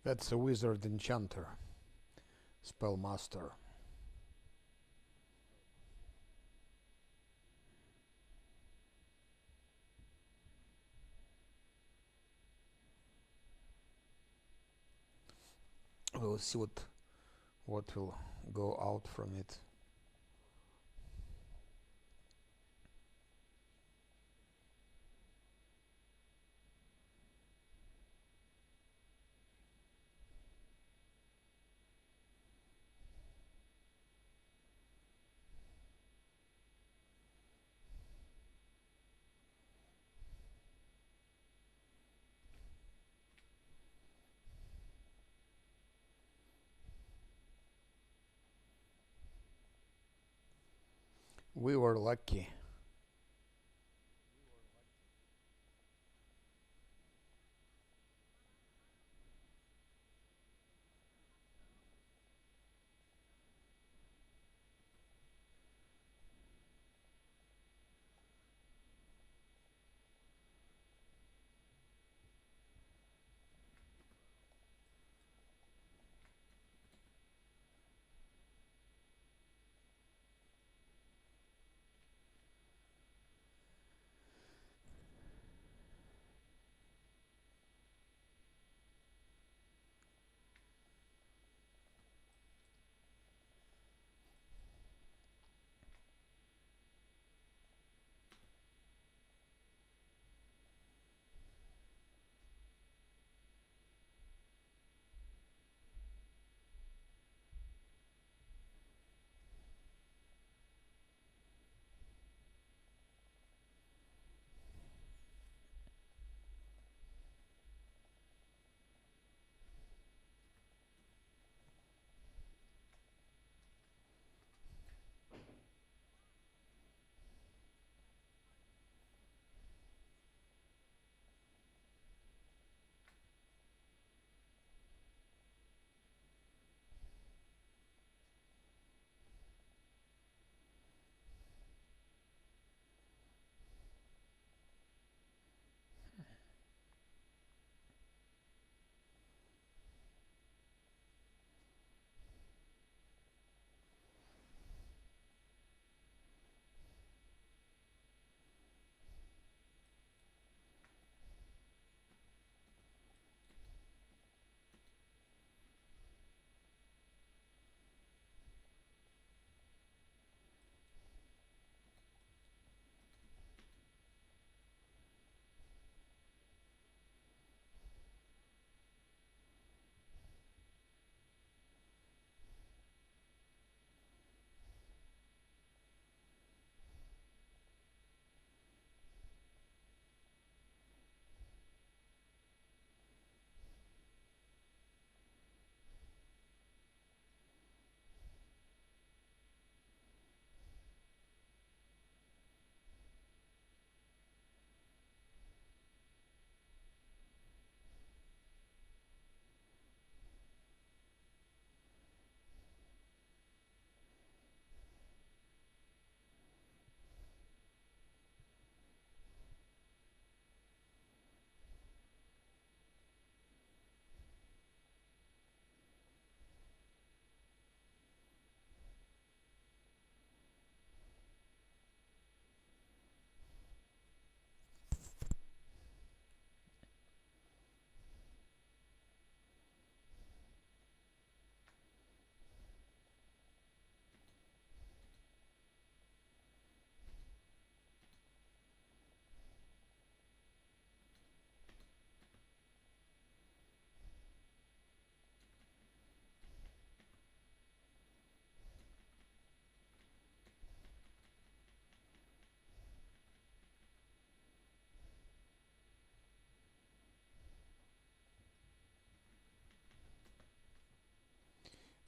That's a wizard enchanter. Spellmaster. We'll see what will go out from it. We were lucky.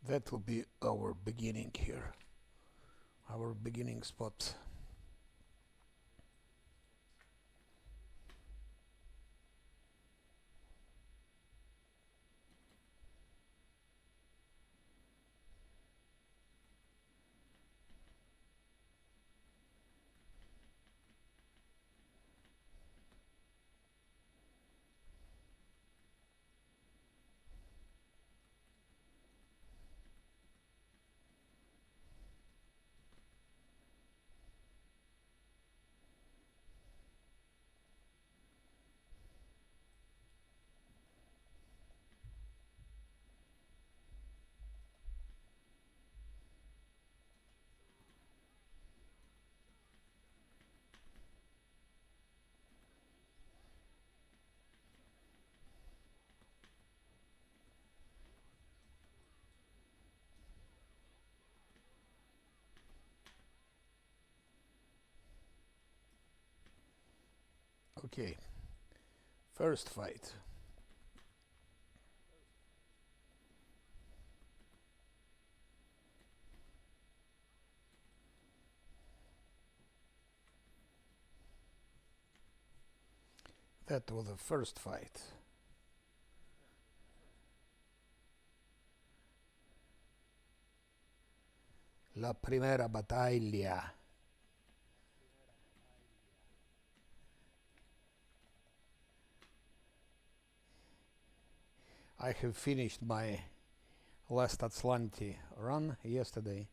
That will be our beginning here. Our beginning spot. Okay, first fight. That was the first fight. La primera battaglia. I have finished my last Atlanti run yesterday,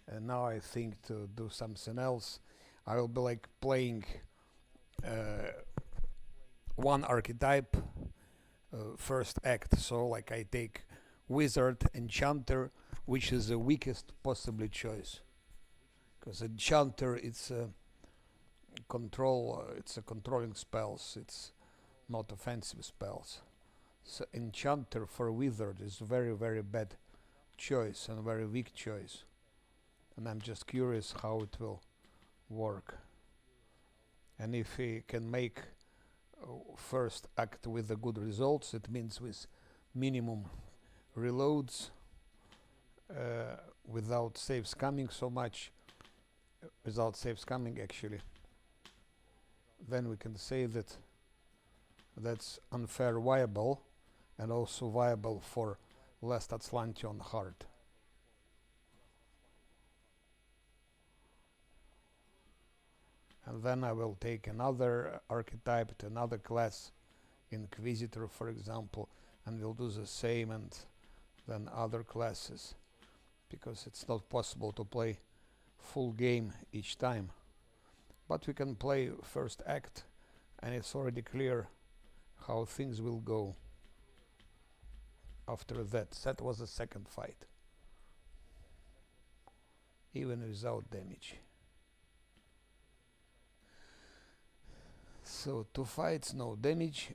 and now I think to do something else. I will be like playing one archetype first act, so like I take wizard, enchanter, which is the weakest possibly choice, because enchanter it's a it's a controlling spells, it's not offensive spells. So enchanter for wizard is very bad choice and very weak choice, and I'm just curious how it will work, and if he can make first act with the good results, it means with minimum reloads, without saves coming so much, without saves coming actually, then we can say that that's unfair viable, and also viable for last Atlanti on hard. And then I will take another archetype to another class, Inquisitor for example, and we'll do the same, and then other classes, because it's not possible to play full game each time. But we can play first act, and it's already clear how things will go after that. That was the second fight, even without damage. So 2 fights, no damage.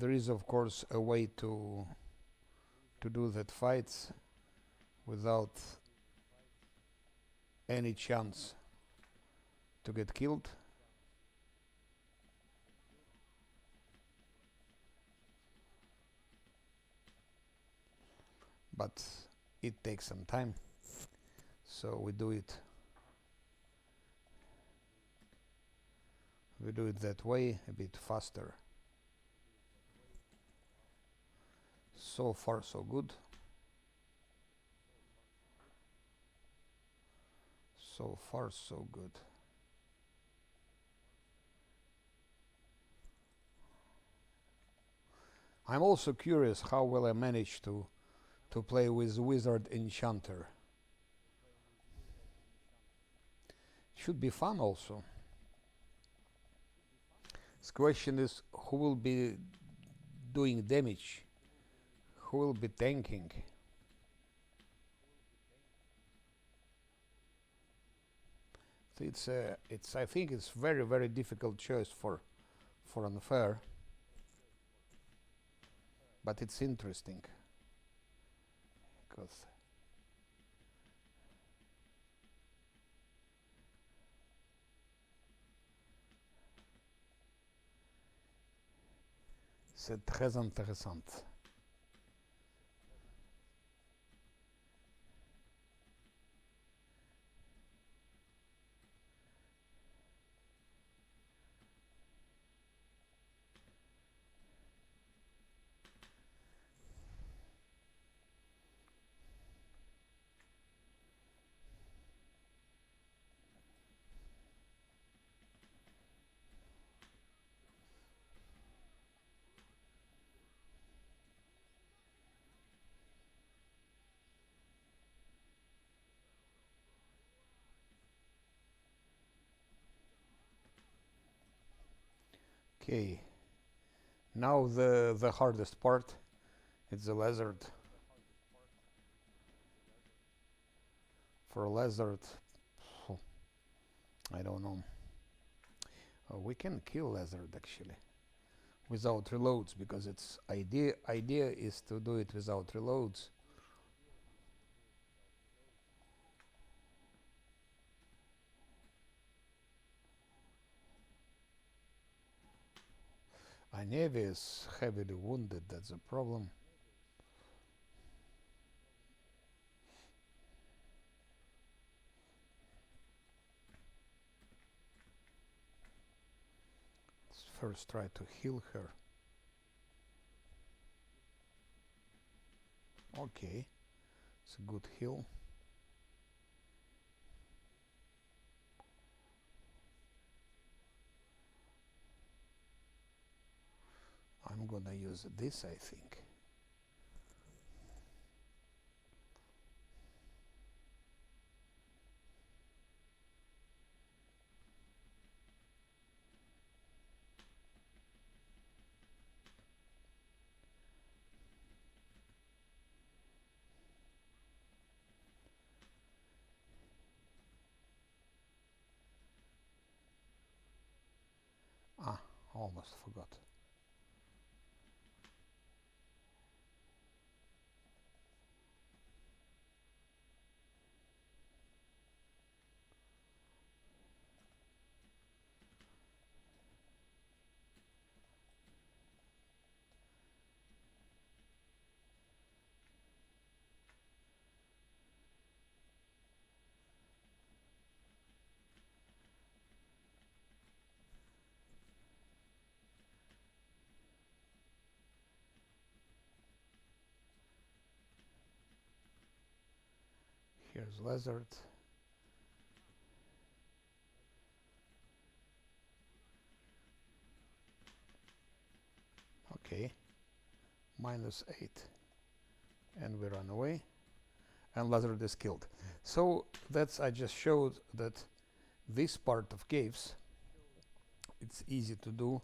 There is of course a way to do that fights without any chance to get killed. But it takes some time, so we do it that way, a bit faster. So far so good. So far so good. I'm also curious how will I manage to play with wizard enchanter. Should be fun also. This question is who will be doing damage, who will be tanking. It's I think it's very difficult choice for unfair, but it's interesting because c'est très intéressant. Okay, now the hardest part, it's the lizard. For lizard, I don't know. We can kill lizard actually without reloads, because its idea is to do it without reloads. Navy is heavily wounded, that's a problem. Let's first try to heal her. Okay, it's a good heal. I'm gonna use this, I think. Almost forgot. Here's lizard. Okay, -8, and we run away, and lizard is killed. So that's, I just showed that this part of caves, it's easy to do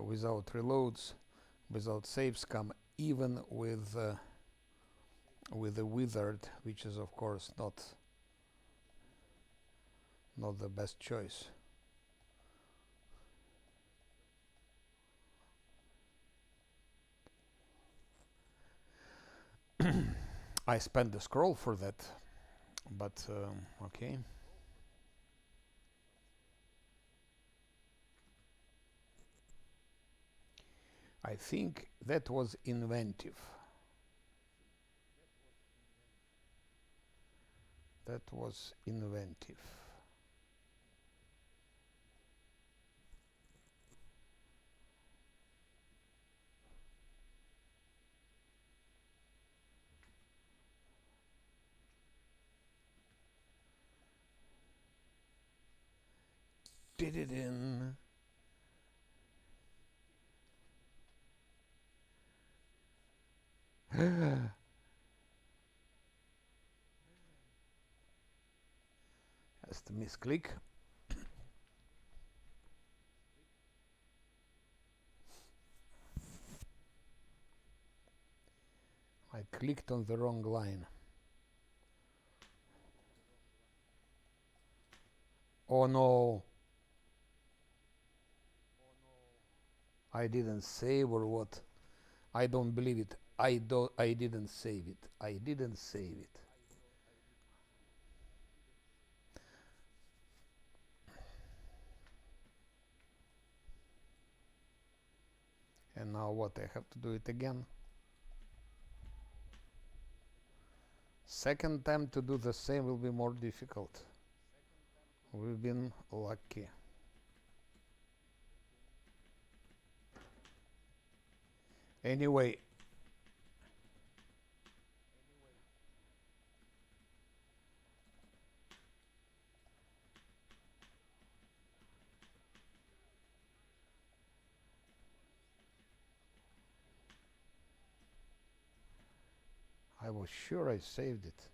without reloads, without Savescam, even with the wizard, which is of course not the best choice. I spent the scroll for that, but okay. I think that was inventive. That was inventive. Did it in. Just a misclick. I clicked on the wrong line. Oh no! I didn't save, or what? I don't believe it. I didn't save it. I didn't save it. And now what? I have to do it again. Second time to do the same will be more difficult. We've been lucky. Anyway, I was sure I saved it.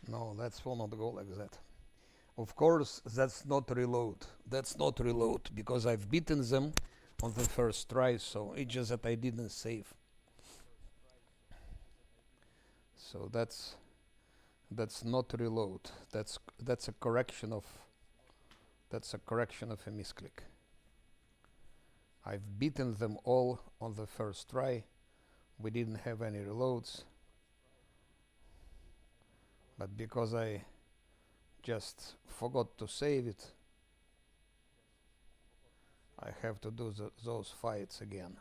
No, that will not go like that. Of course, that's not reload. That's not reload because I've beaten them on the first try, so it's just that I didn't save. So that's not reload. That's a correction of a misclick. I've beaten them all on the first try. We didn't have any reloads, but because I just forgot to save it, I have to do those fights again.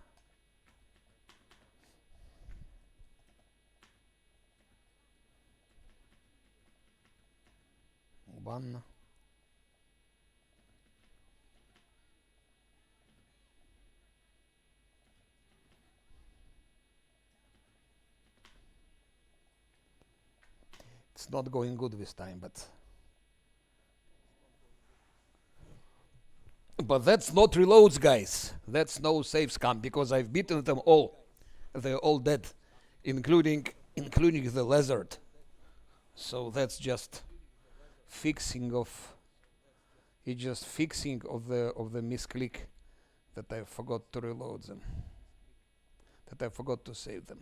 One. It's not going good this time, but that's not reloads, guys. That's no Savescam because I've beaten them all. They're all dead, including the lizard. So that's just fixing of it's just fixing of the misclick that I forgot to reload them. That I forgot to save them.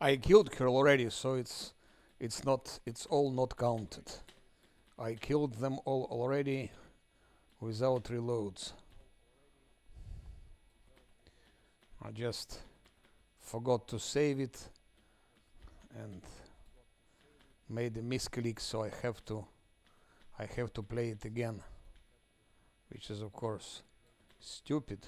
I killed her already, so it's all not counted. I killed them all already without reloads. I just forgot to save it and made a misclick, so I have to play it again, which is of course stupid.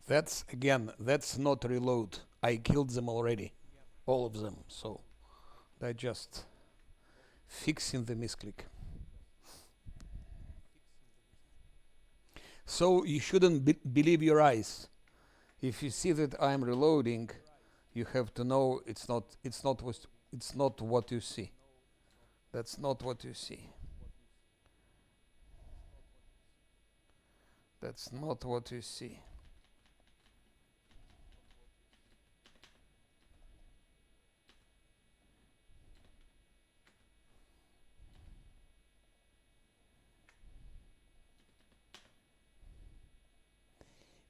That's not reload. I killed them already, all of them. So I just fixing the misclick. So you shouldn't believe your eyes. If you see that I'm reloading, you have to know it's not what you see. That's not what you see. That's not what you see.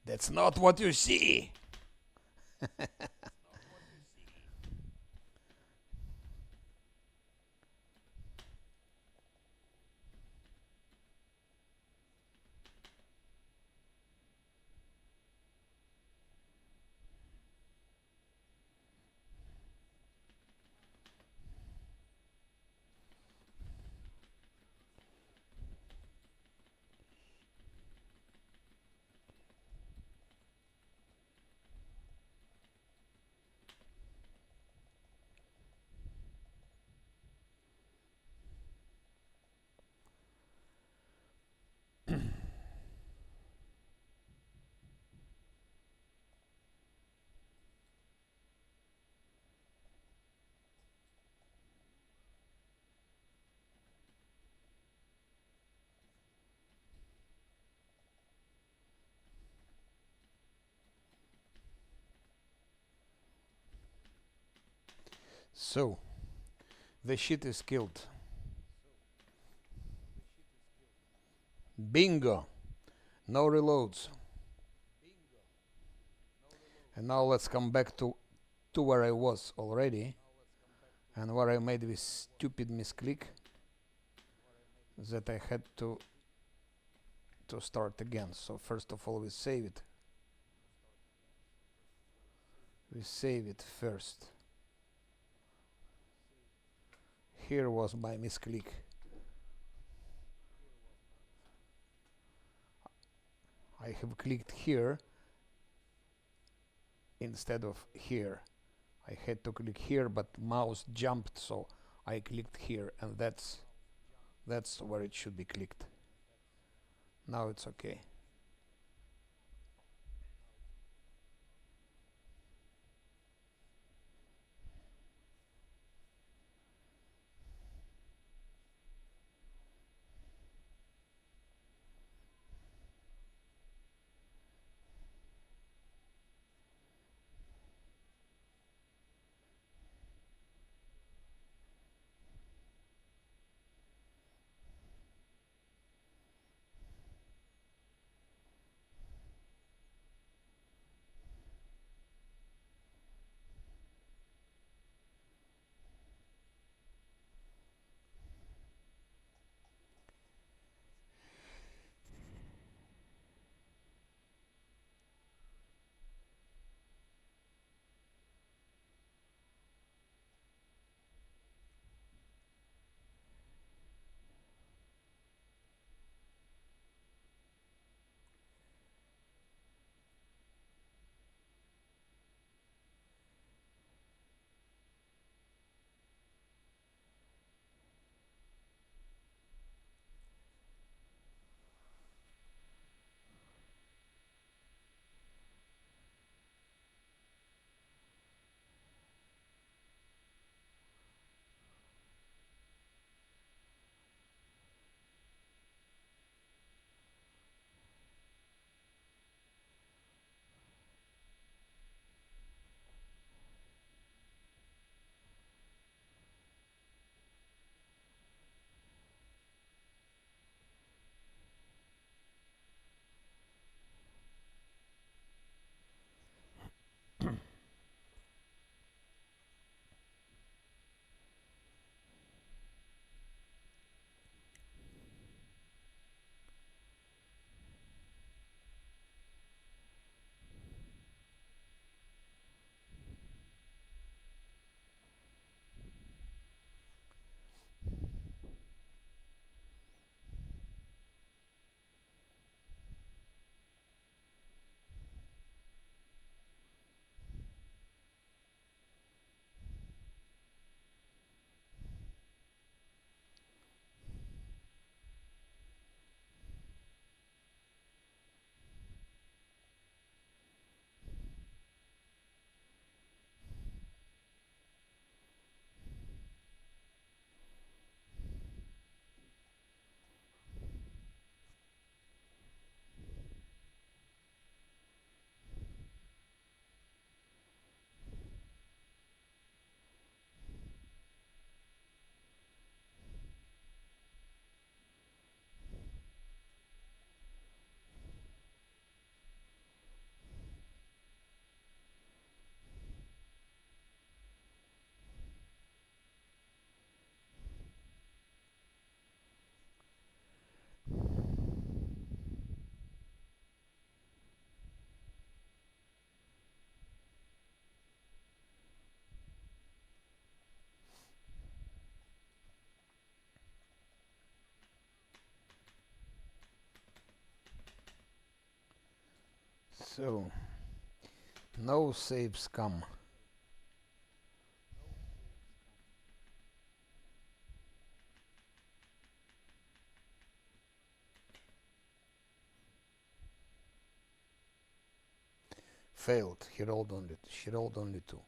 That's not what you see. So the shit is killed. Bingo. No reloads. And now let's come back to where I was already and where I made this stupid misclick that I had to start again. So first of all we save it. We save it first. Here was my misclick. I have clicked here instead of here. I had to click here, but mouse jumped, so I clicked here, and that's where it should be clicked. Now it's okay. So, no Savescam. Failed. She rolled only 2.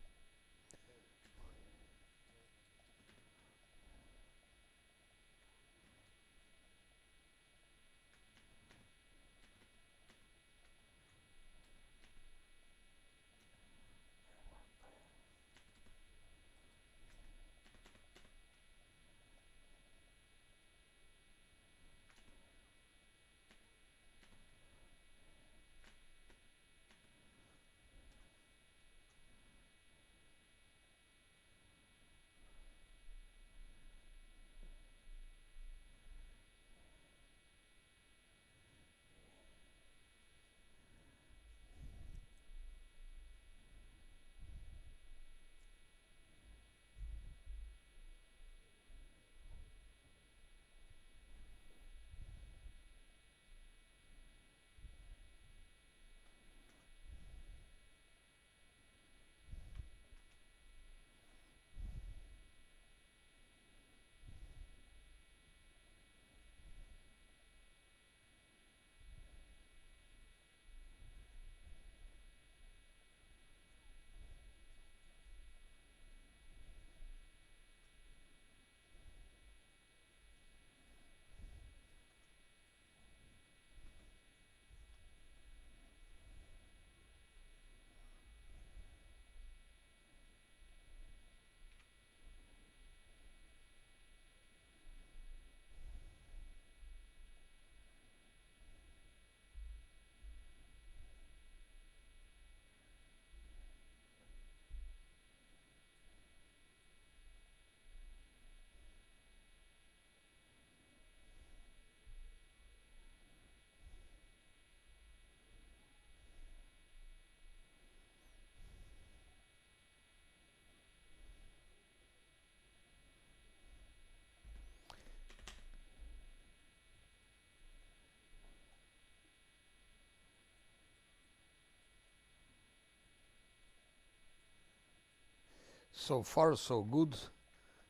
So far so good.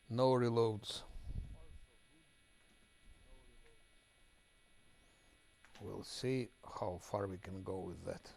No reloads. We'll see how far we can go with that.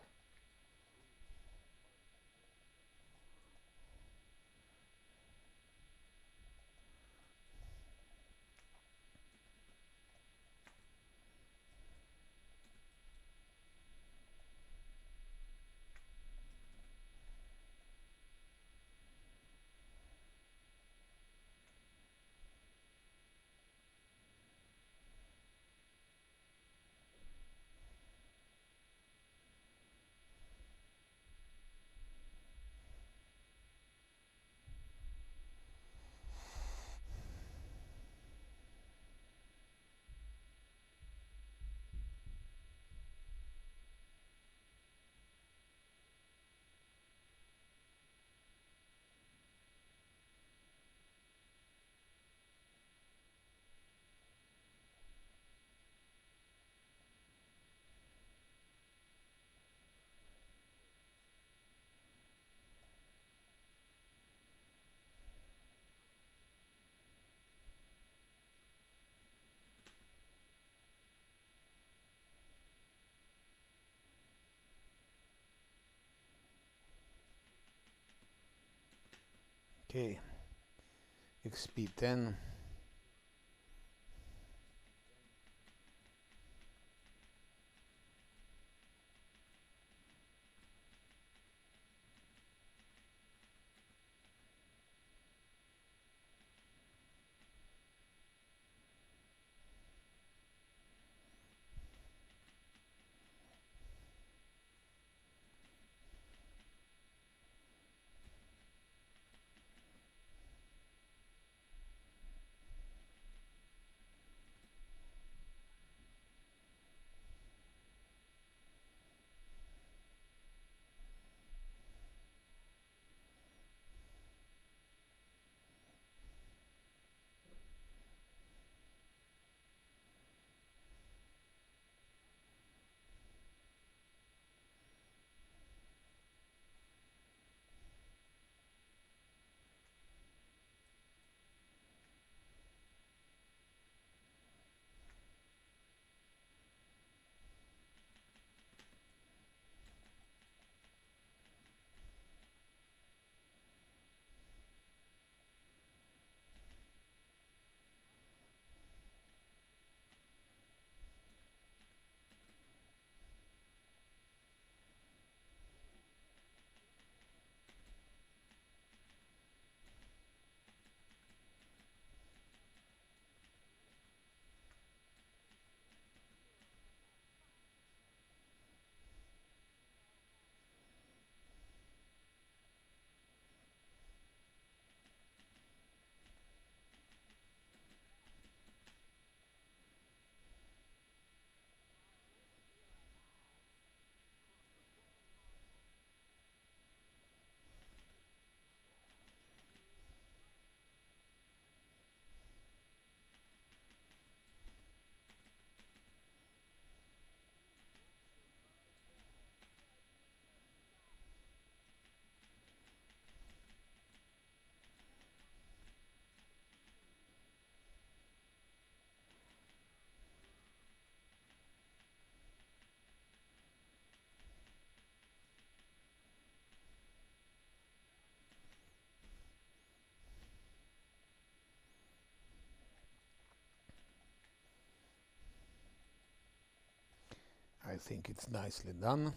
Okay, XP 10. I think it's nicely done.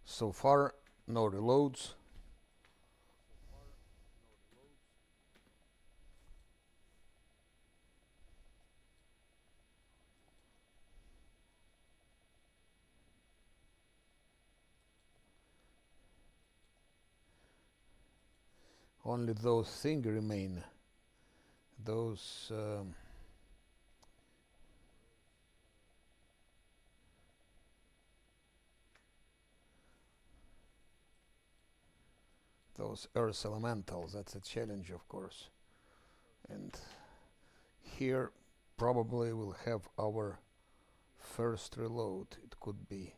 So far, no reloads. Only those things remain. Those those earth elementals. That's a challenge, of course. And here probably we'll have our first reload. It could be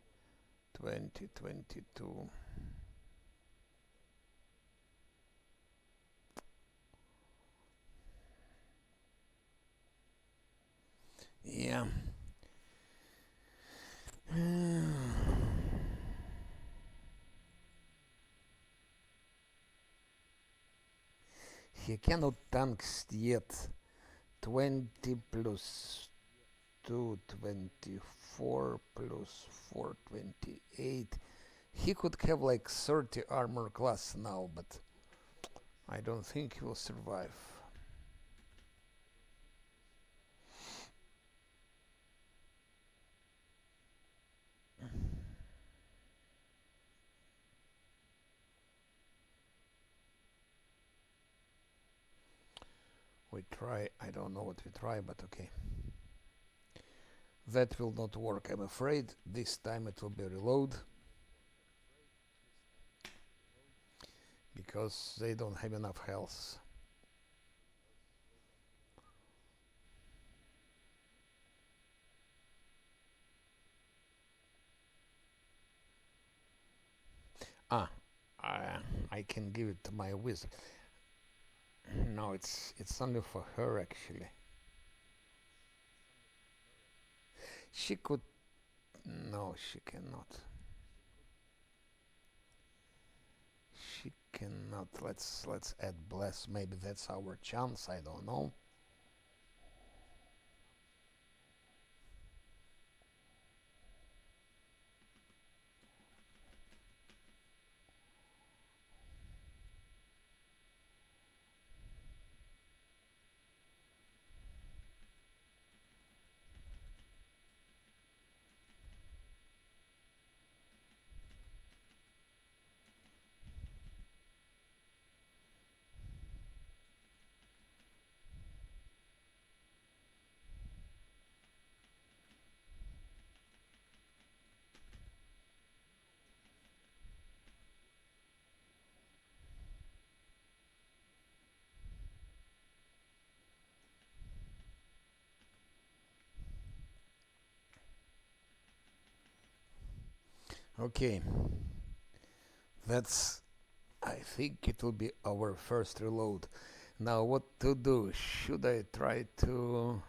2022. Yeah. He cannot thanks yet. 20 plus 2, 24 plus 4, 28. He could have like 30 armor class now, but I don't think he will survive. We try, I don't know what we try, but okay. That will not work, I'm afraid. This time it will be reload. Because they don't have enough health. Ah, I can give it to my wizard. No, it's only for her actually. She could. No, she cannot. She cannot. Let's add bless. Maybe that's our chance. I don't know. Okay. That's. I think it will be our first reload. Now, what to do? Should I try to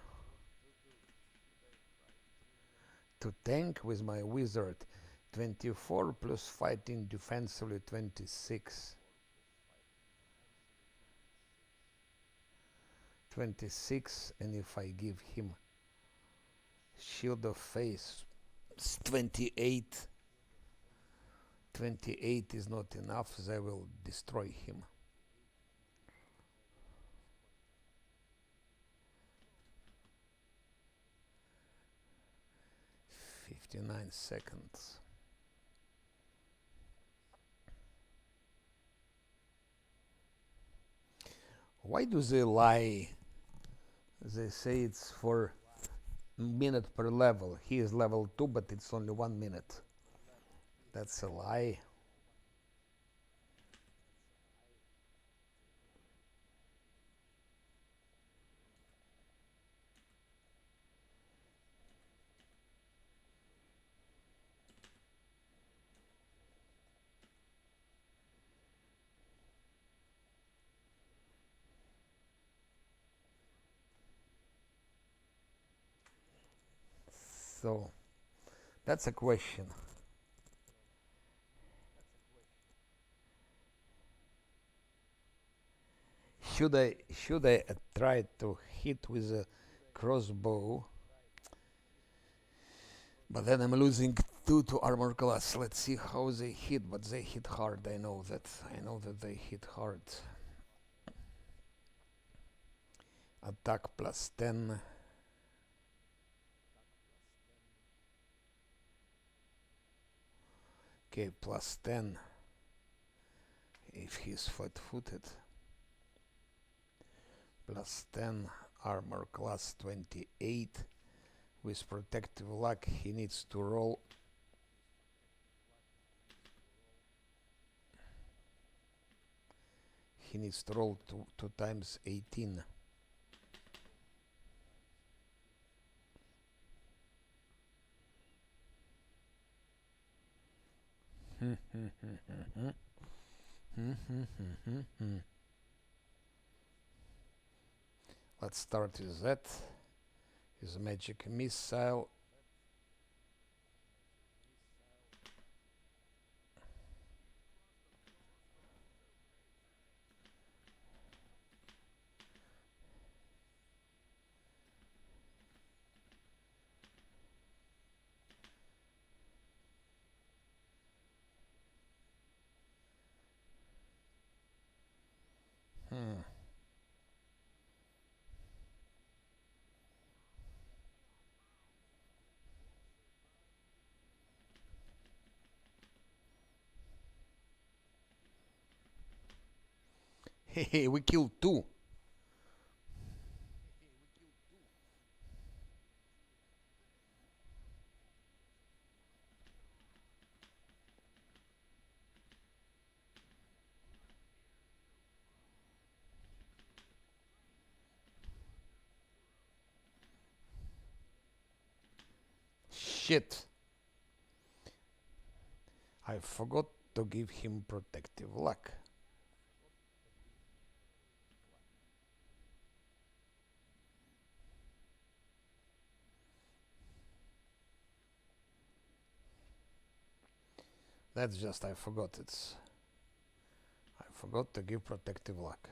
tank with my wizard? 24 plus fighting defensively 26. 26, and if I give him shield of face, 28. 28 is not enough, they will destroy him. 59 seconds. Why do they lie? They say it's for minute per level. He is level 2, but it's only 1 minute. That's a lie. So that's a question. Should I try to hit with a crossbow? But then I'm losing 2 to armor class. Let's see how they hit, but they hit hard. I know that they hit hard. Attack plus 10. Okay, plus 10 if he's flat-footed. Plus 10 armor class 28. With protective luck he needs to roll. He needs to roll 2 times 18. Let's start with that. His magic missile. Hey, we killed two. Shit. I forgot to give him protective luck. That's just I forgot. I forgot to give protective luck.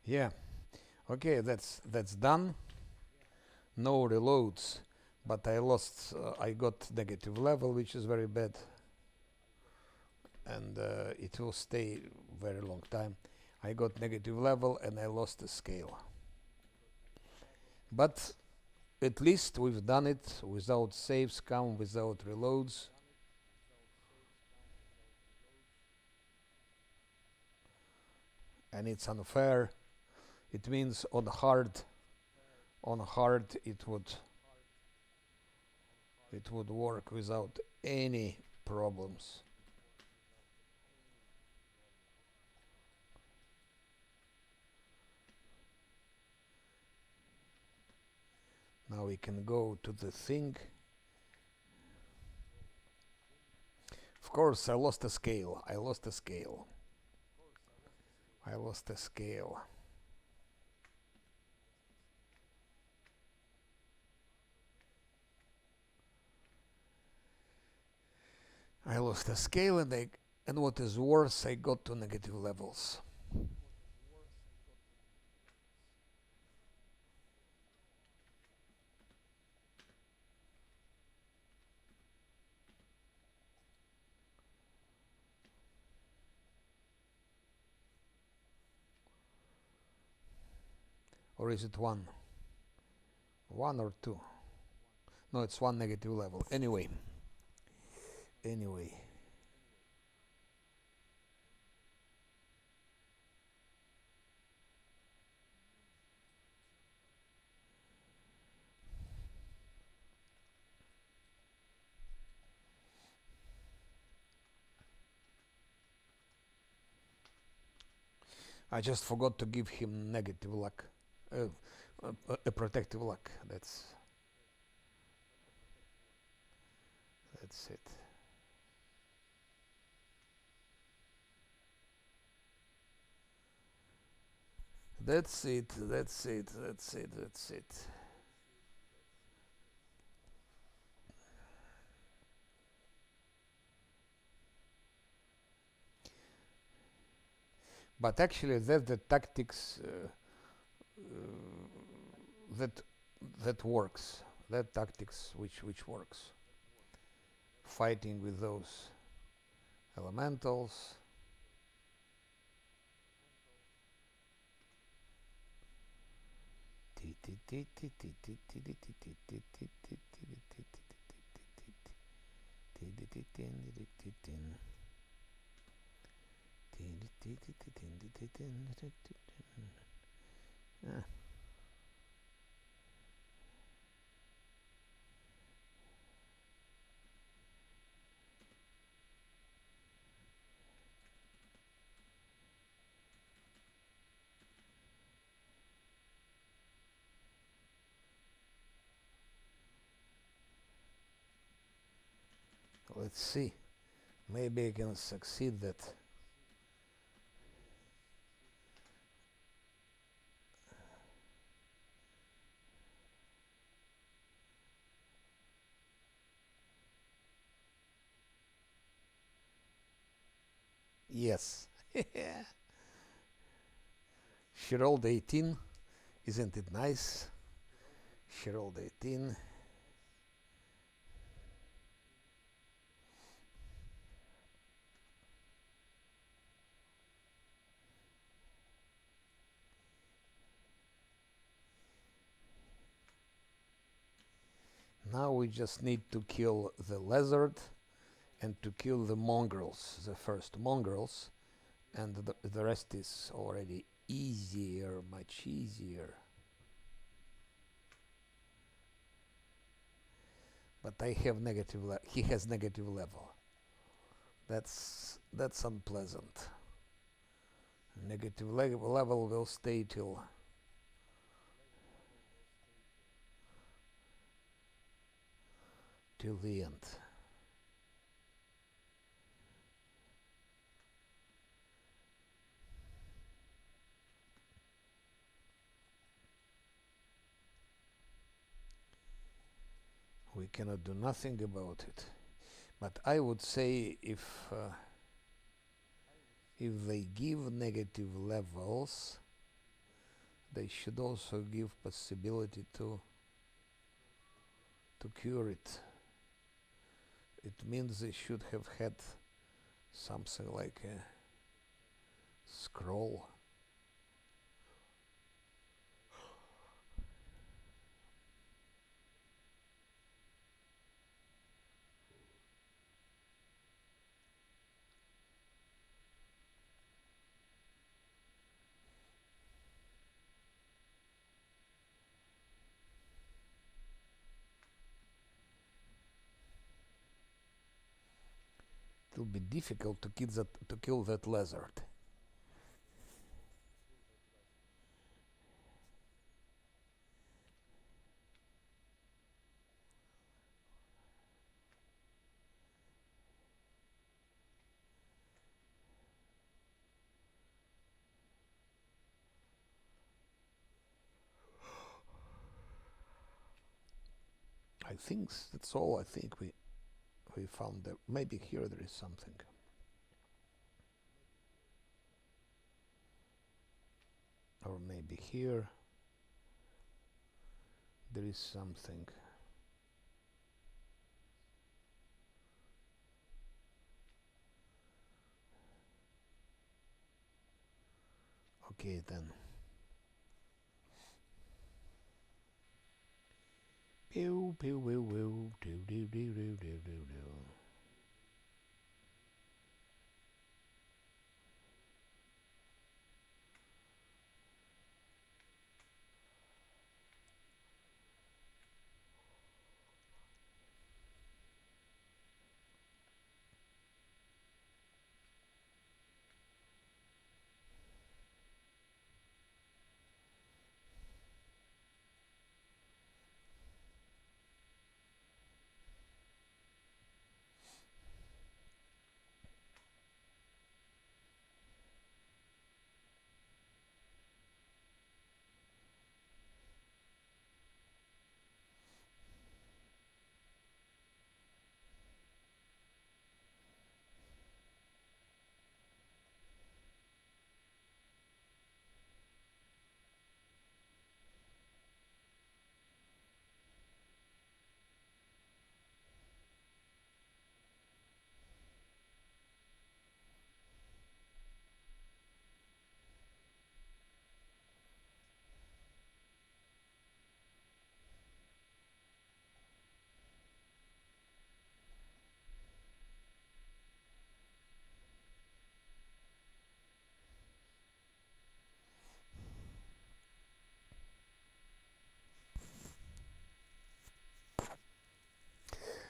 Yeah. Okay, that's done. No reloads, but I lost. I got negative level, which is very bad, and it will stay very long time. I got negative level and I lost the scale. But at least we've done it without Savescam, without reloads. And it's unfair. It means on hard it would work without any problems. Now we can go to the thing. Of course, I lost a scale. I lost a scale. I lost a scale. I lost a scale, and what is worse, I got to negative levels. Or is it one? One or two? No, it's one negative level. Anyway. I just forgot to give him negative luck. A protective luck. That's it. That's it. But actually, that's the tactics that works. That tactics which works. Fighting with those elementals. Let's see. Maybe I can succeed that. Yes. She rolled 18. Isn't it nice? She rolled 18. Now we just need to kill the lizard and to kill the mongrels, the first mongrels, and the rest is already easier, much easier. But I have negative. He has negative level. That's unpleasant. Negative level will stay till the end. We cannot do nothing about it. But I would say if they give negative levels, they should also give possibility to cure it. It means they should have had something like a scroll. It will be difficult to kill that lizard. I think that's all. I think we found that. Maybe here there is something. Or maybe here there is something. Okay then. Pew pew pew pew do do do do do do do.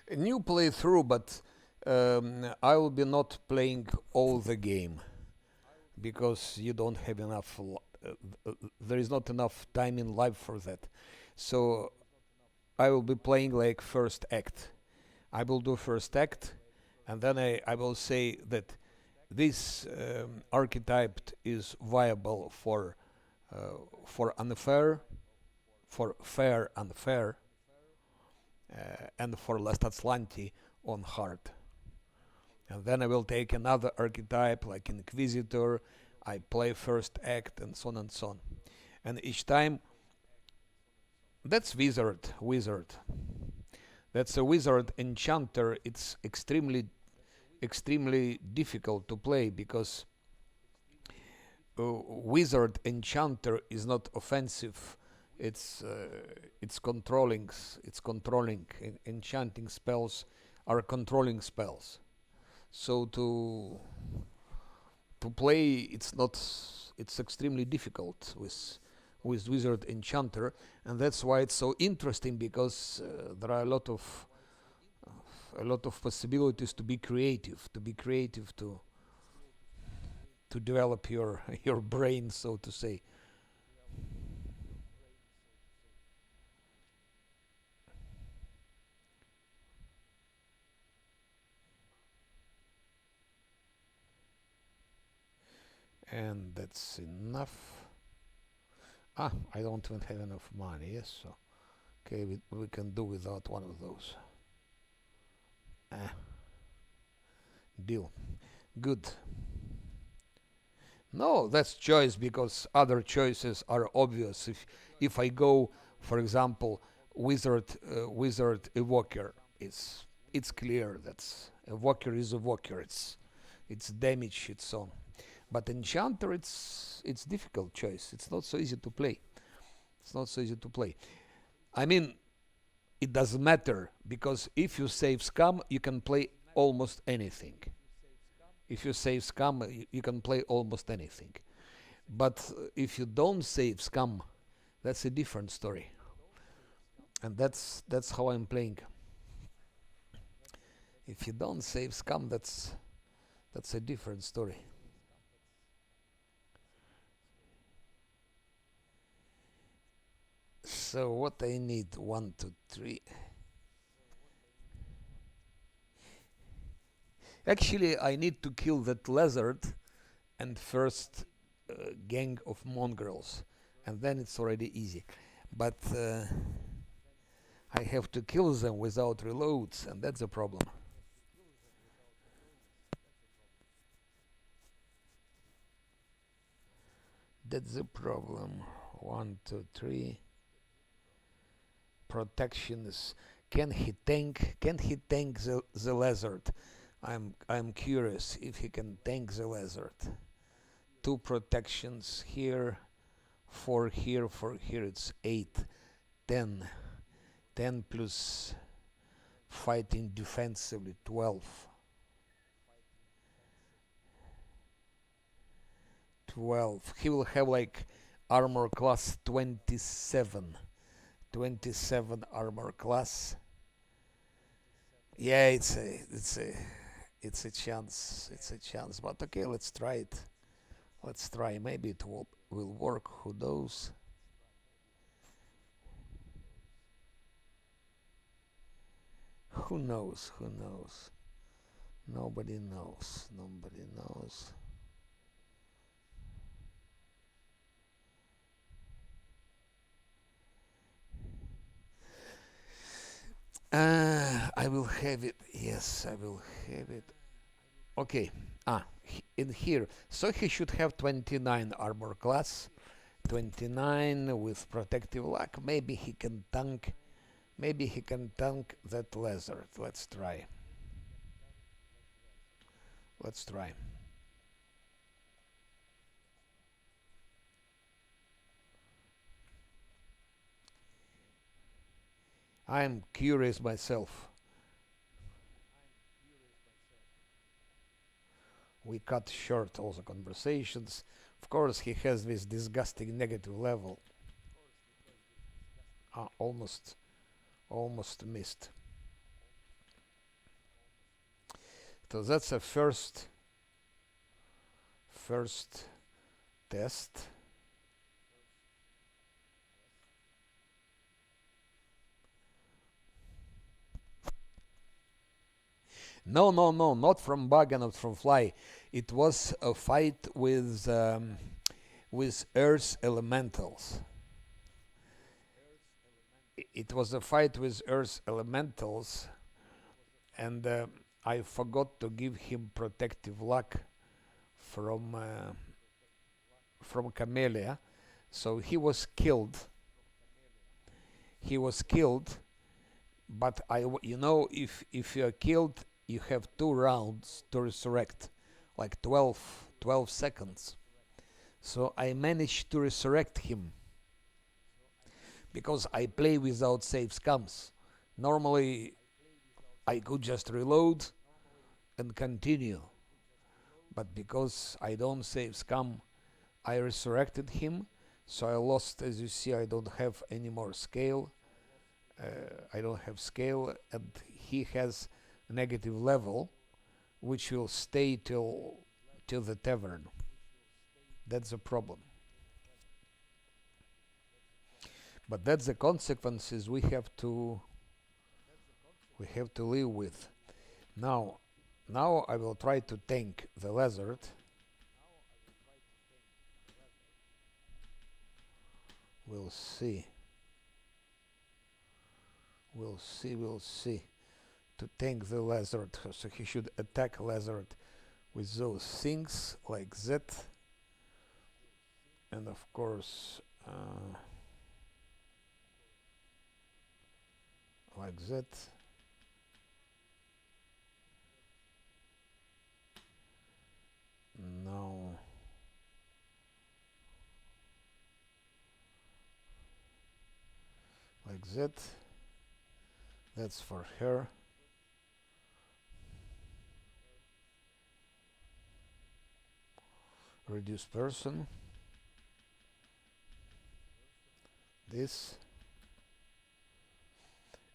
A new playthrough, but I will be not playing all the game because you don't have enough. There is not enough time in life for that. So I will be playing like first act. I will do first act, and then I will say that this archetype is viable unfair, for fair unfair, and for Last Atlanti on hard. And then I will take another archetype like Inquisitor. I play first act and so on and so on. And each time, that's wizard. That's a wizard enchanter. It's extremely difficult to play because wizard enchanter is not offensive. It's controlling. It's controlling. Enchanting spells are controlling spells. So to play, it's not. It's extremely difficult with wizard enchanter, and that's why it's so interesting because there are a lot of possibilities to be creative, to develop your your brain, so to say. And that's enough. I don't even have enough money. Yes, so okay, we can do without one of those. Ah, deal. Good. No, that's choice because other choices are obvious. If I go, for example, wizard evoker, it's clear that evoker is evoker. It's damage its own. But enchanter, it's difficult choice. It's not so easy to play. It's not so easy to play. I mean, it doesn't matter because if you save scum, you can play almost anything. If you save scum, you can play almost anything. But if you don't save scum, that's a different story. And that's how I'm playing. If you don't save scum, that's a different story. So what I need? 1, 2, 3. Actually, I need to kill that lizard and first gang of mongrels, and then it's already easy. But I have to kill them without reloads, and that's a problem. That's the problem. 1, 2, 3. Protections. Can he tank? Can he tank the lizard? I'm curious if he can tank the lizard. 2 protections here, 4 here, 4 here. It's 8, 10, 10 plus fighting defensively 12. 12. He will have like armor class 27. 27 armor class. Yeah, it's a chance. It's a chance. But okay, let's try it. Let's try. Maybe it will work. Who knows? Who knows? Who knows? Nobody knows. Nobody knows. I will have it. Yes, I will have it. Okay. In here. So he should have 29 armor class. 29 with protective luck. Maybe he can tank. Maybe he can tank that lizard. Let's try. Let's try. I'm curious myself. We cut short all the conversations. Of course, he has this disgusting negative level. Almost, almost missed. So that's a first test. No, no, no, not from bug and not from fly. It was a fight with Earth elementals. It was a fight with Earth elementals, and I forgot to give him protective luck from Camellia, so he was killed. He was killed, but if you are killed, you have 2 rounds to resurrect, like 12 seconds. So I managed to resurrect him because I play without save scams. Normally, I could just reload and continue, but because I don't save scam, I resurrected him. So I lost, as you see, I don't have any more scale. I don't have scale, and he has negative level, which will stay till the tavern. That's the problem. But that's the consequences we have to live with. Now, now I will try to tank the lizard. We'll see. We'll see. To tank the lizard, so he should attack lizard with those things like that, and of course like that. Now like that. That's for her. Reduce person. This.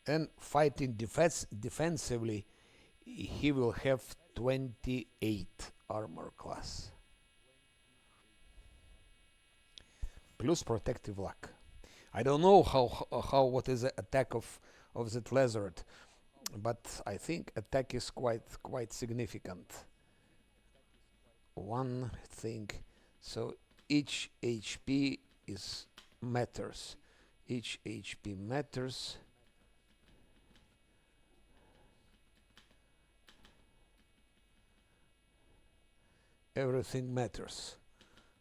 And fighting defensively, he will have 28 armor class. Plus protective luck. I don't know how what is the attack of that lizard, but I think attack is quite significant. One thing, so each HP is matters. Each HP matters. Everything matters,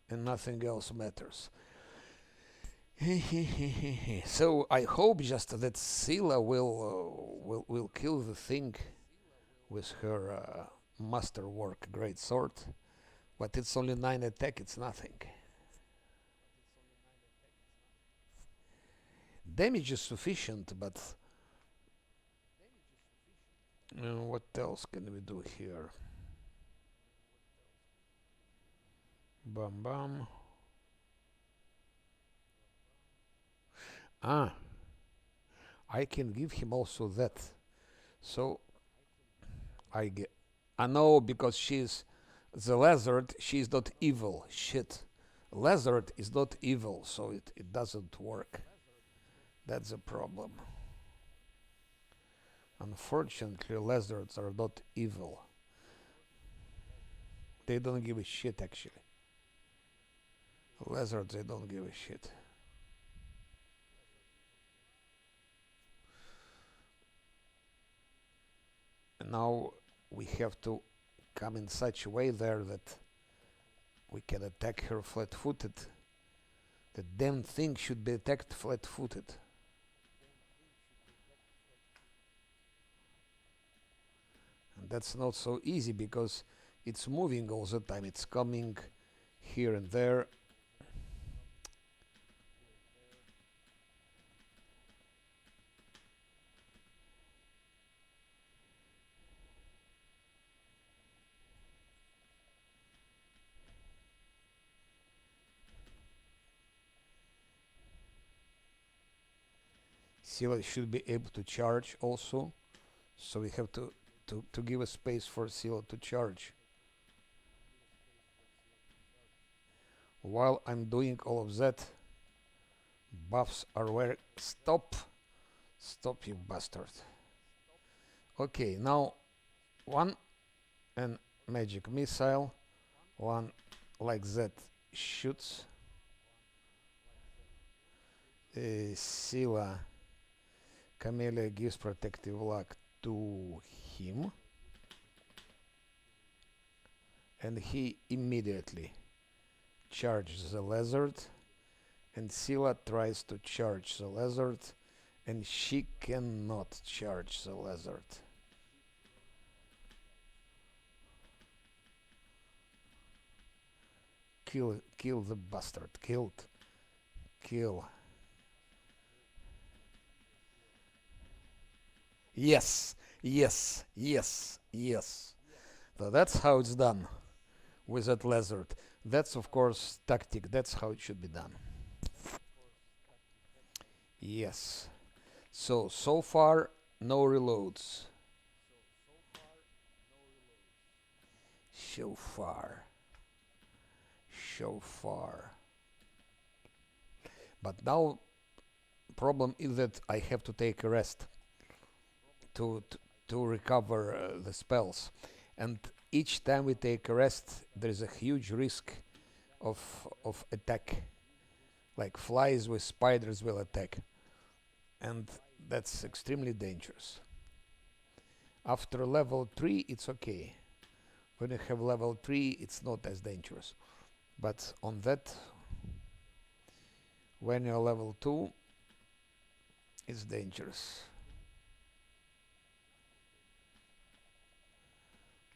and nothing else matters. So I hope just that Scylla will kill the thing with her masterwork great sword, but it's only 9 attack. It's nothing. Damage is sufficient, but what else can we do here? Bam bam. Ah, I can give him also that. So I get. I know, because she's the lizard. She's not evil. Shit. Lizard is not evil, so it doesn't work. That's a problem. Unfortunately, lizards are not evil. They don't give a shit, actually. Lizards, they don't give a shit. And now we have to come in such a way there that we can attack her flat-footed. The damn thing should be attacked flat-footed. And that's not so easy because it's moving all the time. It's coming here and there. Scylla should be able to charge also, so we have to give a space for Scylla to charge. While I'm doing all of that, buffs are where. Stop, you bastard. Okay, now one and magic missile, one like that shoots. Sila Camellia gives protective luck to him, and he immediately charges the lizard, and Sila tries to charge the lizard, and she cannot charge the lizard. Kill the bastard. Kill. Yes, yes, yes, yes. So that's how it's done with that lizard. That's of course tactic. That's how it should be done. Yes. So far, no reloads. So far. So far. But now, problem is that I have to take a rest to to recover the spells, and each time we take a rest, there is a huge risk of attack. Like flies with spiders will attack, and that's extremely dangerous. After level 3, it's okay. When you have level 3, it's not as dangerous. But on that, when you're level 2, it's dangerous.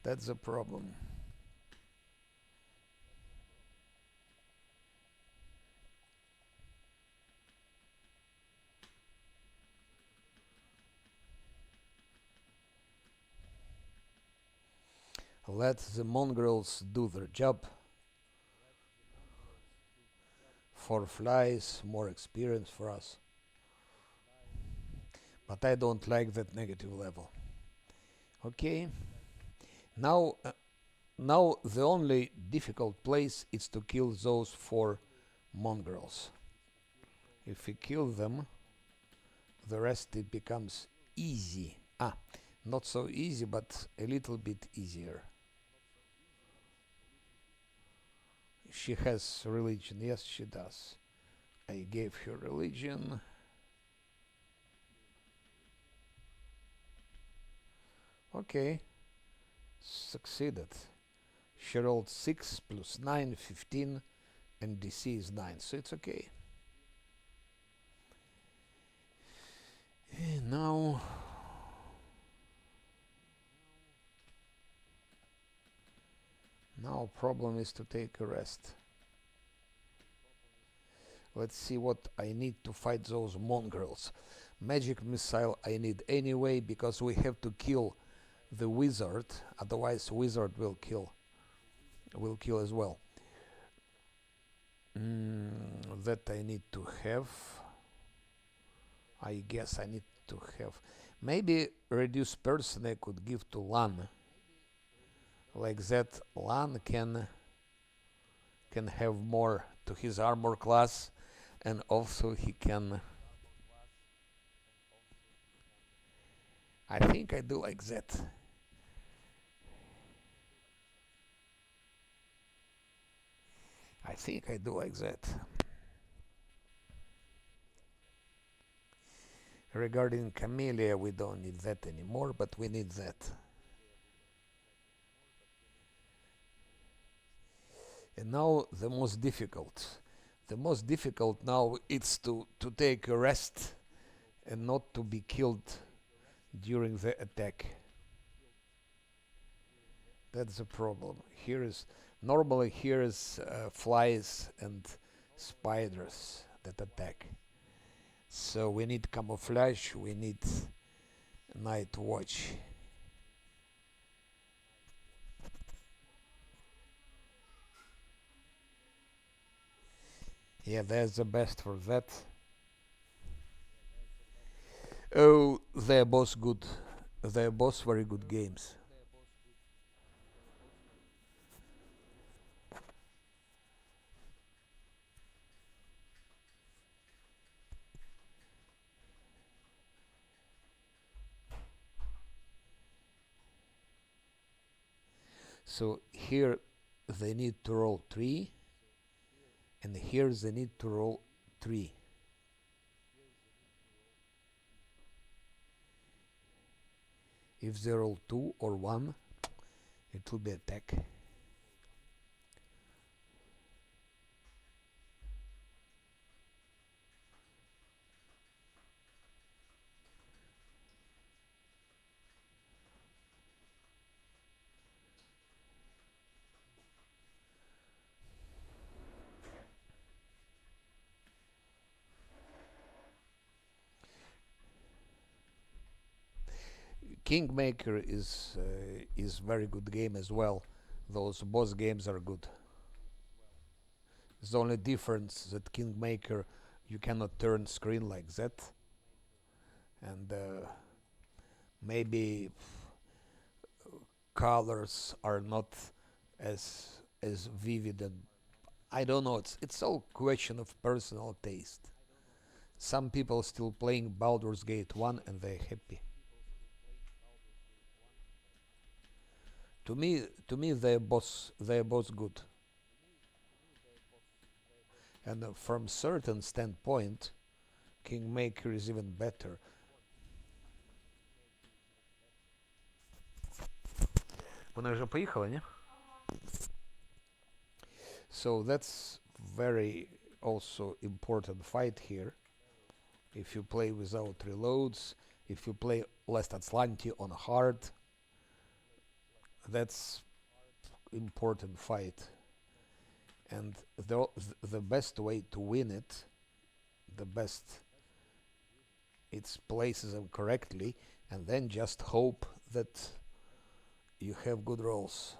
That's the problem. Let the mongrels do their job. For flies, more experience for us. But I don't like that negative level. Okay. Now, now the only difficult place is to kill those 4 mongrels. If we kill them, the rest it becomes easy. Not so easy, but a little bit easier. She has religion. Yes, she does. I gave her religion. Okay. Succeeded. She rolled 6 plus 9, 15, and DC is 9, so it's okay. And now problem is to take a rest. Let's see what I need to fight those mongrels. Magic missile I need anyway, because we have to kill the wizard, otherwise wizard will kill as well. That I need to have. I guess I need to have. Maybe reduce person I could give to Lan. Like that, Lan can have more to his armor class, and also he can. I think I do like that. I think I do like that. Regarding Camellia, we don't need that anymore, but we need that. And now the most difficult. The most difficult now is to take a rest and not to be killed during the attack. That's the problem. Normally here is flies and spiders that attack. So we need camouflage, we need night watch. Yeah, that's the best for that. Oh, they're both good. They're both very good games. So here they need to roll 3, and here they need to roll 3. If they roll 2 or 1, it will be attack. Kingmaker is very good game as well. Those boss games are good. The only difference that Kingmaker you cannot turn screen like that, and maybe colors are not as vivid, and I don't know. It's all question of personal taste. Some people still playing Baldur's Gate 1 and they're happy. To me, they're both good. And from certain standpoint, Kingmaker is even better. Вона вже поїхала, не? So that's very also important fight here. If you play without reloads, if you play Last Atlanti on hard, that's important fight. And the best way to win it, the best, it's places them correctly, and then just hope that you have good rolls.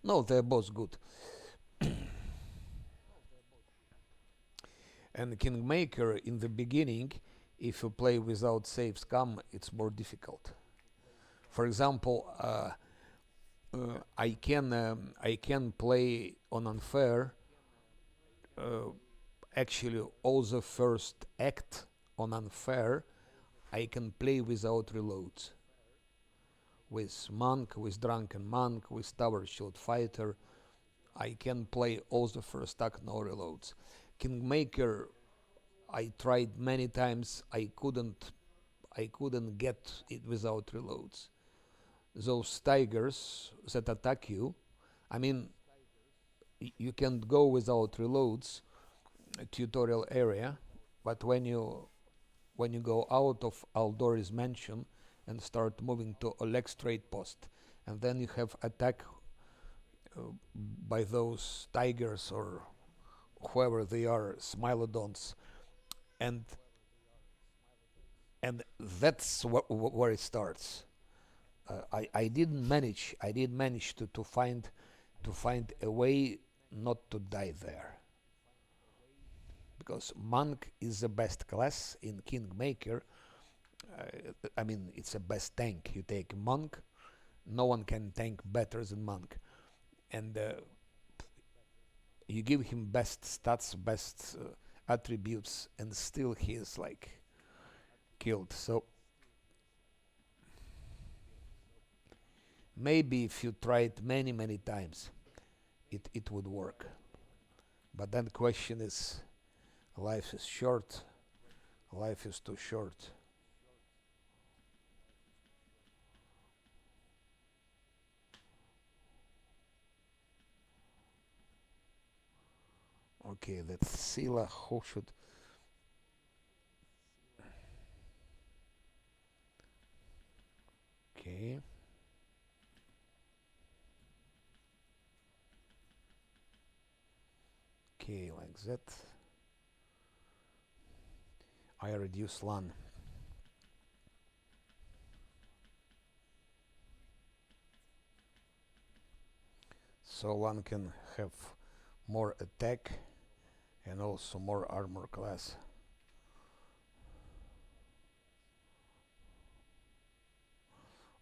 No, they're both good. And Kingmaker in the beginning, if you play without Savescam, it's more difficult. For example, I can play on unfair. Actually, all the first act on unfair, I can play without reloads. With monk, with drunken monk, with tower shield fighter, I can play all the first act no reloads. Kingmaker, I tried many times. I couldn't get it without reloads. Those tigers that attack you, I mean, you can go without reloads, tutorial area, but when you go out of Aldori's mansion and start moving to Oleg Strait Post, and then you have attack by those tigers or whoever they are, Smilodons, and that's where it starts. I did manage to find a way not to die there, because monk is the best class in Kingmaker. I mean, it's the best tank. You take monk, no one can tank better than monk, and you give him best stats, best attributes, and still he is like killed. So maybe if you try it many times, it would work. But then the question is, life is short. Life is too short. Okay, that's Sila. Who should? Okay. Okay, like that. I reduce LAN. So LAN can have more attack and also more armor class.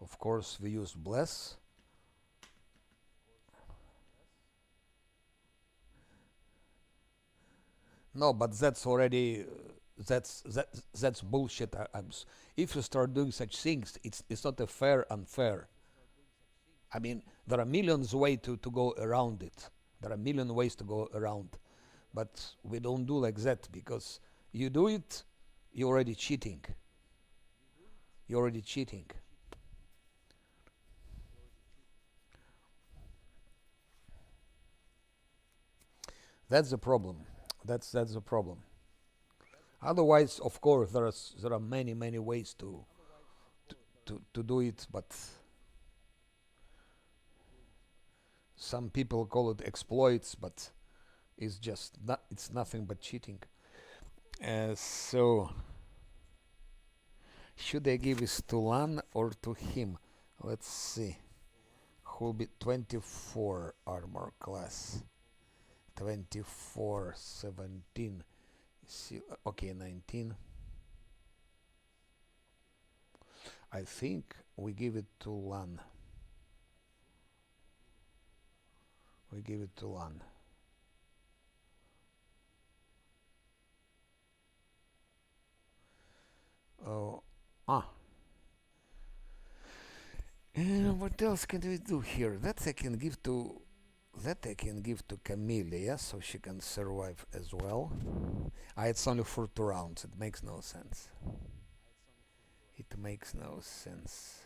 Of course, we use Bless. No, but that's already that's bullshit. If you start doing such things, it's not a fair unfair. I mean, there are millions ways to go around it. There are million ways to go around, but we don't do like that because you do it, you're already cheating. You're already cheating. That's the problem. That's the problem. Otherwise, of course, there are many ways to do it, but some people call it exploits, but it's nothing but cheating. So should I give this to Lan or to him? Let's see. Who'll be 24 armor class? 24, 17. See, okay, 19. I think we give it to Lan. We give it to Lan. Oh, ah. What else can we do here? That I can give to Camellia, so she can survive as well. It's only for 2 rounds. It makes no sense. It makes no sense.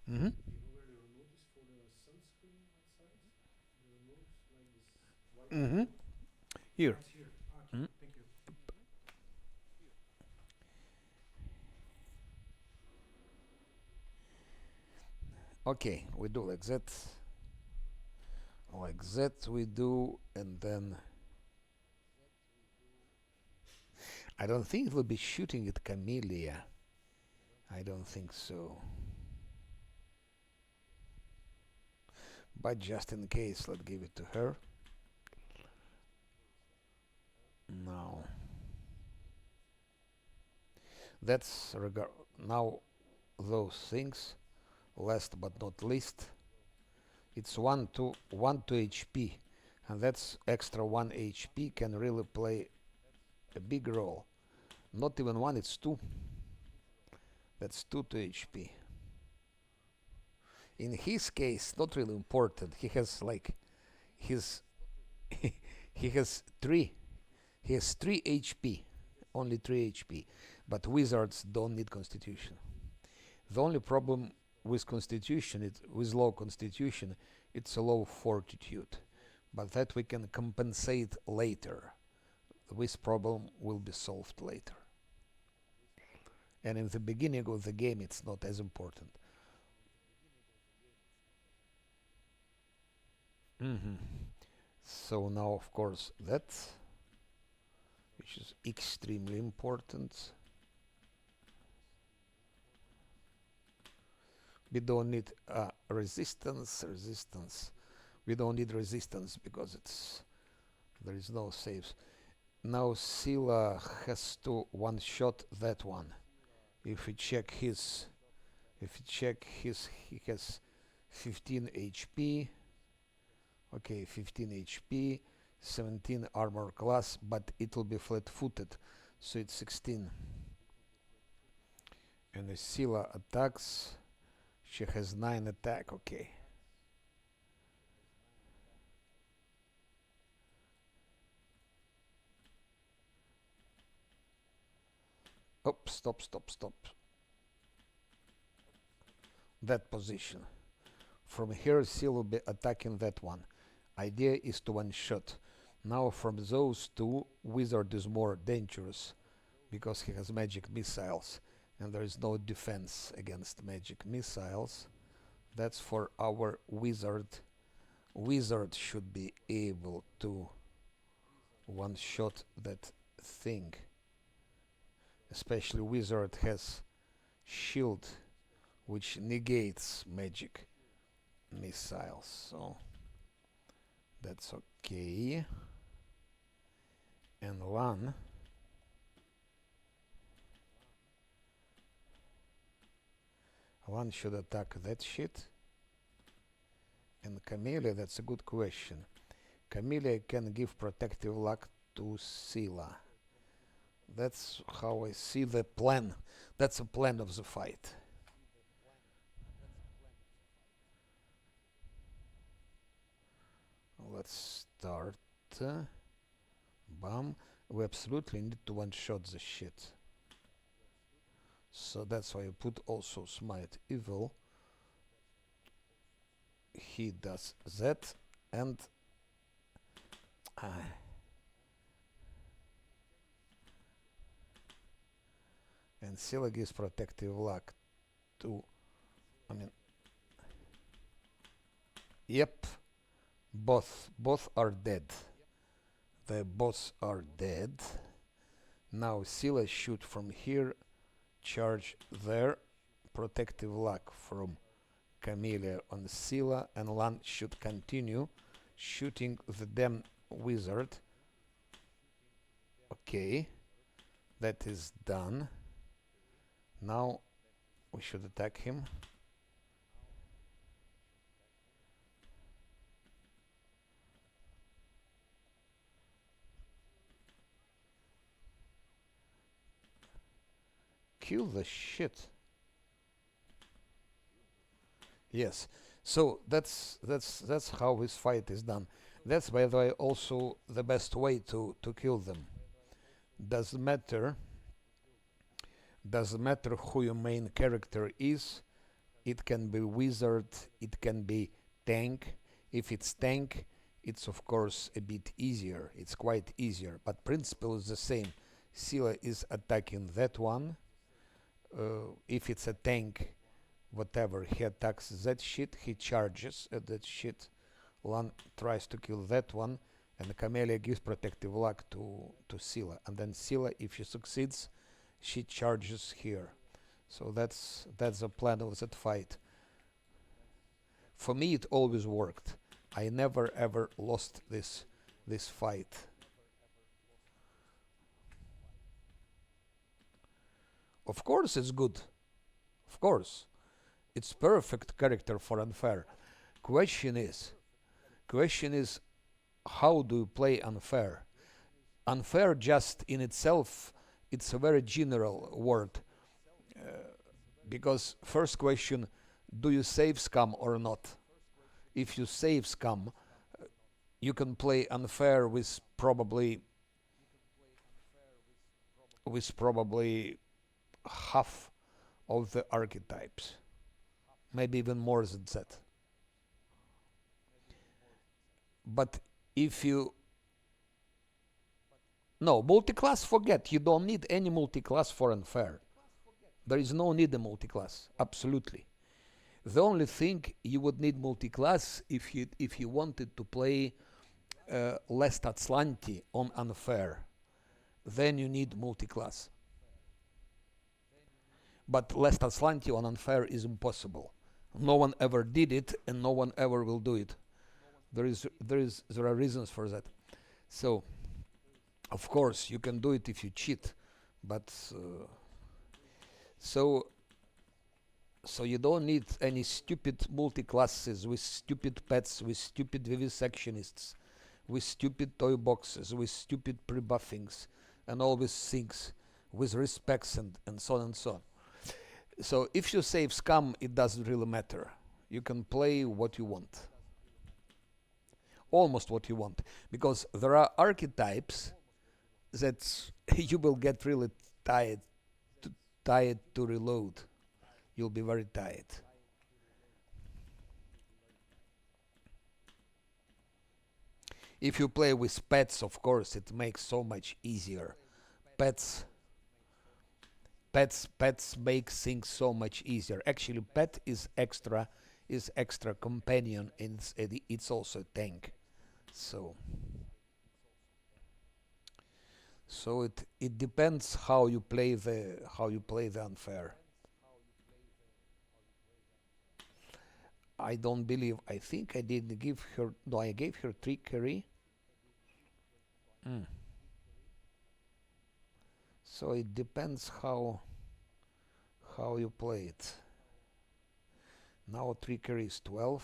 Mm-hmm. Mm-hmm. Here. Mm-hmm. Okay, we do like that. Like that we do, and then I don't think it will be shooting at Camellia. I don't think so. But just in case, let's give it to her. Now, that's now those things. Last but not least, it's 1 to HP, and that's extra 1 HP can really play a big role. Not even 1, it's 2. That's 2 to HP. In his case, not really important. He has like his he has 3. He has 3 HP. Only 3 HP. But wizards don't need constitution. The only problem with constitution, with low constitution, it's a low fortitude. But that we can compensate later. This problem will be solved later. And in the beginning of the game, it's not as important. Mm-hmm. So now, of course, that, which is extremely important. We don't need resistance. We don't need resistance because there is no saves. Now Sila has to one-shot that one. If we check his, he has 15 HP. Okay, 15 HP, 17 armor class, but it will be flat-footed, so it's 16. And the Sila attacks. She has 9 attack, okay. Oh, stop. That position. From here, Sila will be attacking that one. Idea is to one-shot. Now from those two, Wizard is more dangerous because he has magic missiles and there is no defense against magic missiles. That's for our Wizard. Wizard should be able to one-shot that thing. Especially Wizard has shield which negates magic missiles, so that's okay. And Lan should attack that shit. And Camellia, that's a good question. Camellia can give protective luck to Sila. That's how I see the plan. That's a plan of the fight. Let's start. Bam. We absolutely need to one-shot the shit. So that's why I put also Smite Evil. He does that, and and Scylla gives protective luck to. I mean, yep, both are dead. The both are dead. Now Scylla shoot from here, charge there, protective luck from Camellia on Scylla, and Lan should continue shooting the damn wizard. Okay, that is done. Now we should attack him. Kill the shit. Yes. So that's how this fight is done. That's, by the way, also the best way to kill them. Doesn't matter who your main character is. It can be wizard, it can be tank. If it's tank, it's of course a bit easier. It's quite easier, but principle is the same. Scylla is attacking that one. If it's a tank, whatever, he attacks that shit, he charges at that shit. Lan tries to kill that one, and Camellia gives protective luck to Scylla. And then Scylla, if she succeeds, she charges here. So that's the plan of that fight. For me, it always worked. I never ever lost this fight. Of course, it's good. Of course, it's perfect character for unfair. Question is, how do you play unfair? Unfair, just in itself, it's a very general word. Because first question, do you Savescam or not? If you Savescam, you can play unfair with probably half of the archetypes, maybe even more than that. But if you no multi-class, forget, you don't need any multi-class for unfair. There is no need a multi-class, absolutely. The only thing you would need multi-class if you wanted to play less Atlanti on unfair, then you need multi-class. But less Atlanti on unfair is impossible. No one ever did it, and no one ever will do it. There are reasons for that. So, of course, you can do it if you cheat, but so you don't need any stupid multi-classes with stupid pets, with stupid vivisectionists, with stupid toy boxes, with stupid pre-buffings, and all these things, with respects and so on and so on. So if you save scum, it doesn't really matter. You can play what you want. Almost what you want. Because there are archetypes that you will get really tired to reload. You'll be very tired. If you play with pets, of course, it makes so much easier. Pets make things so much easier. Actually, pet is extra companion, and it's also tank. So it depends how you play the unfair. I don't believe. I think I didn't give her. No, I gave her trickery. So it depends how you play it. Now trickery is 12.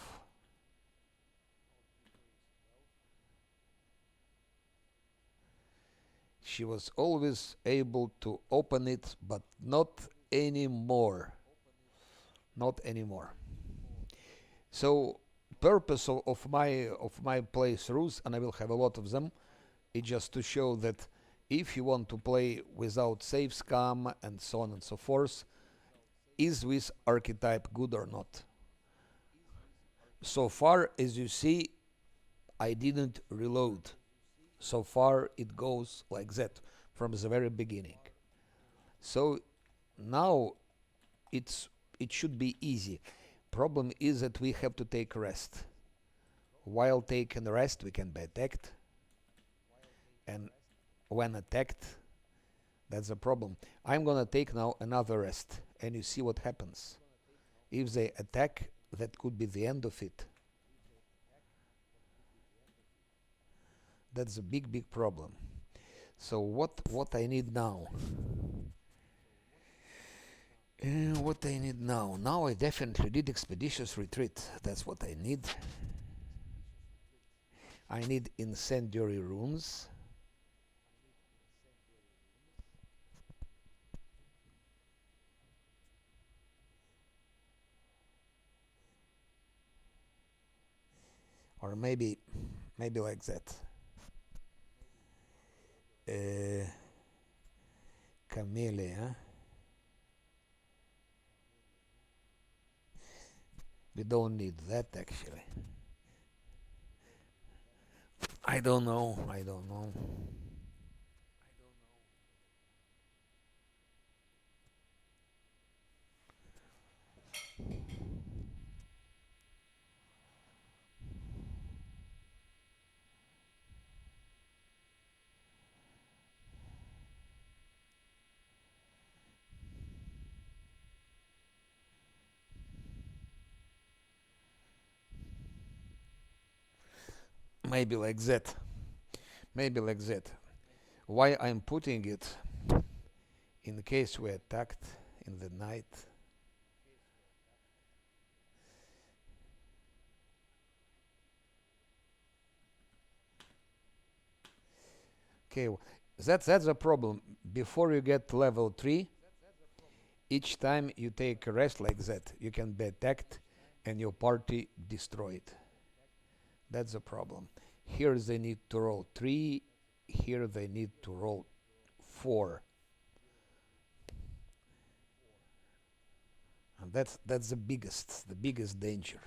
She was always able to open it, but not anymore. Not anymore. So purpose of my playthroughs, and I will have a lot of them, is just to show that if you want to play without Savescam and so on and so forth, is this archetype good or not? So far, as you see, I didn't reload. So far, it goes like that from the very beginning. So now it should be easy. Problem is that we have to take rest. While taking rest, we can be attacked, and when attacked, that's the problem. I'm gonna take now another rest, and you see what happens. If they attack, that could be the end of it. That's a big problem. So what I need now? What I need now? Now I definitely need expeditious retreat. That's what I need. I need incendiary runes. Or maybe like that. Camellia. We don't need that actually. I don't know. Maybe like that. Why I'm putting it? In case we attacked in the night. Okay, that's a problem. Before you get level 3, each time you take a rest like that, you can be attacked and your party destroyed. That's a problem. Here they need to roll 3, here they need to roll 4. And that's the biggest danger.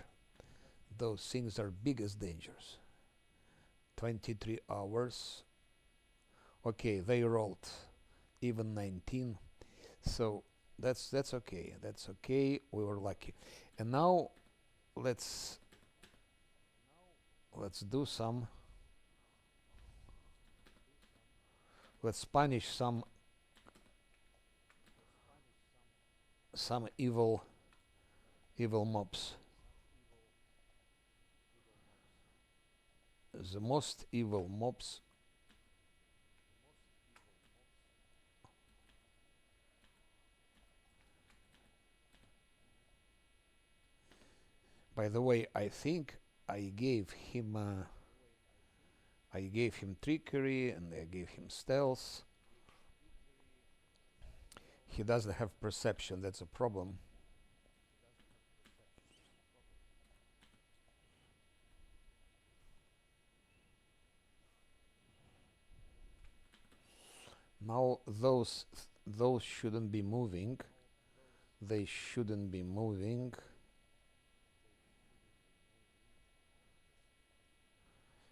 Those things are biggest dangers. 23 hours. Okay, they rolled even 19. So that's okay. That's okay. We were lucky. And now let's do some. Let's punish some evil mobs. The most evil mobs. By the way, I think I gave him trickery and I gave him stealth. He doesn't have perception. That's a problem. Now those shouldn't be moving. They shouldn't be moving.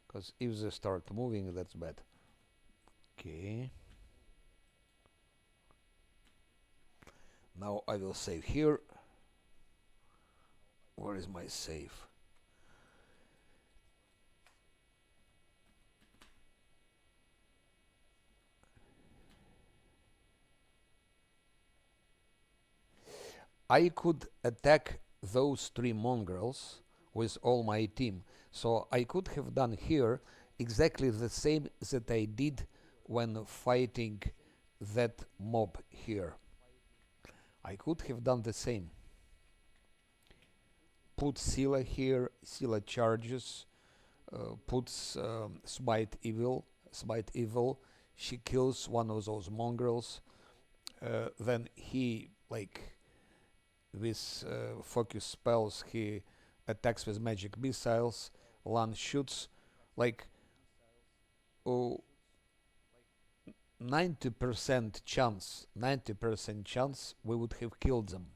Because if they start moving, that's bad. Okay. Now I will save here. Where is my save? I could attack those 3 mongrels with all my team. So I could have done here exactly the same that I did when fighting that mob here. I could have done the same. Put Scylla here, Scylla charges, puts Smite Evil, she kills one of those mongrels. Then he, like, with focus spells, he attacks with magic missiles. Lan shoots, like, oh, 90% chance we would have killed them.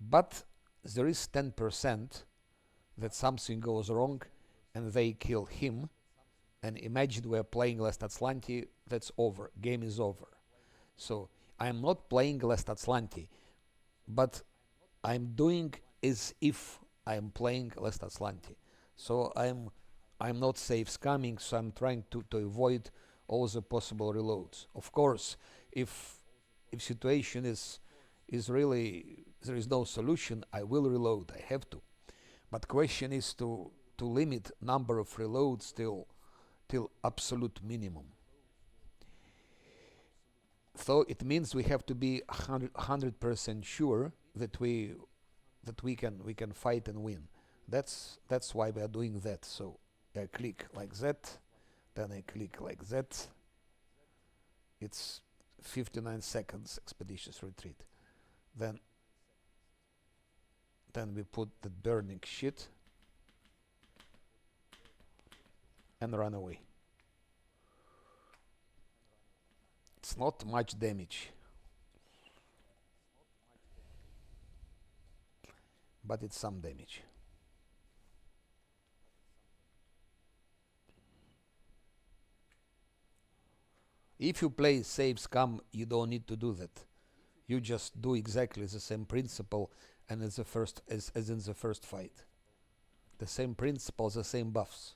But there is 10% that something goes wrong and they kill him. And imagine we're playing Last Atlanti, that's over. Game is over. So I'm not playing Last Atlanti, but I'm doing as if I'm playing Last Atlanti. So I'm not safe scamming, so I'm trying to avoid all the possible reloads. Of course, if situation is really there is no solution, I will reload. I have to. But question is to limit number of reloads till absolute minimum. So it means we have to be 100% sure that we can fight and win. That's why we are doing that. So I click like that, then I click like that. It's 59 seconds expeditious retreat. Then we put the burning shit and run away. It's not much damage, but it's some damage. If you play Savescam, you don't need to do that. You just do exactly the same principle and as in the first fight. The same principle, the same buffs.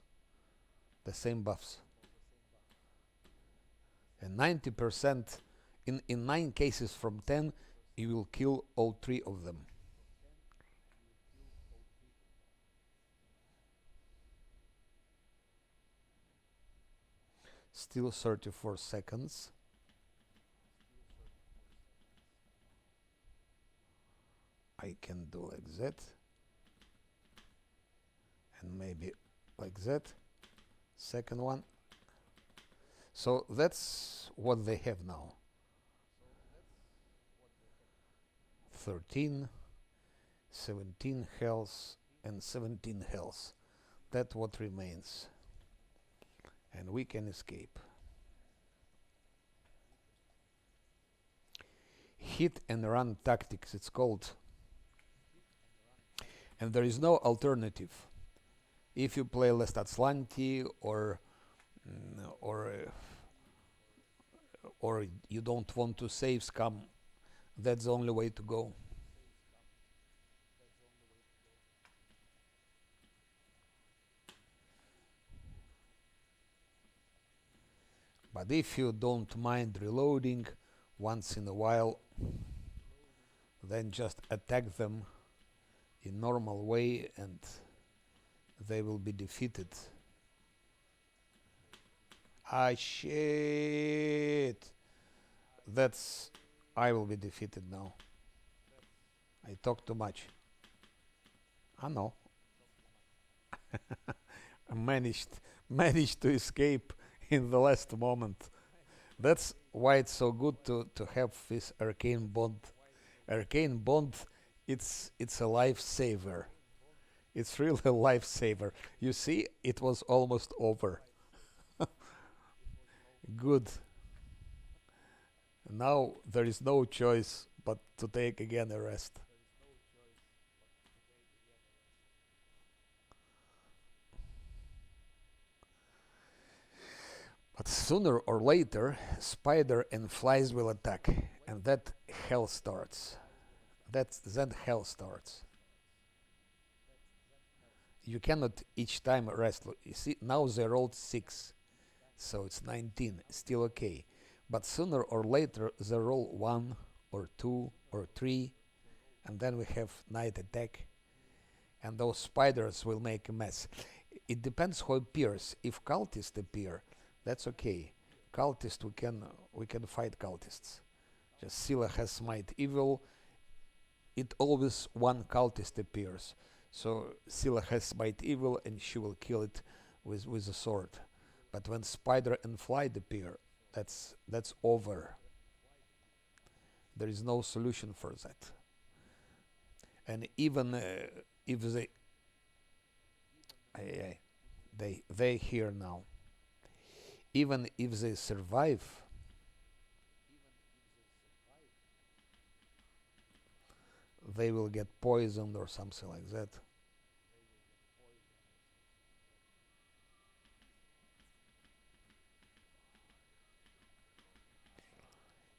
The same buffs. And 90%, in 9 cases from 10, you will kill all 3 of them. Still 34 seconds. I can do like that. And maybe like that. Second one. So that's what they have now. 13, 17 health, and 17 health. That's what remains. And we can escape. Hit and run tactics, it's called. And there is no alternative. If you play Last Atlanti or you don't want to save scam, that's the only way to go. But if you don't mind reloading once in a while, then just attack them in normal way and they will be defeated. Ah, shit! That's... I will be defeated now. I talk too much. I know. I managed to escape in the last moment. That's why it's so good to have this arcane bond. Arcane bond, it's a lifesaver. It's really a lifesaver. You see, it was almost over. Good. Now there is no choice but to take again a rest. But sooner or later, spider and flies will attack, and that hell starts. Then hell starts. You cannot each time rest. You see, now they rolled 6, so it's 19, still okay. But sooner or later, they roll 1 or 2 or 3, and then we have night attack, and those spiders will make a mess. It depends who appears. If cultists appear, that's okay. Cultist, we can fight cultists. Just Scylla has smite evil. It always one cultist appears. So Scylla has smite evil and she will kill it with a sword. But when spider and fly appear, that's over. There is no solution for that. And even if they here now. Even if they survive, they will get poisoned or something like that.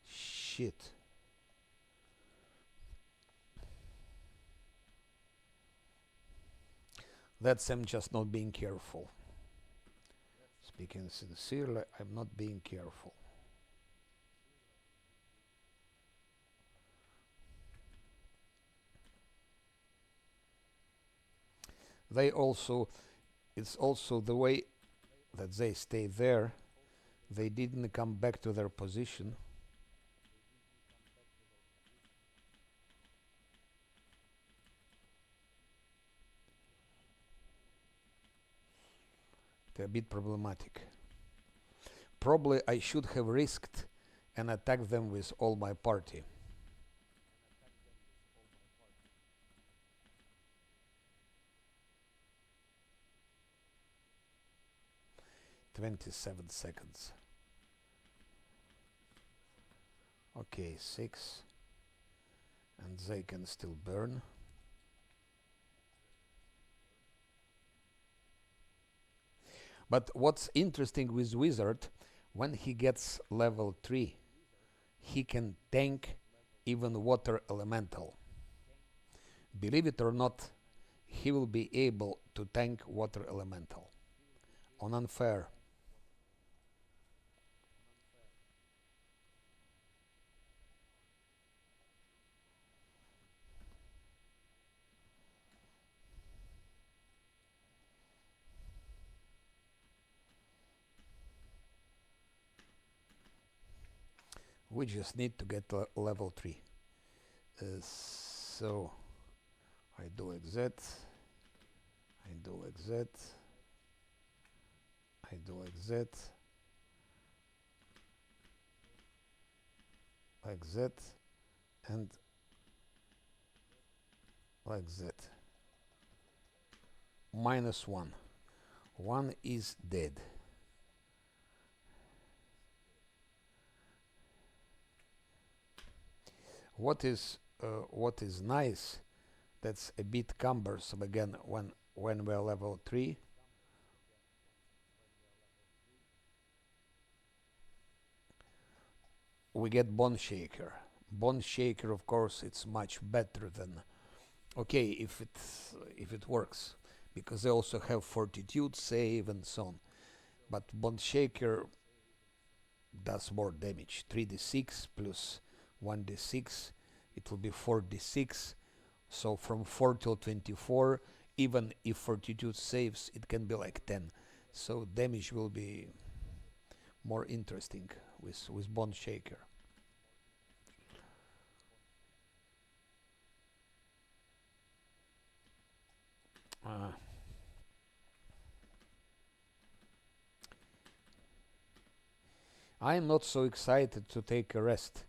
Shit. That's I'm just not being careful. Speaking sincerely, I'm not being careful. They also, it's also the way that they stay there. They didn't come back to their position. They're a bit problematic. Probably I should have risked and attacked them with all my party. "27 seconds. Okay, 6. And they can still burn. But what's interesting with Wizard, when he gets level 3, he can tank even water elemental. Believe it or not, he will be able to tank water elemental on unfair. We just need to get level 3. So I do like that. I do like that. I do like that. Like that. And like that. -1. 1 is dead. What is nice, that's a bit cumbersome again when we're level 3. We get Bone Shaker. Bone Shaker, of course, it's much better than, okay, if it works, because they also have Fortitude save and so on. But Bone Shaker does more damage. 3d6 plus 1d6, it will be 4d6. So from 4 till 24, even if Fortitude saves, it can be like 10. So damage will be more interesting with Bone Shaker. I am not so excited to take a rest,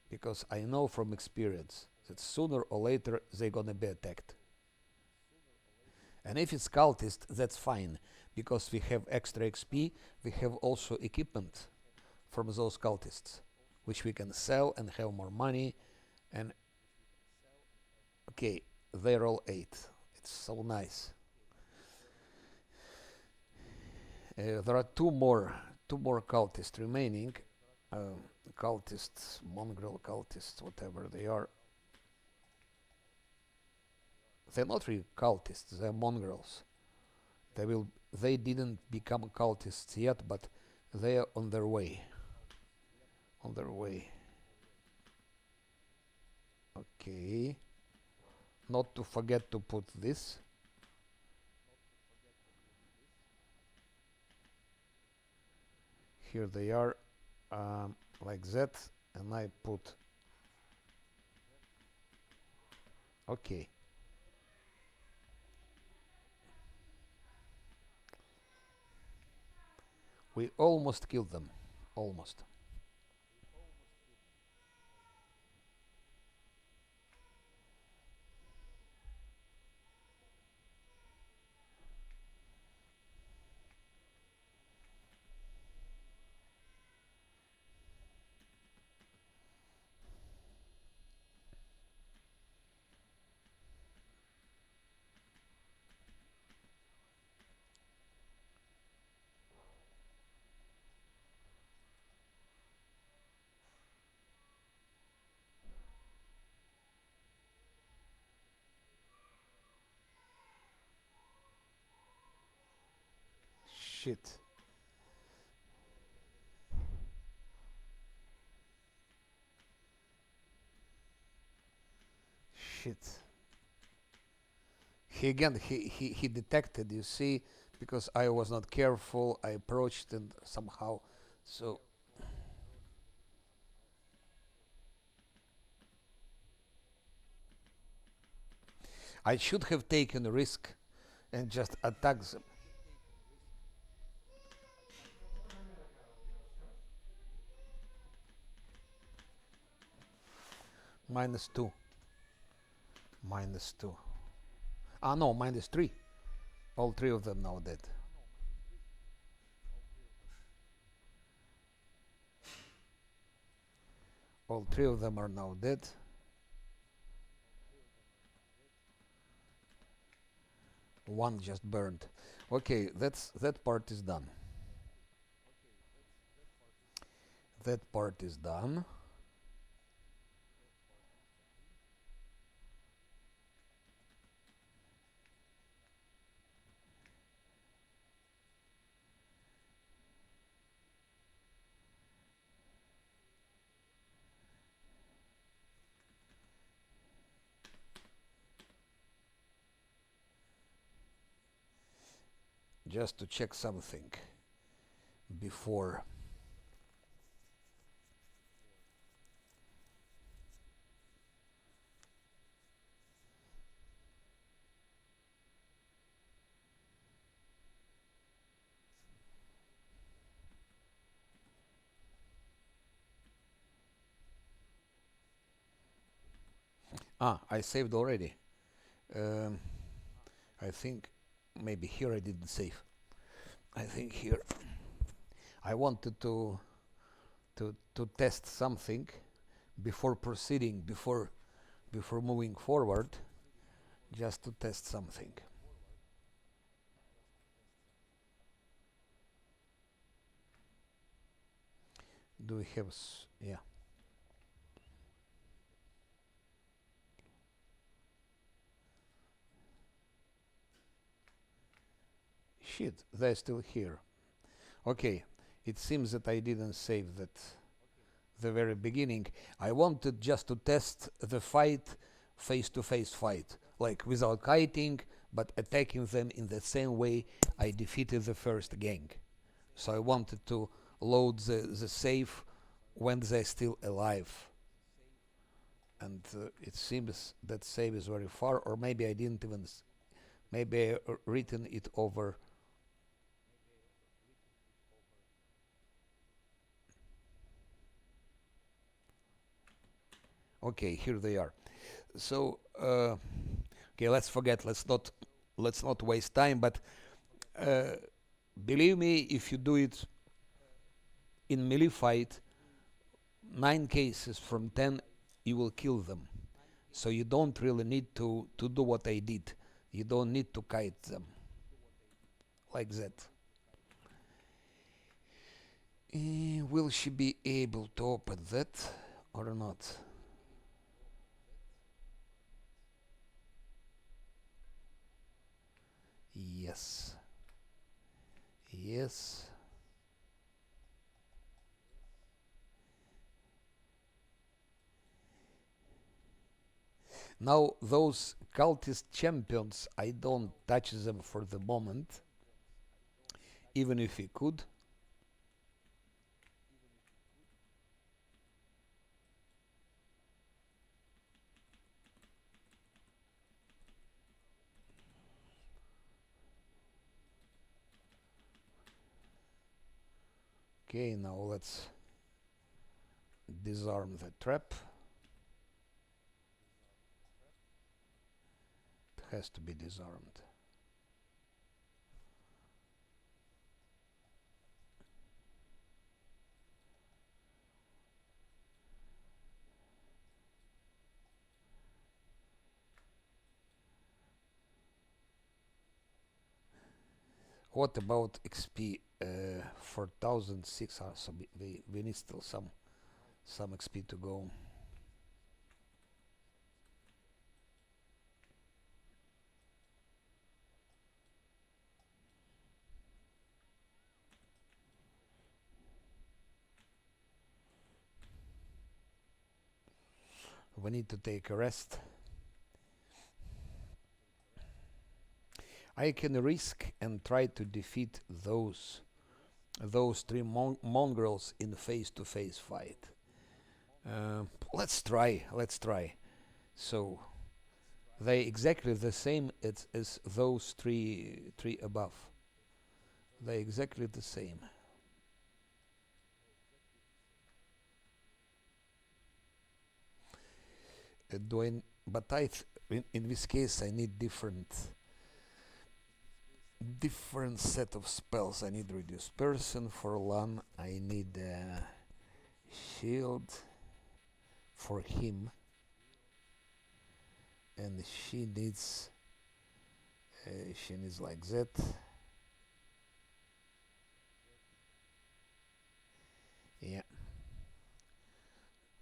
because I know from experience that sooner or later they're gonna be attacked. And if it's cultist, that's fine, because we have extra XP, we have also equipment from those cultists, which we can sell and have more money. And okay, they roll 8. It's so nice. There are two more cultists remaining. Cultists, mongrel cultists, whatever they are. They're not really cultists, they're mongrels. They didn't become cultists yet, but they are on their way. On their way. Okay. Not to forget to put this. Here they are, like that, and I put. Okay. We almost killed them. Almost. Shit. Shit. He again, he detected, you see, because I was not careful, I approached and somehow, so I should have taken a risk and just attacked them. -2. -2. Ah, no, -3. All three of them now dead. All three of them are now dead. One just burned. Okay, that part is done. That part is done. Just to check something before. Ah, I saved already. Um, I think maybe here I didn't save. I think here I wanted to test something before proceeding, before moving forward, just to test something. Do we have yeah. Shit, they're still here. Okay, it seems that I didn't save that the very beginning. I wanted just to test the fight, face-to-face fight, like without kiting, but attacking them in the same way I defeated the first gang. So I wanted to load the save when they're still alive. And it seems that save is very far, or maybe I didn't even, maybe I written it over. Okay, here they are. So okay, let's forget. Let's not waste time. But uh, believe me, if you do it in melee fight, 9 cases from 10, you will kill them. So you don't really need to do what I did. You don't need to kite them like that. Will she be able to open that or not? Yes. Yes. Now those cultist champions, I don't touch them for the moment, even if we could. Okay, now let's disarm the trap. It has to be disarmed. What about XP? 4,600. So we need still some XP to go. We need to take a rest. I can risk and try to defeat those three mongrels in face-to-face fight. Let's try. So they exactly the same as those three above. They exactly the same. But in this case I need different set of spells. I need reduce person for Lan. I need shield for him, and she needs like that. Yeah.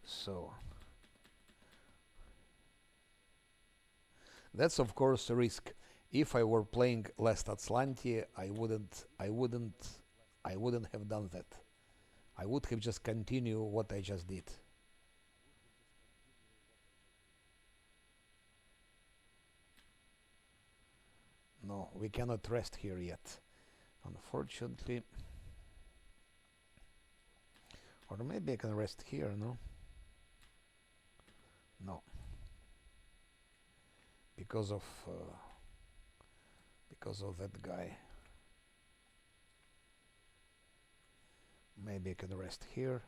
So that's of course a risk. If I were playing Last Atlantia, I wouldn't have done that. I would have just continued what I just did. No, we cannot rest here yet, unfortunately. Or maybe I can rest here, no? No. Because of that guy. Maybe I can rest here.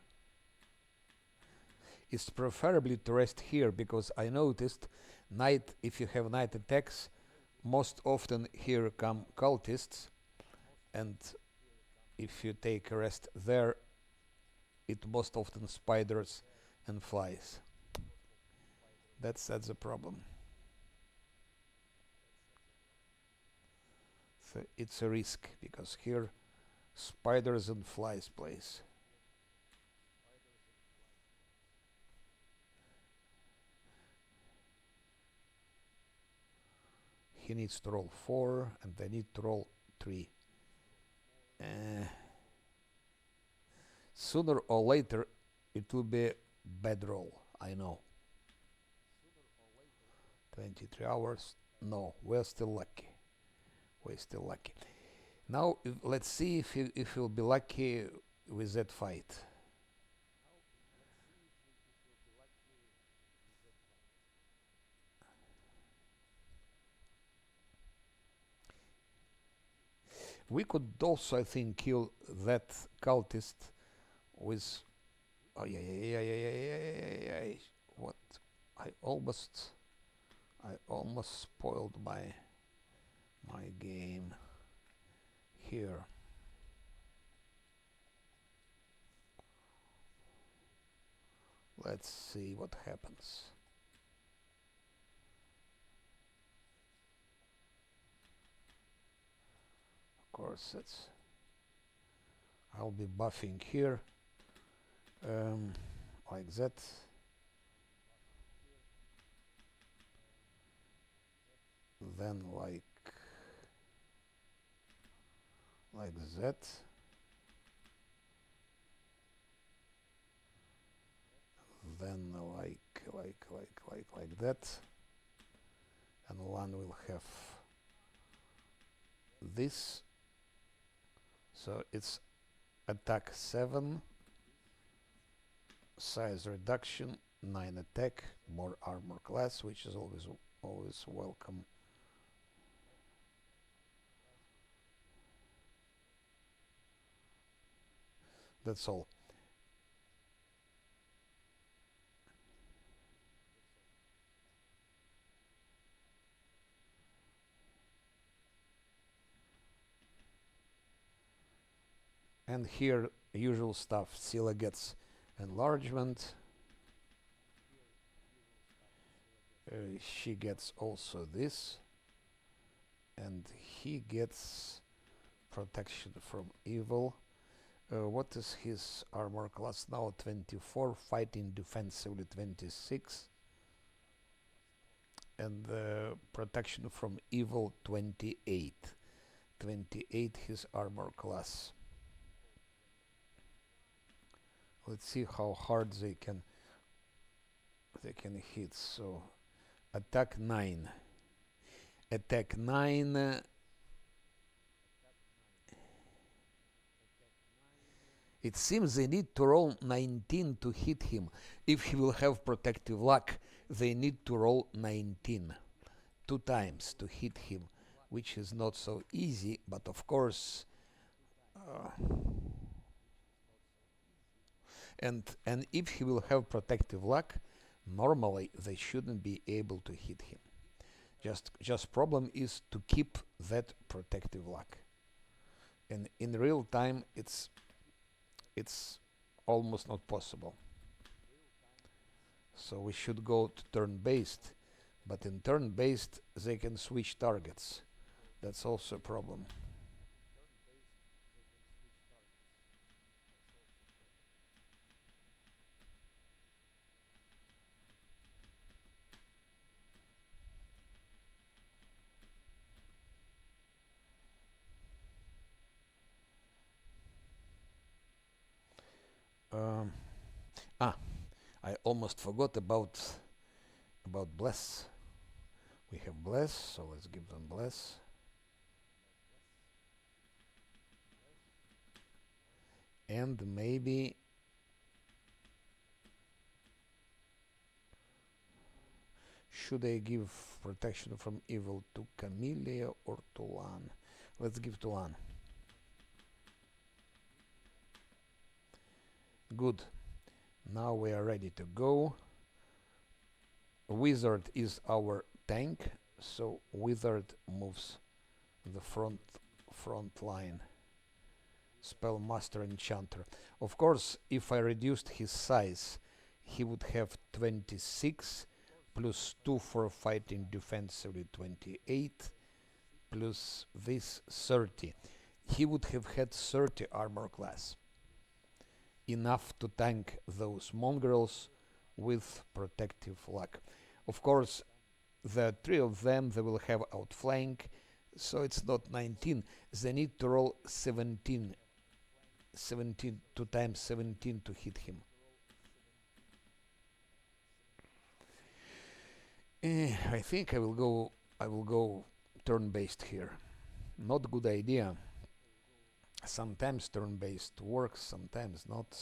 It's preferably to rest here because I noticed if you have night attacks, most often here come cultists, and if you take a rest there, it most often spiders and flies. That's the problem. So it's a risk because here spiders and flies place. He needs to roll 4 and I need to roll 3. Sooner or later it will be bad roll, I know. 23 hours. No, we're still lucky. Now let's see if we'll be lucky with that fight. We could also, I think, kill that cultist with. Oh yeah. What? I almost spoiled my game here. Let's see what happens. Of course, I'll be buffing here, like that. Then like that. Then like that. And one will have this. So it's attack 7, size reduction, 9 attack, more armor class, which is always welcome. That's all. And here, usual stuff. Scylla gets enlargement. She gets also this. And he gets protection from evil. What is his armor class now? 24, fighting defensively 26, and protection from evil 28. 28 his armor class. Let's see how hard they can hit. So attack 9. Attack 9. It seems they need to roll 19 to hit him. If he will have protective luck, they need to roll 19 two times to hit him, which is not so easy, but of course and if he will have protective luck, normally they shouldn't be able to hit him. Just problem is to keep that protective luck. And in real time it's almost not possible. So we should go to turn-based, but in turn-based they can switch targets. That's also a problem. I almost forgot about bless. We have bless, so let's give them bless. And maybe should I give protection from evil to Camellia or to Lan? Let's give to Lan. Good. Now we are ready to go. Wizard is our tank, so Wizard moves the front line. Spellmaster Enchanter. Of course, if I reduced his size, he would have 26 plus 2 for fighting defensively 28 plus this 30. He would have had 30 armor class. Enough to tank those mongrels with protective luck. Of course, the three of them, they will have outflank, so it's not 19. They need to roll 17, 2 times 17 to hit him. I think I will go turn-based here. Not good idea. Sometimes turn-based works, sometimes not.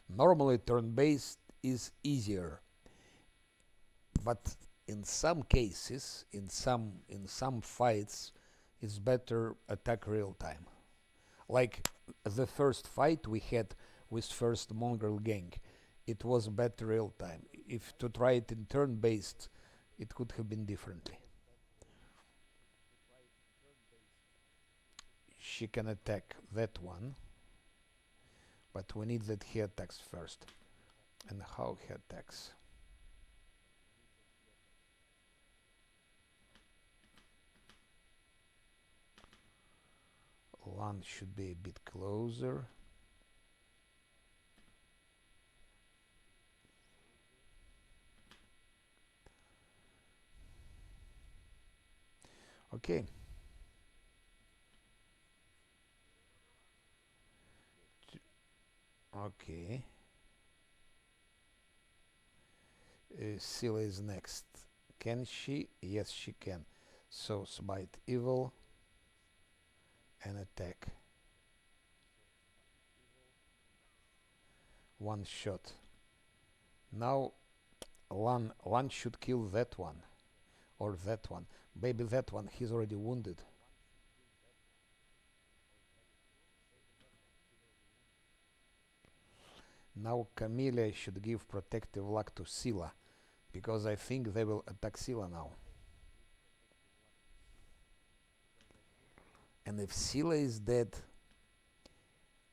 Normally turn-based is easier, but in some cases, in some fights, it's better attack real time. Like the first fight we had with first mongrel gang, it was better real time. If to try it in turn-based, it could have been differently. She can attack that one, but we need that he attacks first. And how he attacks? Land should be a bit closer. Okay. Okay. Scylla is next. Can she? Yes, she can. So smite evil and attack. One shot. Now Lan should kill that one or that one. Maybe that one. He's already wounded. Now Camellia should give protective luck to Scylla, because I think they will attack Scylla now. And if Scylla is dead,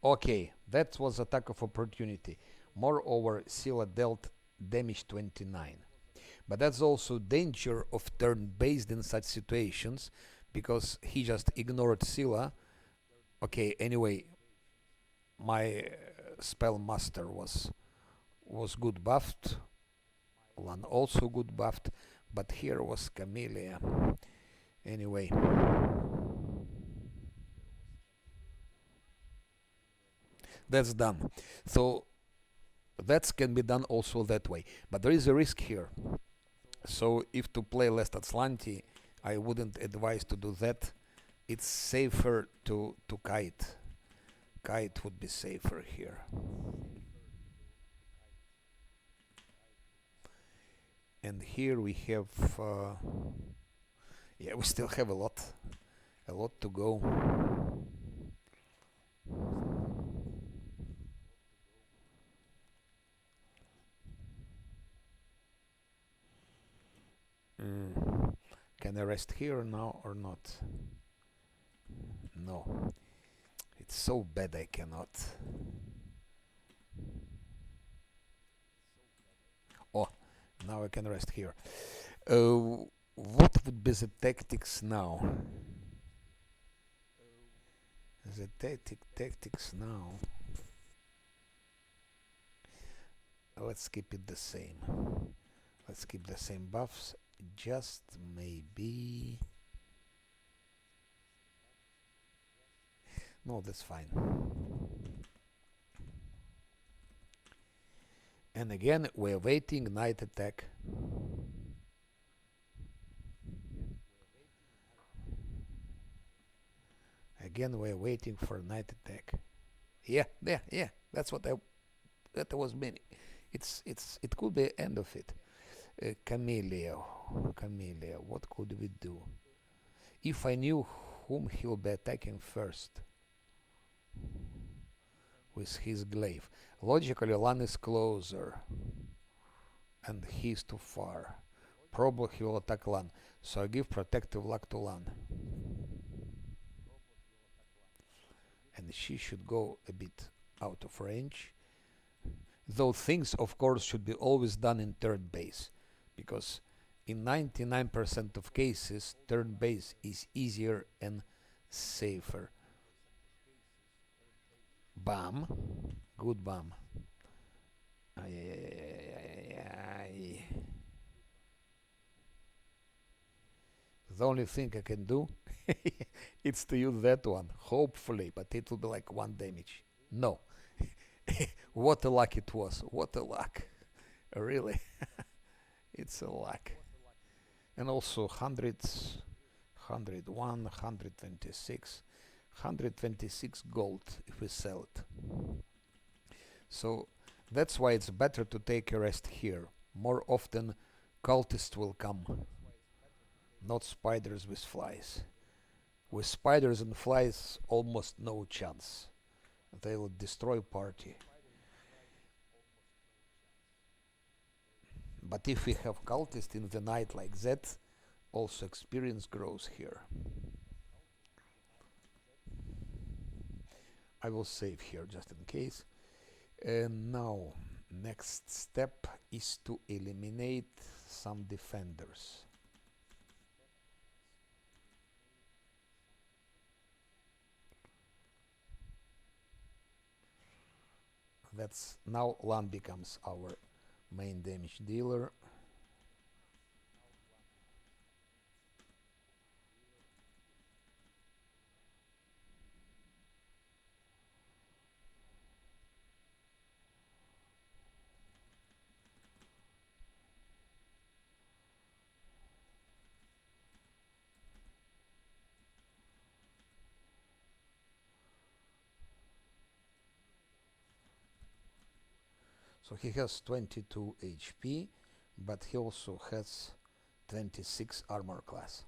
okay, that was attack of opportunity. Moreover, Scylla dealt damage 29. But that's also danger of turn based in such situations, because he just ignored Scylla. Okay, anyway, my spell master was good buffed, Lan also good buffed, but here was Camellia. Anyway, that's done. So that can be done also that way, but there is a risk here. So if to play Lest Atlanti, I wouldn't advise to do that. It's safer to kite. Kite would be safer here. And here we have, yeah, we still have a lot to go. Can I rest here now or not? No. It's so bad I cannot. Oh, now I can rest here. What would be the tactics now? The tactics now. Let's keep it the same. Let's keep the same buffs. Just maybe. No, that's fine. And again, we're waiting night attack. Again, we're waiting for night attack. Yeah. That's what that was meaning. It could be end of it. Camellia. What could we do? If I knew whom he'll be attacking first with his glaive. Logically, Lan is closer, and he's too far. Probably he will attack Lan, so I give protective luck to Lan. And she should go a bit out of range. Though things, of course, should be always done in third base, because in 99% of cases, third base is easier and safer. Bam. Good bam. The only thing I can do is to use that one, hopefully, but it will be like 1 damage. No. What a luck it was. What a luck. Really. It's a luck. And also 101, 126. 126 gold if we sell it. So that's why it's better to take a rest here. More often cultists will come, not spiders with flies. With spiders and flies, almost no chance. They'll destroy party. But if we have cultists in the night like that, also experience grows here. I will save here just in case. And now, next step is to eliminate some defenders. That's now Lan becomes our main damage dealer. So he has 22 HP, but he also has 26 armor class.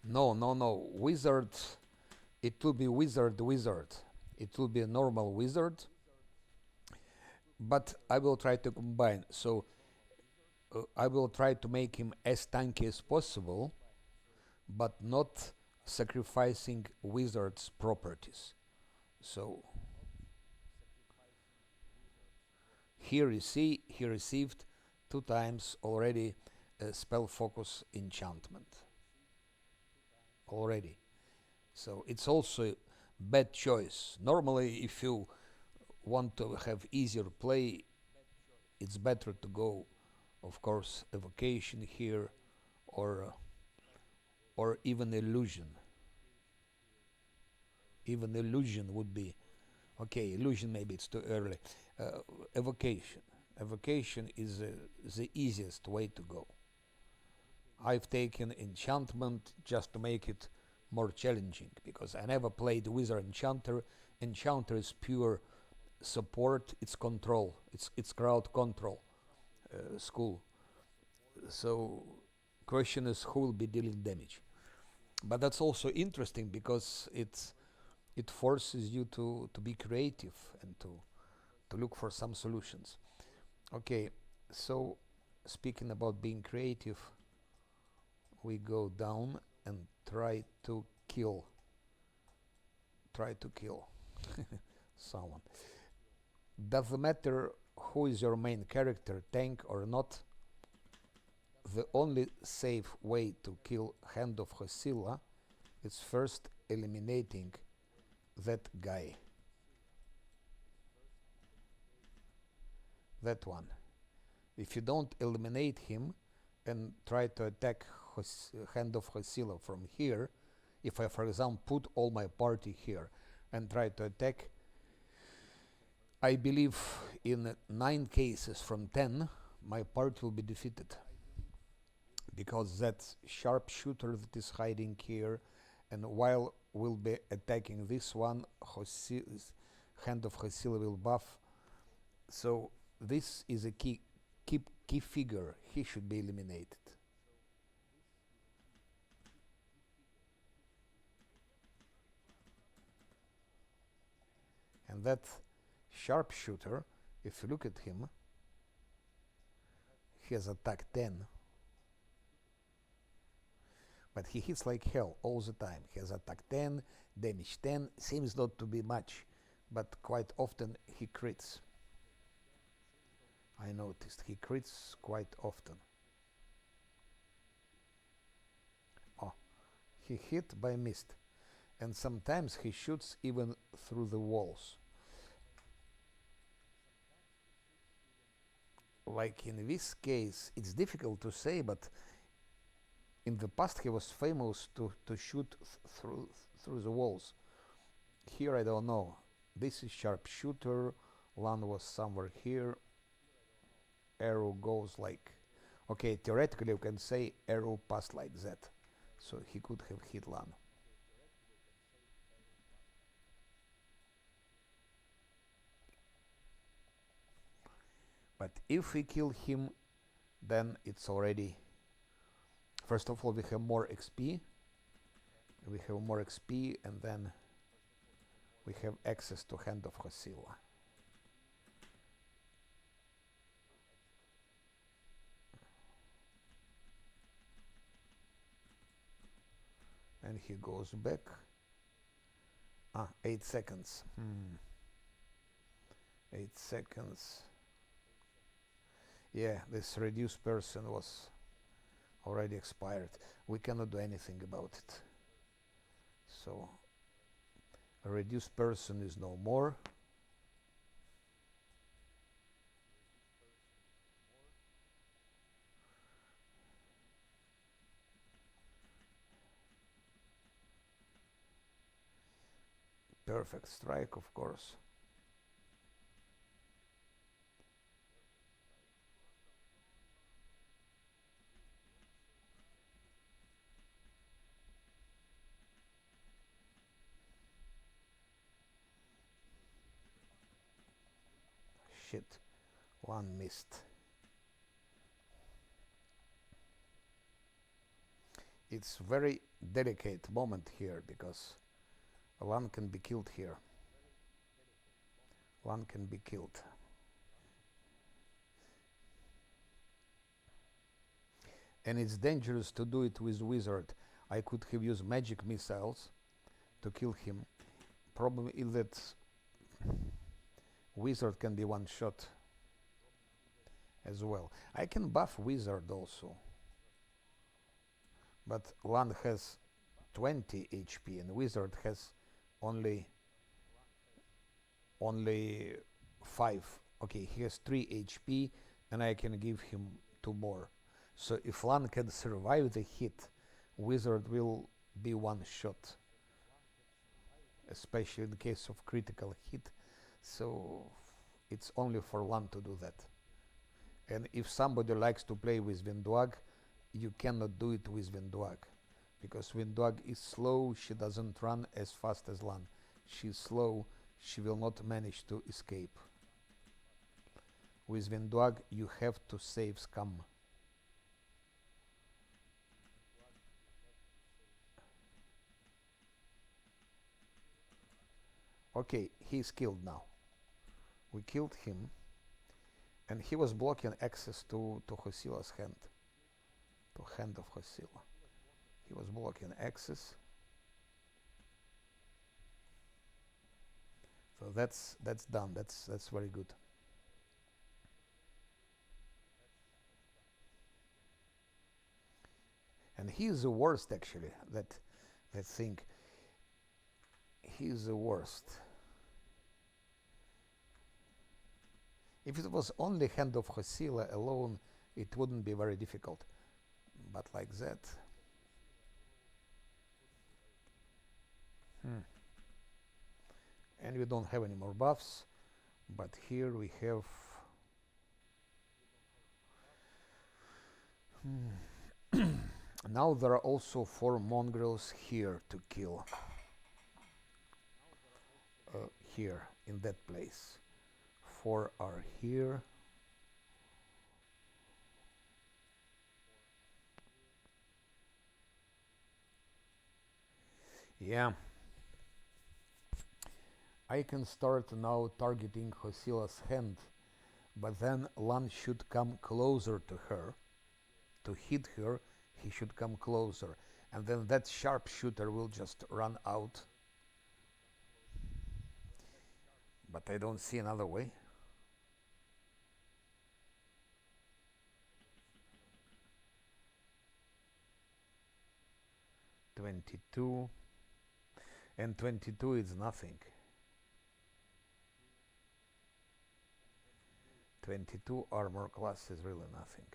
No, no, no. Wizard. It will be wizard. It will be a normal wizard, but I will try to combine. So I will try to make him as tanky as possible, but not sacrificing wizard's properties. So here you see he received 2 times already a spell focus enchantment already. So it's also a bad choice. Normally, if you want to have easier play, it's better to go, of course, evocation here, or even illusion. Even illusion would be okay. Illusion, maybe it's too early. Evocation. Evocation is the easiest way to go. I've taken enchantment just to make it more challenging because I never played wizard enchanter. Enchanter is pure support. It's control. It's crowd control school. So question is who will be dealing damage. But that's also interesting because it forces you to be creative and to look for some solutions. Okay, so speaking about being creative, we go down and try to kill someone. Doesn't matter who is your main character, tank or not. The only safe way to kill Hand of Hosilla is first eliminating that guy. That one. If you don't eliminate him and try to attack Hand of Hosilla from here, if I, for example, put all my party here and try to attack, I believe in 9 cases from 10, my party will be defeated. Because that sharpshooter that is hiding here, and while we'll be attacking this one, Hand of Hosilla will buff. So this is a key figure. He should be eliminated. And that sharpshooter, if you look at him, he has attack 10. But he hits like hell all the time. He has attack 10, damage 10. Seems not to be much, but quite often he crits. I noticed he crits quite often. Oh, he hit by mist. And sometimes he shoots even through the walls. Like in this case, it's difficult to say, but in the past he was famous to shoot through the walls. Here I don't know. This is sharpshooter. Lan was somewhere here. Arrow goes like, okay, theoretically you can say arrow passed like that, so he could have hit Lan. But if we kill him, then it's already, first of all, we have more XP. We have more XP, and then we have access to Hand of Hosilla. And he goes back. 8 seconds. 8 seconds. Yeah, this reduced person was already expired. We cannot do anything about it. So a reduced person is no more. Perfect strike, of course. Shit, one missed. It's very delicate moment here because Lan can be killed here. Lan can be killed. And it's dangerous to do it with wizard. I could have used magic missiles to kill him. Problem is that wizard can be one shot as well. I can buff wizard also. But Lan has 20 HP and wizard has only 5. Okay, he has 3 HP and I can give him 2 more. So if Lan can survive the hit, wizard will be one shot, especially in the case of critical hit. So it's only for Lan to do that. And if somebody likes to play with Windwag, you cannot do it with Windwag, because Windwag is slow. She doesn't run as fast as Lan. She's slow. She will not manage to escape. With Windwag, you have to Savescam. Okay, he's killed now. We killed him, and he was blocking access to Hosila's hand, to hand of Hosila. He was blocking access. So that's done. That's very good. And he is the worst actually. That thing. He is the worst. If it was only hand of Hosila alone, it wouldn't be very difficult. But like that. And we don't have any more buffs. But here we have now there are also 4 mongrels here to kill. Here in that place. 4 are here. Yeah. I can start now targeting Hosila's hand, but then Lan should come closer to her. To hit her, he should come closer, and then that sharpshooter will just run out. But I don't see another way. $22, and 22 is nothing. 22 armor class is really nothing.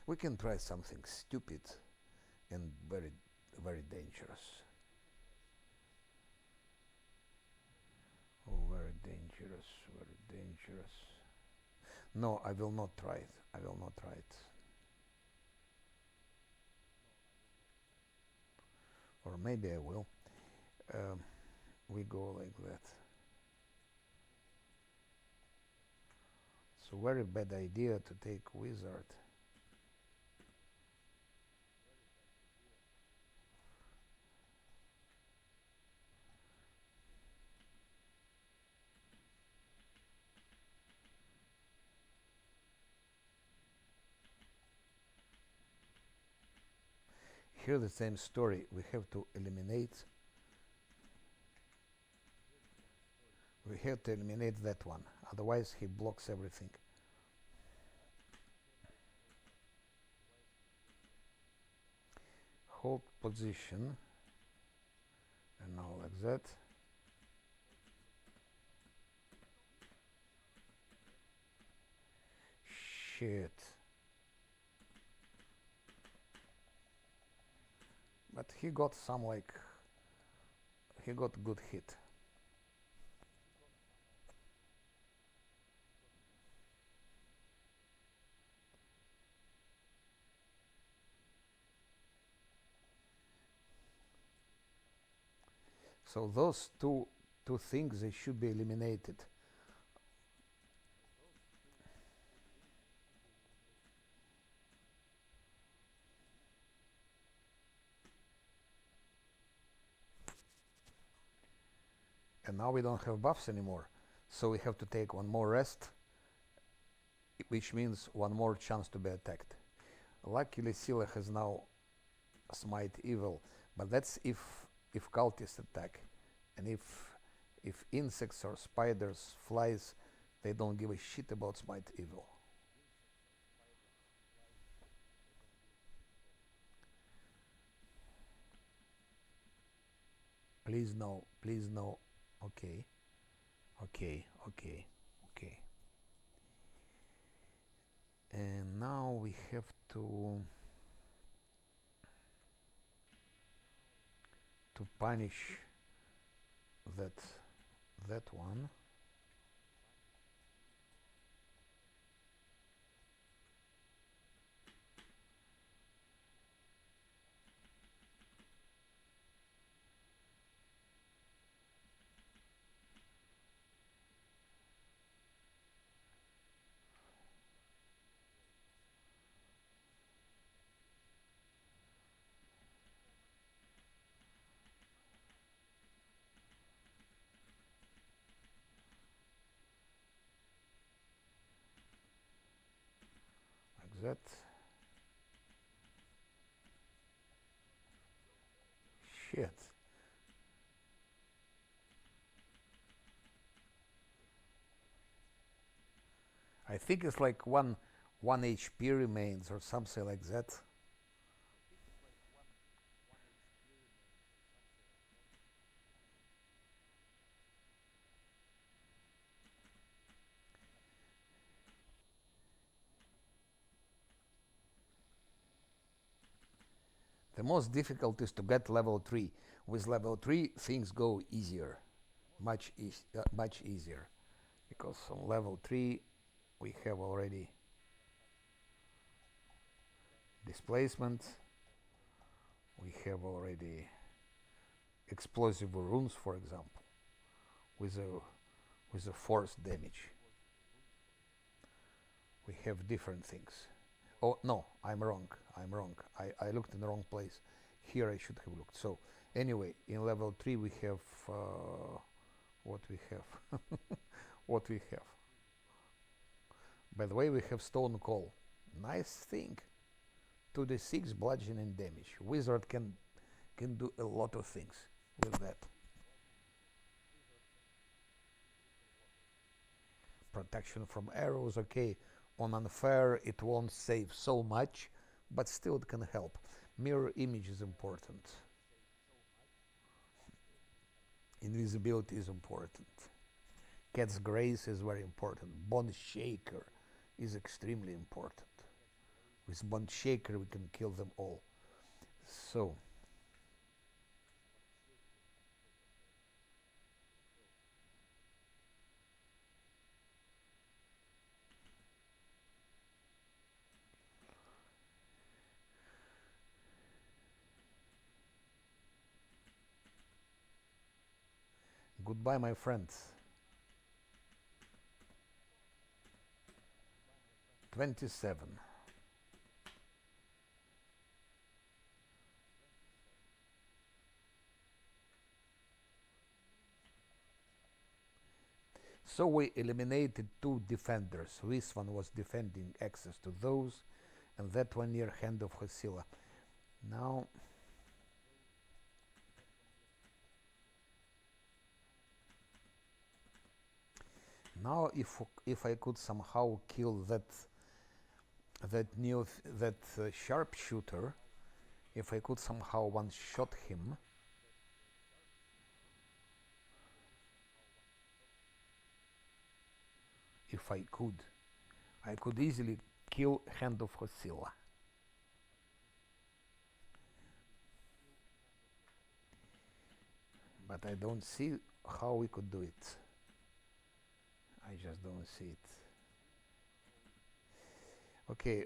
We can try something stupid and very, very dangerous. Oh, very dangerous, very dangerous. No, I will not try it. I will not try it. Or maybe I will. We go like that. It's a very bad idea to take wizard. Here the same story. We have to eliminate. We have to eliminate that one. Otherwise he blocks everything. Hold position. And now like that. Shit. But he got some he got good hit. So those 2 two things, they should be eliminated. And now we don't have buffs anymore, so we have to take one more rest, which means one more chance to be attacked. Luckily Scylla has now Smite Evil, but that's if cultists attack, and if insects or spiders, flies, they don't give a shit about Smite Evil. Please no, please no. Okay, okay, okay, okay. And now we have to punish that one. Like that. Shit. I think it's like one HP remains or something like that. The most difficult is to get level 3. With level 3 things go easier, much easier, because on level 3 we have already displacement, we have already explosive runes, for example, with a force damage. We have different things. Oh no, I'm wrong. I looked in the wrong place. Here I should have looked. So anyway, in level 3 we have what we have. What we have. By the way, we have Stone Call. Nice thing. 2d6 bludgeoning damage. Wizard can do a lot of things with that. Protection from arrows, okay. On unfair it won't save so much, but still it can help. Mirror image is important. Invisibility is important. Cat's Grace is very important. Bone Shaker is extremely important. With Bone Shaker we can kill them all. So goodbye, my friends. 27. So we eliminated 2 defenders. This one was defending access to those, and that one near Hand of Hosilla. Now if I could somehow kill that sharpshooter, if I could somehow one-shot him, if I could easily kill Hand of Hosilla. But I don't see how we could do it. I just don't see it. Okay,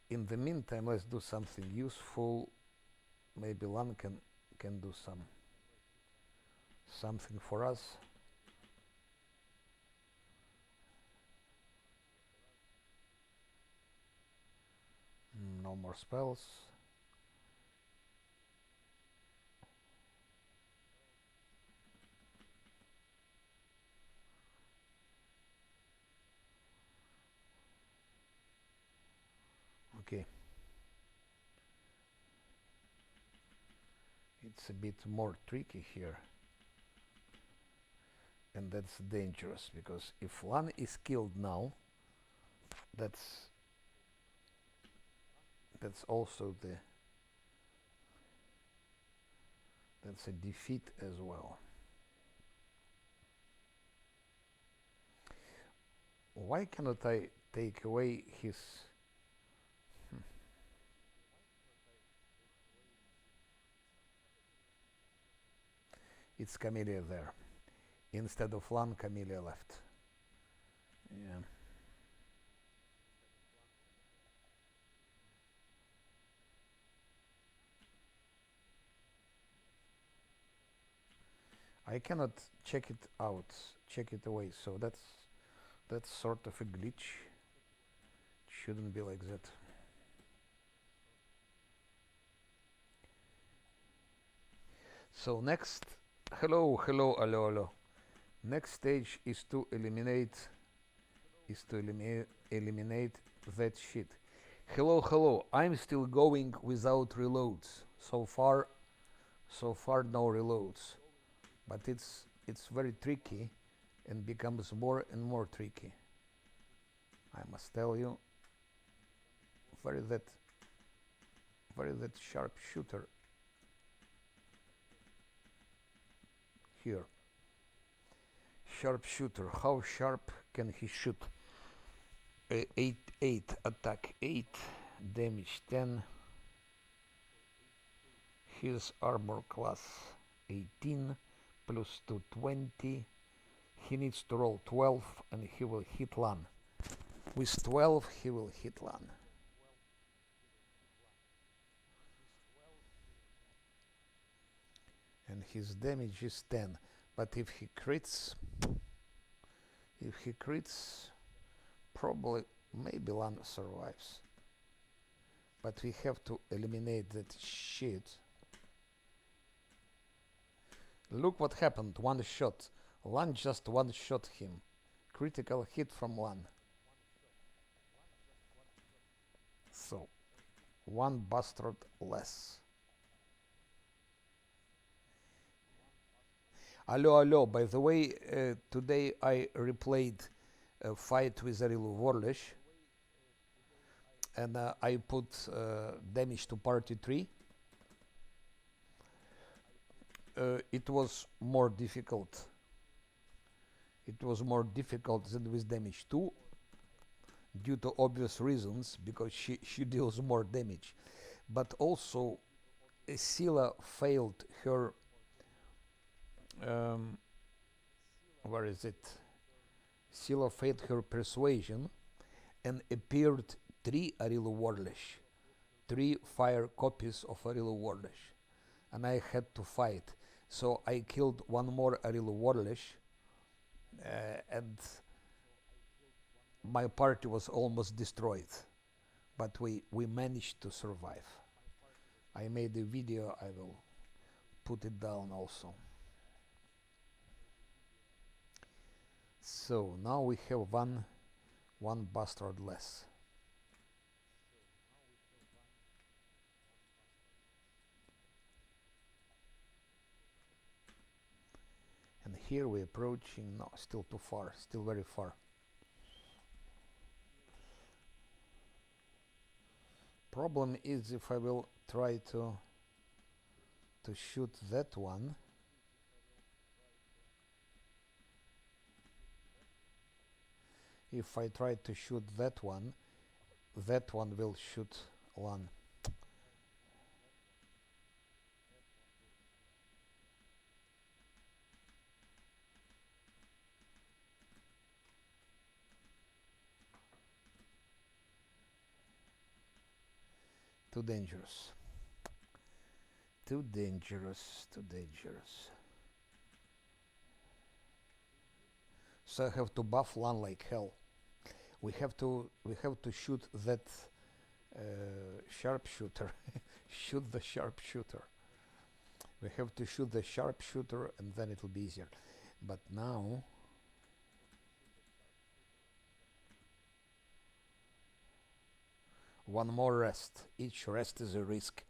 in the meantime, let's do something useful. Maybe Lan can do Something for us. No more spells. Okay. It's a bit more tricky here. And that's dangerous, because if Lan is killed now, that's also that's a defeat as well. Why cannot I take away his... It's Camellia there. Instead of Lan, Camellia left. Yeah. I cannot check it out, check it away, so that's sort of a glitch. It shouldn't be like that. So next, hello. Next stage is to eliminate that shit. Hello. I'm still going without reloads. So far no reloads. But it's very tricky and becomes more and more tricky. I must tell you, very that sharpshooter here. Sharpshooter, how sharp can he shoot? 8 attack 8, damage 10. His armor class 18 plus 220. He needs to roll 12 and he will hit Lan. With 12 he will hit Lan. And his damage is 10. But if he crits, probably, maybe Lan survives. But we have to eliminate that shit. Look what happened, one shot. Lan just one shot him. Critical hit from Lan. So, one bastard less. Hello, by the way, today I replayed a fight with Arilu Vorlesh, and I put damage to party 3. It was more difficult. It was more difficult than with damage 2, due to obvious reasons, because she deals more damage. But also, Scylla failed her... where is it? Scylla failed her persuasion and appeared 3 Arilu Warlesh, 3 fire copies of Arilu Warlesh, and I had to fight. So I killed one more Arilu Warlesh, and my party was almost destroyed, but we managed to survive. I made a video, I will put it down also. So now we have one bastard less. And here we're approaching, no, still too far, still very far. Problem is, if I will try to shoot that one, if I try to shoot that one will shoot Lan. Too dangerous. Too dangerous. So I have to buff Lan like hell. We have to shoot that sharpshooter. Shoot the sharpshooter. We have to shoot the sharpshooter and then it will be easier. But now one more rest. Each rest is a risk.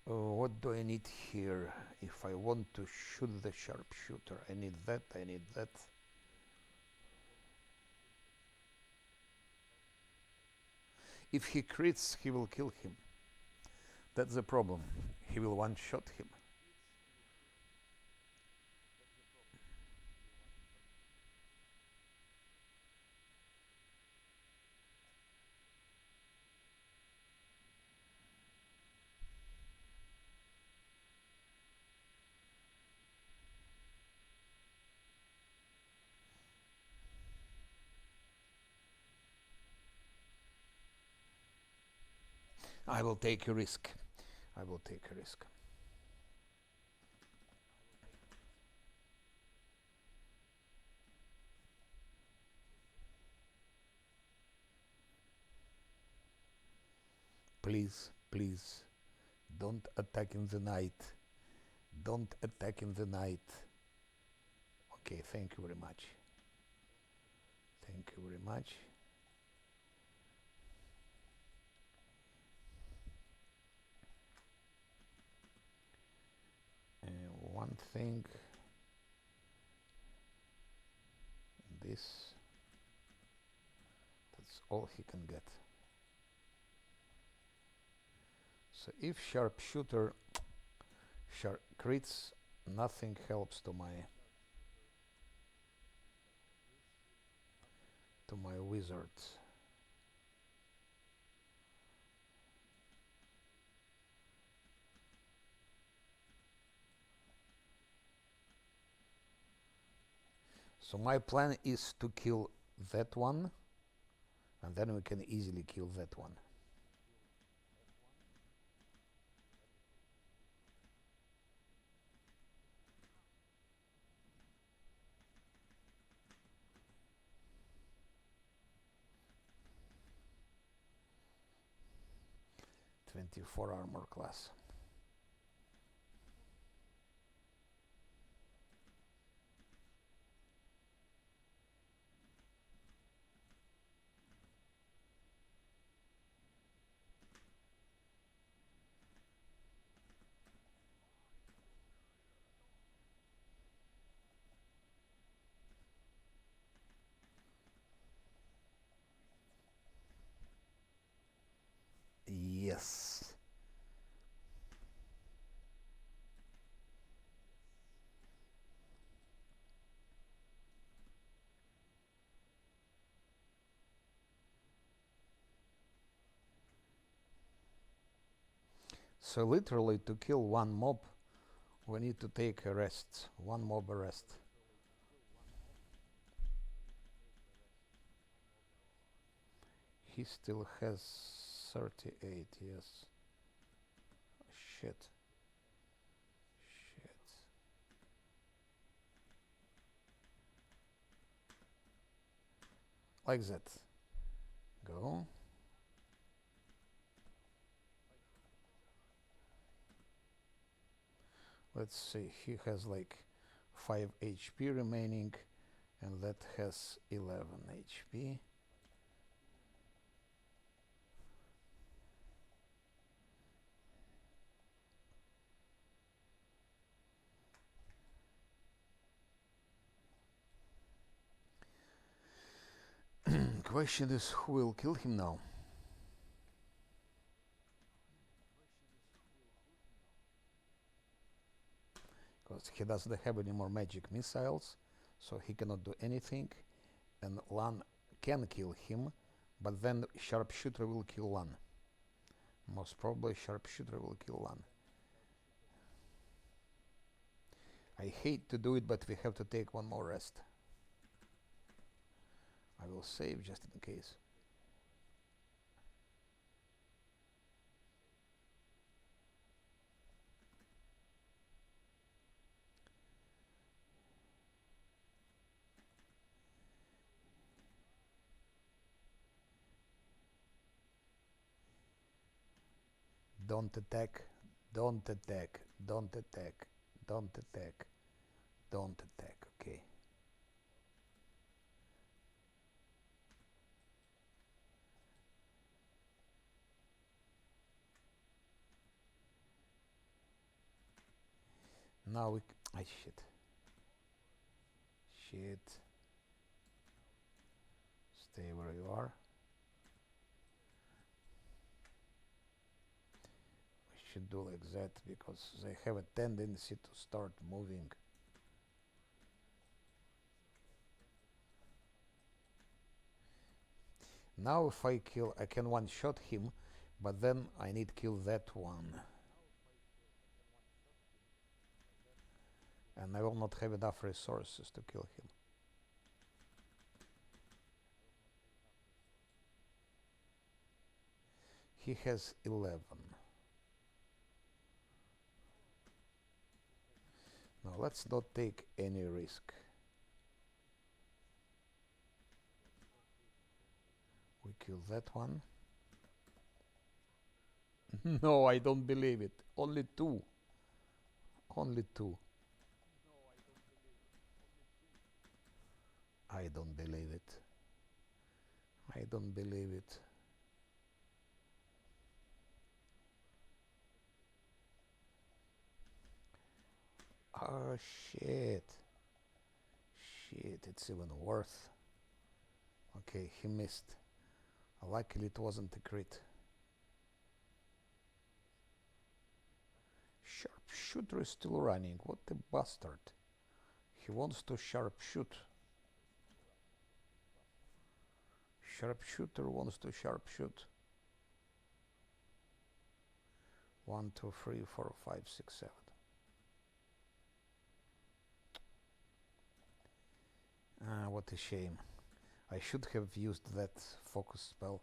What do I need here? If I want to shoot the sharpshooter, I need that, I need that. If he crits, he will kill him. That's the problem. He will one-shot him. I will take a risk. I will take a risk. Please, please, don't attack in the night. Don't attack in the night. Okay, thank you very much. Thank you very much. One thing, this, that's all he can get. So if sharpshooter crits, nothing helps to my wizards. So my plan is to kill that one, and then we can easily kill that one. '24 armor class. Yes. So literally to kill one mob, we need to take a rest. One mob a rest. He still has 38, yes. Shit. Shit. Like that. Go. Let's see, he has like 5 HP remaining, and that has 11 HP. Question is, who will kill him now? Because he doesn't have any more magic missiles, so he cannot do anything, and Lan can kill him, but then sharpshooter will kill Lan. Most probably sharpshooter will kill Lan. I hate to do it, but we have to take one more rest. I will save just in case. Don't attack. Don't attack. Don't attack. Don't attack. Don't attack. Okay. Now we... shit. Shit. Stay where you are. We should do like that because they have a tendency to start moving. Now if I kill, I can one-shot him, but then I need to kill that one. And I will not have enough resources to kill him. He has 11. Now let's not take any risk. We kill that one. No, I don't believe it. Only 2. Only 2. I don't believe it. I don't believe it. Oh shit. Shit, it's even worse. Okay, he missed. Luckily it wasn't a crit. Sharpshooter is still running. What a bastard. He wants to sharpshoot. Sharpshooter wants to sharpshoot. 1, 2, 3, 4, 5, 6, 7. Ah, what a shame. I should have used that focus spell.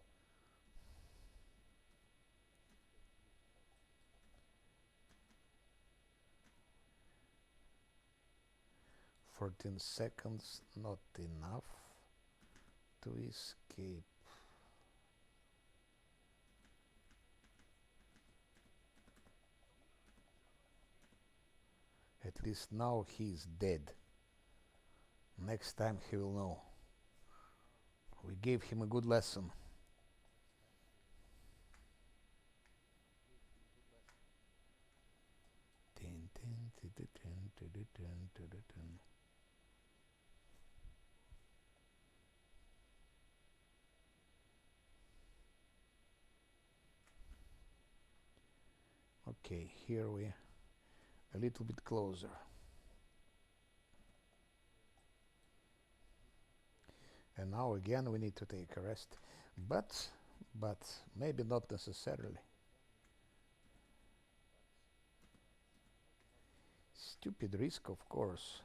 $14 not enough to escape. At least now he is dead. Next time he will know. We gave him a good lesson. Okay, here we a little bit closer. And now again we need to take a rest, but maybe not necessarily. Stupid risk, of course.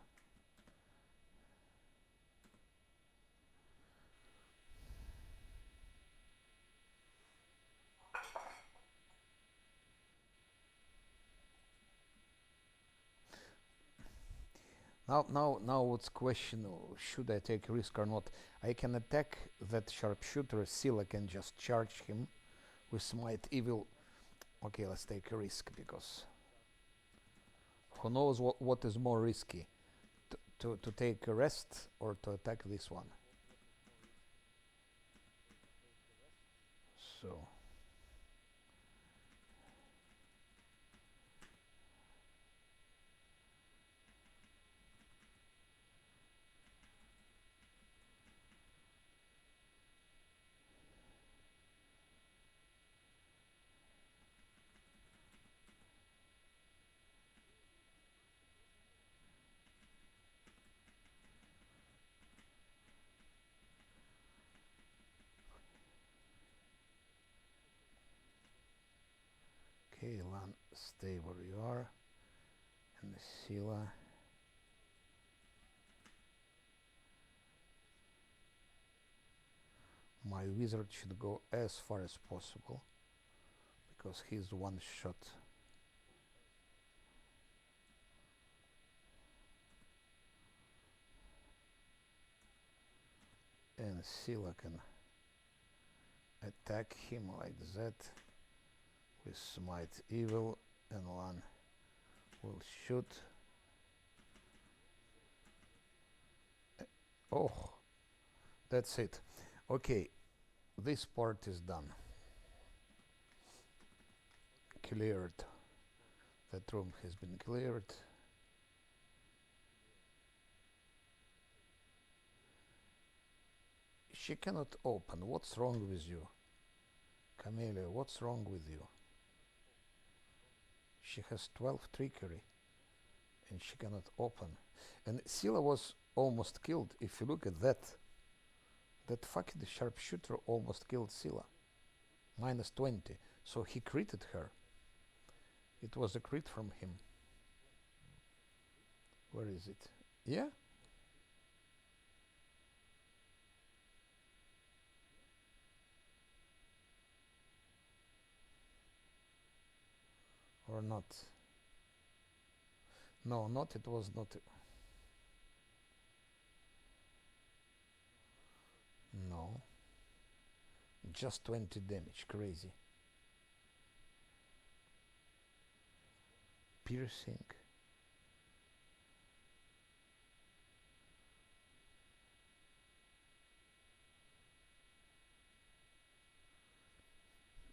Now what's question, should I take a risk or not? I can attack that sharpshooter, Scylla can just charge him with Smite Evil. Okay, let's take a risk, because who knows what is more risky, to take a rest or to attack this one. So okay, Lan, stay where you are, and Scylla. My wizard should go as far as possible, because he's one shot. And Scylla can attack him like that. with smite evil, and one will shoot. Oh, that's it. Okay, this part is done. Cleared. That room has been cleared. She cannot open. What's wrong with you? Camellia, what's wrong with you? She has 12 trickery and she cannot open. And Scylla was almost killed. If you look at that, that fucking sharpshooter almost killed Scylla. Minus 20. So he critted her. It was a crit from him. Where is it? Yeah? Or not? No, not it was not. No. Just 20 damage. Crazy. Piercing.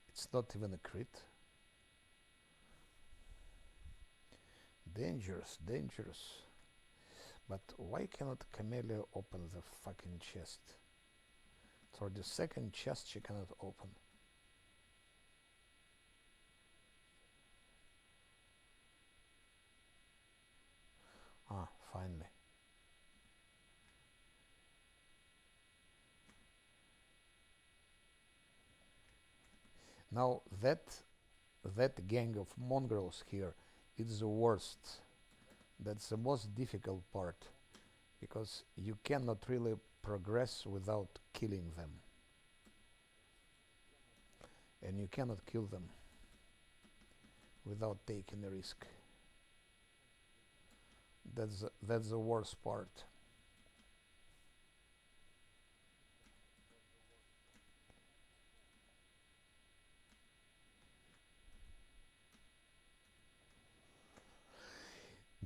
It's not even a crit. Dangerous, dangerous. But why cannot Camellia open the fucking chest? For the second chest she cannot open. Ah, finally. Now that gang of mongrels here is the worst. That's the most difficult part, because you cannot really progress without killing them. And you cannot kill them without taking a risk. That's the worst part.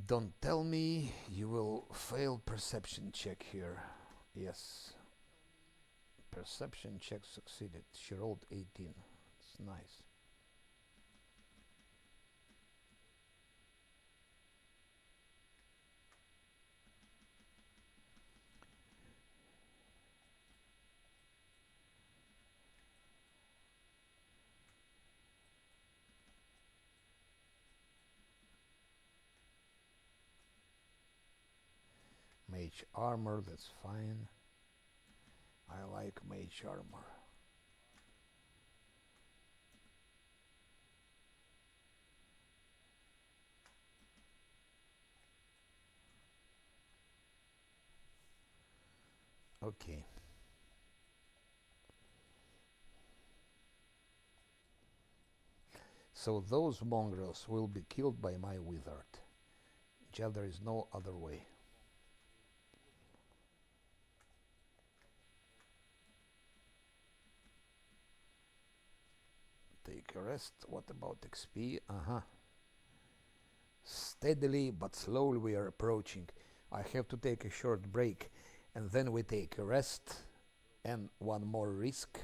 Don't tell me you will fail perception check here. Yes. Perception check succeeded. She rolled 18. It's nice. Mage armor, that's fine. I like mage armor. Okay. So those mongrels will be killed by my wizard. Just there is no other way. Take a rest. What about XP? Steadily but slowly we are approaching. I have to take a short break and then we take a rest and one more risk.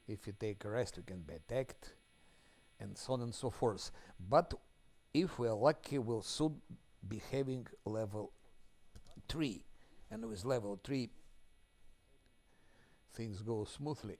If you take a rest, you can be attacked and so on and so forth. But if we are lucky, we'll soon be having level 3. And with level 3, things go smoothly.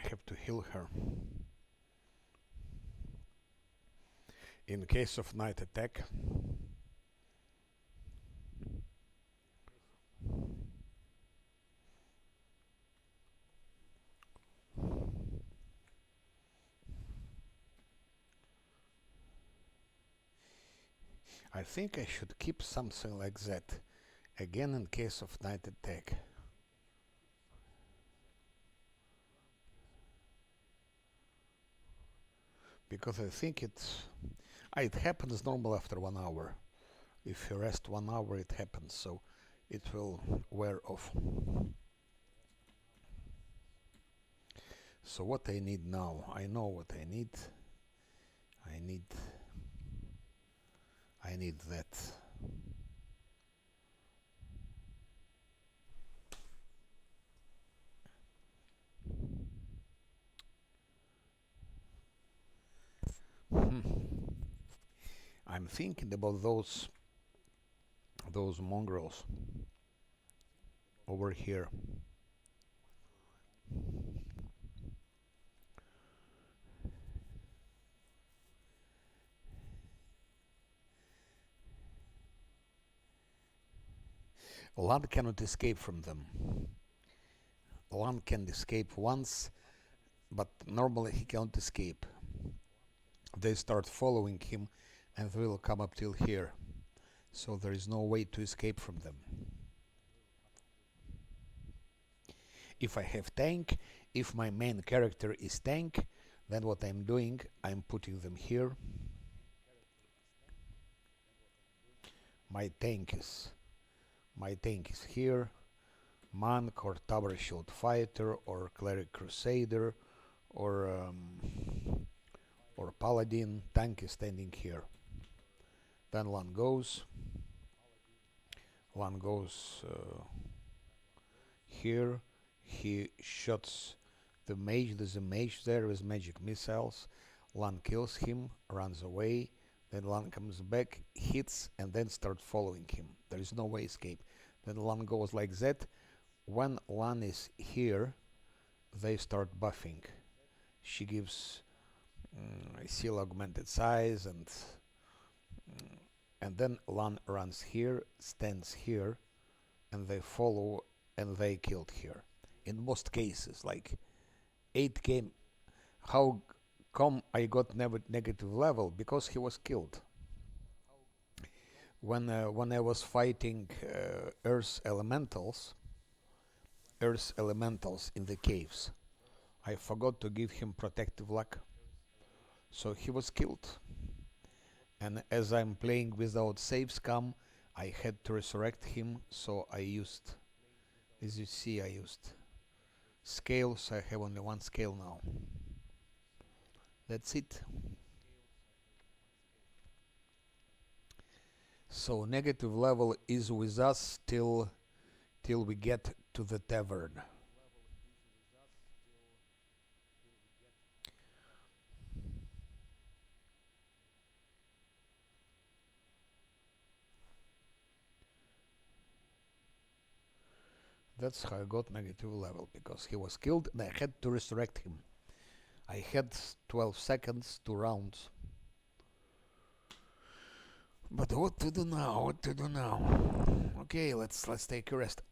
have to heal her. In case of night attack, I think I should keep something like that. Again, in case of night attack. Because I think it happens normal after 1 hour. If you rest 1 hour, it happens, so it will wear off. So what I need now, I know what I need. I need that. I'm thinking about those mongrels over here. Lan cannot escape from them. Lan can escape once, but normally he can't escape. They start following him and will come up till here. So there is no way to escape from them. If I have tank, if my main character is tank, then what I'm doing, I'm putting them here. My tank is here. Monk or Tower Shield Fighter or Cleric Crusader or Paladin. Tank is standing here. Then Lan goes here. He shoots the mage. There's a mage there with magic missiles. Lan kills him, runs away. Then Lan comes back, hits, and then starts following him. There is no way escape. Then Lan goes like that. When Lan is here, they start buffing. She gives seal augmented size, and then Lan runs here, stands here, and they follow, and they killed here. In most cases, like 8 game, how come I got negative level? Because he was killed. When I was fighting Earth elementals in the caves, I forgot to give him protective luck, so he was killed. And as I'm playing without Savescam, I had to resurrect him, so I used, as you see, I used scales. I have only one scale now. That's it. So negative level is with us till we get to the tavern. That's how I got negative level, because he was killed and I had to resurrect him. I had 12 seconds, 2 rounds. But what to do now? Okay, let's take a rest.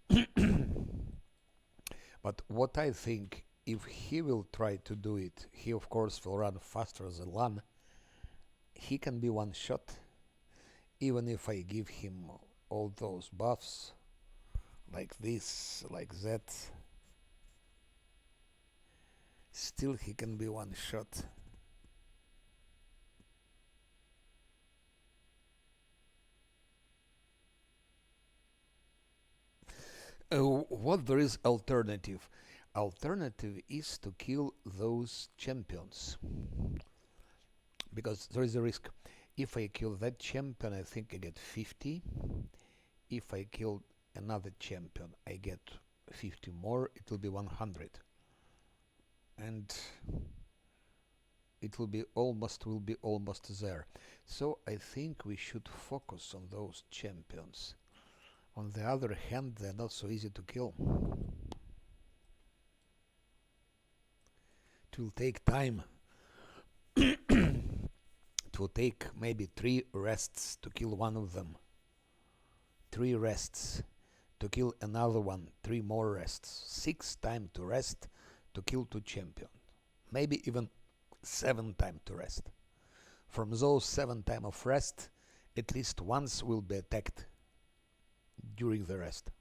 But what I think, if he will try to do it, he of course will run faster than Lan. He can be one shot, even if I give him all those buffs, like this, like that. Still he can be one shot. What there is alternative? Alternative is to kill those champions, because there is a risk. If I kill that champion, I think I get 50. If I kill another champion, I get 50 more. It will be 100, and it will be almost there. So I think we should focus on those champions. On the other hand, they're not so easy to kill. It will take time. It will take maybe 3 rests to kill one of them. 3 rests to kill another one. 3 more rests. 6 time to rest to kill 2 champions. Maybe even 7 time to rest. From those 7 time of rest, at least once will be attacked during the rest.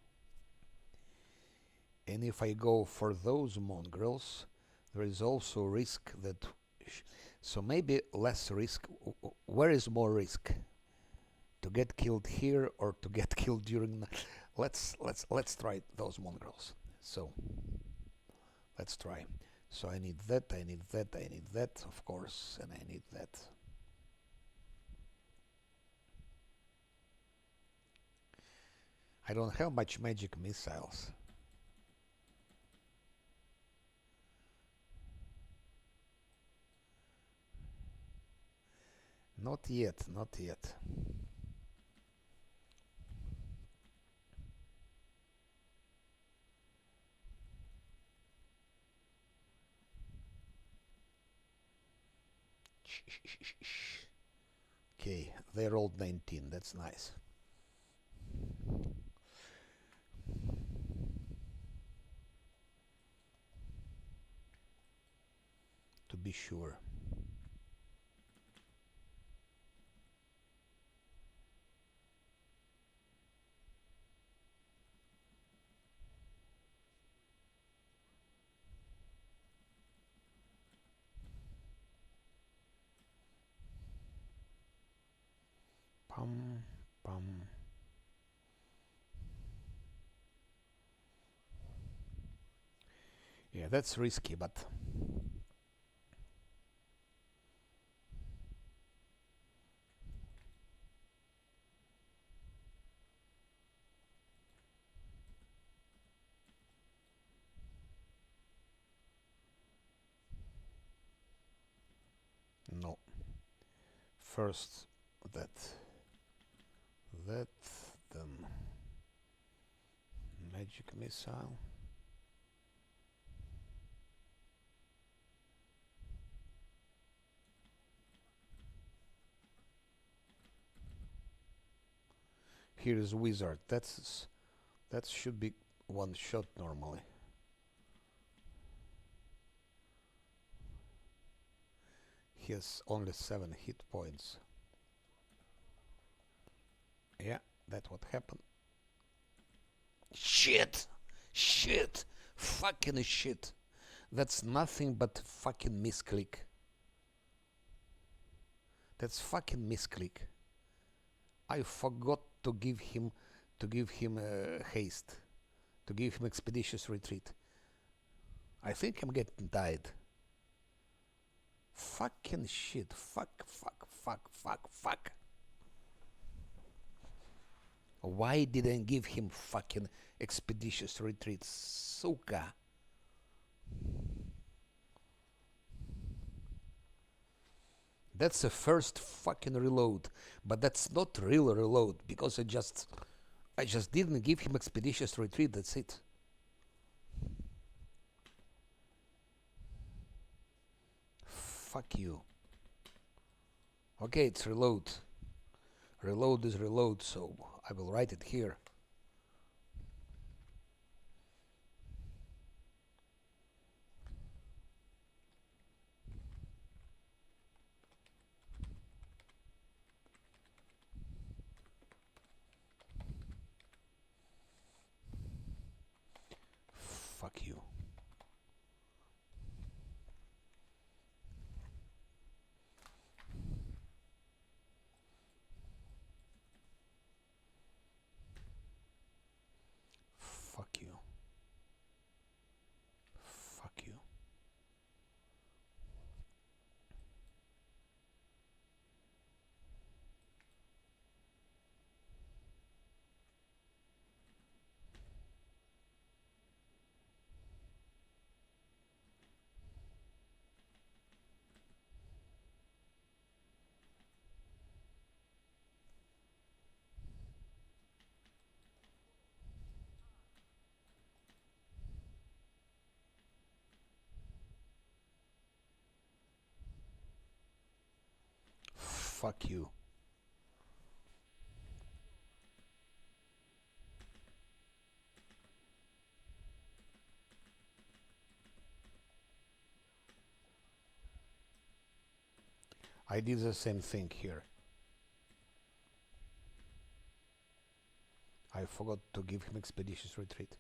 And if I go for those mongrels, there is also risk that so maybe less risk. Where is more risk? To get killed here or to get killed during let's try those mongrels. So let's try. So I need that, I need that, I need that, of course, and I need that. I don't have much magic missiles. Not yet, not yet. Okay, they rolled 19, that's nice. To be sure. Pum, pum. Yeah, that's risky, but no. First that, then magic missile. Here is wizard. That should be one shot normally. He has only 7 hit points. Yeah, that's what happened. Shit! Shit! Fucking shit! That's nothing but fucking misclick. That's fucking misclick. I forgot to give him haste, to give him expeditious retreat. I think I'm getting tired. Fucking shit. Fuck. Why did I give him fucking expeditious retreat? Suka. That's a first fucking reload, but that's not real reload because I just didn't give him expeditious retreat. That's it. Fuck you. Okay, it's reload. Reload is reload, so I will write it here. Fuck you. Fuck you. I did the same thing here. I forgot to give him expeditious retreat.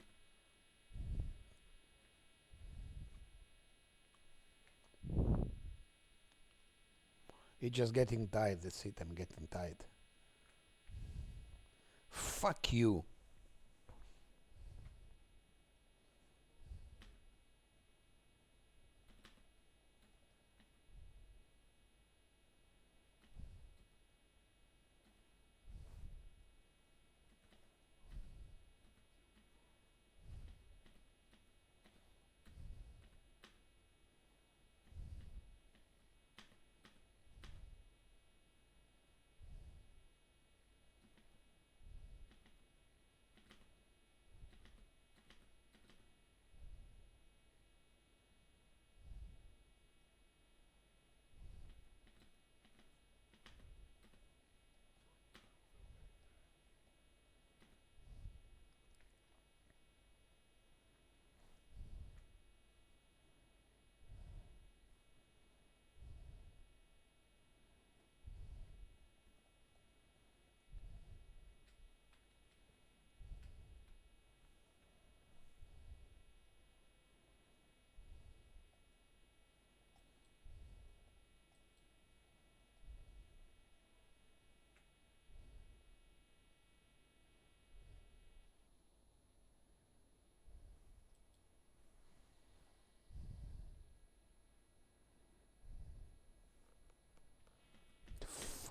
It's just getting tired, that's it, I'm getting tired. Fuck you.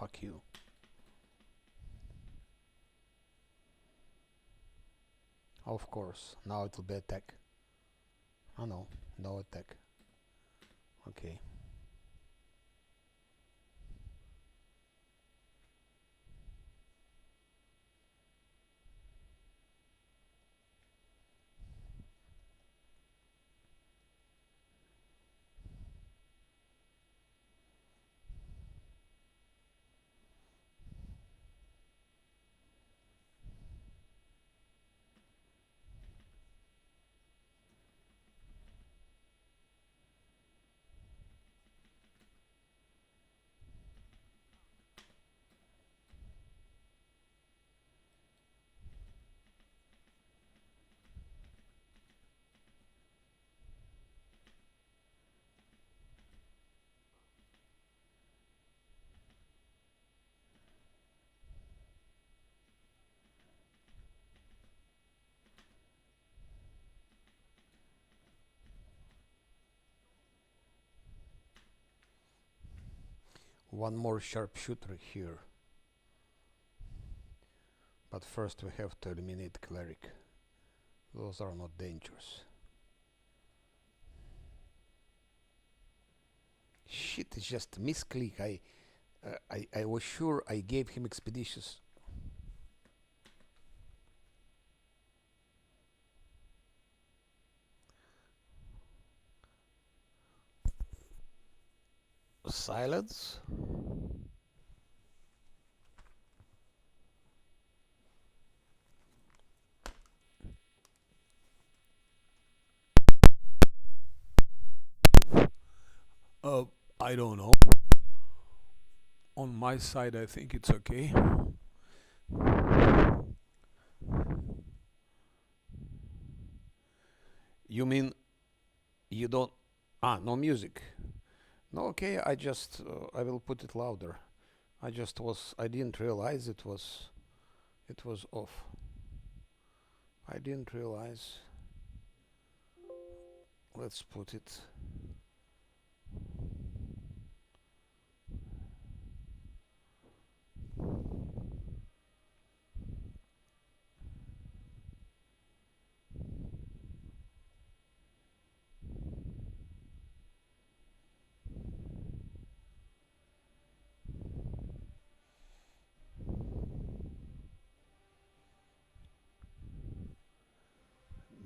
Fuck you. Of course, now it will be attack. Oh no, no attack. Okay. One more sharpshooter here. But first we have to eliminate cleric. Those are not dangerous. Shit, it's just misclick. I was sure I gave him expeditious. Silence. I don't know. On my side, I think it's okay. You mean you don't? Ah, no music. No, okay. I will put it louder. I didn't realize it was off. I didn't realize. Let's put it.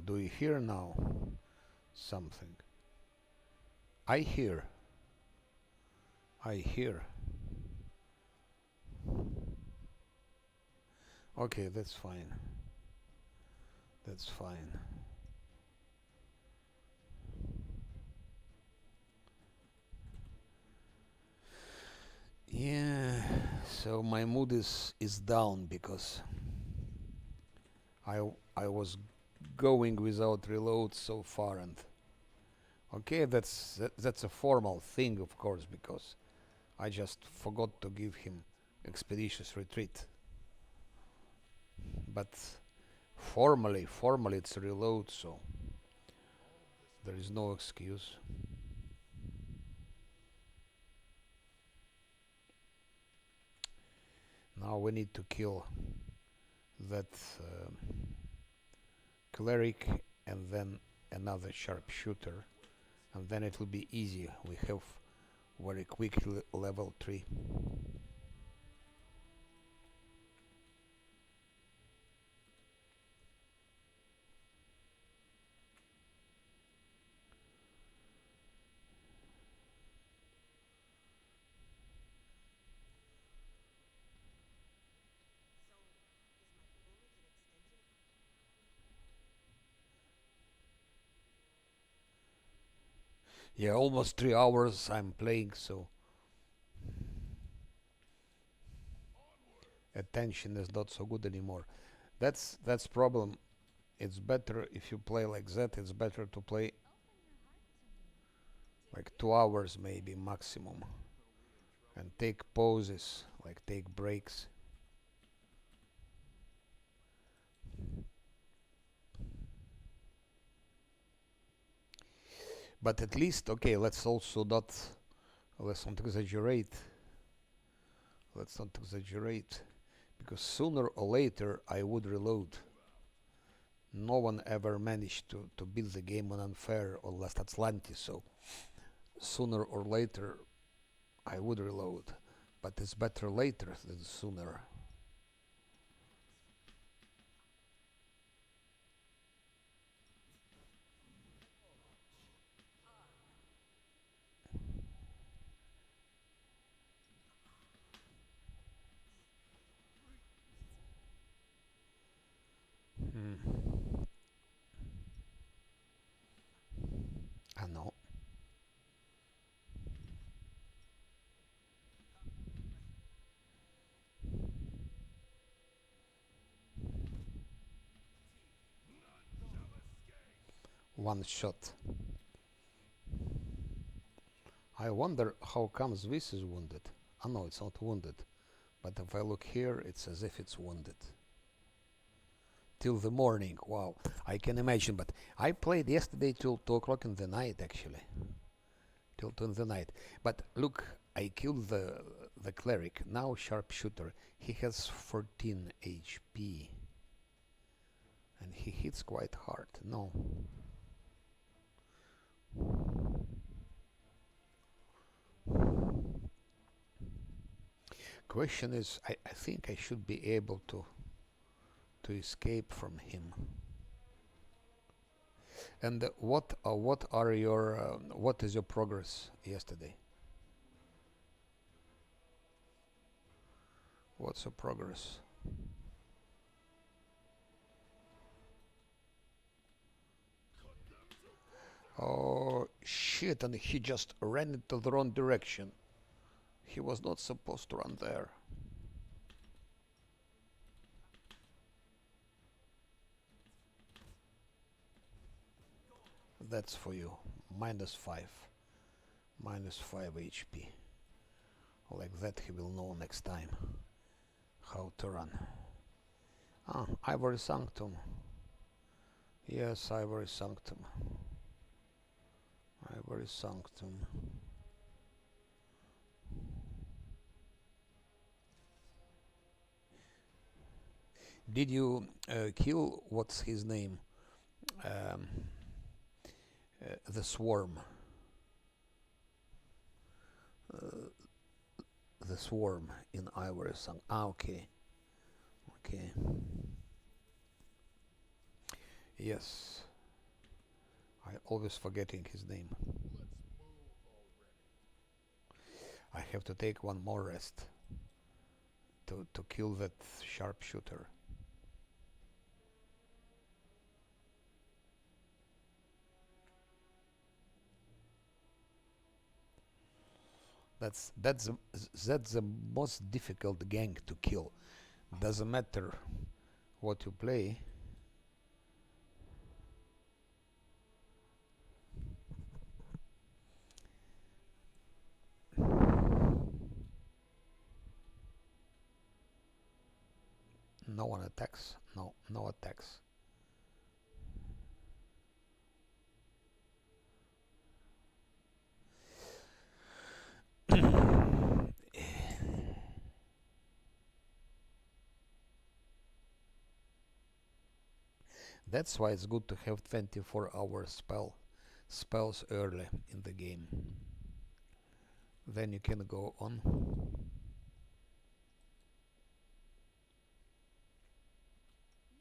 Do you hear now something? I hear. Okay, that's fine. That's fine. Yeah, so my mood is down because I was going without reload so far, and okay, that's a formal thing, of course, because I just forgot to give him expeditious retreat. But formally it's a reload, so there is no excuse. Now we need to kill that cleric and then another sharpshooter, and then it will be easy. We have very quick level 3. Yeah, almost 3 hours I'm playing, so attention is not so good anymore. That's problem. It's better if you play like that. It's better to play like 2 hours maybe maximum, and take pauses, like take breaks. But at least, okay, let's not exaggerate. Let's not exaggerate, because sooner or later I would reload. No one ever managed to beat the game on unfair or Last Atlantis, so sooner or later I would reload. But it's better later than sooner. Hmm. I know. One shot. I wonder how comes this is wounded. Oh no, it's not wounded. But if I look here, it's as if it's wounded. Till the morning, wow. I can imagine, but I played yesterday till 2 o'clock in the night, actually. Till 2 in the night. But look, I killed the cleric, now sharpshooter. He has 14 HP. And he hits quite hard. No. Question is, I think I should be able to escape from him. And what is your progress yesterday? What's your progress? Oh shit! And he just ran into the wrong direction. He was not supposed to run there. That's for you. -5. -5 HP. Like that he will know next time how to run. Ah, Ivory Sanctum. Yes, Ivory Sanctum. Ivory Sanctum. Did you kill, what's his name? Um, the Swarm. Uh, the Swarm in Ivory Sanctum. Ah, okay. Okay. Yes. I always forgetting his name. I have to take one more rest. to kill that sharpshooter. That's the most difficult gang to kill. Doesn't matter what you play. No one attacks. No attacks. That's why it's good to have 24-hour spells early in the game. Then you can go on. You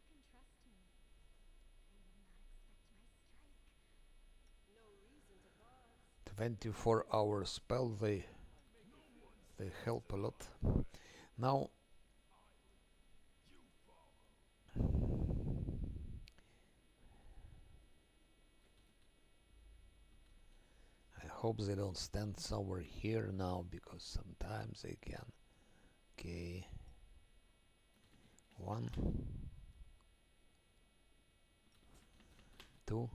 can trust me. They will not expect my strike. No reason to pause. 24-hour spell, they help a lot. Now I hope they don't stand somewhere here now, because sometimes they can. Okay. 1, 2.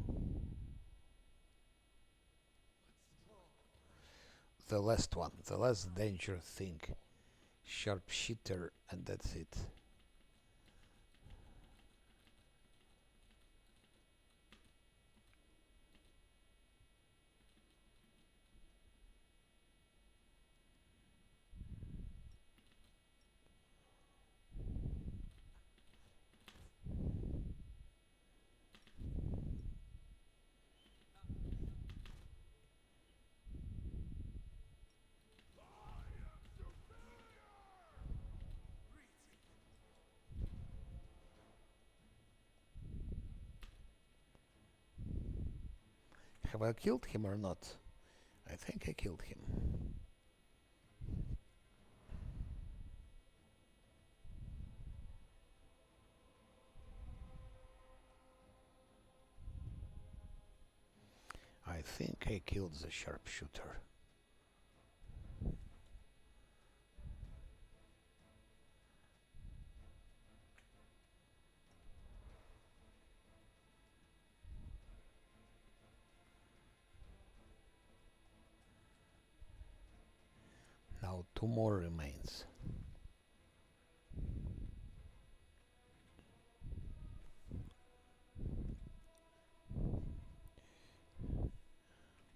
The last one, the last danger thing. Sharpshooter, and that's it. Have I killed him or not? I think I killed him. I think I killed the sharpshooter. Now 2 more remains.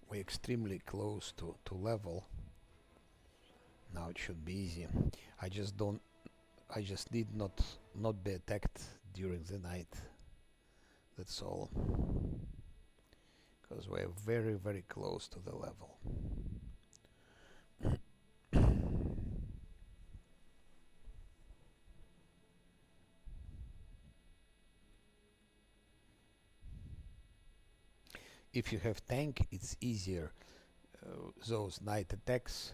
We're extremely close to level. Now it should be easy. I just need not be attacked during the night. That's all. Because we're very close to the level. If you have tank, it's easier. Those night attacks,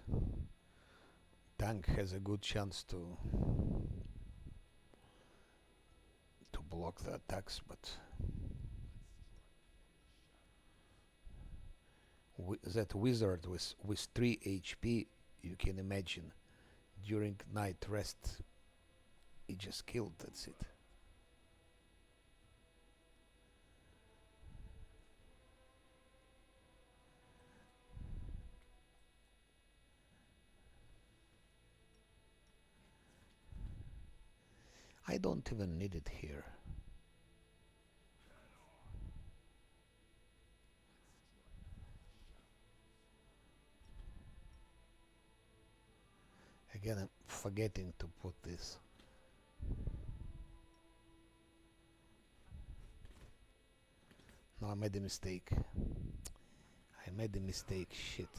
tank has a good chance to block the attacks, but that wizard with 3 HP, you can imagine, during night rest, he just killed, that's it. I don't even need it here. Again, I'm forgetting to put this. No, I made a mistake. I made a mistake, shit.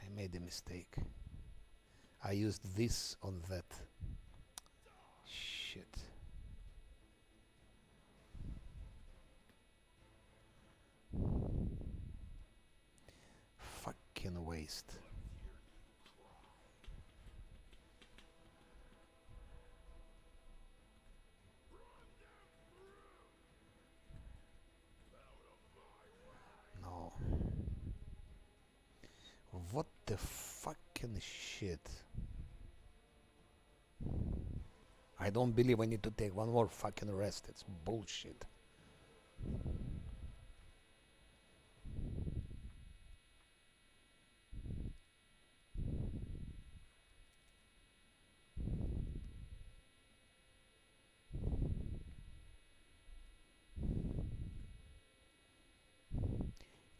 I made a mistake. I used this on that. Shit. Fucking waste. the fucking shit? I don't believe I need to take one more fucking rest. It's bullshit.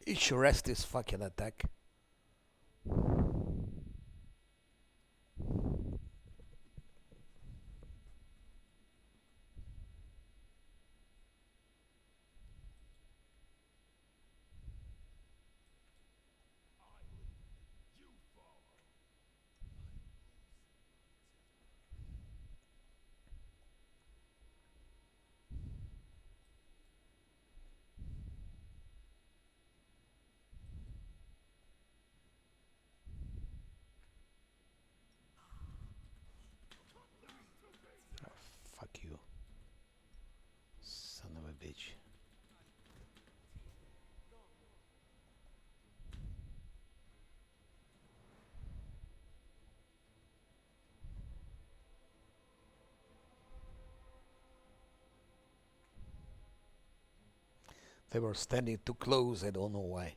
Each rest is fucking attack. Oh, fuck you, son of a bitch. They were standing too close, I don't know why.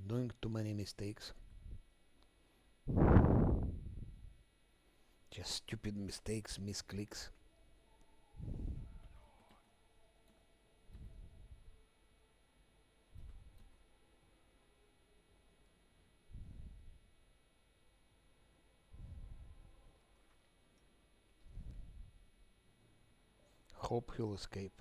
Doing too many mistakes. Just stupid mistakes, misclicks. Hope he'll escape.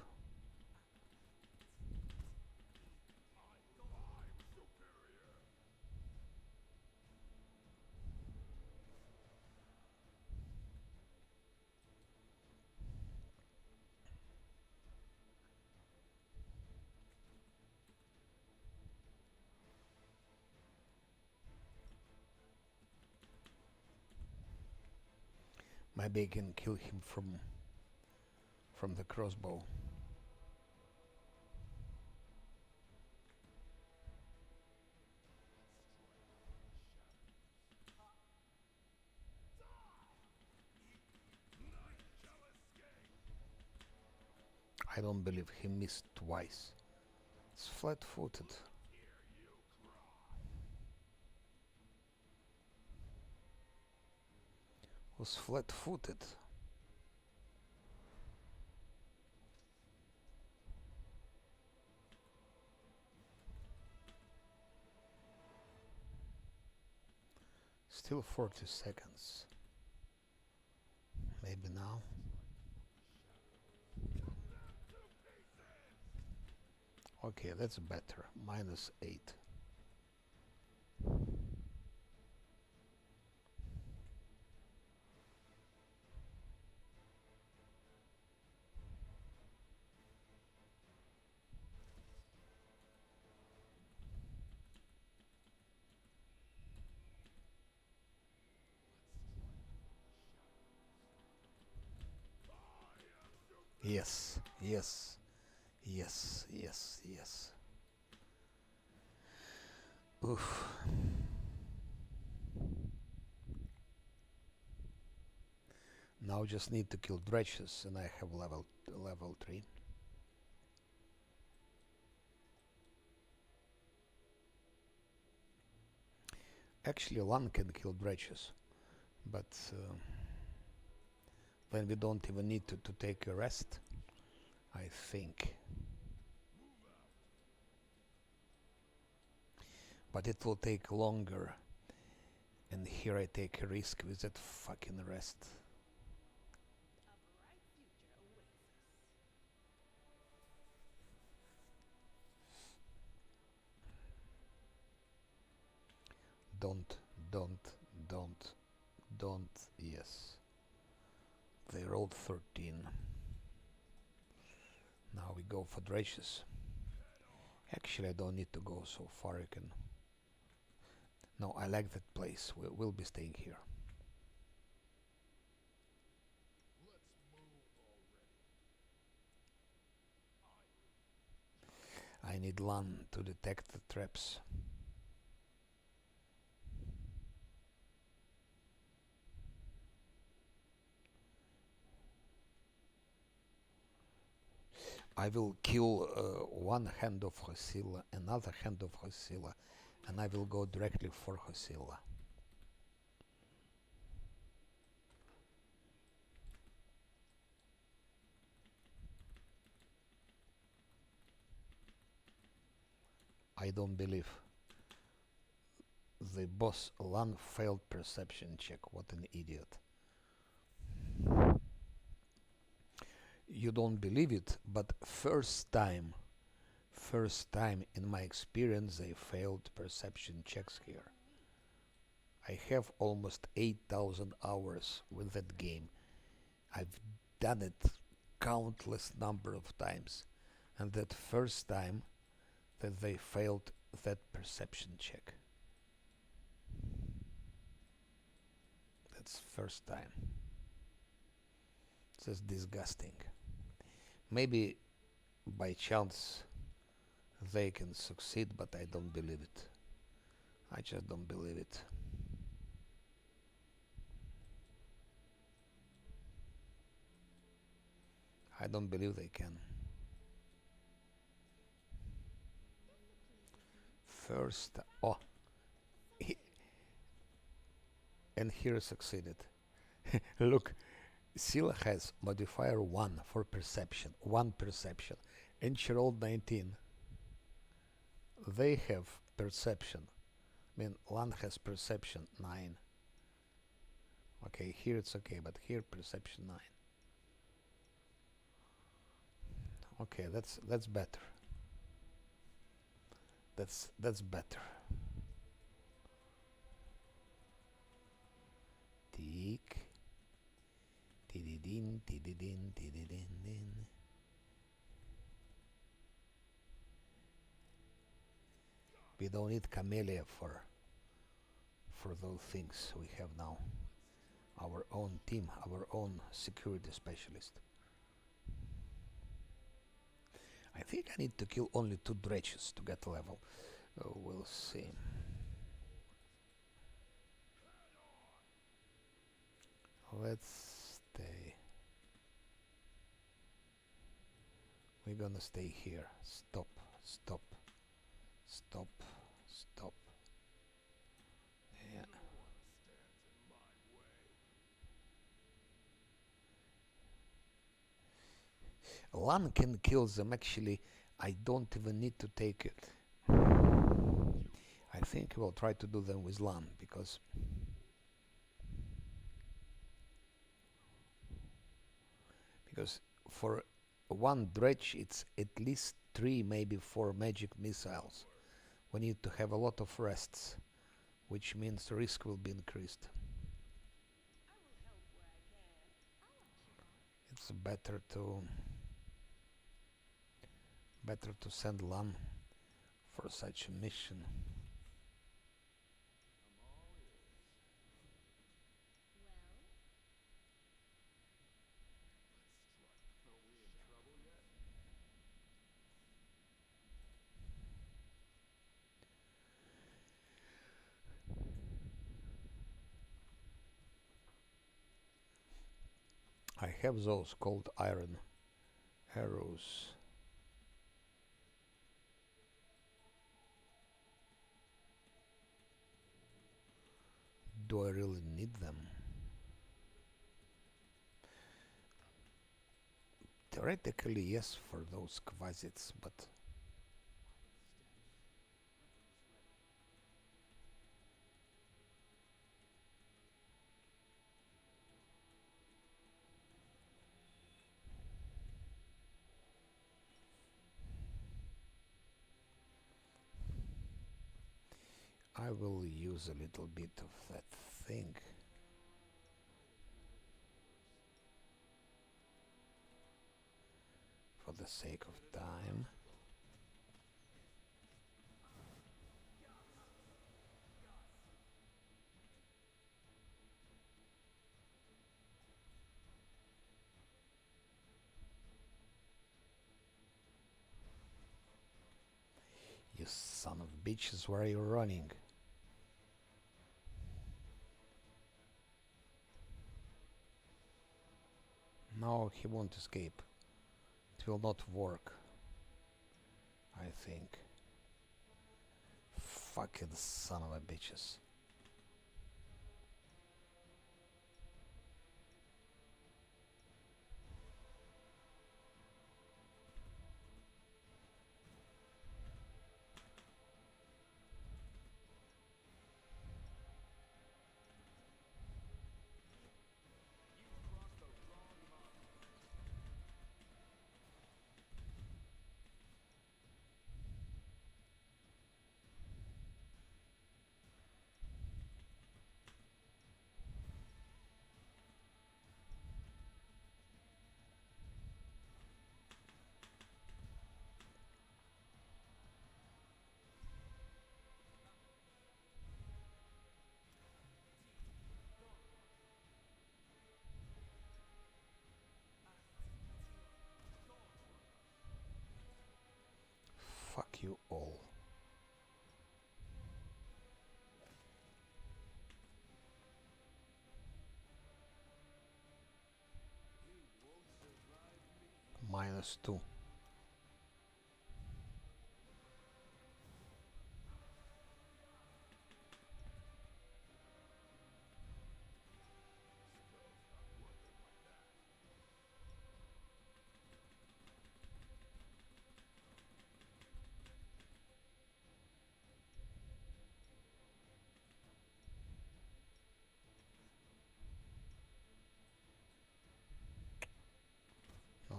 Maybe I can kill him from the crossbow. I don't believe he missed twice. It's flat-footed. Was flat-footed. Still 40 seconds. Maybe now. Okay, that's better. -8. Yes, yes, yes, yes, yes. Oof. Now just need to kill dredges and I have level 3. Actually, one can kill dredges, but then we don't even need to take a rest, I think. But it will take longer, and here I take a risk with that fucking rest. Don't, don't, don't, don't. Yes. They rolled 13. Now we go for dredges. Actually, I don't need to go so far. You can. No, I like that place. We'll be staying here. I need LAN to detect the traps. I will kill one hand of Hosilla, another hand of Hosilla, and I will go directly for Hosilla. I don't believe. The boss LAN failed perception check. What an idiot. You don't believe it, but first time in my experience they failed perception checks here. I have almost 8,000 hours with that game. I've done it countless number of times, and that first time that they failed that perception check. That's first time. It's just disgusting. Maybe by chance they can succeed, but I don't believe it. I just don't believe it. I don't believe they can. First, oh, and here succeeded. Look, Scylla has modifier 1 for perception, 1 perception, and she rolled 19. They have perception. I mean, LAN has perception 9. Okay, here it's okay, but here perception 9. Okay, that's better. That's better. Tick. Tididin, tididin, tididin, din. We don't need Camellia for those things. We have now our own team, our own security specialist. I think I need to kill only 2 dredges to get level. We'll see. Let's stay. We're gonna stay here. Stop, stop, stop, stop. Yeah. LAN can kill them. Actually, I don't even need to take it. I think we'll try to do them with LAN because for one dredge it's at least 3, maybe 4 magic missiles. We need to have a lot of rests, which means risk will be increased. It's better to send LAN for such a mission. I have those called iron arrows. Do I really need them? Theoretically, yes, for those quasits, but I will use a little bit of that thing. For the sake of time. You son of bitches, where are you running? No, he won't escape. It will not work. I think. Fucking son of a bitches. Fuck you all. -2.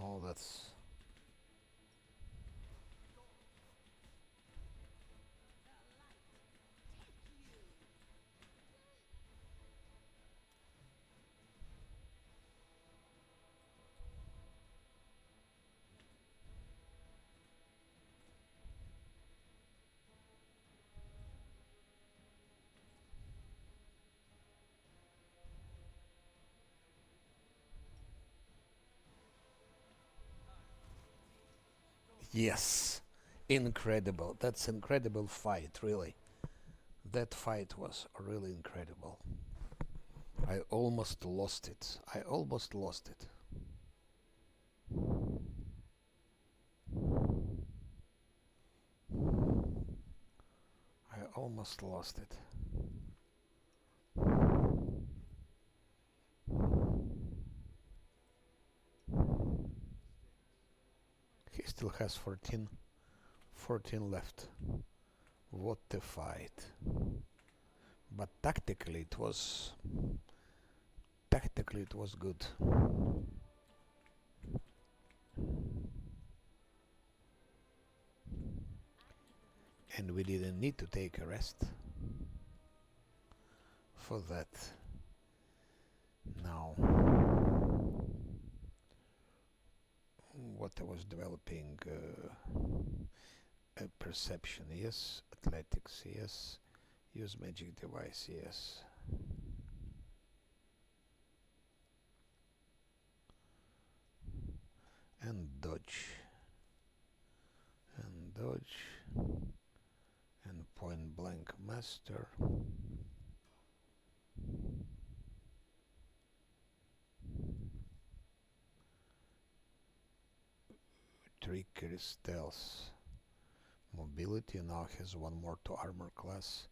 Oh, that's... Yes. Incredible. That's incredible fight, really. That fight was really incredible. I almost lost it. I almost lost it. I almost lost it. He still has 14 left. What a fight. But tactically it was good. And we didn't need to take a rest for that. Now, what I was developing, perception, yes. Athletics, yes. Use magic device, yes. And dodge. And dodge. And point blank master. Trickery, stealth. Mobility now has one more to armor class.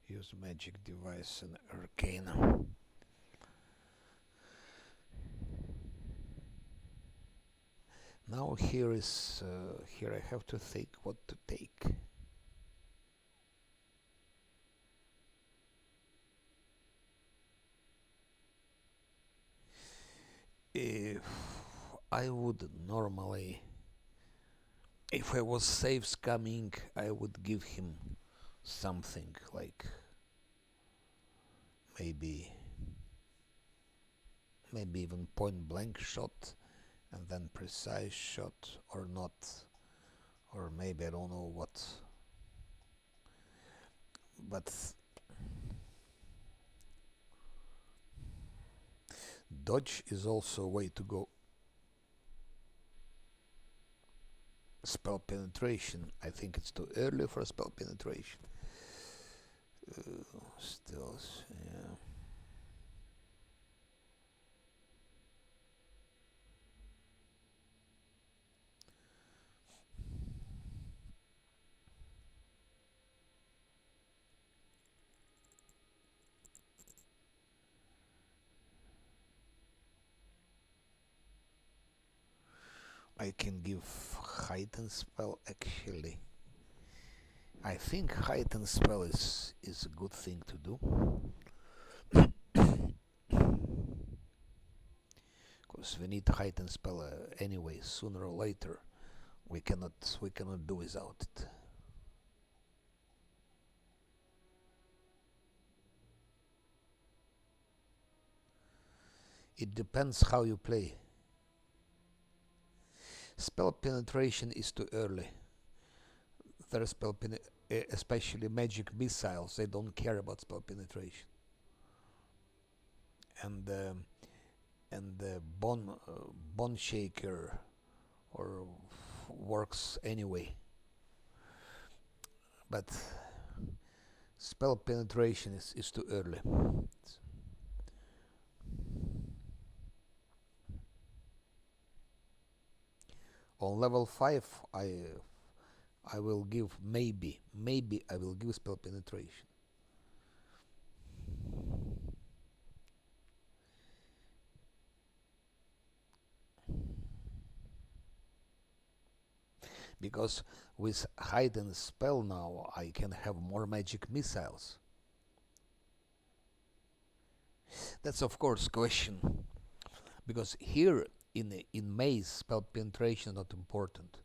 Use magic device and arcana. Now here I have to think what to take. If I would normally, if I was Savescamming, I would give him something like maybe even point blank shot and then precise shot or not, or maybe I don't know what, but dodge is also a way to go. Spell penetration, I think it's too early for spell penetration. Still, yeah. I can give heighten spell actually. I think heighten spell is a good thing to do. Because we need heighten spell anyway, sooner or later. We cannot do without it. It depends how you play. Spell penetration is too early. Their especially magic missiles, they don't care about spell penetration. And the bone shaker or works anyway. But spell penetration is too early. On level 5 I will give maybe I will give spell penetration. Because with hidden spell now I can have more magic missiles. That's of course question, because here in maze spell penetration is not important.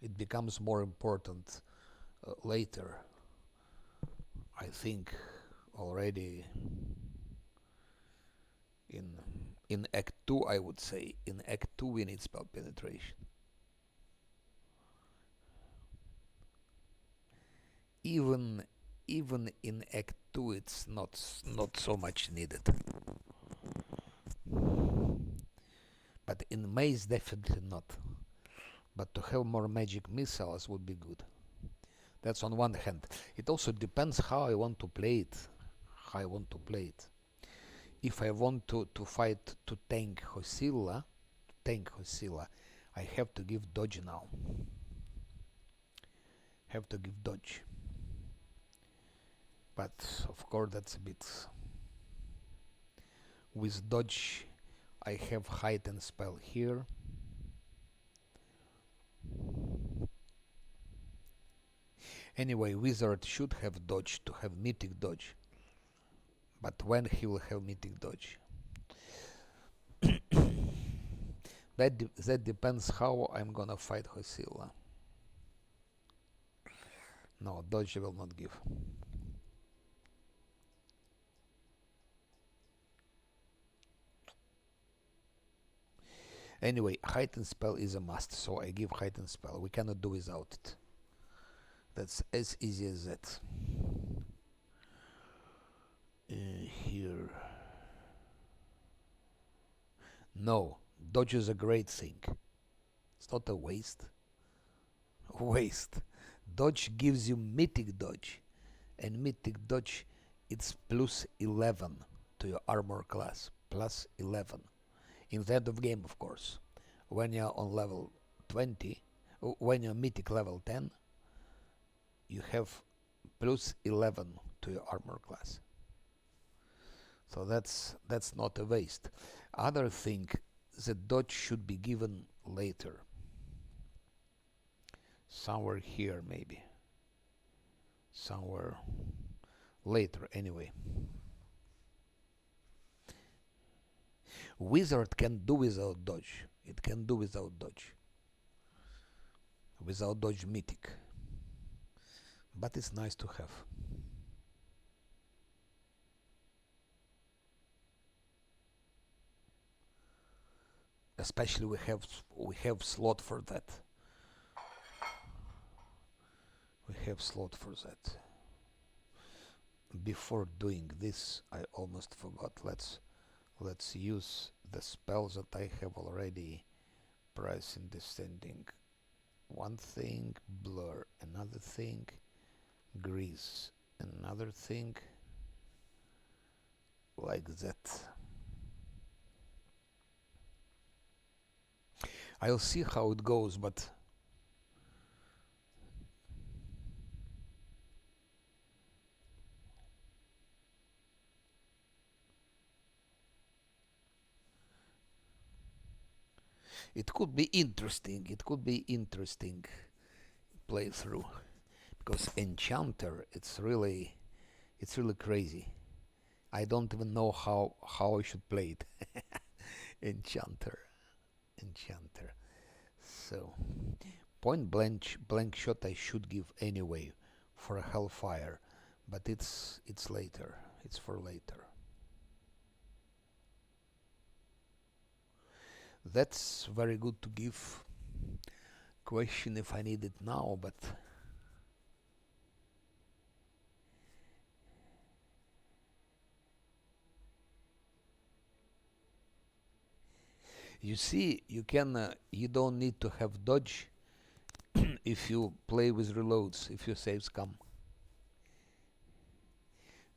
It becomes more important later. I think already in Act 2, I would say. In Act 2 we need spell penetration. Even in Act 2 it's not so much needed. But in maze definitely not. But to have more magic missiles would be good. That's on one hand. It also depends how I want to play it. If I want to fight to tank Hosilla, I have to give dodge now. But of course that's a bit. With dodge I have heightened spell here. Anyway, wizard should have dodge to have mythic dodge. But when he will have mythic dodge? That depends how I'm gonna fight Hosilla. No, dodge I will not give. Anyway, heightened spell is a must, so I give heightened spell. We cannot do without it. That's as easy as that. Here. No, dodge is a great thing. It's not a waste. Dodge gives you mythic dodge, and mythic dodge it's plus 11 to your armor class. Plus 11. In the end of game, of course. When you're on level 20, when you're mythic level 10, you have plus 11 to your armor class. So that's not a waste. Other thing, the dodge should be given later. Somewhere here maybe. Somewhere later anyway. Wizard can do without dodge. It can do without dodge. Without dodge mythic. but it's nice to have. Especially we have slot for that. We have slot for that. Before doing this, I almost forgot. Let's use the spells that I have already pressed in descending. One thing, blur, another thing, grease, another thing, like that. I'll see how it goes, but it could be interesting. It could be interesting playthrough because Enchanter, it's really crazy. I don't even know how I should play it. Enchanter, Enchanter. So point blank shot I should give anyway for a Hellfire, but it's later. It's for later. That's very good to give. Question if I need it now, but you see, you don't need to have dodge if you play with reloads, if you Savescam.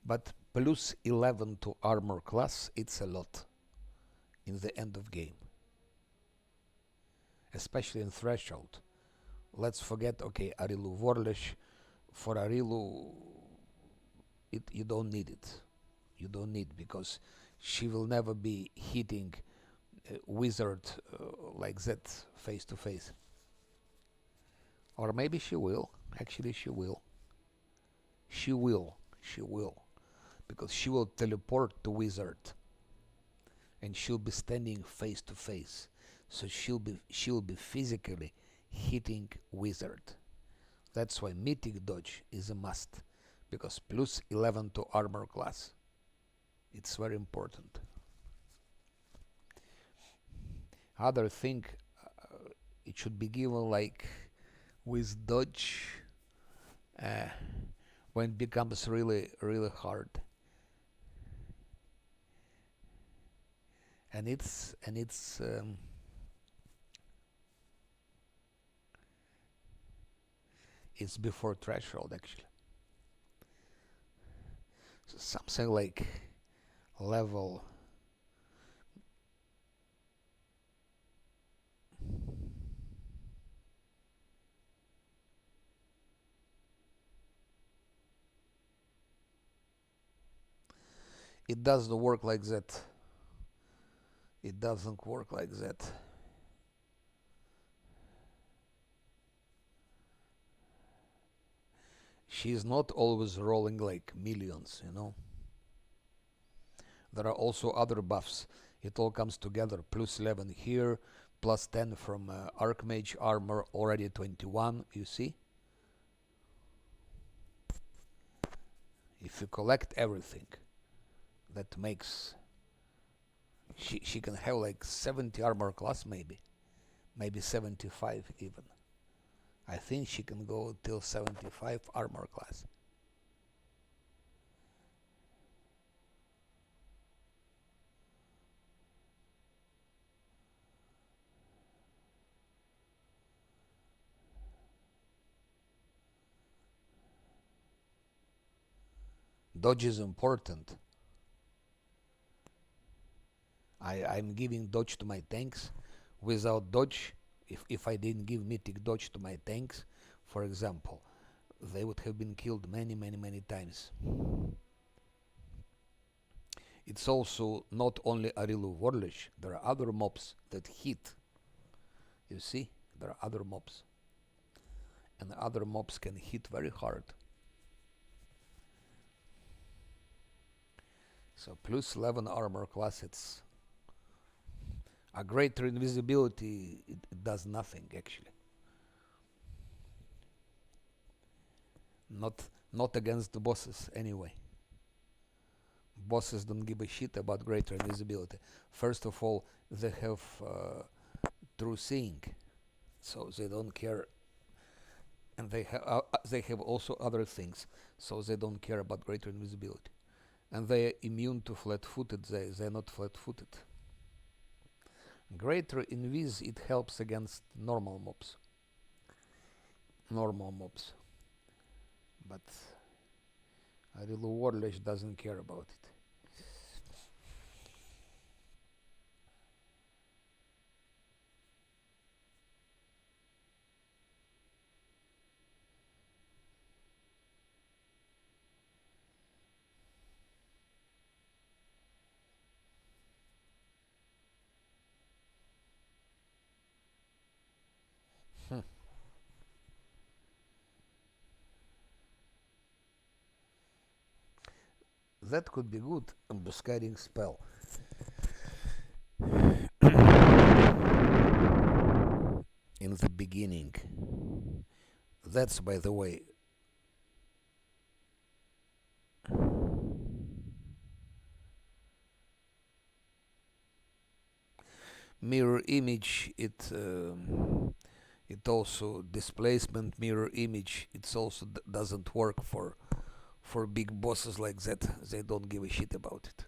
But plus 11 to armor class, it's a lot in the end of game, especially in threshold. Let's forget, okay, Arilu Vorlesh. For Arilu, you don't need it. You don't need, because she will never be hitting wizard like that face to face. Or maybe she will. Actually, she will. She will. She will. Because she will teleport to wizard, and she'll be standing face to face. So she'll be physically hitting wizard. That's why mythic dodge is a must, because plus 11 to armor class. It's very important. Other thing, it should be given like with dodge when it becomes really hard. And it's before threshold actually. So something like level it doesn't work like that. It doesn't work like that. She's not always rolling like millions, you know. There are also other buffs. It all comes together. Plus 11 here, plus 10 from Archmage armor, already 21, you see? If you collect everything, that makes... She can have like 70 armor class maybe. Maybe 75 even. I think she can go till 75 armor class. Dodge is important. I'm giving dodge to my tanks. Without dodge, if I didn't give mythic dodge to my tanks, for example, they would have been killed many times. It's also not only Arilu Vorlish, there are other mobs that hit. You see, there are other mobs. And other mobs can hit very hard. So plus 11 armor class, it's a greater invisibility, it does nothing actually. Not against the bosses anyway. Bosses don't give a shit about greater invisibility. First of all, they have true seeing, so they don't care, and they have also other things, so they don't care about greater invisibility, and they are immune to flat-footed. They're not flat-footed. Greater invis, it helps against normal mobs. But a little warlish doesn't care about it. That could be good ambuscading spell. In the beginning. That's, by the way, mirror image. It also displacement mirror image. It also doesn't work for big bosses like that. They don't give a shit about it.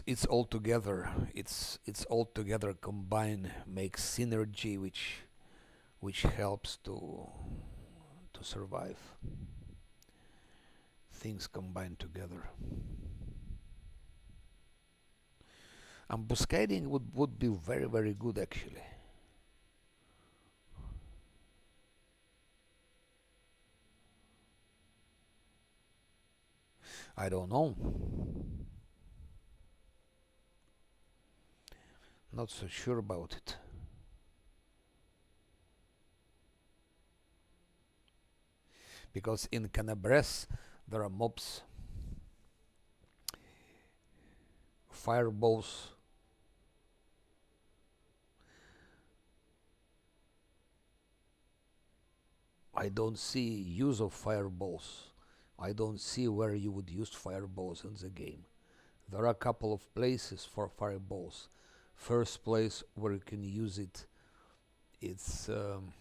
It's all together. It's all together combined makes synergy, which helps to survive. Things combine together. Ambuscading would be very, very good actually. I don't know. Not so sure about it. Because in Canabres there are mobs, fireballs, I don't see use of fireballs. I don't see where you would use fireballs in the game. There are a couple of places for fireballs. First place where you can use it, it's on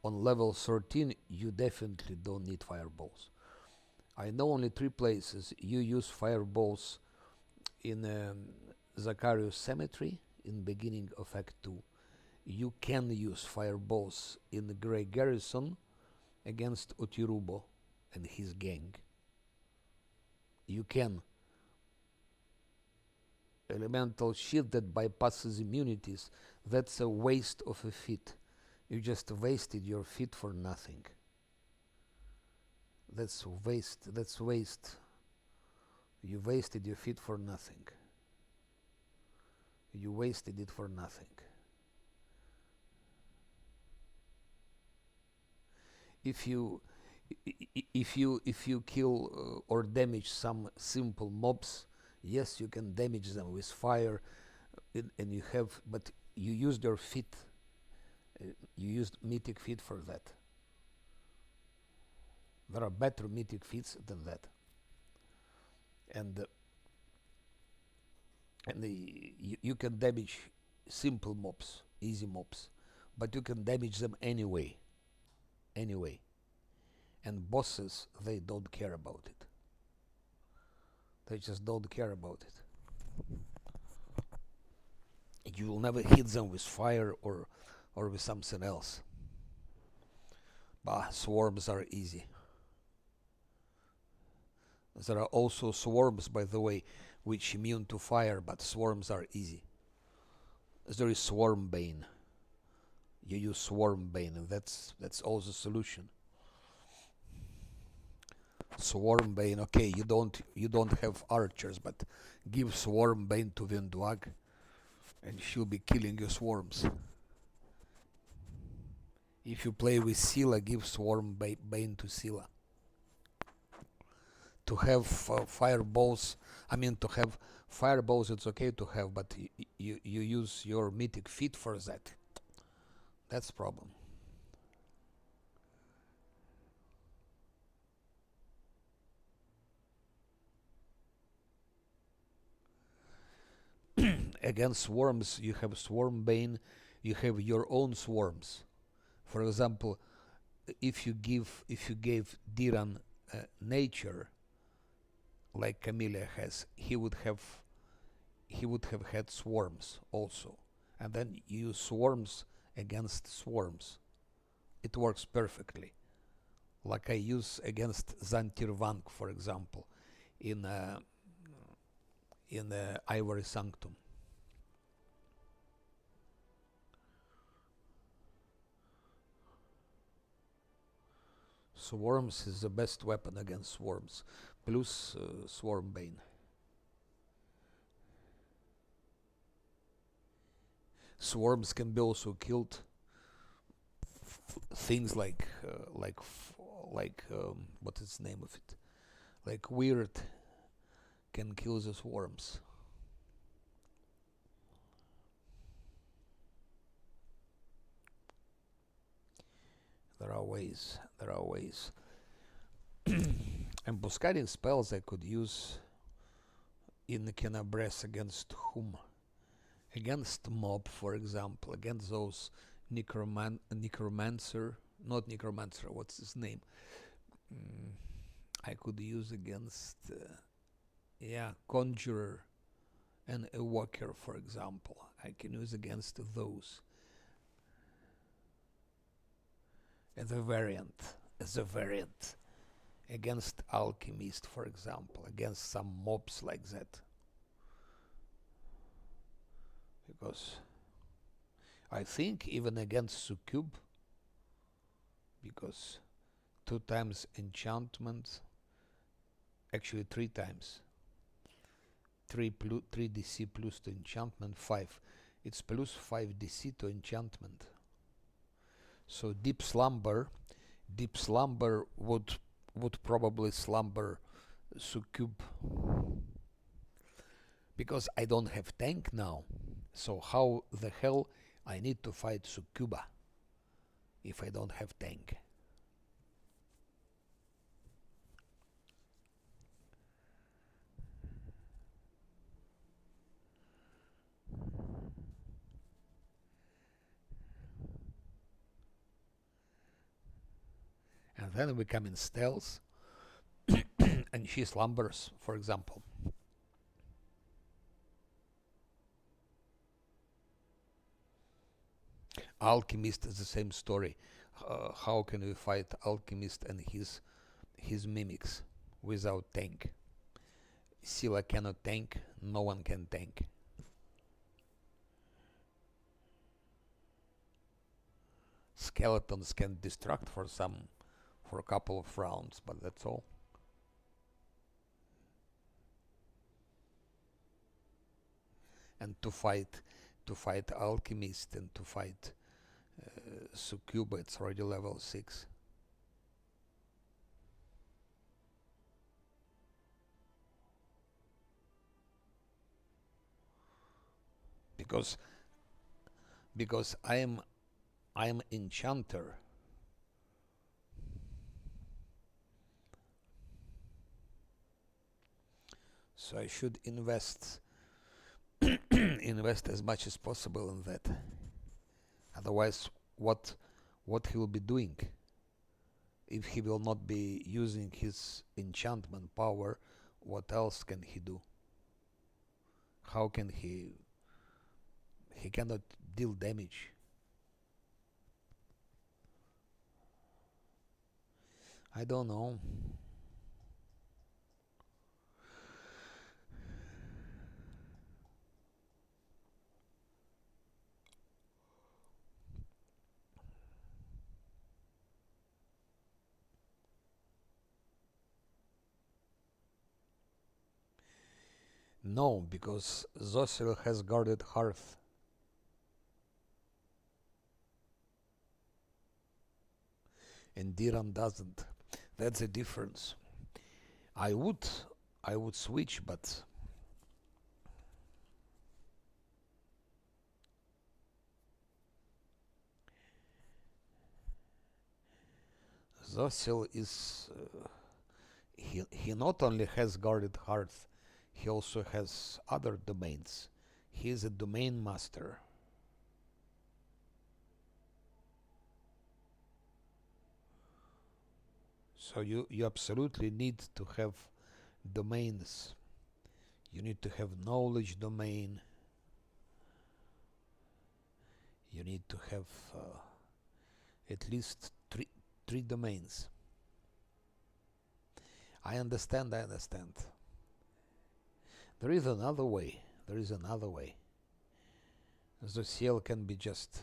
level 13. You definitely don't need fireballs. I know only 3 places you use fireballs. In Zacharias Cemetery in beginning of Act 2. You can use fireballs in the Grey Garrison against Otirubo and his gang. You can. Elemental shield that bypasses immunities, that's a waste of a feat. You just wasted your feat for nothing. That's waste. You wasted your feat for nothing. You wasted it for nothing. If you kill or damage some simple mobs, yes, you can damage them with fire, and you have, but you used your feat. You used mythic feat for that. There are better mythic feats than that. And you can damage simple mobs, easy mobs, but you can damage them anyway. And bosses, they don't care about it. They just don't care about it. You will never hit them with fire or with something else. Bah, swarms are easy. There are also swarms, by the way, which immune to fire, but swarms are easy. There is Swarm Bane. You use Swarm Bane, and that's all the solution. Swarm Bane, okay, you don't have archers, but give Swarm Bane to Vindwag, and she'll be killing your swarms. If you play with Scylla, give Swarm Bane to Scylla. To have fireballs, to have fireballs, it's okay to have, but you use your mythic feat for that. That's problem. Against swarms, you have swarm bane. You have your own swarms. For example, if you gave Diran nature like Camellia has, he would have had swarms also, and then you use swarms against swarms. It works perfectly, like I use against Zantirvank, for example, in Ivory Sanctum. Swarms is the best weapon against swarms, plus Swarm Bane. Swarms can be also killed. Things like what is the name of it? Like weird can kill the swarms. There are ways. There are ways. Emboscading spells I could use in Kenabres against whom? Against mob, for example, against those necromancer, not necromancer. What's his name? I could use against, conjurer and a walker, for example. I can use against those as a variant. Against alchemist, for example, against some mobs like that. Because I think even against succub, because 2 times enchantment, actually 3 times. 3 DC plus to enchantment, 5. It's plus 5 DC to enchantment. So deep slumber would probably slumber succub, because I don't have tank now. So how the hell I need to fight succuba if I don't have tank? And then we come in stealth and she slumbers, for example. Alchemist is the same story. How can we fight Alchemist and his mimics without tank? Scylla cannot tank, no one can tank. Skeletons can destruct for a couple of rounds, but that's all. And to fight Alchemist and to fight Succuba, it's already level 6. Because I am enchanter. So I should invest invest as much as possible in that. Otherwise, what he will be doing if he will not be using his enchantment power? What else can he do? How can he cannot deal damage. I don't know. No, because Zosil has guarded Hearth. And Diran doesn't. That's the difference. I would switch, but Zosil is he not only has guarded hearth, he also has other domains. He is a domain master. So you absolutely need to have domains. You need to have knowledge domain. You need to have at least three domains. I understand. There is another way. The CL can be just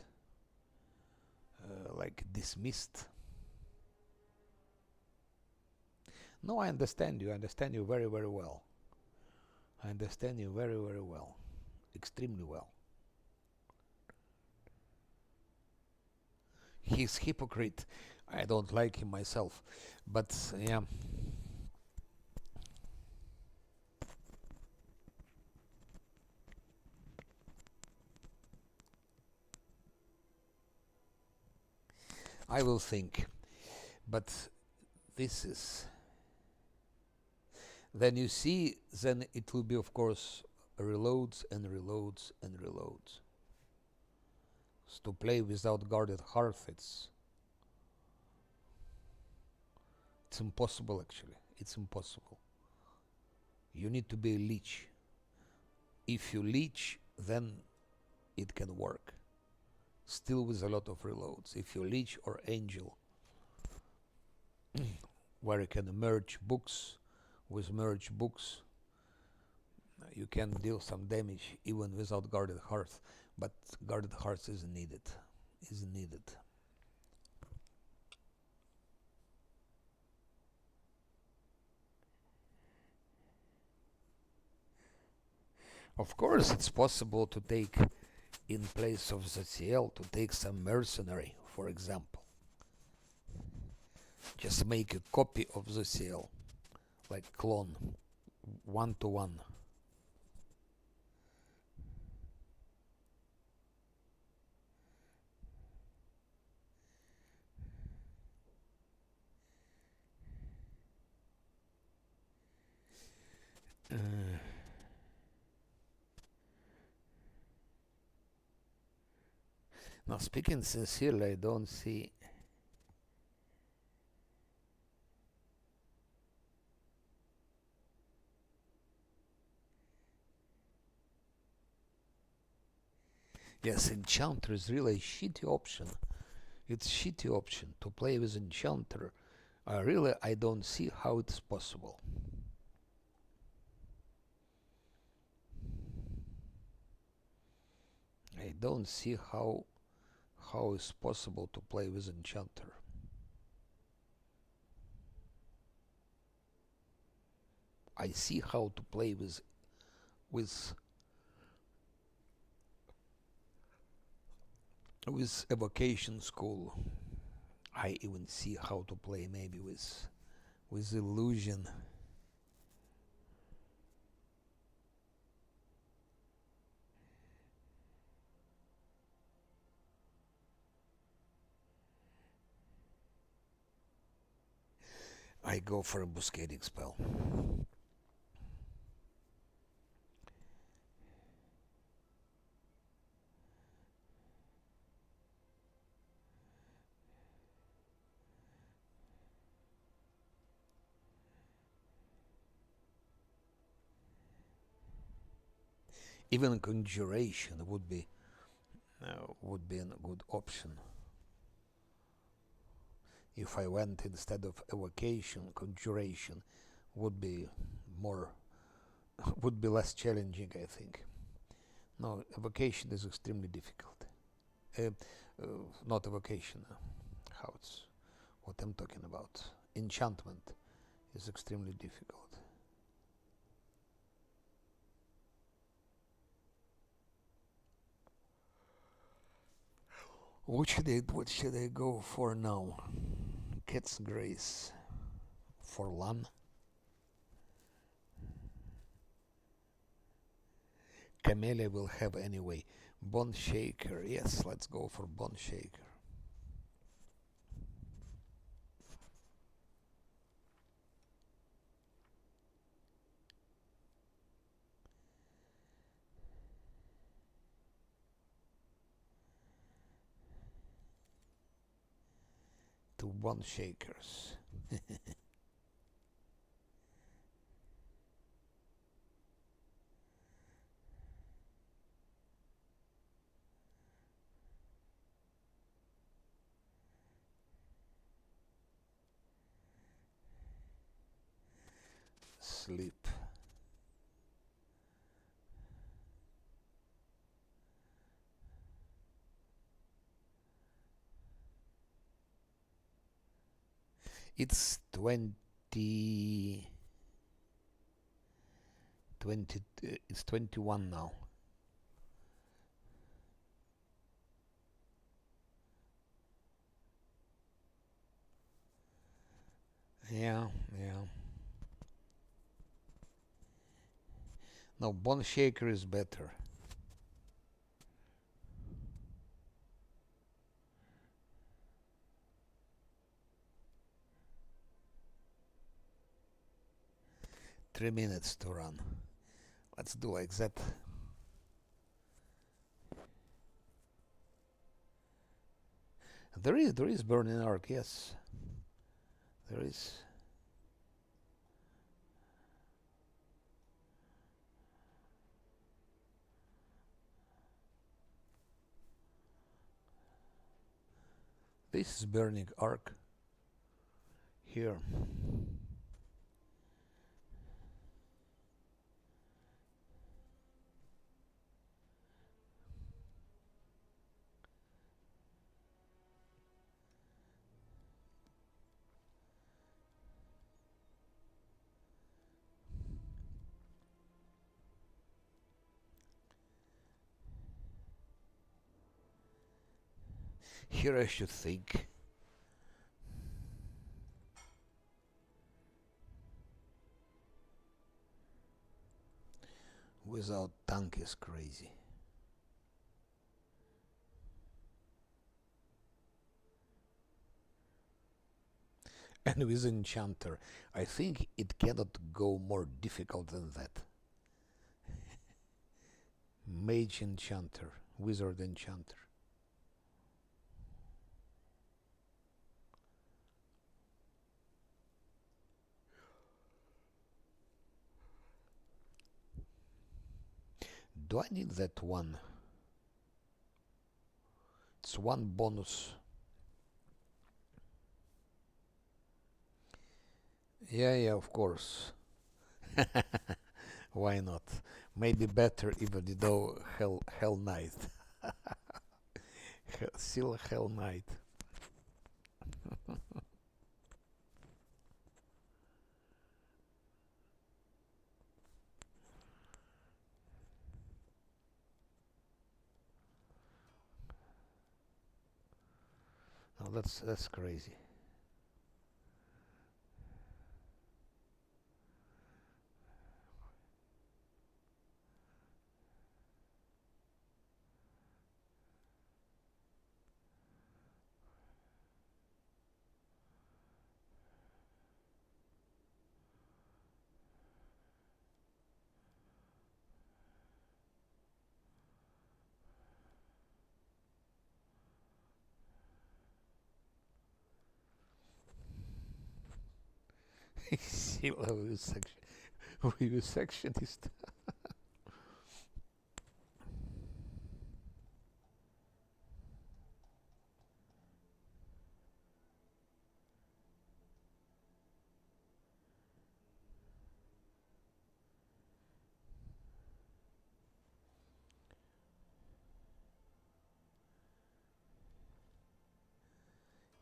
like dismissed. No, I understand you. I understand you very, very well. I understand you very, very well. Extremely well. He's hypocrite. I don't like him myself. But yeah. I will think. But this is... Then you see, then it will be, of course, reloads and reloads and reloads. So to play without guarded hearth, it's impossible, actually. It's impossible. You need to be a leech. If you leech, then it can work. Still with a lot of reloads. If you leech or angel, where you can merge books, with merge books, you can deal some damage even without guarded hearth, but guarded hearth isn't needed. Of course, it's possible to take, in place of ZCL, to take some mercenary, for example. Just make a copy of ZCL, like clone, 1-to-1. Now, speaking sincerely, I don't see... Yes, Enchanter is really a shitty option. It's shitty option to play with Enchanter. I don't see how it's possible. I don't see how it's possible to play with Enchanter. I see how to play with Evocation School. I even see how to play maybe with Illusion. I go for a Buscating spell. Even Conjuration would be a good option. If I went instead of Evocation, Conjuration would be less challenging, I think. No, Evocation is extremely difficult. Not Evocation. What I'm talking about. Enchantment is extremely difficult. What should I go for now? Cat's Grace for Lan. Camellia will have anyway. Bone Shaker. Yes, let's go for Bone Shaker. to bone shakers. Sleep. It's 20, it's 21 now. Yeah, yeah. No, bone shaker is better. Three minutes to run. Let's do like that. There is burning arc, yes. There is. This is burning arc here. Here I should think. Without tank is crazy. And with enchanter, I think it cannot go more difficult than that. Mage enchanter, wizard enchanter. Do I need that one? It's one bonus. Yeah, of course. Why not? Maybe better even though Hell Knight. Still Hell Knight. No, that's crazy. Sila with sectionist.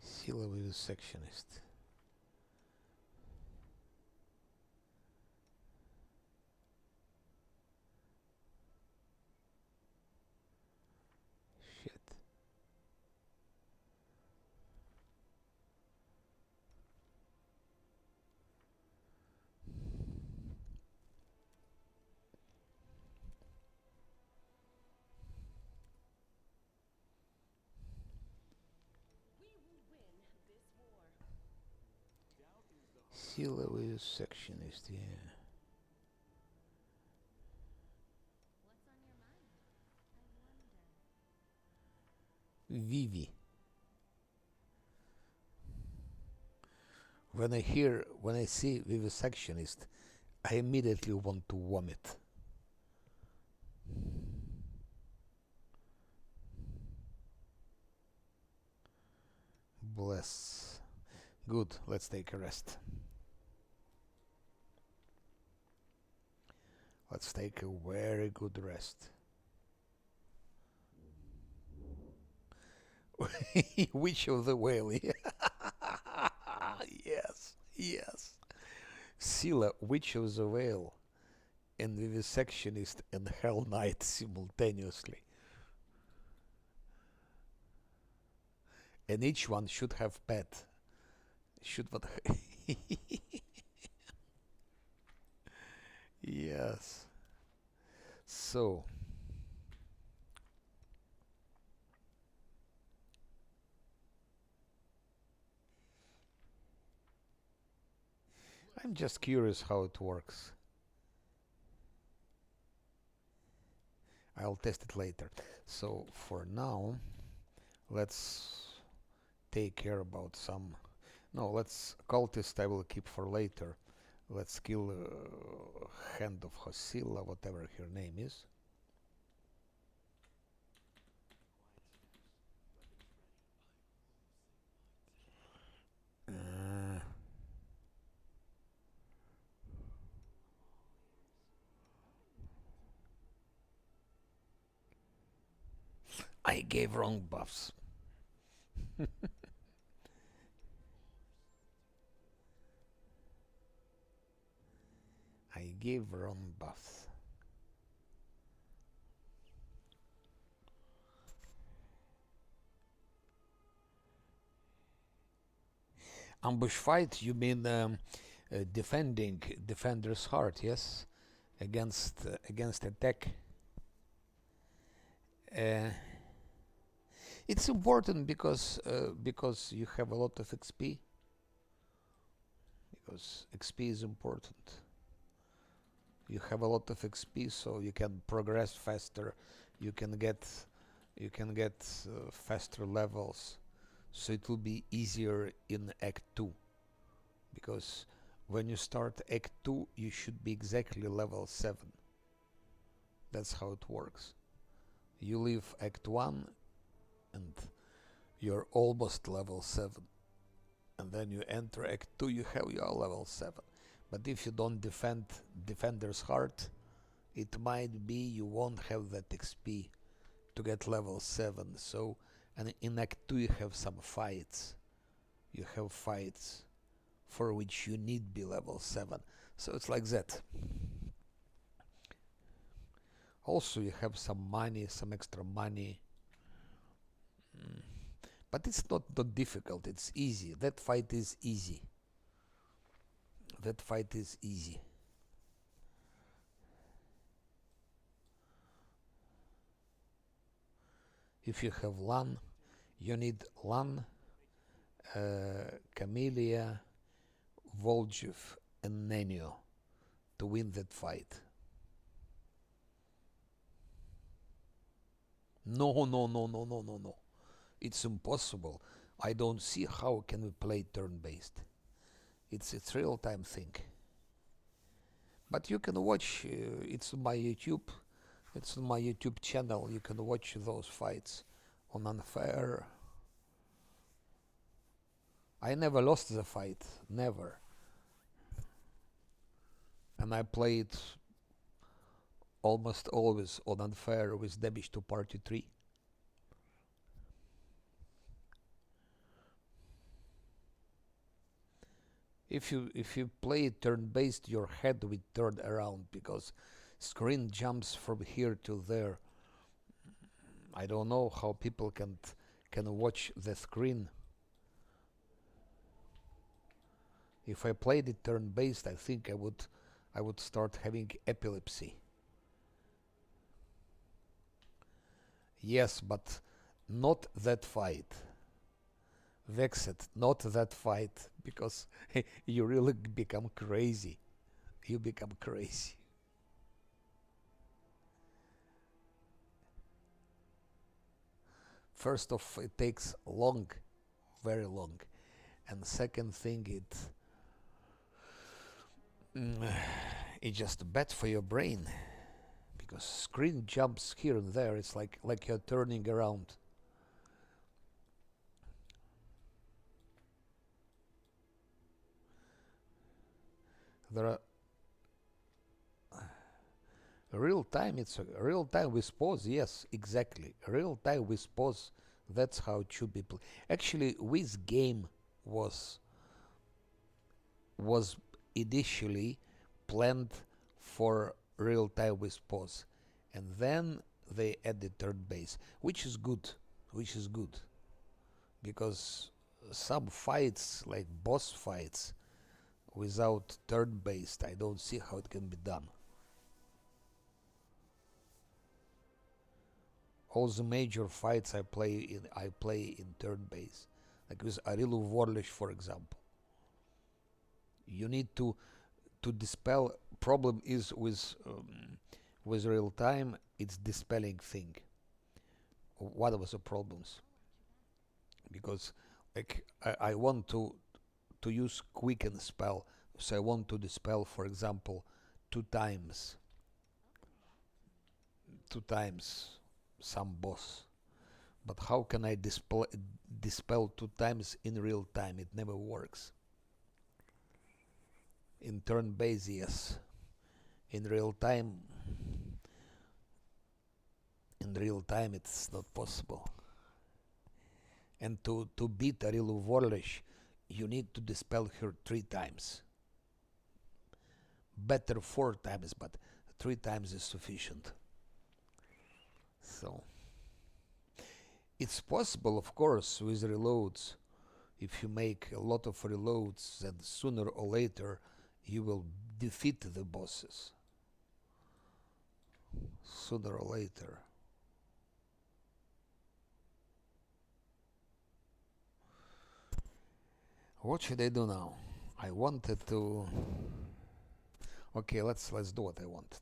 Sila with sectionist. Shit. We will win this war. Sila with sectionist, yeah. What's on your mind? I wonder. Vivi. when I see vivisectionist, I immediately want to vomit. Bless. Good, let's take a rest. Let's take a very good rest. Witch of the Whale. Yes, yes. Scylla, Witch of the Whale, and Vivisectionist and Hell Knight simultaneously. And each one should have pet. Should not. Yes. So, I'm just curious how it works. I'll test it later. So, for now, let's take care about some. No, let's cultist I will keep for later. Let's kill Hand of Hosilla, whatever her name is. Uh, I gave wrong buffs. I gave wrong buffs. Ambush fight, you mean defending defender's heart, yes? Against attack. Uh, it's important because you have a lot of XP. Because XP is important. You have a lot of XP, so you can progress faster. You can get faster levels, so it will be easier in Act 2. Because when you start Act 2, you should be exactly level 7. That's how it works. You leave Act 1 and you're almost level 7. And then you enter Act 2, you have your level 7. But if you don't defend Defender's Heart, it might be you won't have that XP to get level 7. So, and in Act 2 you have some fights. You have fights for which you need be level 7. So it's like that. Also you have some money, some extra money. But it's not difficult, it's easy. That fight is easy. That fight is easy. If you have Lan, you need Lan, Camellia, Voljev, and Nenio to win that fight. No, no, no, no, no, no, no. It's impossible. I don't see how can we play turn-based. It's real-time thing. But you can watch. It's on my YouTube. It's on my YouTube channel. You can watch those fights on Unfair. I never lost the fight. Never. And I played almost always on Unfair with damage to party 3. If you play turn-based, your head will turn around because screen jumps from here to there. I don't know how people can watch the screen. If I played it turn-based, I think I would start having epilepsy. Yes, but not that fight. Vexed, not that fight, because you really become crazy. You become crazy. First off, it takes long, very long, and second thing, Mm, it's just bad for your brain because screen jumps here and there. It's like you're turning around. There are real time. It's a real time with pause. Yes, exactly. Real time with pause. That's how it should be played. Actually, this game was was initially planned for real time with pause, and then they added turn base, which is good, which is good because some fights like boss fights without turn based, I don't see how it can be done. All the major fights I play in turn base, like with Arilu Warlish, for example. You need to dispel. Problem is with real time, it's dispelling thing. What was the problems? Because like I want to use quicken spell, so I want to dispel, for example, two times, two times some boss. But how can I dispel two times in real time? It never works. In turn base, yes. In real time, it's not possible. And to beat Arilu Vorlish, you need to dispel her three times. Better four times, but three times is sufficient. So it's possible, of course, with reloads. If you make a lot of reloads, then sooner or later you will defeat the bosses. Sooner or later. What should I do now? I wanted to. Okay, let's do what I wanted.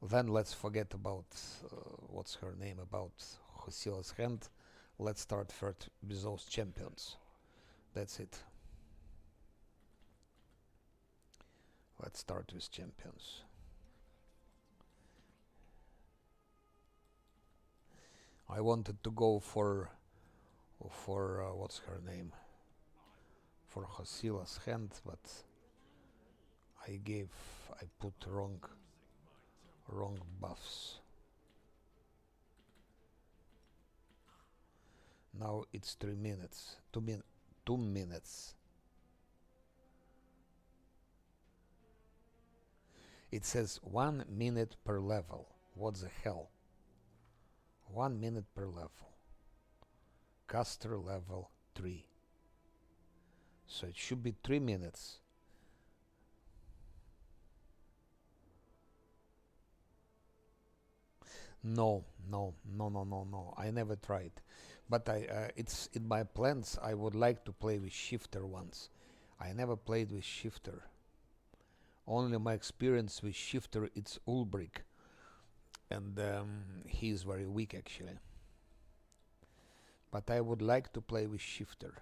Then let's forget about what's her name, about Hosila's hand. Let's start first with those champions. That's it. Let's start with champions. I wanted to go for what's her name, for Hosila's hand, but I put wrong buffs. Now it's 3 minutes. 2 minutes. It says 1 minute per level. What the hell? 1 minute per level. Caster level 3. So it should be 3 minutes. No. I never tried. But it's in my plans. I would like to play with shifter once. I never played with shifter. Only my experience with shifter, it's Ulbrich. And he is very weak actually. But I would like to play with shifter.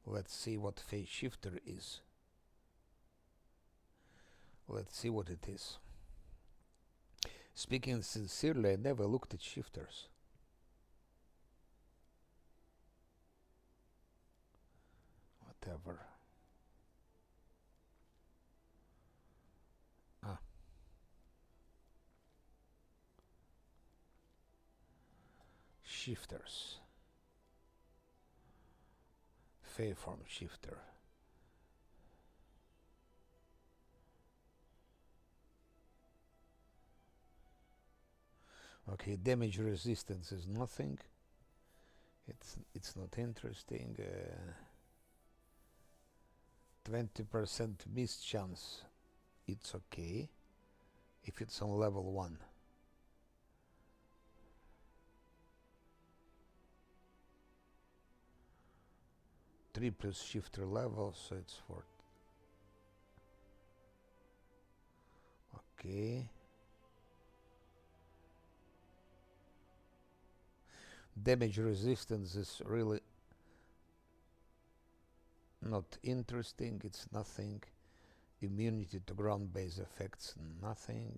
Let's see what phase shifter is. Let's see what it is. Speaking sincerely, I never looked at shifters. Whatever. Ah. Shifters. Fairform shifter. Okay, damage resistance is nothing. It's not interesting. 20% miss chance. It's okay if it's on level 1. Three plus shifter level, so it's 4. Okay. Damage resistance is really not interesting, it's nothing. Immunity to ground-based effects, nothing.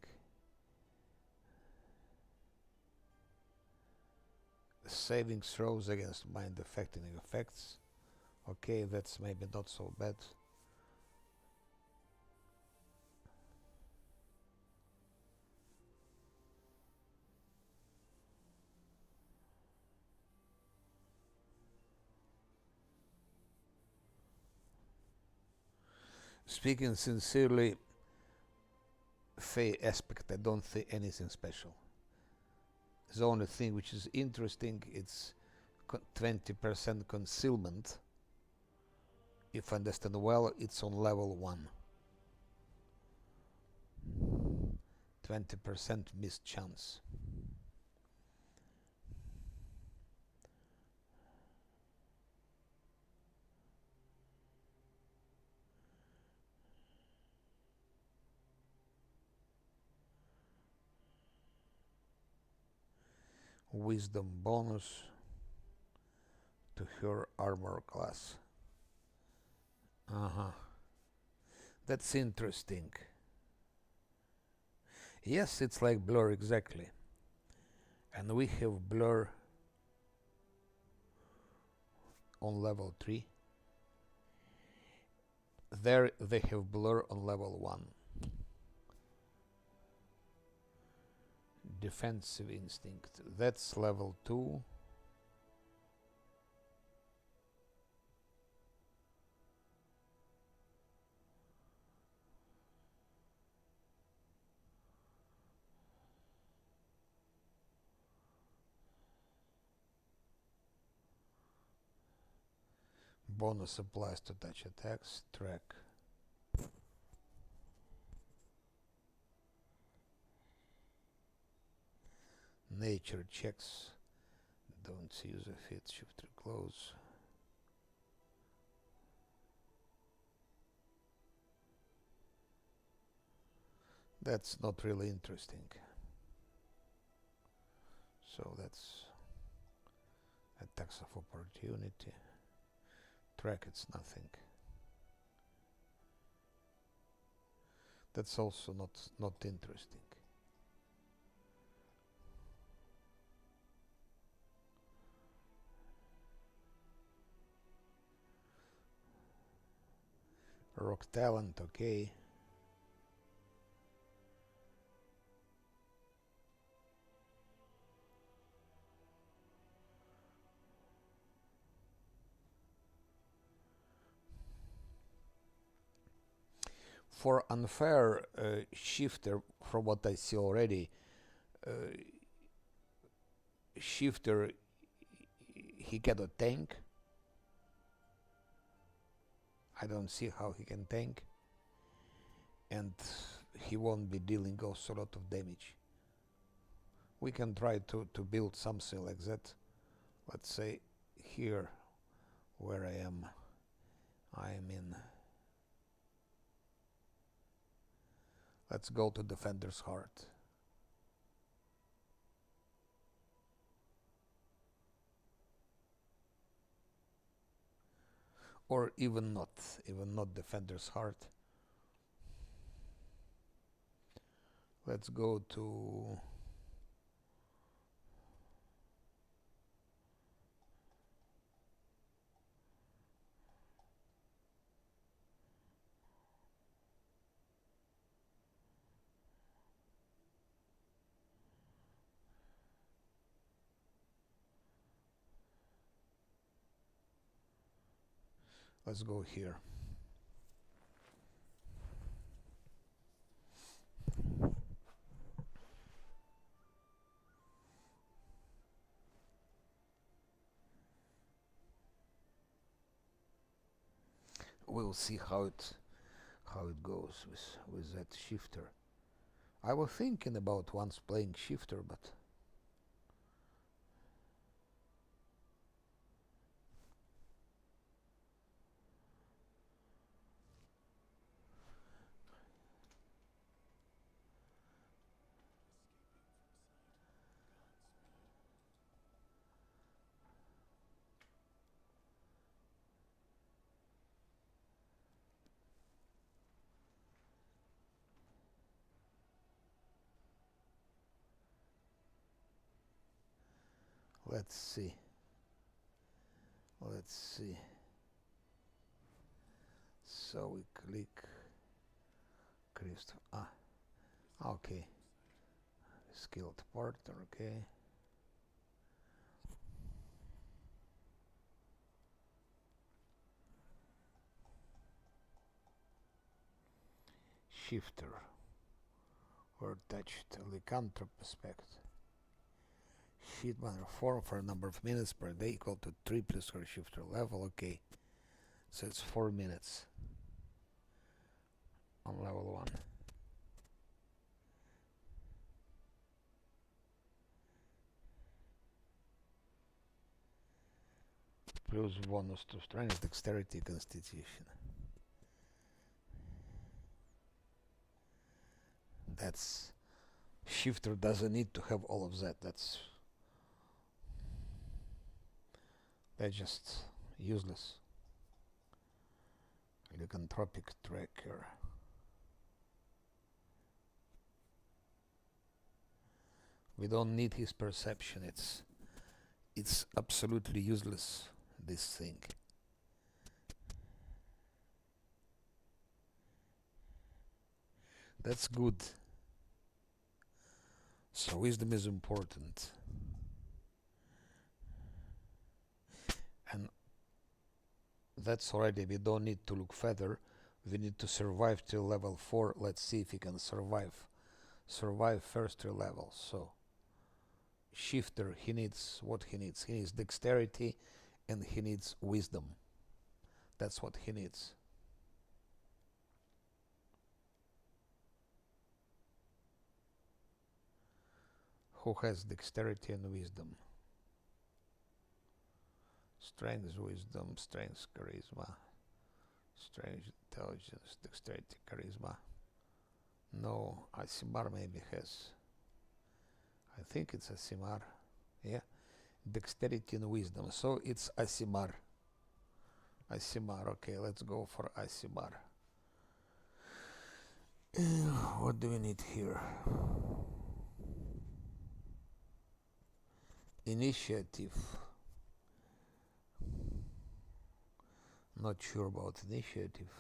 Saving throws against mind-affecting effects. Okay, that's maybe not so bad. Speaking sincerely, Fey aspect, I don't think anything special. The only thing which is interesting, it's 20% concealment. If I understand well, it's on level 1. 20% missed chance. Wisdom bonus to her armor class. That's interesting. Yes, it's like blur exactly. And we have blur on level 3. There they have blur on level 1. Defensive instinct, that's level 2. Bonus applies to touch attacks. Track. Nature checks. Don't use a fit. Shift to close. That's not really interesting. So that's attacks of opportunity. Track, it's nothing. That's also not interesting. Rock talent, okay. For unfair shifter, from what I see already, shifter, he cannot tank. I don't see how he can tank, and he won't be dealing also a lot of damage. We can try to build something like that. Let's say here where I am in, let's go to Defender's Heart. Or even not Defender's Heart. Let's go to let's go here. We'll see how it goes with that shifter. I was thinking about once playing shifter, but Let's see. Let's see. So we click Christopher. Okay. Skilled partner, okay. Shifter. Or touched lycanthrope aspect. Sheet banner form for a number of minutes per day equal to 3 plus her shifter level, okay. So it's 4 minutes on level 1. Plus bonus to strength, dexterity, constitution. That's shifter doesn't need to have all of that. That's just useless. Lycanthropic tracker. We don't need his perception. It's absolutely useless, this thing. That's good. So wisdom is important. And that's already, we don't need to look further. We need to survive till level 4. Let's see if he can survive first 3 levels. So shifter, he needs what he needs. He needs dexterity and he needs wisdom. That's what he needs. Who has dexterity and wisdom? Strength, wisdom, strength, charisma. Strength, intelligence, dexterity, charisma. No, Asimar maybe has. I think it's Asimar. Yeah. Dexterity and wisdom. So it's Asimar. Asimar, okay, let's go for Asimar. What do we need here? Initiative. Not sure about initiative.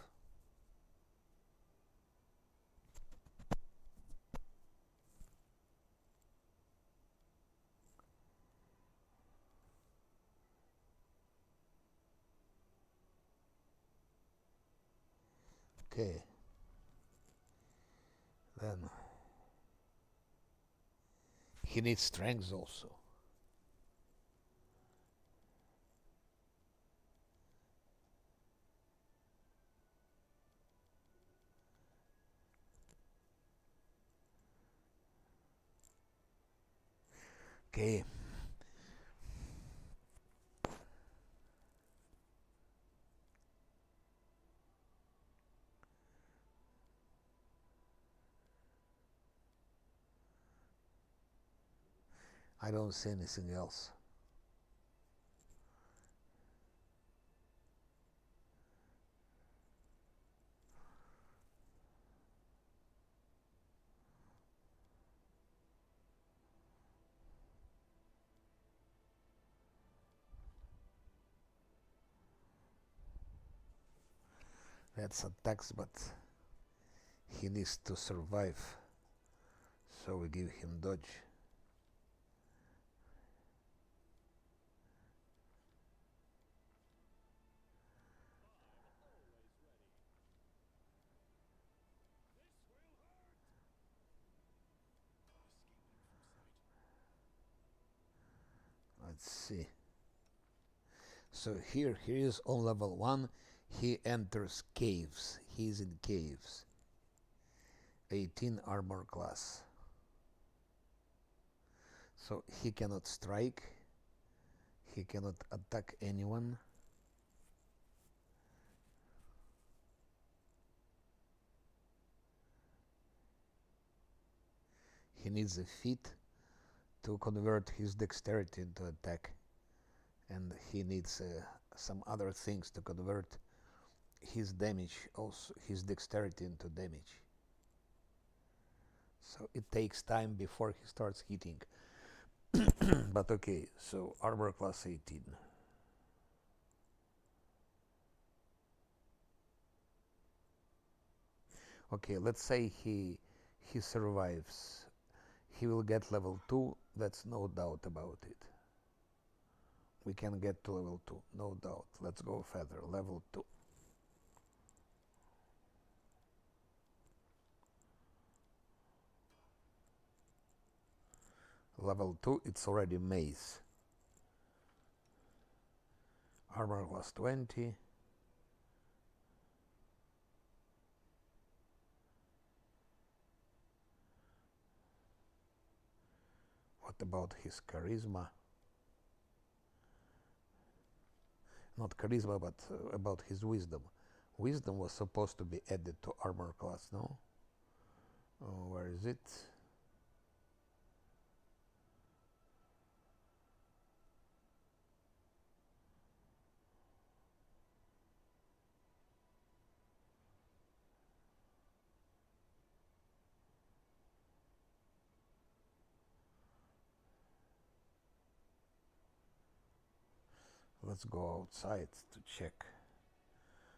Okay. Then he needs strength also. Okay. I don't see anything else. That's attacks, but he needs to survive. So we give him dodge. Let's see. So here he is on level 1. He enters caves. He's in caves. 18 armor class. So he cannot strike. He cannot attack anyone. He needs a feat to convert his dexterity into attack. And he needs some other things to convert his damage, also his dexterity into damage. So it takes time before he starts hitting. But okay, so armor class 18. Okay, let's say he survives. He will get level 2, that's no doubt about it. We can get to level 2, no doubt. Let's go further, level 2. Level 2, it's already mace. Armor class 20. What about his charisma? Not charisma, but about his wisdom. Wisdom was supposed to be added to armor class, no? Oh, where is it? Let's go outside to check.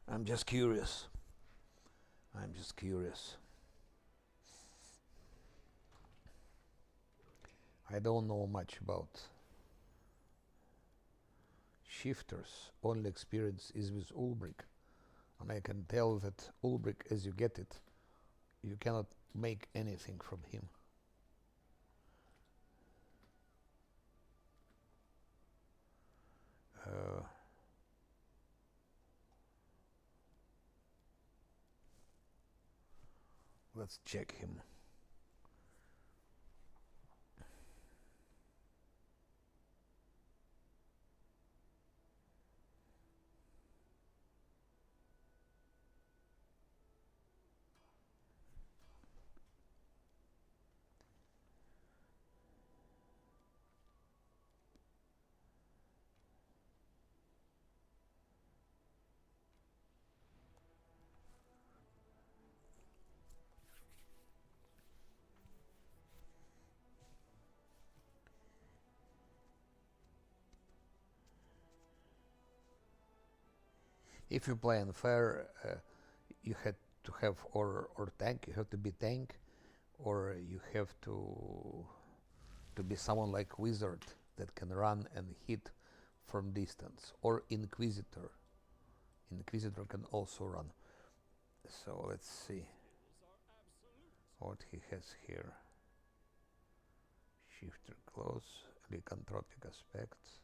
I'm just curious. I'm just curious. I don't know much about shifters. Only experience is with Ulbrich. And I can tell that Ulbrich, as you get it, you cannot make anything from him. Let's check him. If you play unfair, you had to have or tank. You have to be tank, or you have to be someone like wizard that can run and hit from distance, or inquisitor. Inquisitor can also run. So let's see what he has here. Shifter close, lycanthropic aspects.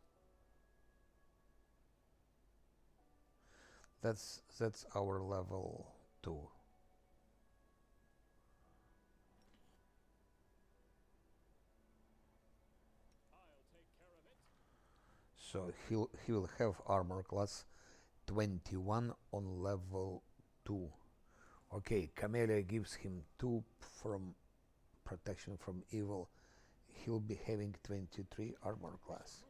That's our level 2. So he will have armor class 21 on level 2. Okay, Camellia gives him 2 from protection from evil. He'll be having 23 armor class.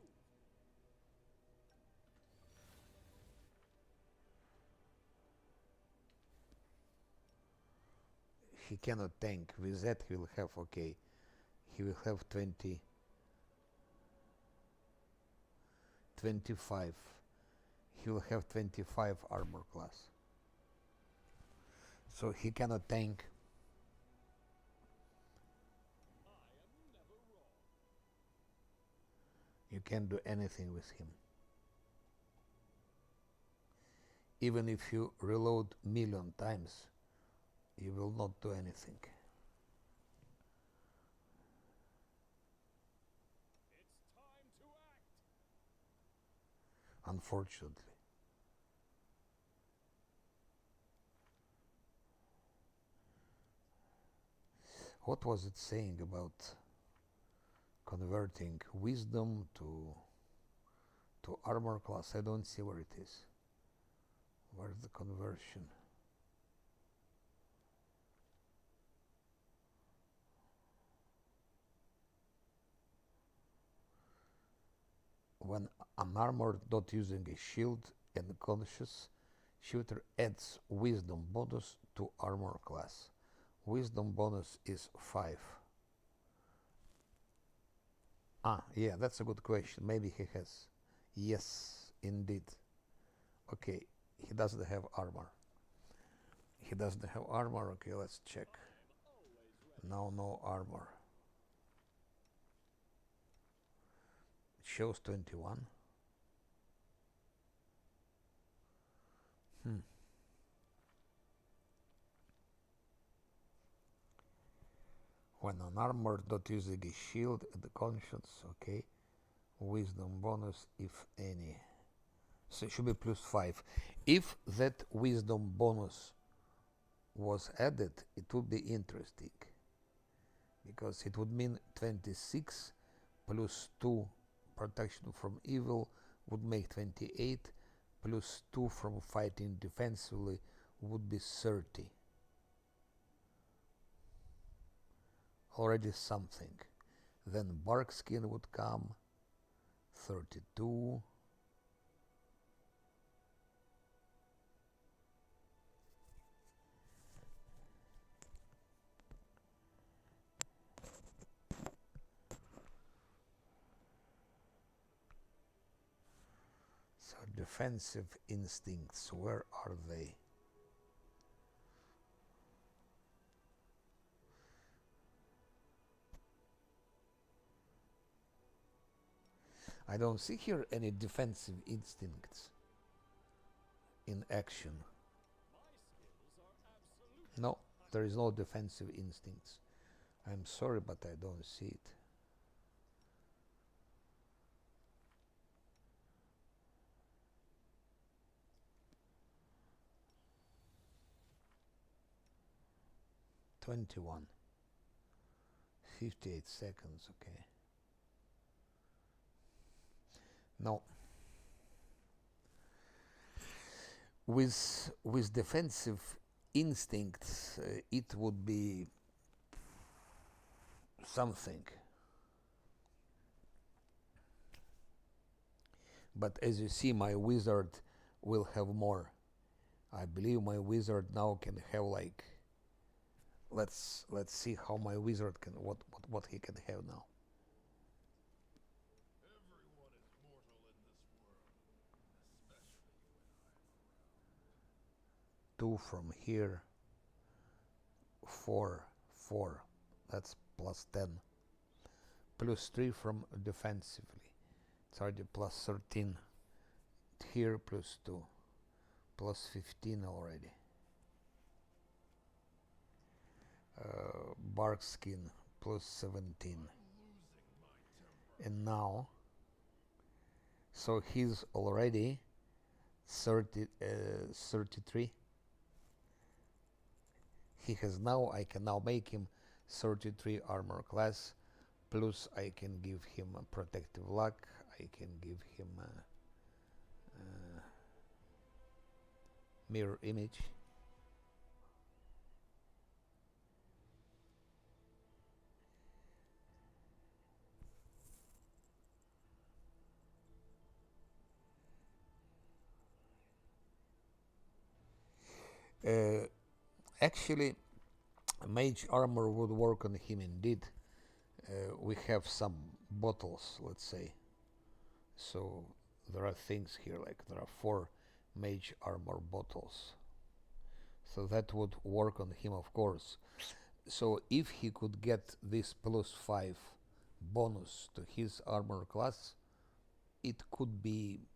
He cannot tank. With that he will have, okay, he will have 25. He will have 25 armor class. So he cannot tank. You can't do anything with him. Even if you reload million times, you will not do anything. Unfortunately. What was it saying about converting wisdom to armor class? I don't see where it is. Where's the conversion? When unarmored, not using a shield and conscious, shooter adds wisdom bonus to armor class. Wisdom bonus is 5. Yeah, that's a good question. Maybe he has. Yes, indeed. Okay, he doesn't have armor. He doesn't have armor. Okay, let's check. Now, no armor. It shows 21. Hmm. When unarmored, not using a shield and the conscience. Okay. Wisdom bonus, if any. So it should be +5. If that wisdom bonus was added, it would be interesting because it would mean 26 plus 2 protection from evil would make 28, plus 2 from fighting defensively would be 30. Already something. Then bark skin would come, 32. So defensive instincts, where are they? I don't see here any defensive instincts in action. No, there is no defensive instincts. I'm sorry, but I don't see it. '21. 58 seconds, okay. No. With defensive instincts, it would be something. But as you see, my wizard will have more. I believe my wizard now can have like. Let's see how my wizard can what he can have now. Two from here. 4. That's +10. Plus 3 from defensively. It's already +13. Here +2. +15 already. Bark skin +17. And now, so he's already 33. He has now, I can now make him 33 armor class, plus I can give him a protective luck, I can give him a mirror image. Actually, mage armor would work on him indeed. We have some bottles, let's say. So there are things here, like there are 4 mage armor bottles. So that would work on him, of course. So if he could get this +5 bonus to his armor class, it could be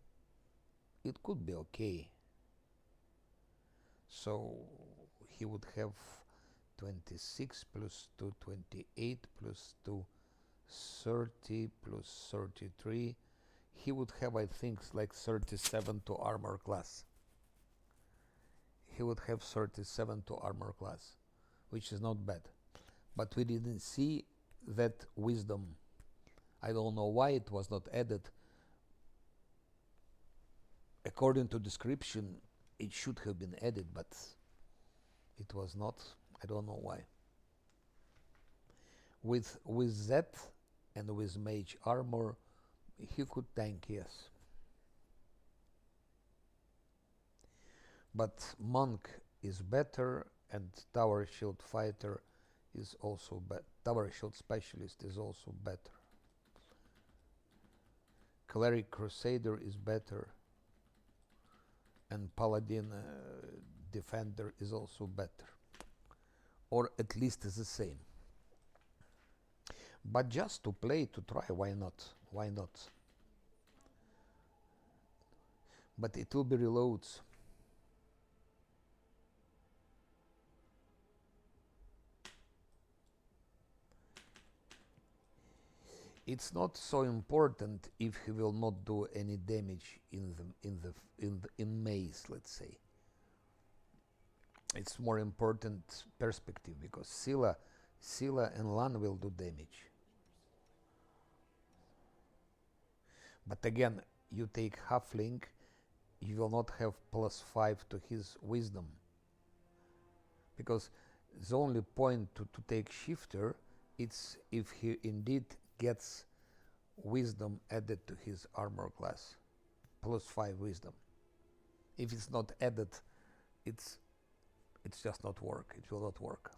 okay. So he would have 26 plus 2, 28 plus 2, 30 plus 33. He would have, I think, like 37 to armor class. He would have 37 to armor class, which is not bad. But we didn't see that wisdom. I don't know why it was not added. According to description, it should have been added, but it was not. I don't know why. With that and with mage armor, he could tank, yes. But monk is better, and tower shield fighter is also better. Tower shield specialist is also better. Cleric Crusader is better, and Paladin Defender is also better, or at least the same. But just to play, to try, why not? Why not? But it will be reloads. It's not so important if he will not do any damage in maze, let's say. It's more important perspective, because Scylla and Lan will do damage. But again, you take halfling, you will not have +5 to his wisdom, because the only point to take shifter, it's if he indeed gets wisdom added to his armor class, +5 wisdom. If it's not added, it's just not work. It will not work.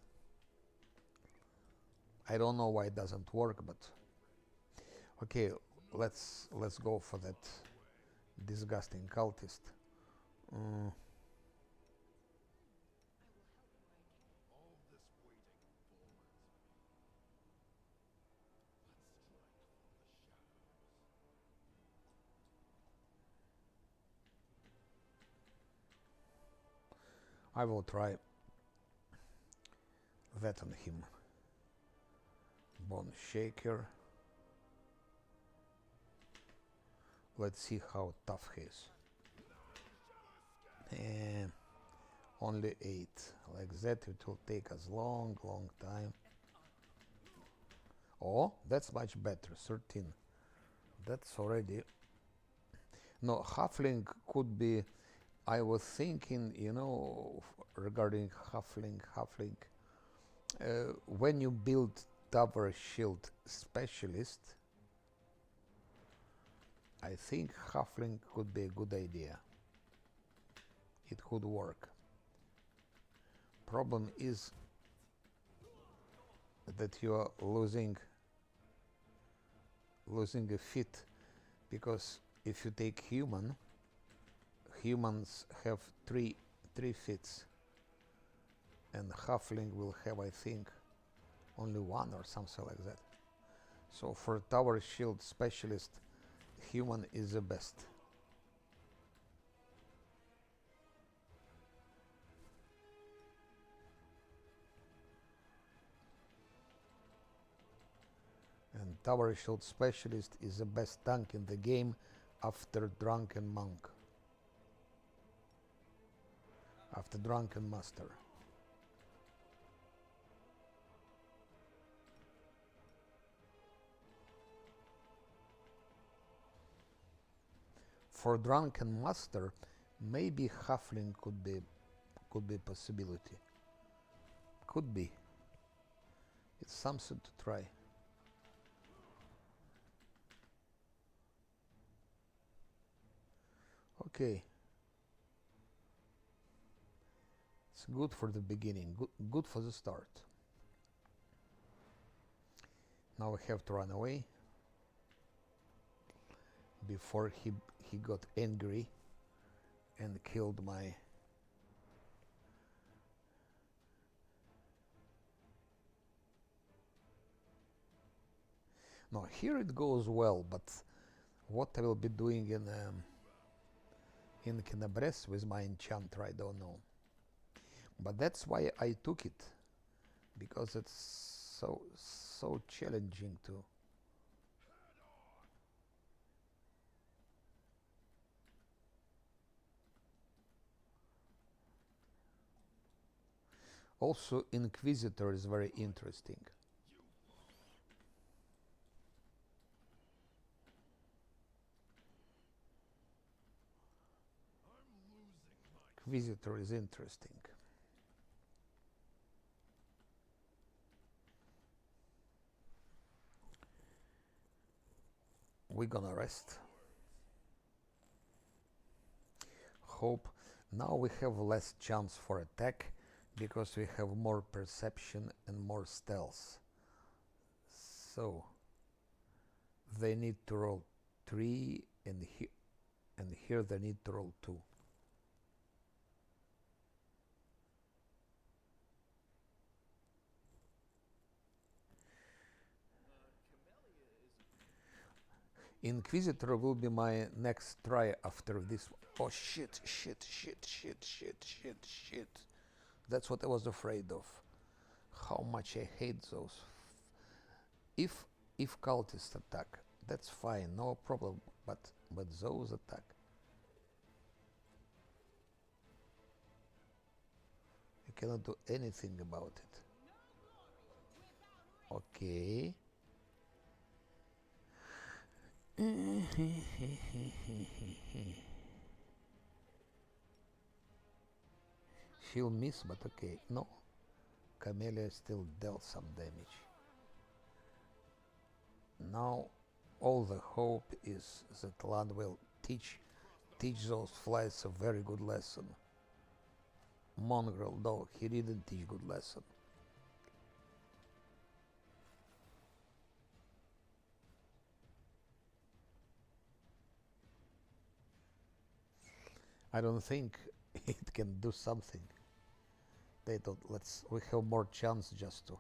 I don't know why it doesn't work, but okay, let's go for that disgusting cultist. I will try that on him. Bone Shaker. Let's see how tough he is. And only 8. Like that, it will take us long time. Oh, that's much better. 13. That's already. No, halfling could be. I was thinking, regarding halfling. When you build Tower Shield Specialist, I think halfling could be a good idea. It could work. Problem is that you are losing a fit, because if you take humans have three fits, and halfling will have, I think, only 1 or something like that. So for Tower Shield Specialist, human is the best. And Tower Shield Specialist is the best tank in the game after Drunken Monk. After Drunken Master. For Drunken Master, maybe halfling could be a possibility. Could be. It's something to try. Okay. It's good for the beginning, good for the start. Now we have to run away before he got angry and killed my. No, here it goes well, but what I will be doing in Kinabres with my enchanter, I don't know. But that's why I took it, because it's so challenging to. Also, Inquisitor is very interesting. Inquisitor is interesting. We're gonna rest. Hope. Now we have less chance for attack, because we have more perception and more stealth. So they need to roll 3, and here they need to roll 2. Inquisitor will be my next try after this. Oh shit, shit, shit, shit, shit, shit, shit. That's what I was afraid of. How much I hate those. If cultists attack, that's fine, no problem. But those attack. You cannot do anything about it. Okay. She'll miss, but okay. No. Camellia still dealt some damage. Now all the hope is that Lan will teach those flies a very good lesson. Mongrel, no, he didn't teach good lesson. I don't think it can do something. They don't. We have more chance just to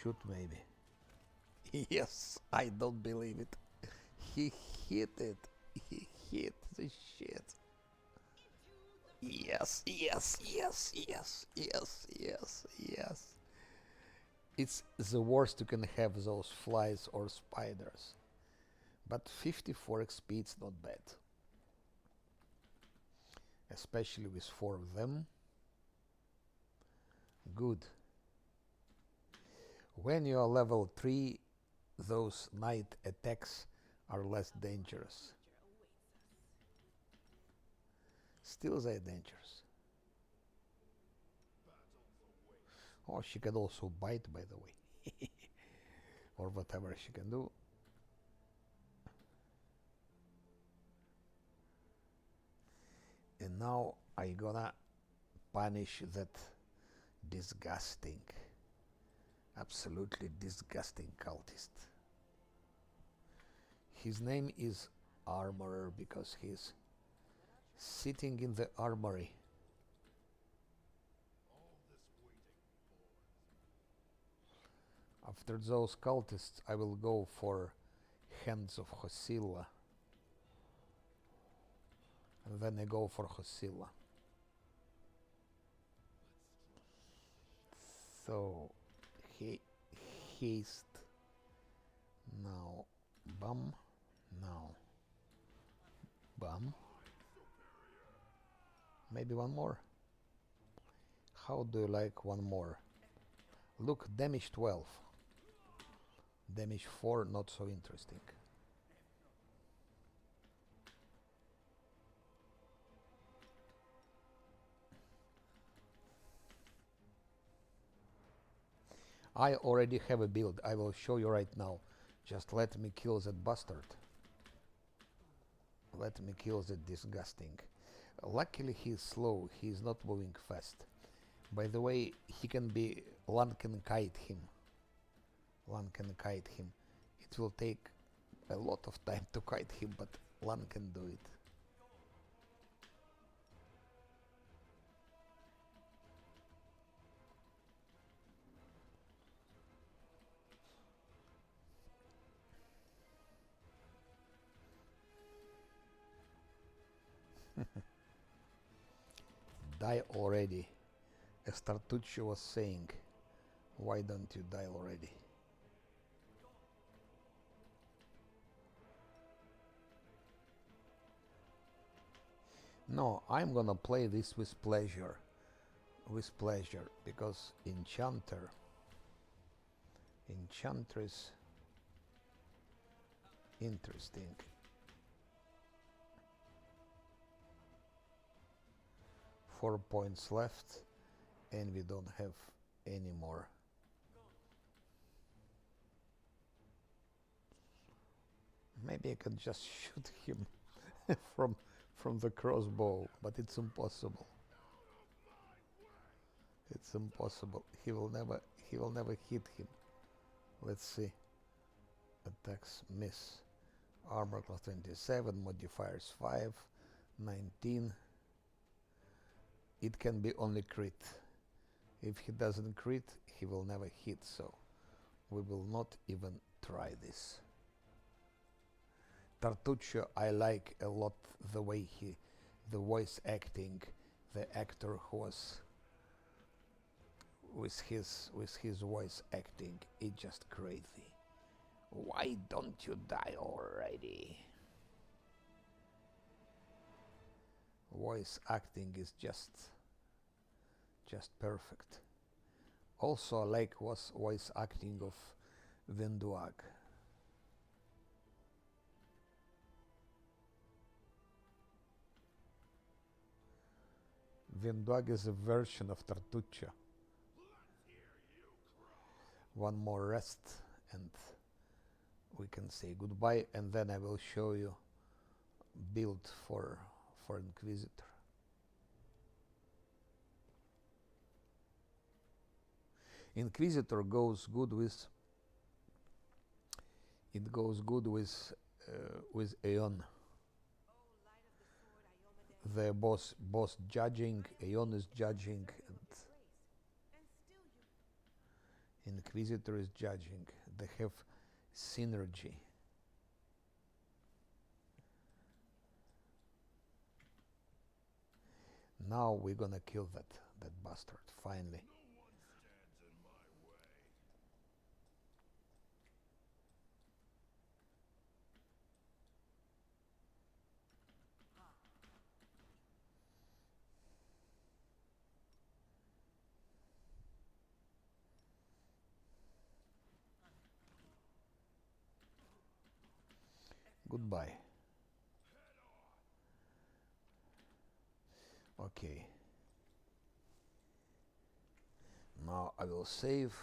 shoot maybe. Yes, I don't believe it. He hit it. He hit the shit. Yes, yes, yes, yes, yes, yes, yes. It's the worst you can have, those flies or spiders. But 54 XP, it's not bad. Especially with 4 of them. Good. When you are level 3, those night attacks are less dangerous. Still they're dangerous. Oh, she can also bite, by the way. Or whatever she can do. And now I gonna punish that disgusting, absolutely disgusting cultist. His name is Armorer because he's sitting in the armory. After those cultists, I will go for Hands of Hosilla. And then I go for Hosilla. So, haste. Now, bum. Now, bum. Maybe one more. How do you like one more? Look, damage 12. Damage 4, not so interesting. I already have a build. I will show you right now. Just let me kill that bastard. Let me kill that disgusting. Luckily he's slow. He's not moving fast. By the way, Lan can kite him. Lan can kite him. It will take a lot of time to kite him, but Lan can do it. Die already. As Tartuccio was saying, why don't you die already? No, I'm gonna play this with pleasure. With pleasure, because Enchantress, interesting. 4 points left, and we don't have any more. Maybe I can just shoot him from the crossbow, but it's impossible. It's impossible. He will never hit him. Let's see. Attacks miss. Armor class 27, modifiers 5, 19. It can be only crit. If he doesn't crit, he will never hit, so we will not even try this. Tartuccio, I like a lot the way the voice acting, the actor who was with his voice acting, it's just crazy. Why don't you die already? Voice acting is just perfect. Also, I like was voice acting of Venduag. Venduag is a version of Tartuccio. One more rest and we can say goodbye, and then I will show you build for Inquisitor. Inquisitor goes good with Aeon. The boss judging, Aeon is judging, and Inquisitor is judging. They have synergy. Now we're gonna kill that bastard finally. Goodbye. Okay. Now I will save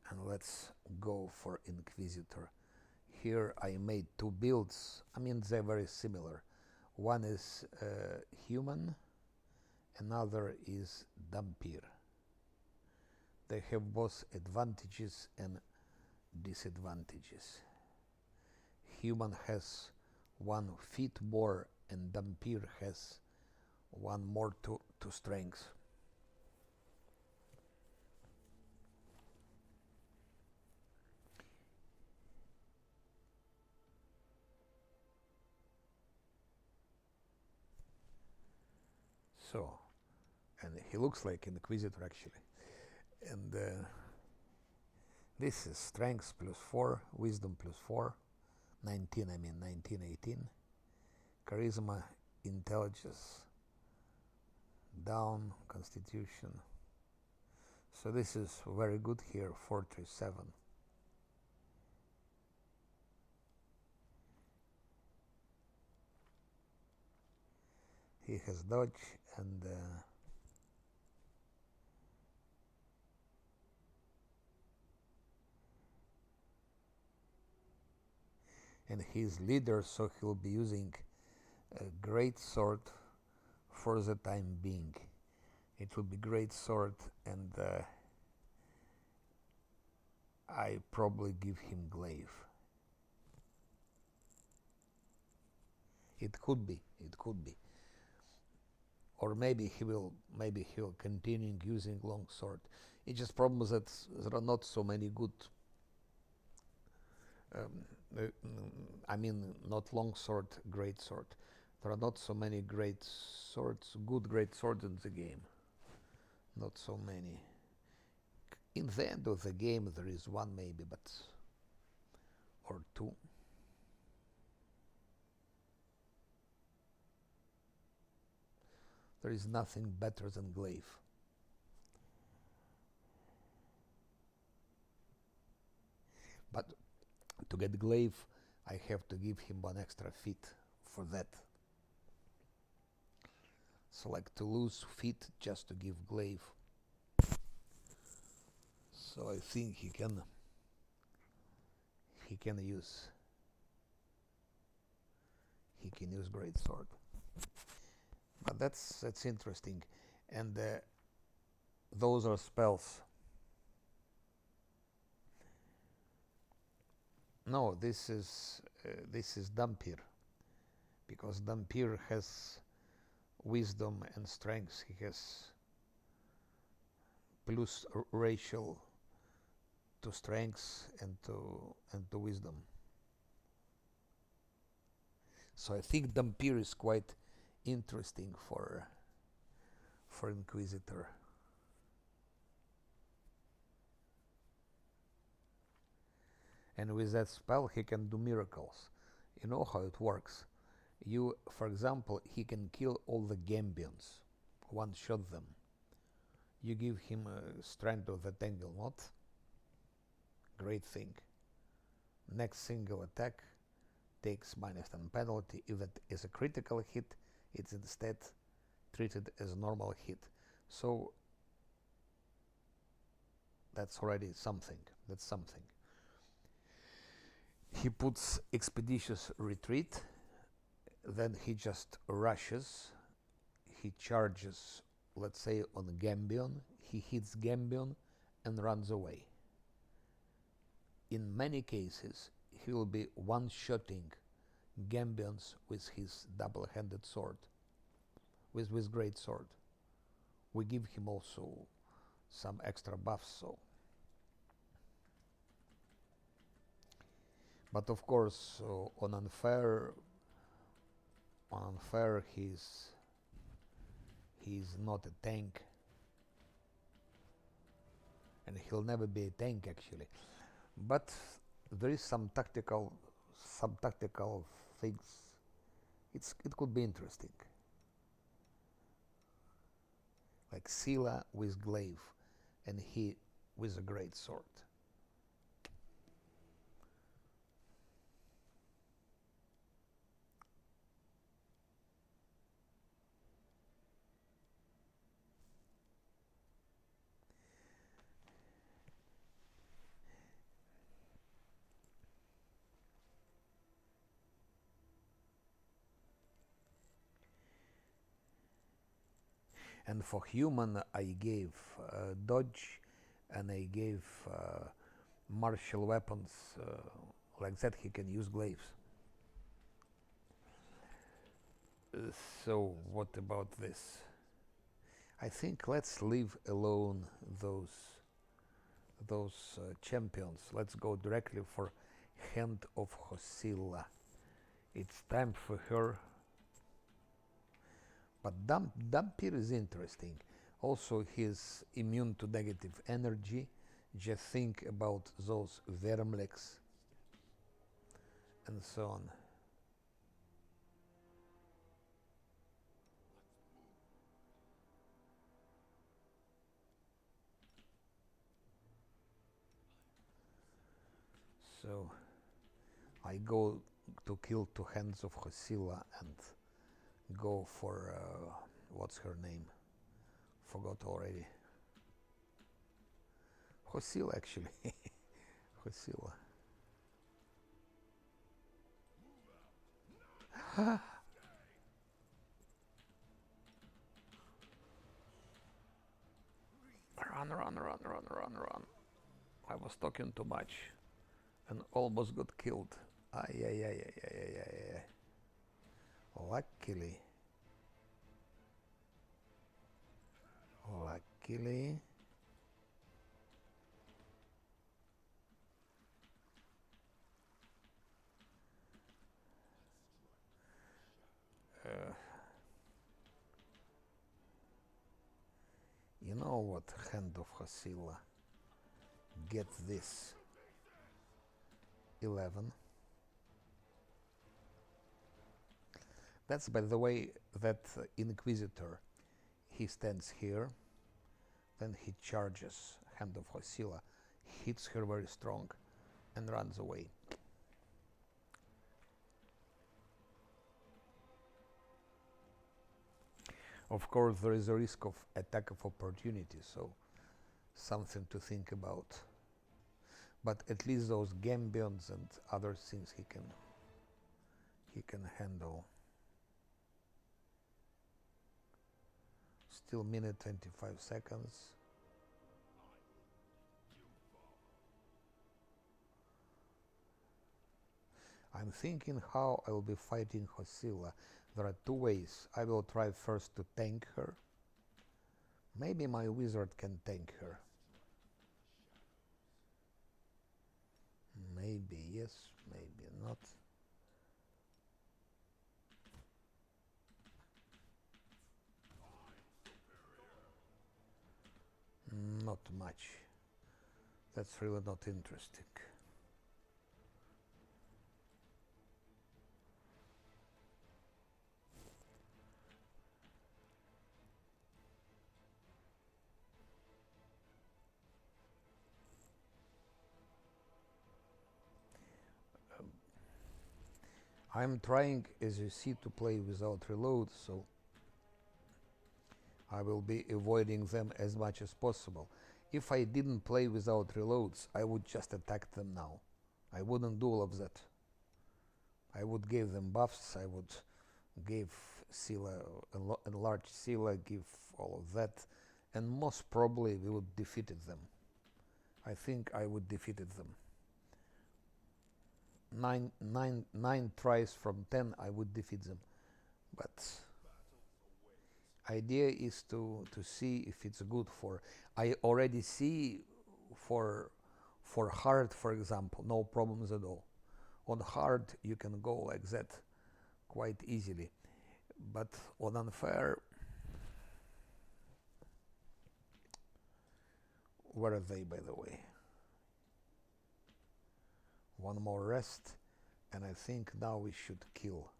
and let's go for Inquisitor. Here I made two builds. I mean, they're very similar. One is human, another is Dhampir. They have both advantages and disadvantages. Human has 1 feet more and Dhampir has 1 more to strength. So, and he looks like Inquisitor actually. And this is strength +4, wisdom +4, 19, I mean 19, 18. Charisma, intelligence down, constitution. So this is very good here, fortress 7. He has dodge and he's leader, so he'll be using a great sword for the time being. It will be great sword, and I probably give him glaive. It could be. Or maybe he'll continue using long sword. It's just problem is that there are not so many good. I mean, not long sword, great sword. There are not so many great swords, great swords in the game. Not so many. In the end of the game, there is one maybe, but or two. There is nothing better than glaive. But to get glaive, I have to give him 1 extra feet for that. So like to lose feet just to give glaive. So I think he can use great sword. But that's interesting, and those are spells. No, this is Dampir, because Dampir has wisdom and strength. He has plus ratio to strength and to wisdom. So I think Dampir is quite interesting for Inquisitor. And with that spell he can do miracles. You know how it works. You, for example, he can kill all the Gambians, one shot them. You give him a strength of the Tangle Knot, great thing. Next single attack takes -10 penalty. If it is a critical hit, it's instead treated as a normal hit. So that's already something. That's something. He puts Expeditious Retreat, then he just rushes, he charges, let's say, on Gambion, he hits Gambion and runs away. In many cases, he will be one-shotting Gambions with his double-handed sword, with great sword. We give him also some extra buffs, so. But of course, on unfair, he's not a tank, and he'll never be a tank actually. But there is some tactical things. It could be interesting, like Scylla with glaive, and he with a great sword. And for human, I gave dodge, and I gave martial weapons like that. He can use glaives. So what about this? I think let's leave alone those champions. Let's go directly for Hand of Hosilla. It's time for her. But Dampir is interesting. Also, he's immune to negative energy. Just think about those Vermlex and so on. So I go to kill two Hands of Hosilla and go for what's her name? Forgot already. Hosilla actually. Hosilla. Run. I was talking too much and almost got killed. Ay. Luckily. You know what, Hand of Hosilla? Get this. 11. That's, by the way, that Inquisitor. He stands here, then he charges Hand of Hosilla, hits her very strong, and runs away. Of course, there is a risk of attack of opportunity, so something to think about. But at least those Gambions and other things he can handle. Still minute 25 seconds. I'm thinking how I will be fighting Hosilla. There are two ways. I will try first to tank her. Maybe my wizard can tank her. Maybe yes, maybe not. Not much. That's really not interesting. I'm trying, as you see, to play without reload, so I will be avoiding them as much as possible. If I didn't play without reloads, I would just attack them now. I wouldn't do all of that. I would give them buffs, I would give Scylla, enlarge Scylla, give all of that, and most probably we would defeated them. I think I would defeated them. Nine tries from 10 I would defeat them, but idea is to see if it's good for. I already see for hard, for example, no problems at all. On hard you can go like that quite easily, but on unfair, where are they, by the way? One more rest, and I think now we should kill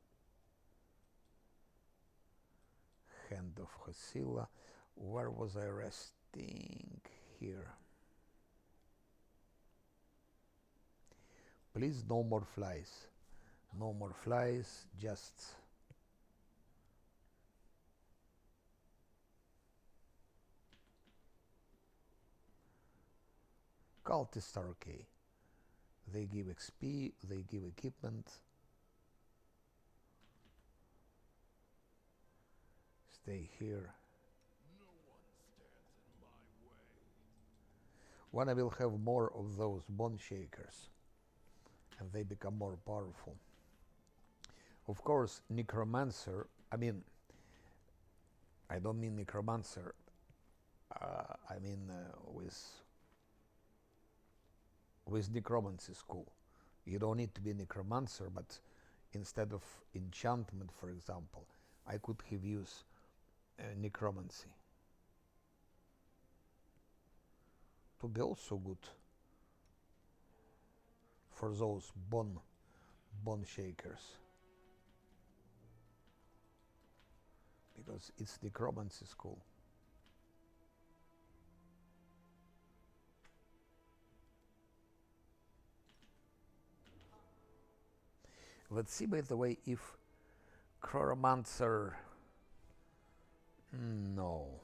Hand of Hosilla. Where was I resting? Here. Please, no more flies. No more flies, just cultists are okay. They give XP, they give equipment. Stay here. When I will have more of those bone shakers and they become more powerful. Of course, necromancer, I don't mean necromancer, I mean with necromancy school. You don't need to be necromancer, but instead of enchantment, for example, I could have used necromancy to be also good for those bone shakers, because it's necromancy school. Let's see, by the way, if Chronomancer, no,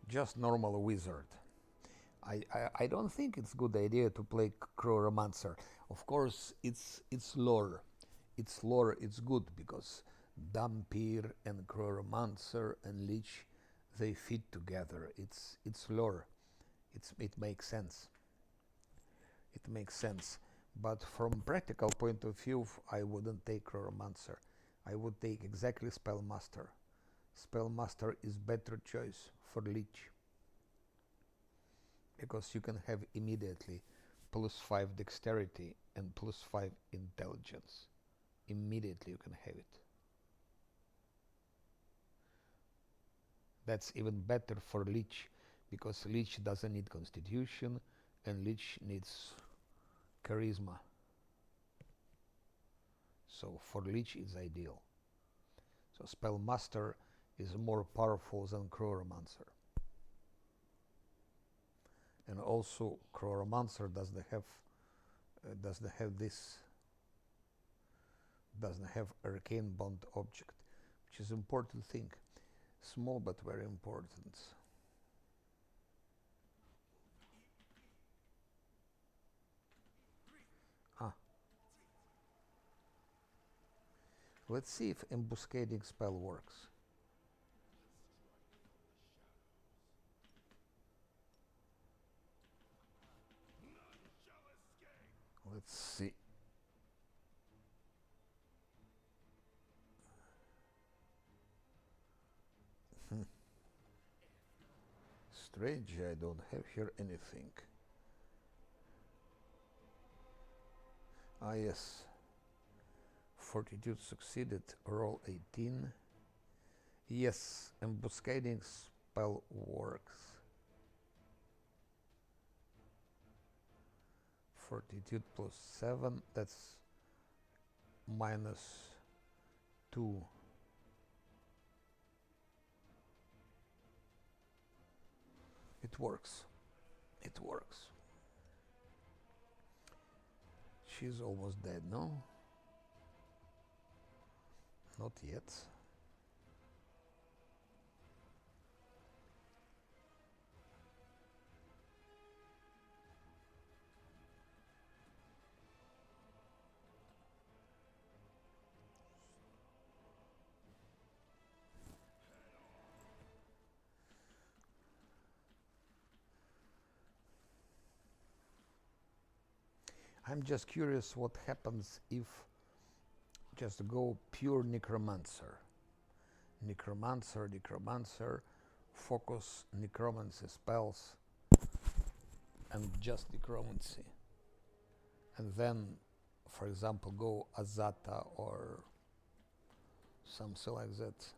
just normal wizard. I don't think it's a good idea to play Chronomancer. Of course, it's lore. It's lore, it's good because Dhampir and Chronomancer and Lich, they fit together. It's lore. It makes sense. It makes sense. But from practical point of view, I wouldn't take Chronomancer. I would take exactly Spellmaster. Spellmaster is better choice for Lich, because you can have immediately +5 dexterity and +5 intelligence. Immediately you can have it. That's even better for Lich, because Lich doesn't need constitution and Lich needs charisma. So for Lich it's ideal. So Spellmaster is more powerful than Chronomancer. And also Chronomancer doesn't have arcane bond object, which is important thing. Small but very important. Let's see if embuscading spell works. Let's see. Strategy, I don't have here anything. Ah yes, Fortitude succeeded, roll 18. Yes, embuscading spell works. Fortitude plus 7, that's -2. It works. It works. She's almost dead, no? Not yet. I'm just curious what happens if just go pure necromancer. Necromancer, focus necromancy spells and just necromancy. And then, for example, go Azata or something like that.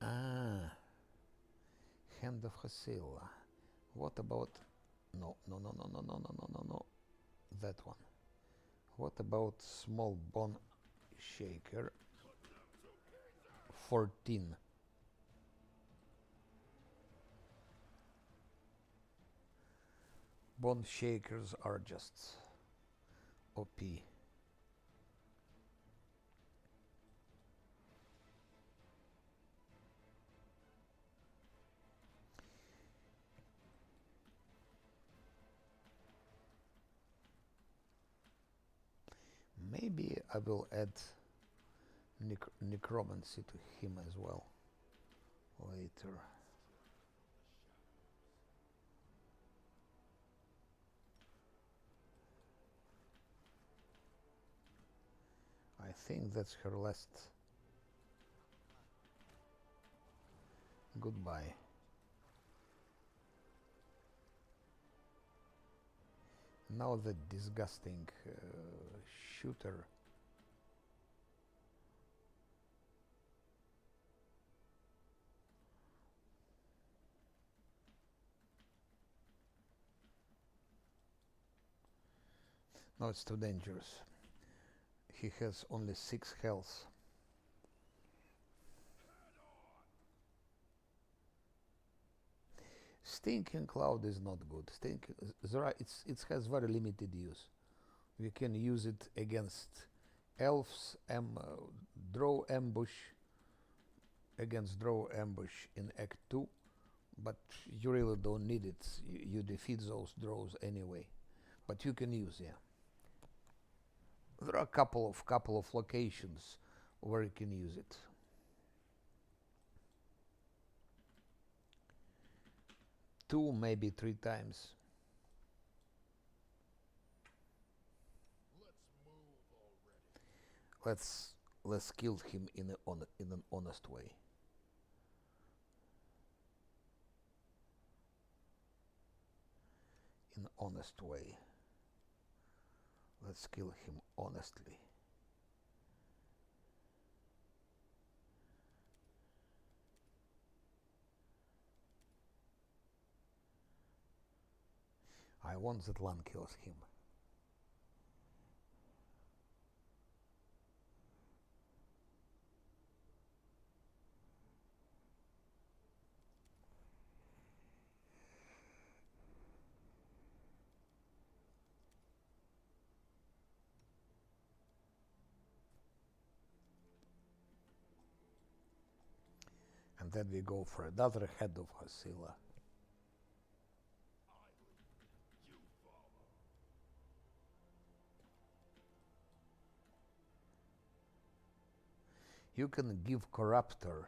Ah, Hand of Hasila. What about... No. That one. What about small bone shaker? 14. Bone shakers are just OP. Maybe I will add necromancy to him as well later. I think that's her last goodbye. Now the disgusting shooter. No, it's too dangerous. He has only 6 health. Stinking Cloud is not good. It has very limited use. We can use it against elves, draw ambush, against draw ambush in Act 2, but you really don't need it. You defeat those draws anyway, but you can use, yeah. There are a couple of locations where you can use it. Two, maybe 3 times. Let's kill him in an honest way. In an honest way. Let's kill him honestly. I want that Lan kills him. And then we go for another head of Hasila. You can give Corruptor,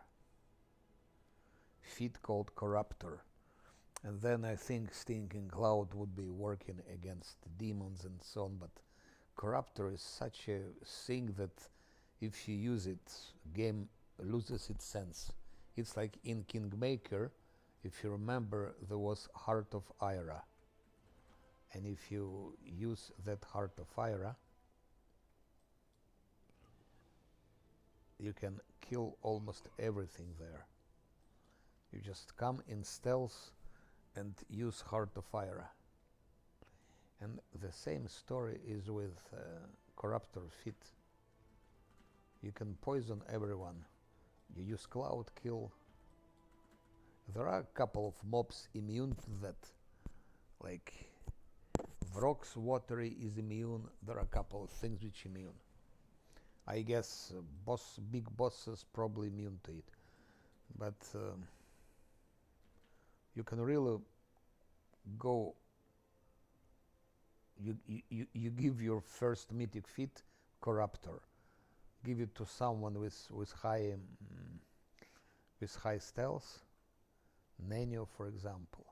feat called Corruptor, and then I think Stinking Cloud would be working against demons and so on, but Corruptor is such a thing that if you use it, game loses its sense. It's like in Kingmaker, if you remember, there was Heart of Ira, and if you use that Heart of Ira, you can kill almost everything there. You just come in stealth and use Heart of Ira. And the same story is with Corruptor Fit. You can poison everyone. You use Cloud Kill. There are a couple of mobs immune to that. Like Vrock's Watery is immune. There are a couple of things which immune. I guess big bosses probably immune to it. But you can really go. You give your first mythic feat Corruptor. Give it to someone with high stealth, Nenio for example,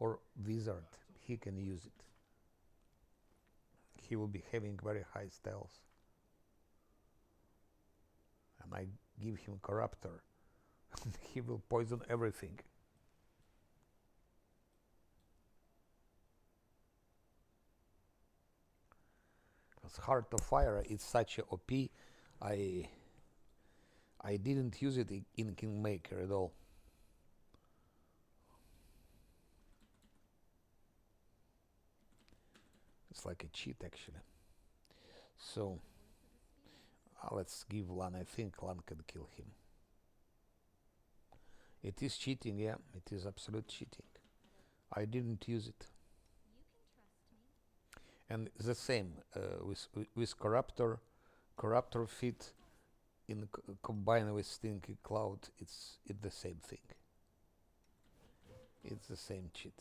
or Wizard. He can use it. He will be having very high stealth, and I give him Corruptor. He will poison everything. Because Heart of Fire is such a OP. I didn't use it in Kingmaker at all. It's like a cheat actually. So let's give Lan. I think Lan can kill him. It is cheating, yeah. It is absolute cheating. I didn't use it. And the same with Corruptor Fit in combined with Stinky Cloud. It's the same thing. It's the same cheat.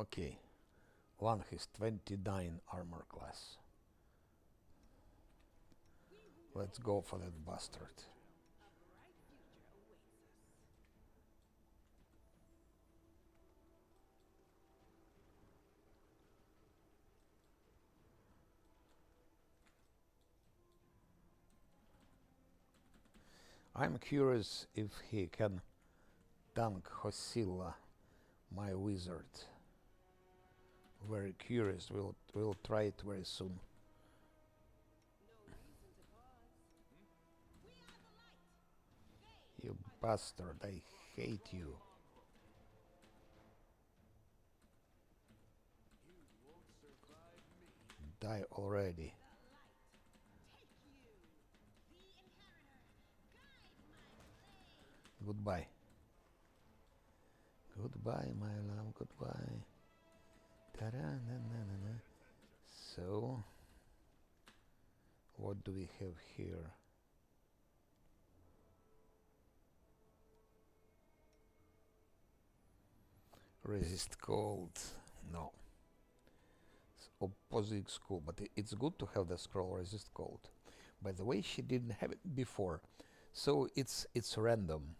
Okay, Lan has 29 armor class. Let's go for that bastard. I'm curious if he can tank Hosilla, my wizard. Very curious. We'll try it very soon. You bastard, I hate you. Die already. Goodbye. Goodbye, my love, goodbye. Ta-da-na-na-na-na. So, what do we have here? Resist cold. No. It's opposing school, but it's good to have the scroll resist cold. By the way, she didn't have it before, so it's random.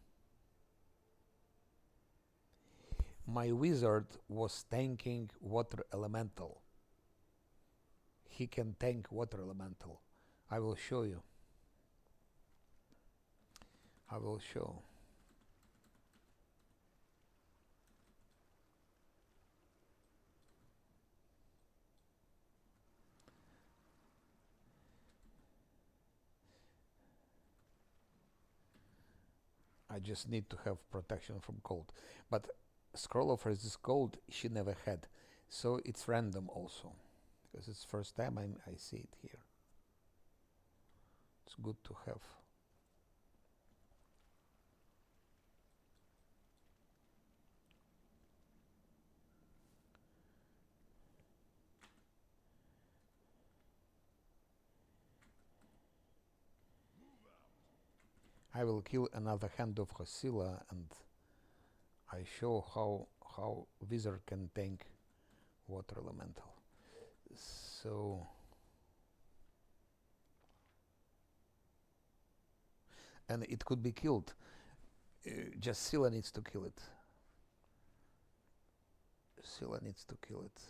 My wizard was tanking water elemental. He can tank water elemental. I will show you. I will show. I just need to have protection from cold. But scroll of resist cold she never had, so it's random also, because it's first time I see it here. It's good to have. I will kill another hand of Hosilla and I show how wizard can tank water elemental. So, and it could be killed. Just Scylla needs to kill it. Scylla needs to kill it.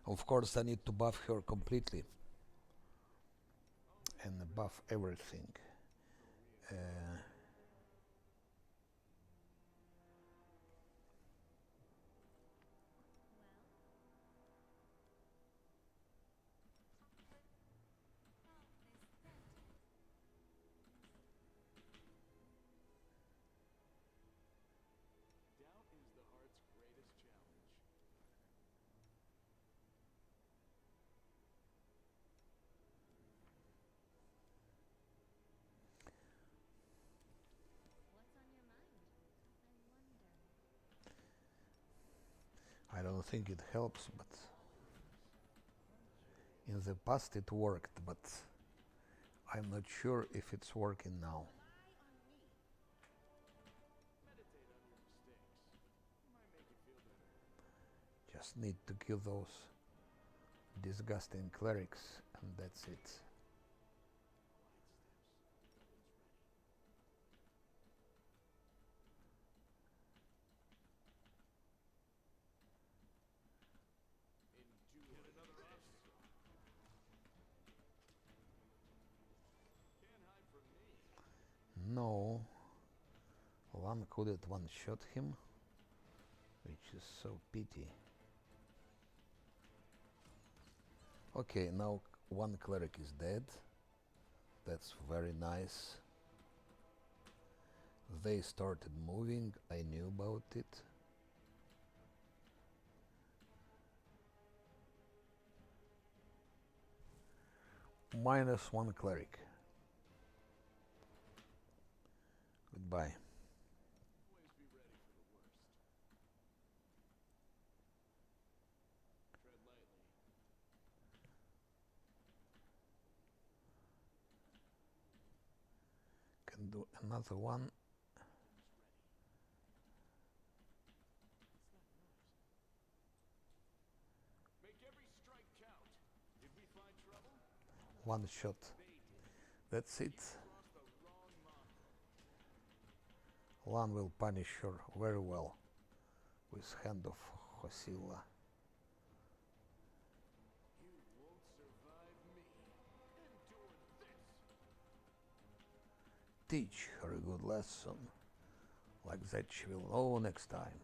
Of course, I need to buff her completely and buff everything. Uh, I don't think it helps, but in the past it worked, but I'm not sure if it's working now. Just need to kill those disgusting clerics, and that's it. No, one couldn't one-shot him, which is so pity. Okay, now one cleric is dead. That's very nice. They started moving, I knew about it. Minus one cleric. Goodbye. Can do another one. One shot. That's it. One will punish her very well with Hand of Hosilla. Teach her a good lesson. Like that she will know next time.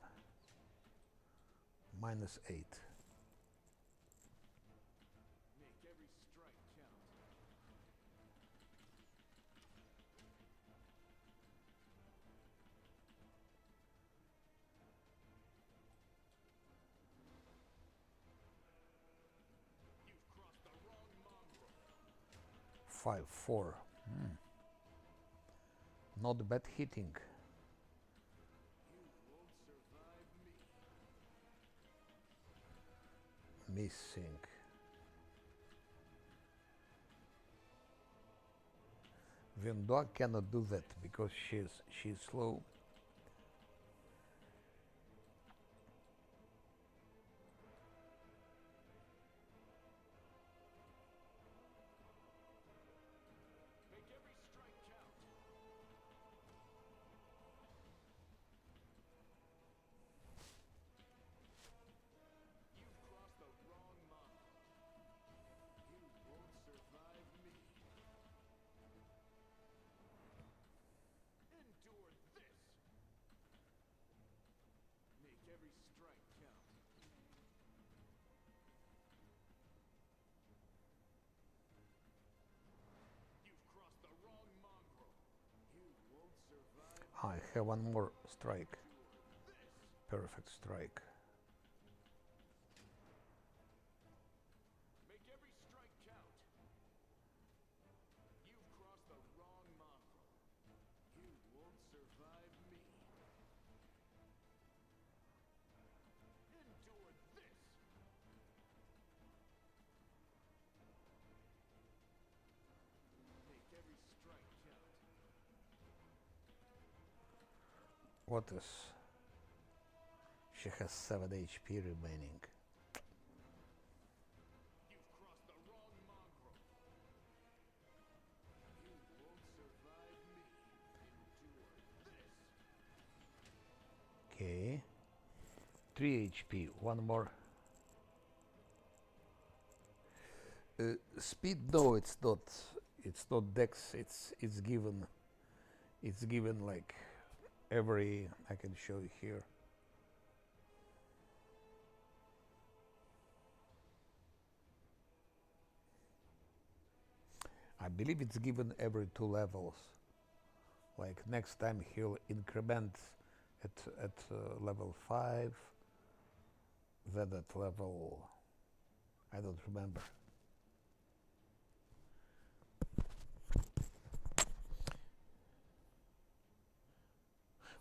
-8. Five, 4. Not bad hitting. Missing. Vendor cannot do that because she's slow. I have one more strike. Perfect strike. Make every strike count. You've crossed the wrong mongrel. You won't survive me. Endure this. Make every strike count. What is? She has 7 HP remaining. You've crossed the wrong mongrel. You won't survive me. Endure this. Okay. 3 HP. One more. Speed? No, it's not. It's not Dex. It's given. It's given like every. I can show you here. I believe it's given every 2 levels. Like next time he'll increment at level 5, then at level, I don't remember.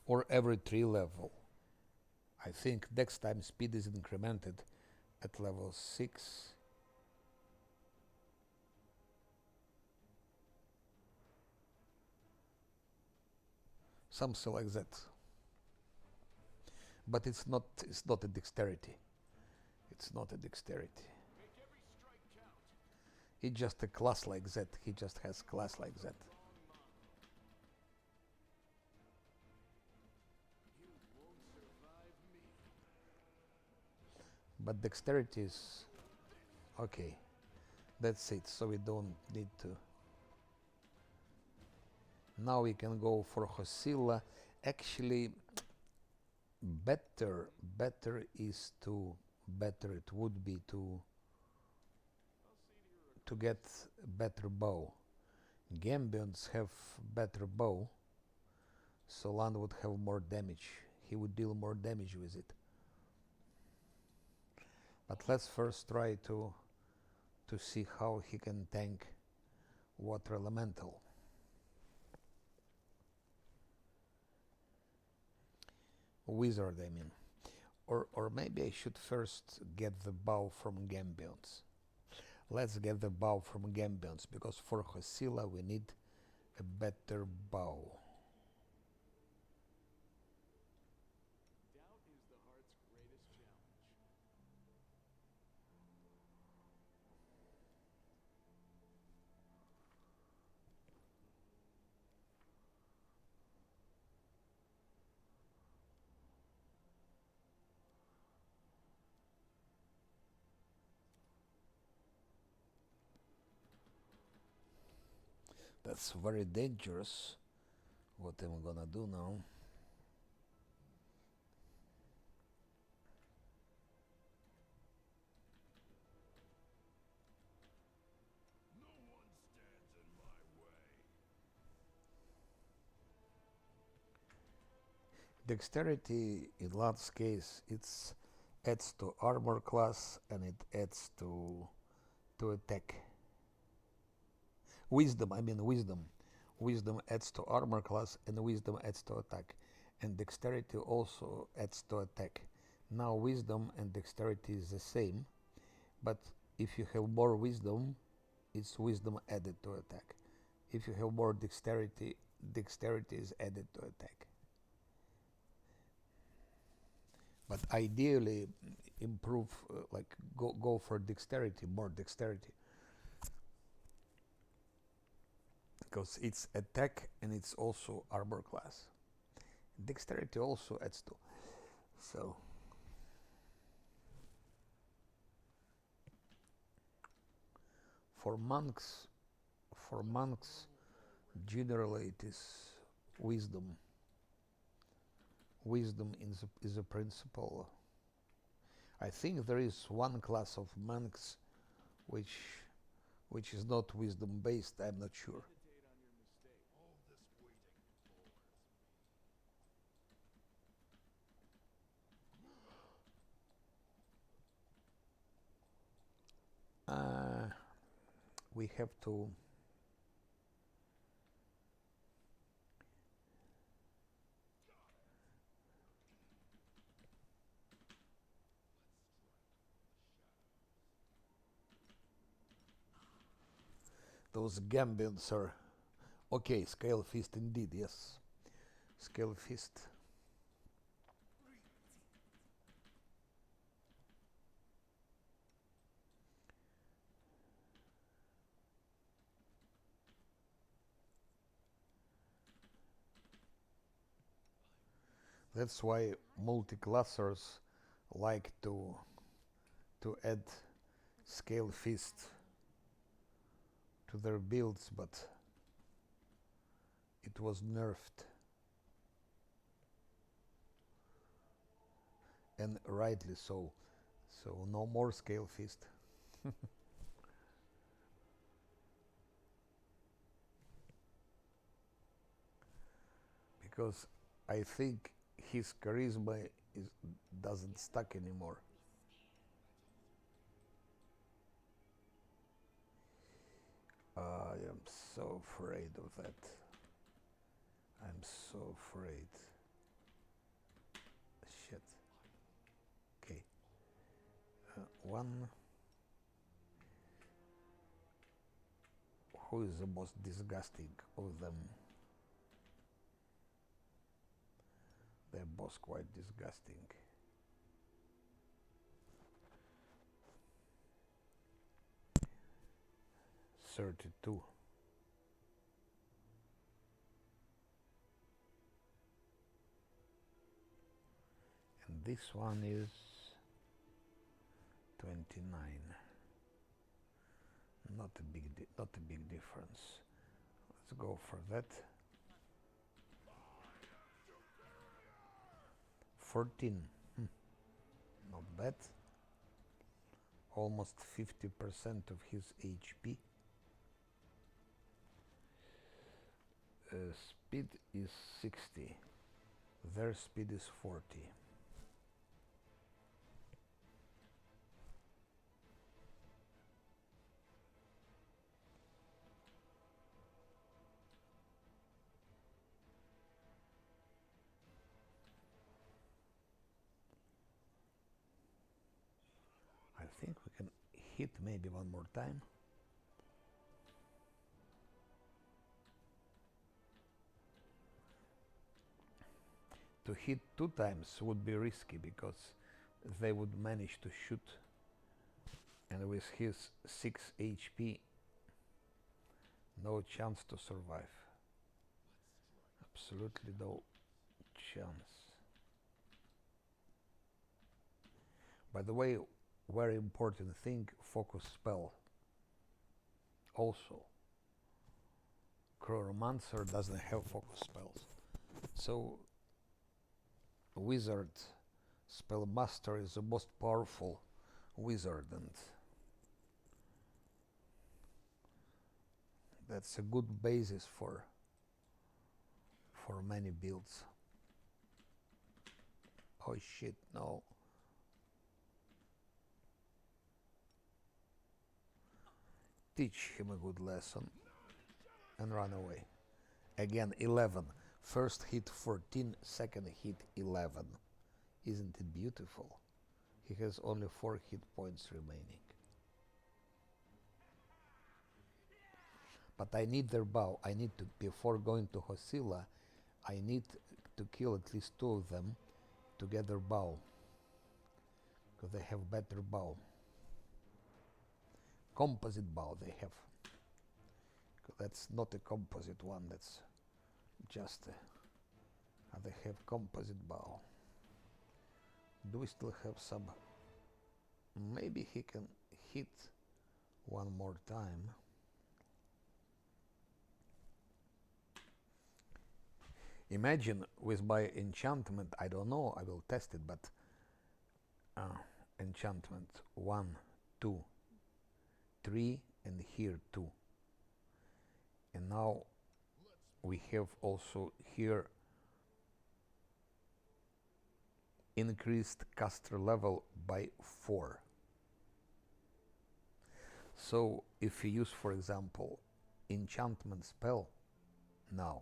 Or every 3 level. I think next time speed is incremented at level 6. Something like that. But it's not a dexterity. It's not a dexterity. Make every strike count. It's just a class like that. He just has class like that. You won't survive me. But dexterity is okay. That's it. So we don't need to. Now we can go for Hosilla. Actually, better it would be to get better bow. Gambions have better bow, so Land would have more damage. He would deal more damage with it. But let's first try to see how he can tank water elemental. Wizard, I mean. Or maybe I should first get the bow from Gambions. Let's get the bow from Gambions, because for Hosilla we need a better bow. Doubt is the heart's greatest challenge. That's very dangerous. What am I gonna do now? No one stands in my way. Dexterity in Land's case, it's adds to armor class and it adds to attack. Wisdom, I mean wisdom. Wisdom adds to armor class and wisdom adds to attack. And dexterity also adds to attack. Now wisdom and dexterity is the same, but if you have more wisdom, it's wisdom added to attack. If you have more dexterity, dexterity is added to attack. But ideally, improve, like go for dexterity, more dexterity. Because it's attack and it's also armor class. Dexterity also adds to. So for monks, generally it is wisdom. Wisdom is a principle. I think there is one class of monks which is not wisdom based. I'm not sure. Meditate on your mistake. All this waiting bores me. we have to those gambions are okay. Scale fist indeed, yes. Scale fist. That's why multi-classers like to add scale fist to their builds, but it was nerfed, and rightly so. So no more scale fist. Because I think his charisma is doesn't stuck anymore. I am so afraid of that. I'm so afraid. Shit. Okay. One. Who is the most disgusting of them? They're both quite disgusting. $32. And this one is 29. Not a big difference. Let's go for that. 14. Not bad. Almost 50% of his HP. Speed is 60. Their speed is 40. I think we can hit maybe one more time. To hit 2 times would be risky because they would manage to shoot, and with his 6 HP, no chance to survive. Absolutely no chance. By the way, very important thing, focus spell. Also, Chronomancer doesn't have focus spells. So Wizard Spellmaster is the most powerful wizard, and that's a good basis for many builds. Oh shit, no. Teach him a good lesson and run away. Again, 11. First hit 14, second hit 11. Isn't it beautiful? He has only 4 hit points remaining. But I need their bow. I need to, before going to Hosilla, I need to kill at least 2 of them to get their bow. Because they have better bow. Composite bow they have. That's not a composite one, that's just they have composite bow. Do we still have some? Maybe he can hit one more time. Imagine with my enchantment, I don't know, I will test it, but enchantment 1, 2, 3, and here 2. And now we have also here increased caster level by 4. So if you use, for example, enchantment spell now,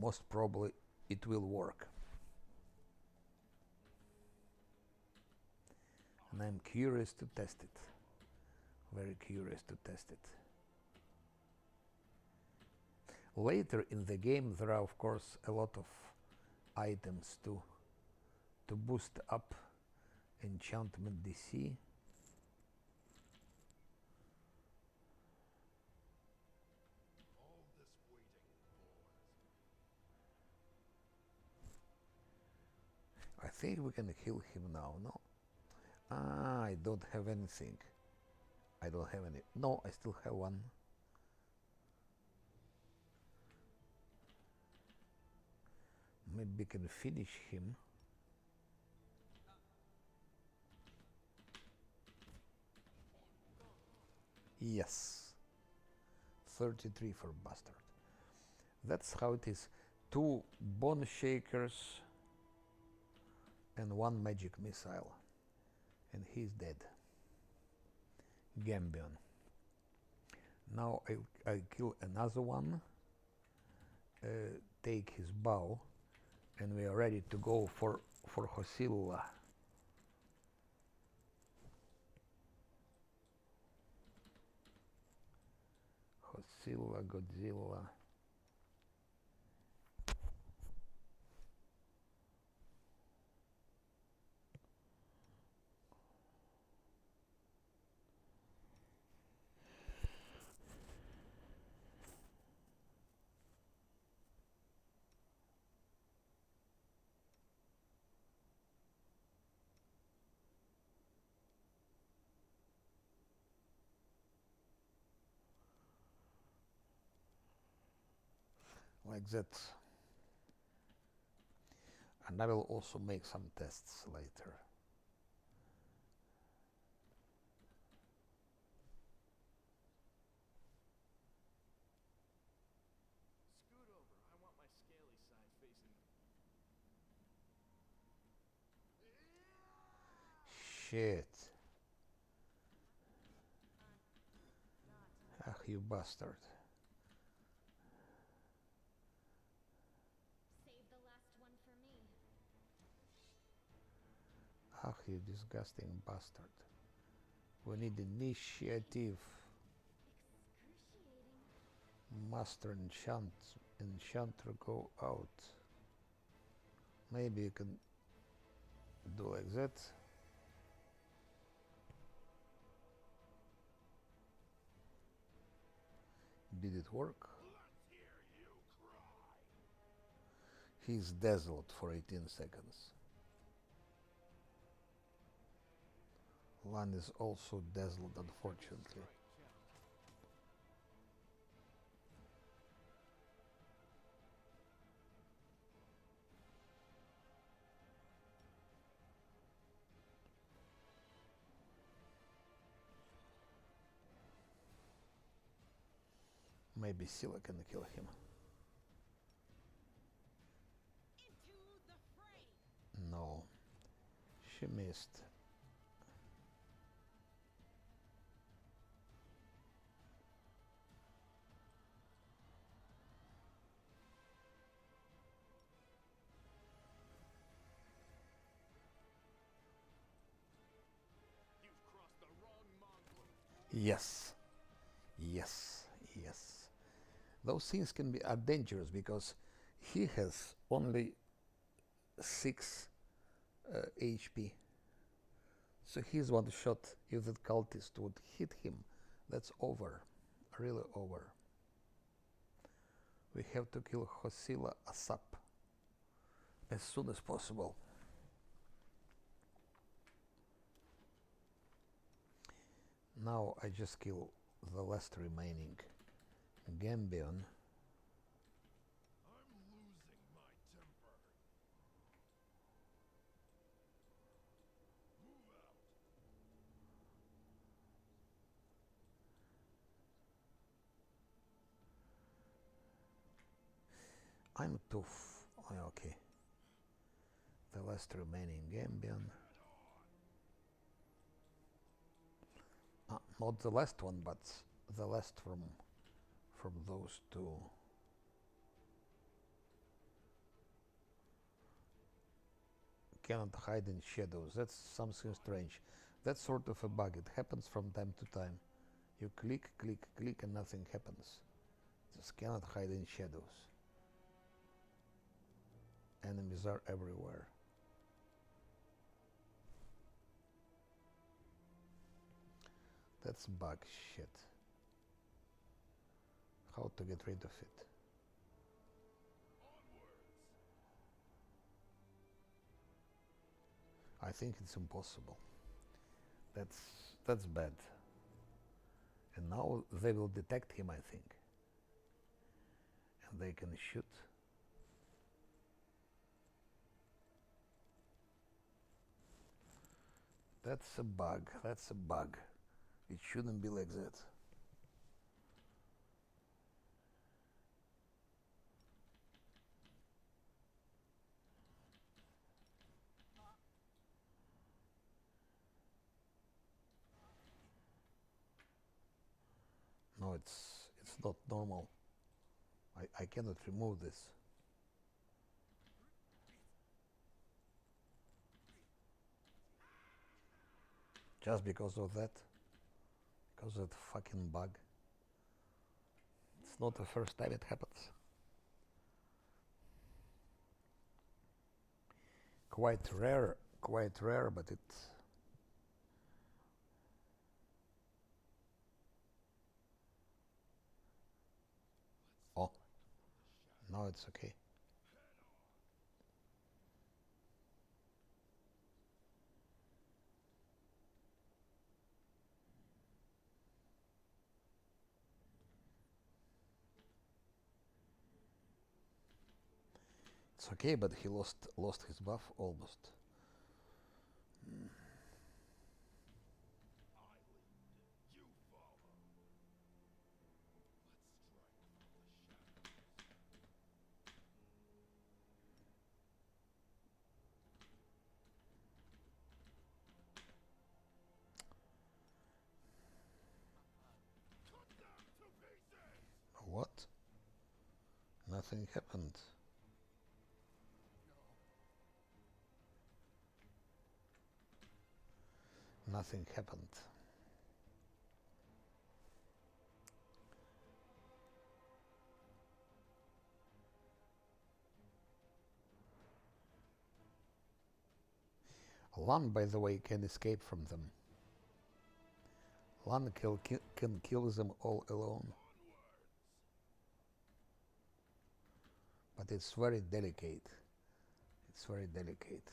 most probably it will work. And I'm curious to test it. Very curious to test it. Later in the game there are of course a lot of items to boost up enchantment DC. I think we can heal him now, no? Ah, I don't have anything. I don't have any. No, I still have one. Maybe we can finish him. Yes. 33 for bastard. That's how it is. 2 bone shakers and 1 magic missile. And he's dead. Gambion. Now I kill another one, take his bow, and we are ready to go for Hosilla. Hosilla, Godzilla. Like that. And I will also make some tests later. Scoot over. I want my scaly side facing. Shit. Ah, you bastard. Save the last one for me. Ah, you disgusting bastard. We need initiative. Excruciating. Master enchanter go out. Maybe you can do like that. Did it work? He's dazzled for 18 seconds. Lan is also dazzled, unfortunately. Maybe Scylla can kill him. Into the fray. No, she missed. You've crossed the wrong mongrel. Yes, yes, yes. Those things are dangerous because he has only 6 HP. So his one shot, if that cultist would hit him, that's over, really over. We have to kill Hosilla ASAP, as soon as possible. Now I just kill the last remaining Gambion. I'm losing my temper. Move out. I'm too okay. The last remaining Gambion. Not the last one, but the last from those two. Cannot hide in shadows. That's something strange. That's sort of a bug. It happens from time to time. You click, click, click, and nothing happens. Just cannot hide in shadows. Enemies are everywhere. That's bug shit. How to get rid of it? I think it's impossible. That's bad. And now they will detect him, I think. And they can shoot. That's a bug. That's a bug. It shouldn't be like that. No, it's not normal. I cannot remove this. Just because of that? Because of that fucking bug? It's not the first time it happens. Quite rare, but it's... Oh, now it's okay. It's okay, but he lost his buff almost. What? Nothing happened. Nothing happened. Lan, by the way, can escape from them. Lan can kill them all alone. But it's very delicate. It's very delicate.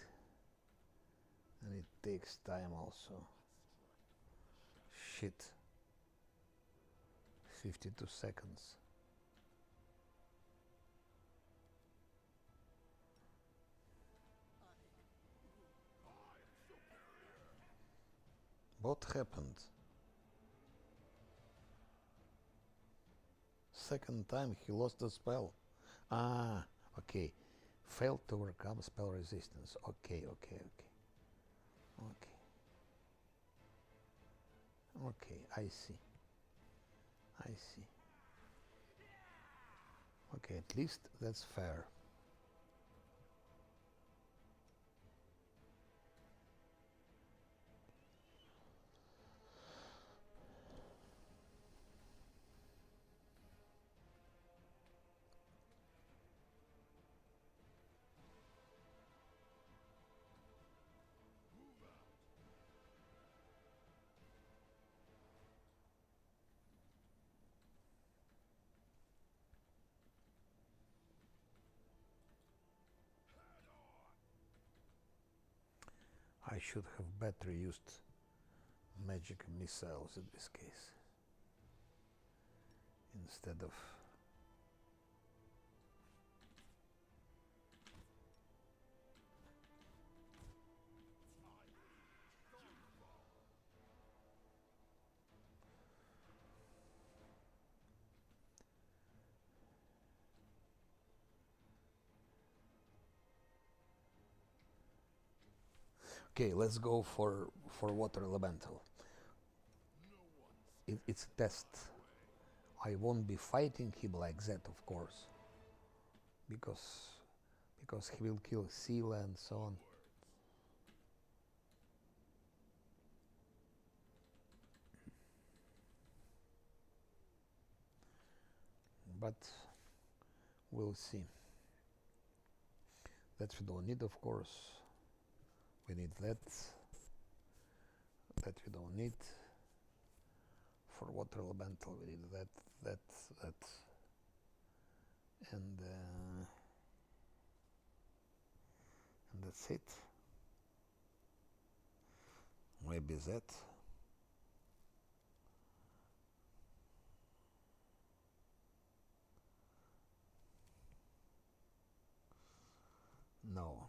And it takes time also. Shit. 52 seconds. What happened? Second time he lost the spell. Ah, okay. Failed to overcome spell resistance. Okay. Okay, I see. Okay, at least that's fair. I should have better used magic missiles in this case instead of... Okay, let's go for water elemental. it's a test. I won't be fighting him like that, of course, because he will kill Sila and so on. But we'll see. That we don't need, of course. We need that. That we don't need. For water elemental, we need that, and that's it. Maybe that. No.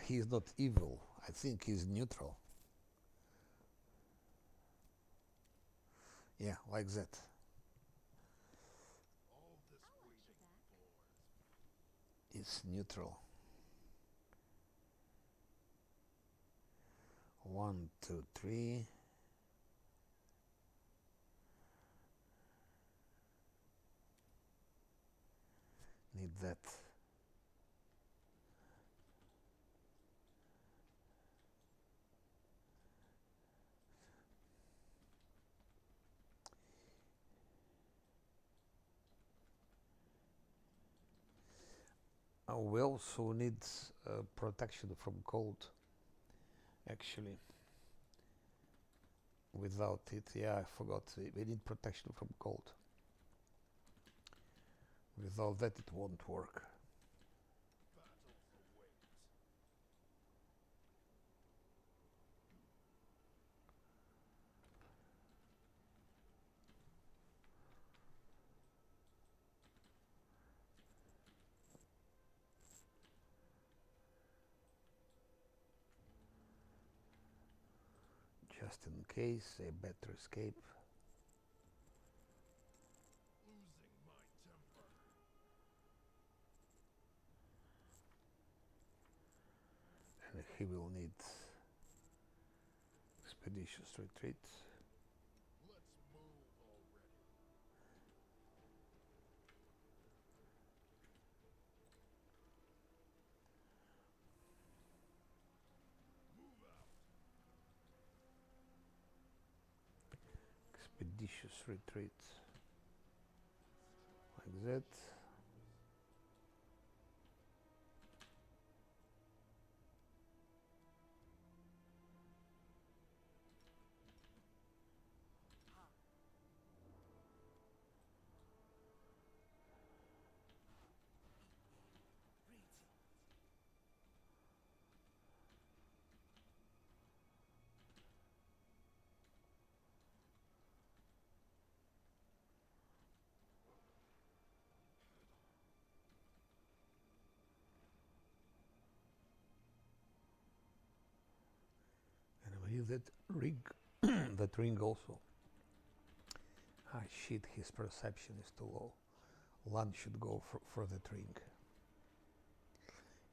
He is not evil. I think he's neutral. Yeah, like that. All this waiting for. It's neutral. 1, 2, 3. Need that. We also need protection from cold. Actually, without it, yeah, I forgot. We need protection from cold. Without that, it won't work. Battle awaits. Just in case, a better escape. Losing my temper. And he will need expeditious retreat. Let's move already. Move out. Expeditious retreat. Like that. And we need that ring. That ring also. Ah shit, his perception is too low. Lan should go for that ring.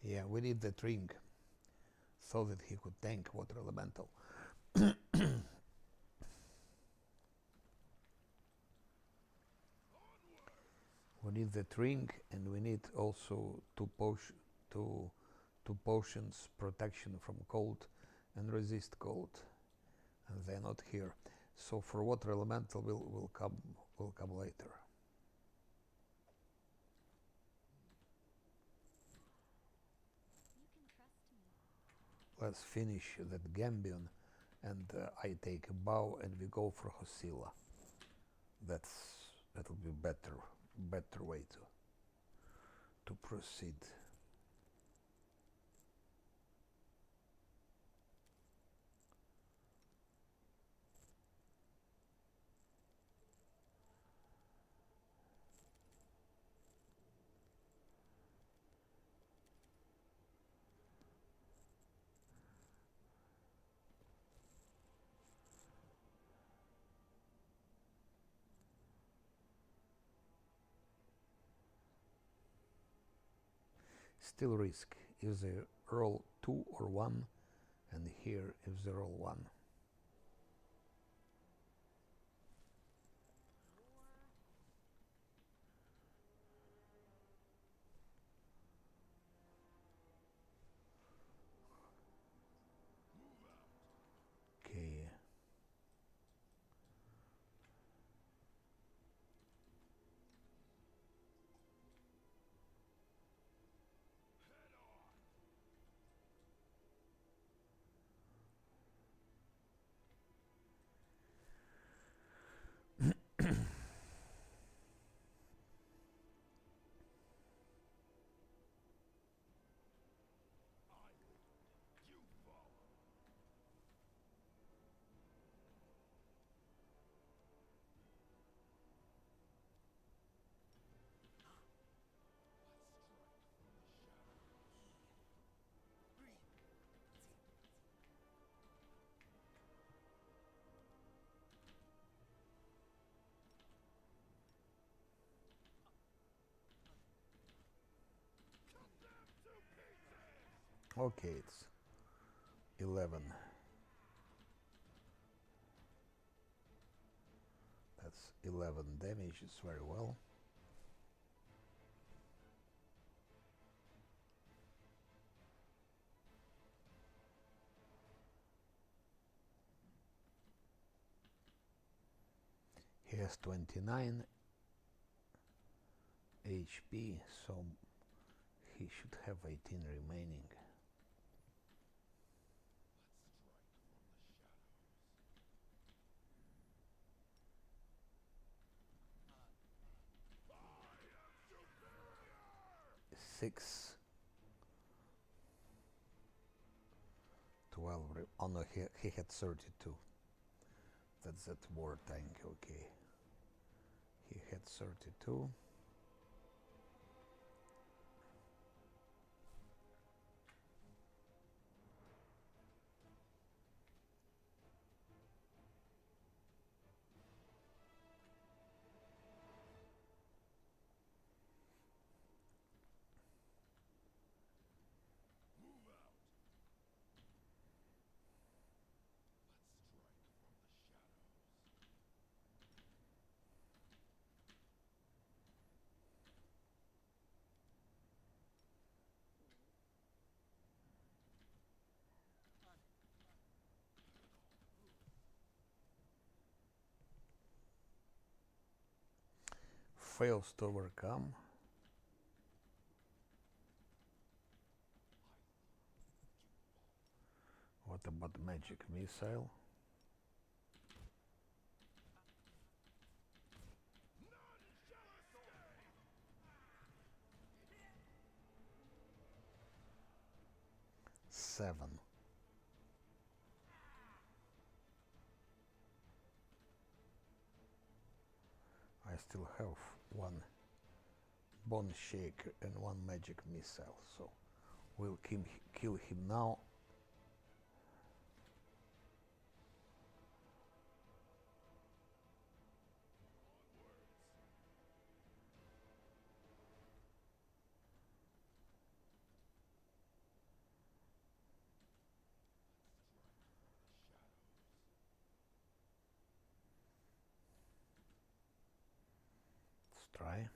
Yeah, we need that ring so that he could tank water elemental. We need that ring, and we need also two potions protection from cold and resist cold, and they're not here. So for water elemental will come later. You can trust me. Let's finish that Gambion, and I take a bow and we go for Hosilla. That'll be better way to proceed. Still risk. If they roll 2 or 1, and here if they roll 1. Okay, it's 11. That's 11 damages, very well. He has 29 HP, so he should have 18 remaining. Six. 12. Oh no, he had 32. That's that war tank, okay. He had 32. Fails to overcome. What about magic missile? Seven. I still have one bone shaker and one magic missile, so we'll kill him now. Let's try.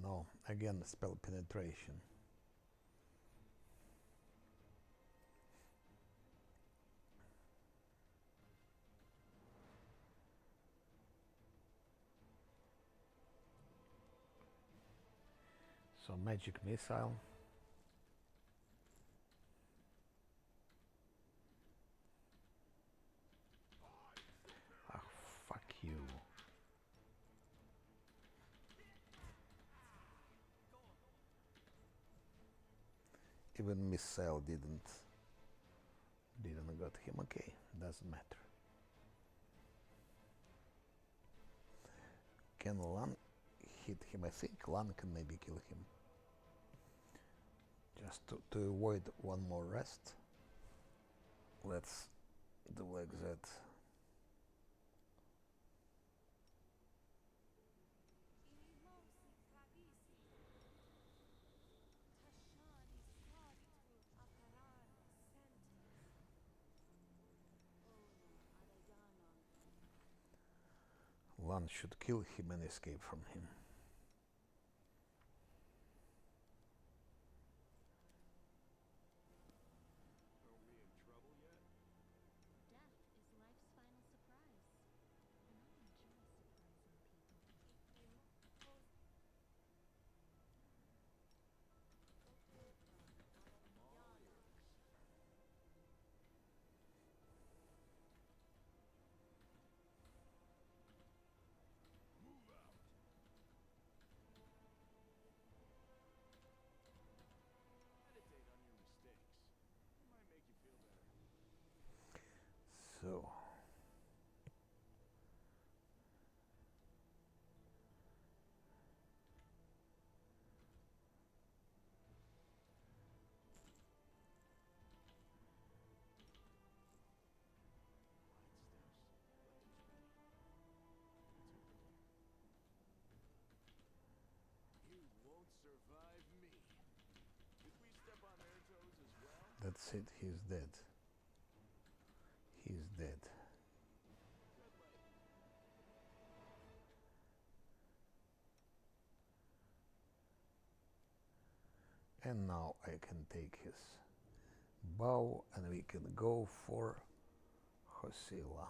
No, again spell penetration. So magic missile. Ah, fuck you. Even missile didn't got him. Okay, doesn't matter. Can Lan hit him? I think Lan can maybe kill him. Just to avoid one more rest, let's do like that. Lan should kill him and escape from him. Are we in trouble yet? Death is life's final surprise. And I enjoy surprising people. That's it, he's dead. He's dead. And now I can take his bow and we can go for Hosila.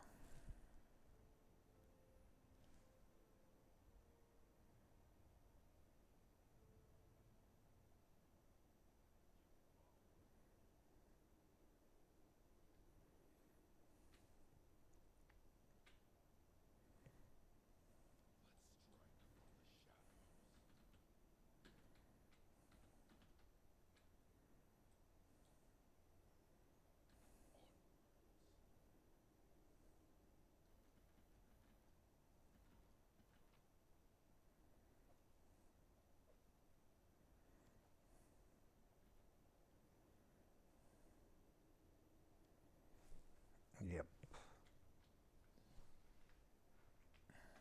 Yep. So the spirits.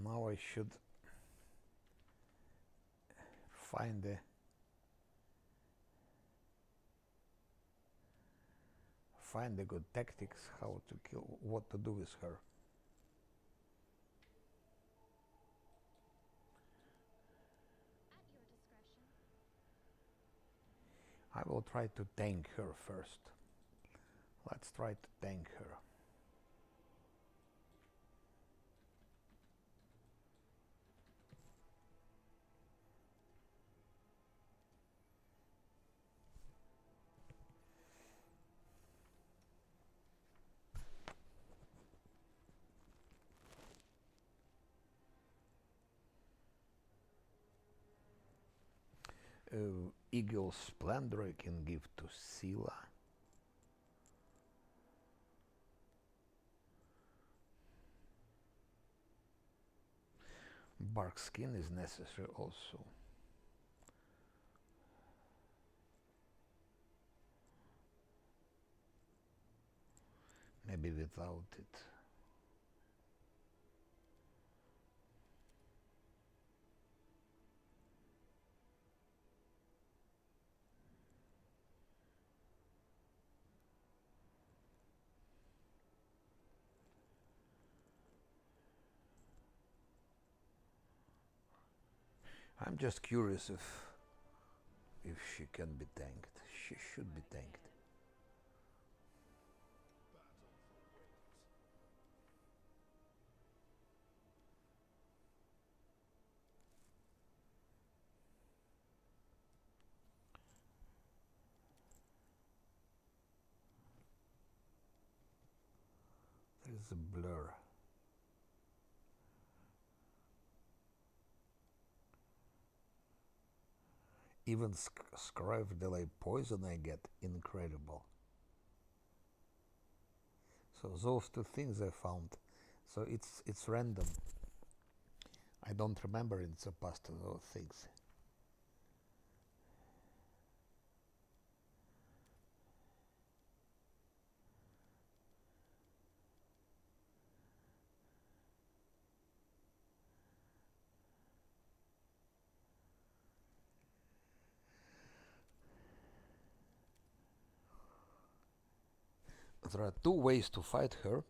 Now I should find the good tactics, how to kill, what to do with her. At your discretion. I will try to tank her first. Let's try to tank her. Eagle Splendor I can give to Sila. Bark skin is necessary also. Maybe without it. I'm just curious if she can be tanked. She should be tanked. There's a blur. Even Scribe delay poison I get, incredible. So those two things I found. So it's random. I don't remember in the past those things. There are two ways to fight her.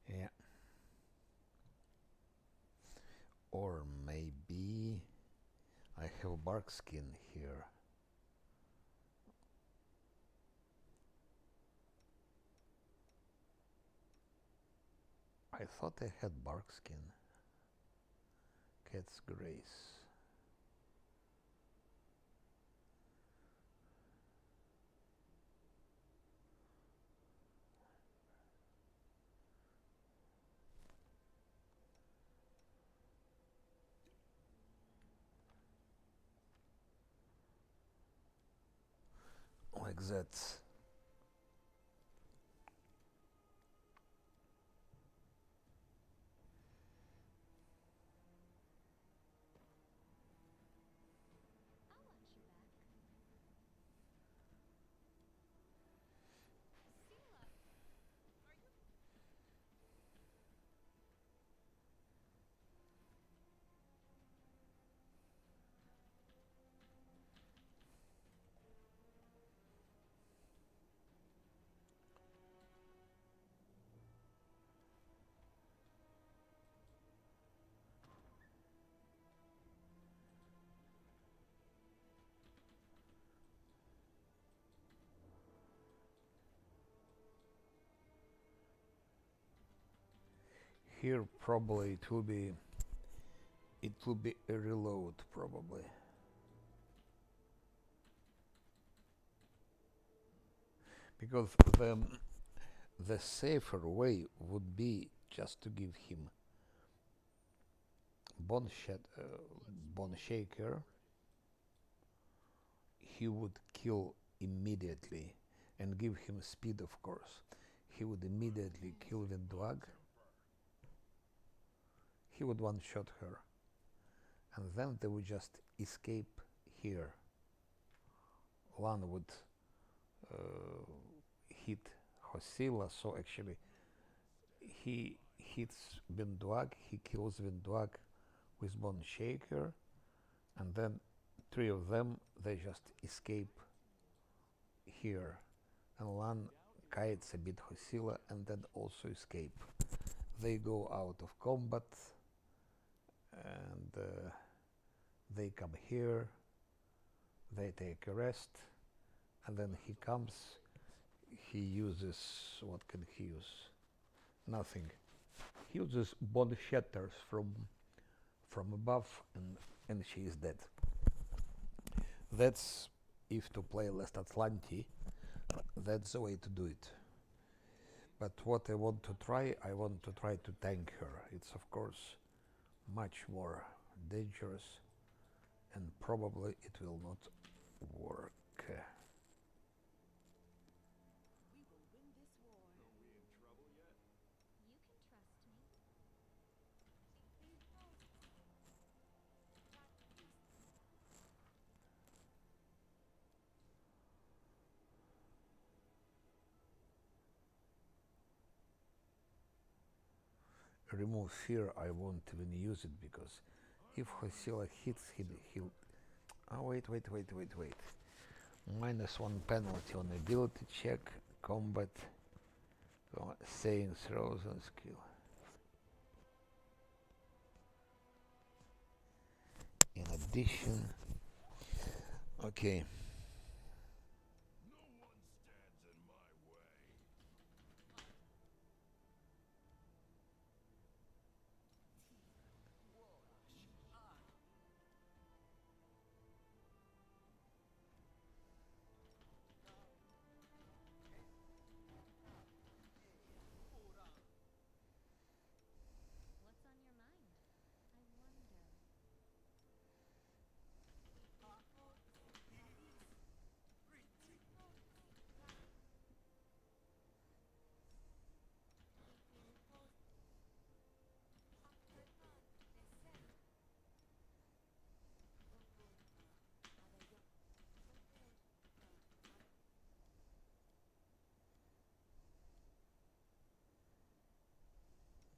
Yeah. Or maybe I have bark skin here. I thought I had bark skin. Cat's Grace. Like that. Here probably it will be a reload probably. Because the safer way would be just to give him bone shaker. He would kill immediately and give him speed, of course. He would immediately kill Vindwag. He would one-shot her. And then they would just escape here. Lan would hit Hosila, so actually he hits Vindwag, he kills Vindwag with Bone Shaker, and then three of them, they just escape here. And Lan kites a bit Hosila and then also escape. They go out of combat and they come here, they take a rest, and then he comes, he uses, what can he use? Nothing. He uses bone shatters from above and she is dead. That's, if to play Last Atlanti, that's the way to do it. But what I want to try to tank her. It's of course much more dangerous and probably it will not work. We will win this war. Are we in trouble yet? You can trust me. Remove fear, I won't even use it because if Hosila hits him, he'll... Oh, wait. -1 penalty on ability check, combat, saying throws and skill. In addition, okay. No one stands in my way. What's on your mind? I wonder.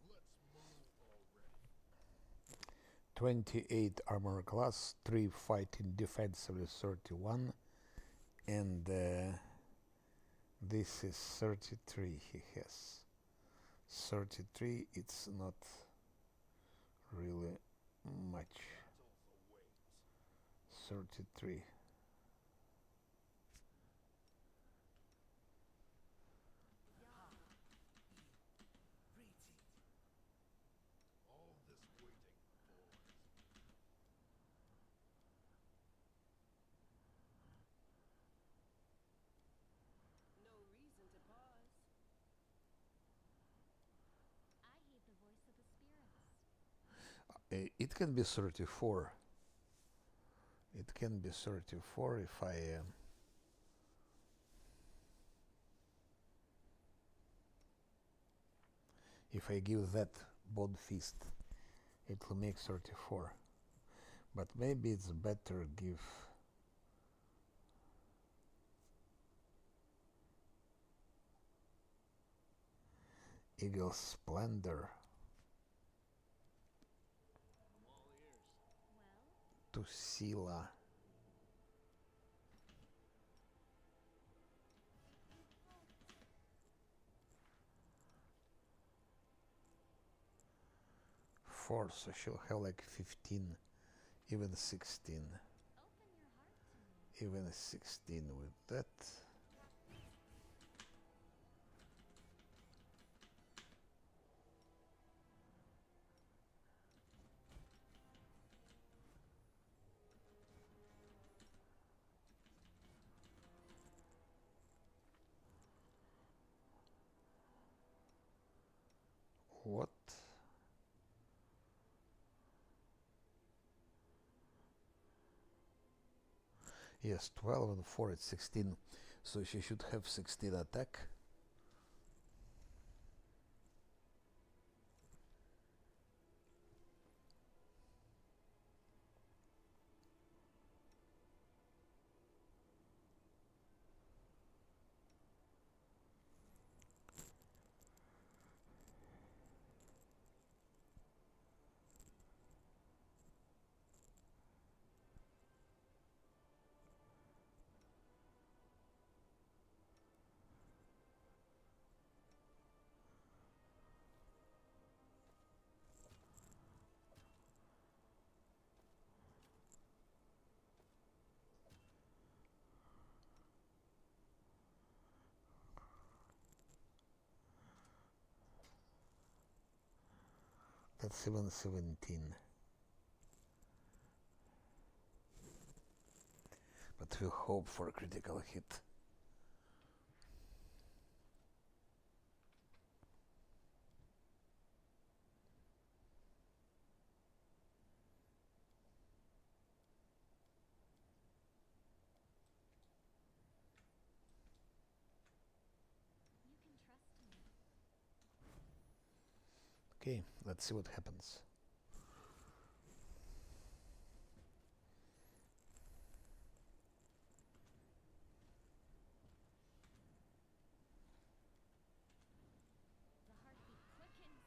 Let's move already. 28 armor class, 3 fighting defensively, 31, and this is 33 he has. 33, it's not really much. Battle 33. awaits. All this waiting bores me. No reason to pause. I heed the voice of the spirits. It can be 34. It can be 34 if I give that bone fist, it will make 34. But maybe it's better give Eagle Splendor I'm all ears. Well, to Sila. Four, so she'll have like 15, even 16. open your heart to me. Even 16 with that. What? Yes, 12 and 4, it's 16. So she should have 16 attack. That's even 17. But we hope for a critical hit. You can trust me. Okay, let's see what happens. The heartbeat quickens.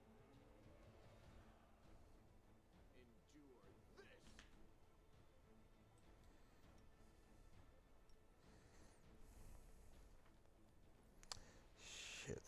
Endure this. Shit.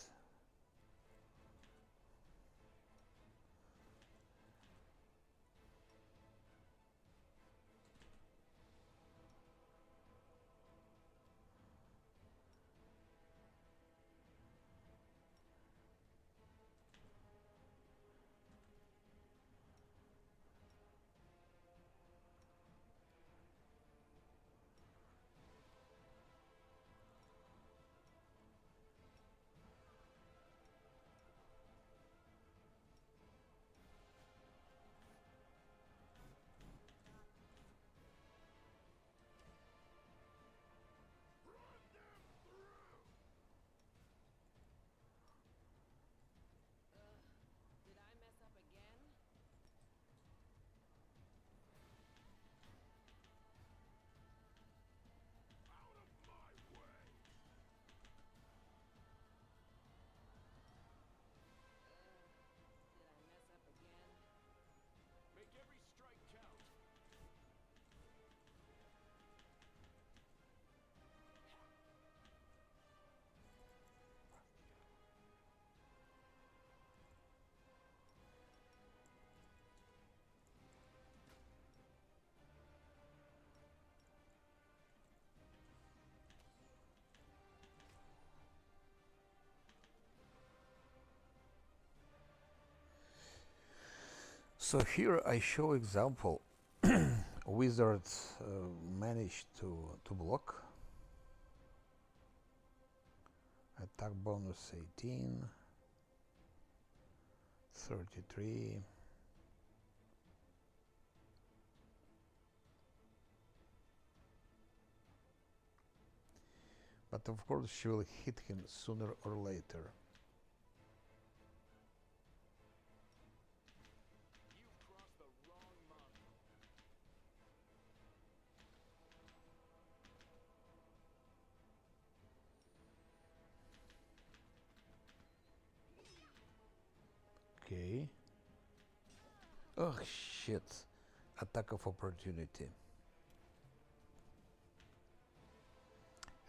Did I mess up again? Out of my way. Did I mess up again? Make every strike count. So here I show example. Wizard managed to block. Attack bonus 18, 33. But of course she will hit him sooner or later. You've crossed the wrong module. Okay. Oh shit. Attack of opportunity.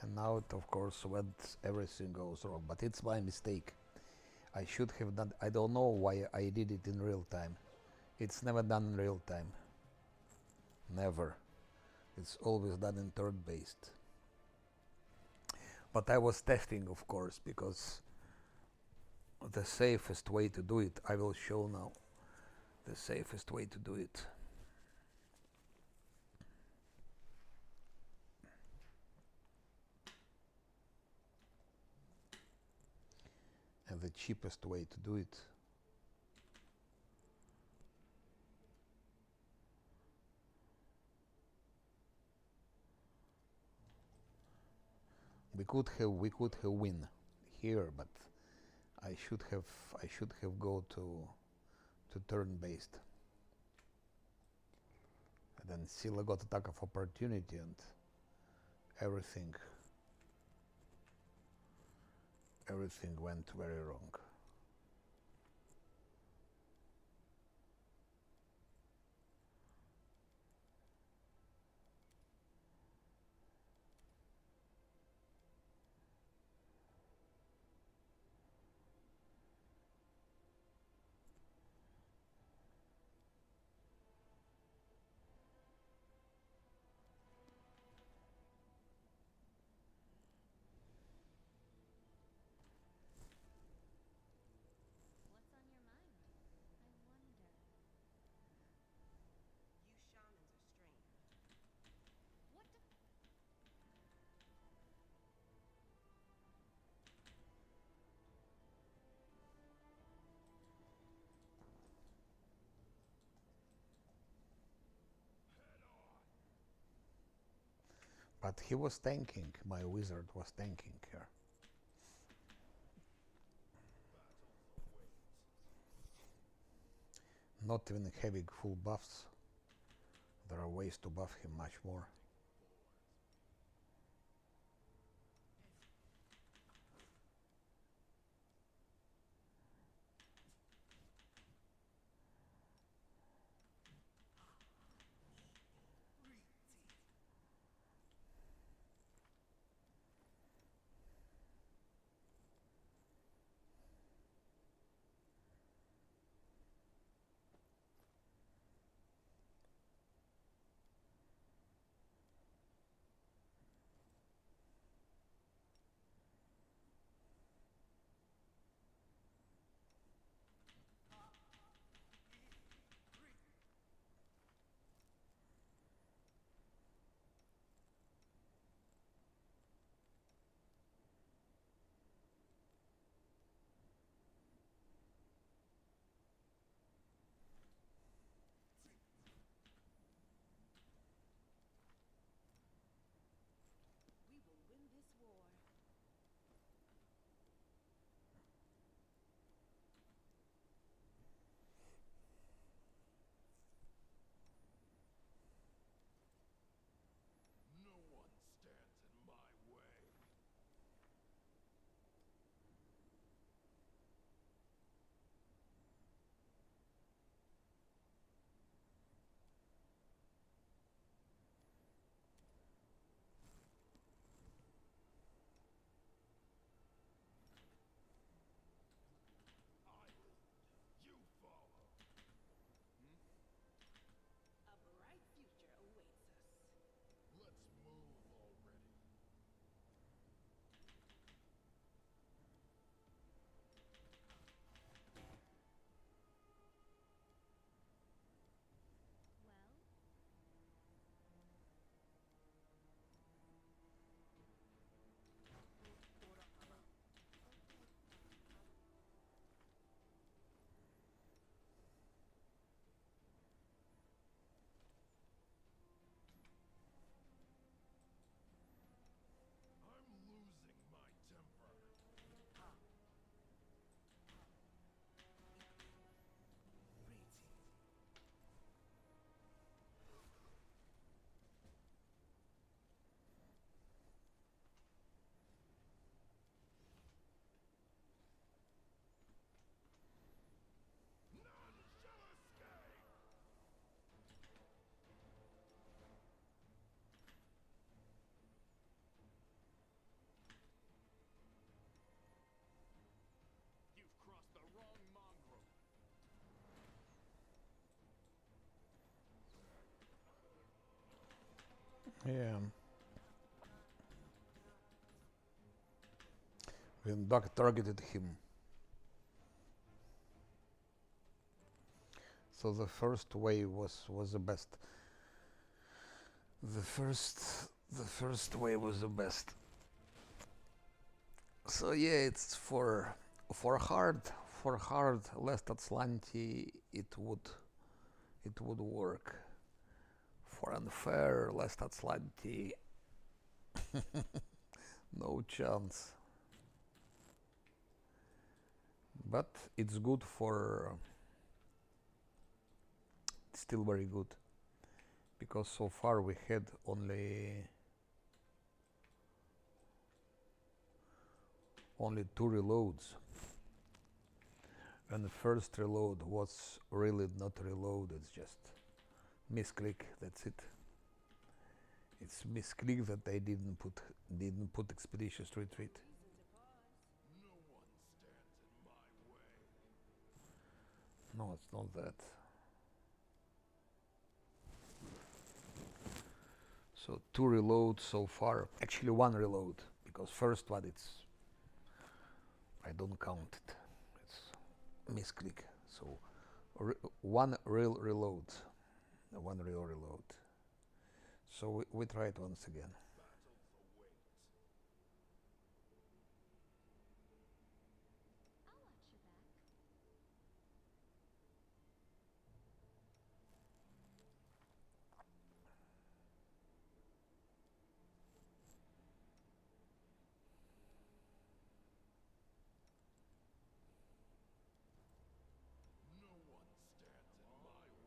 And now it of course went, everything goes wrong. But it's my mistake. I should have done, I don't know why I did it in real time. It's never done in real time. Never. It's always done in turn-based. But I was testing, of course, because the safest way to do it, I will show now. The safest way to do it. And the cheapest way to do it. We could have win here, but I should have go to turn based. And then Silla got attack of opportunity and everything went very wrong. What's on your mind? I wonder. You shamans are strange. What the? But he was tanking. My wizard was tanking here. Not even having full buffs. There are ways to buff him much more. We will win this war. No one stands in my way. I lead, you follow. A bright future awaits us. Let's move already. Well, I'm losing my temper. None shall escape. You've crossed the wrong mongrel. Yeah. When Doc targeted him. So the first wave was the best. The first wave was the best. So yeah, it's for For hard left Atlanti it would work. For unfair left Atlanti no chance. But it's good for still very good because so far we had only two reloads, and the first reload was really not reload, it's just misclick, that's it. It's misclick that I didn't put expeditious retreat. No one stands in my way. No, it's not that. So two reloads so far, actually one reload, because first one I don't count it, it's misclick. So one real reload. So we try it once again. Battles await. I'll watch your back. No one stands in my way.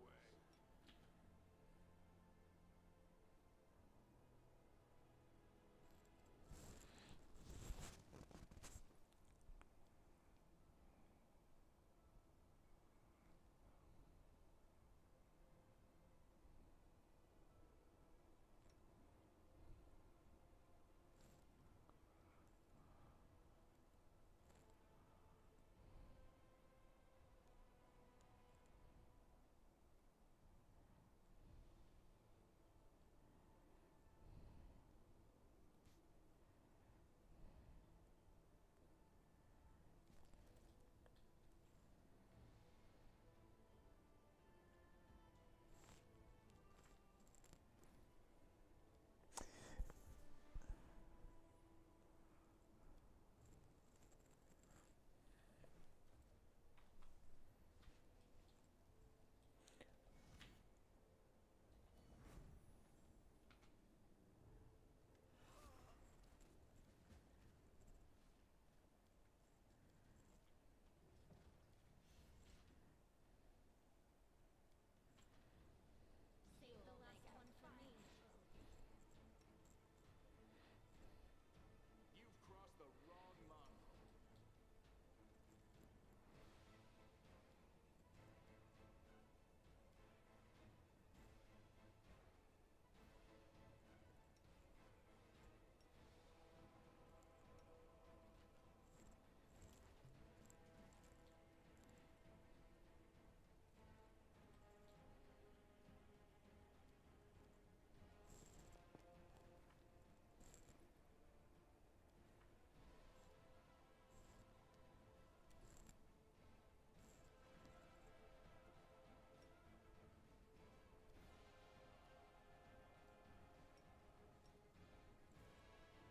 Save the last one for me. You've crossed the wrong mongrel.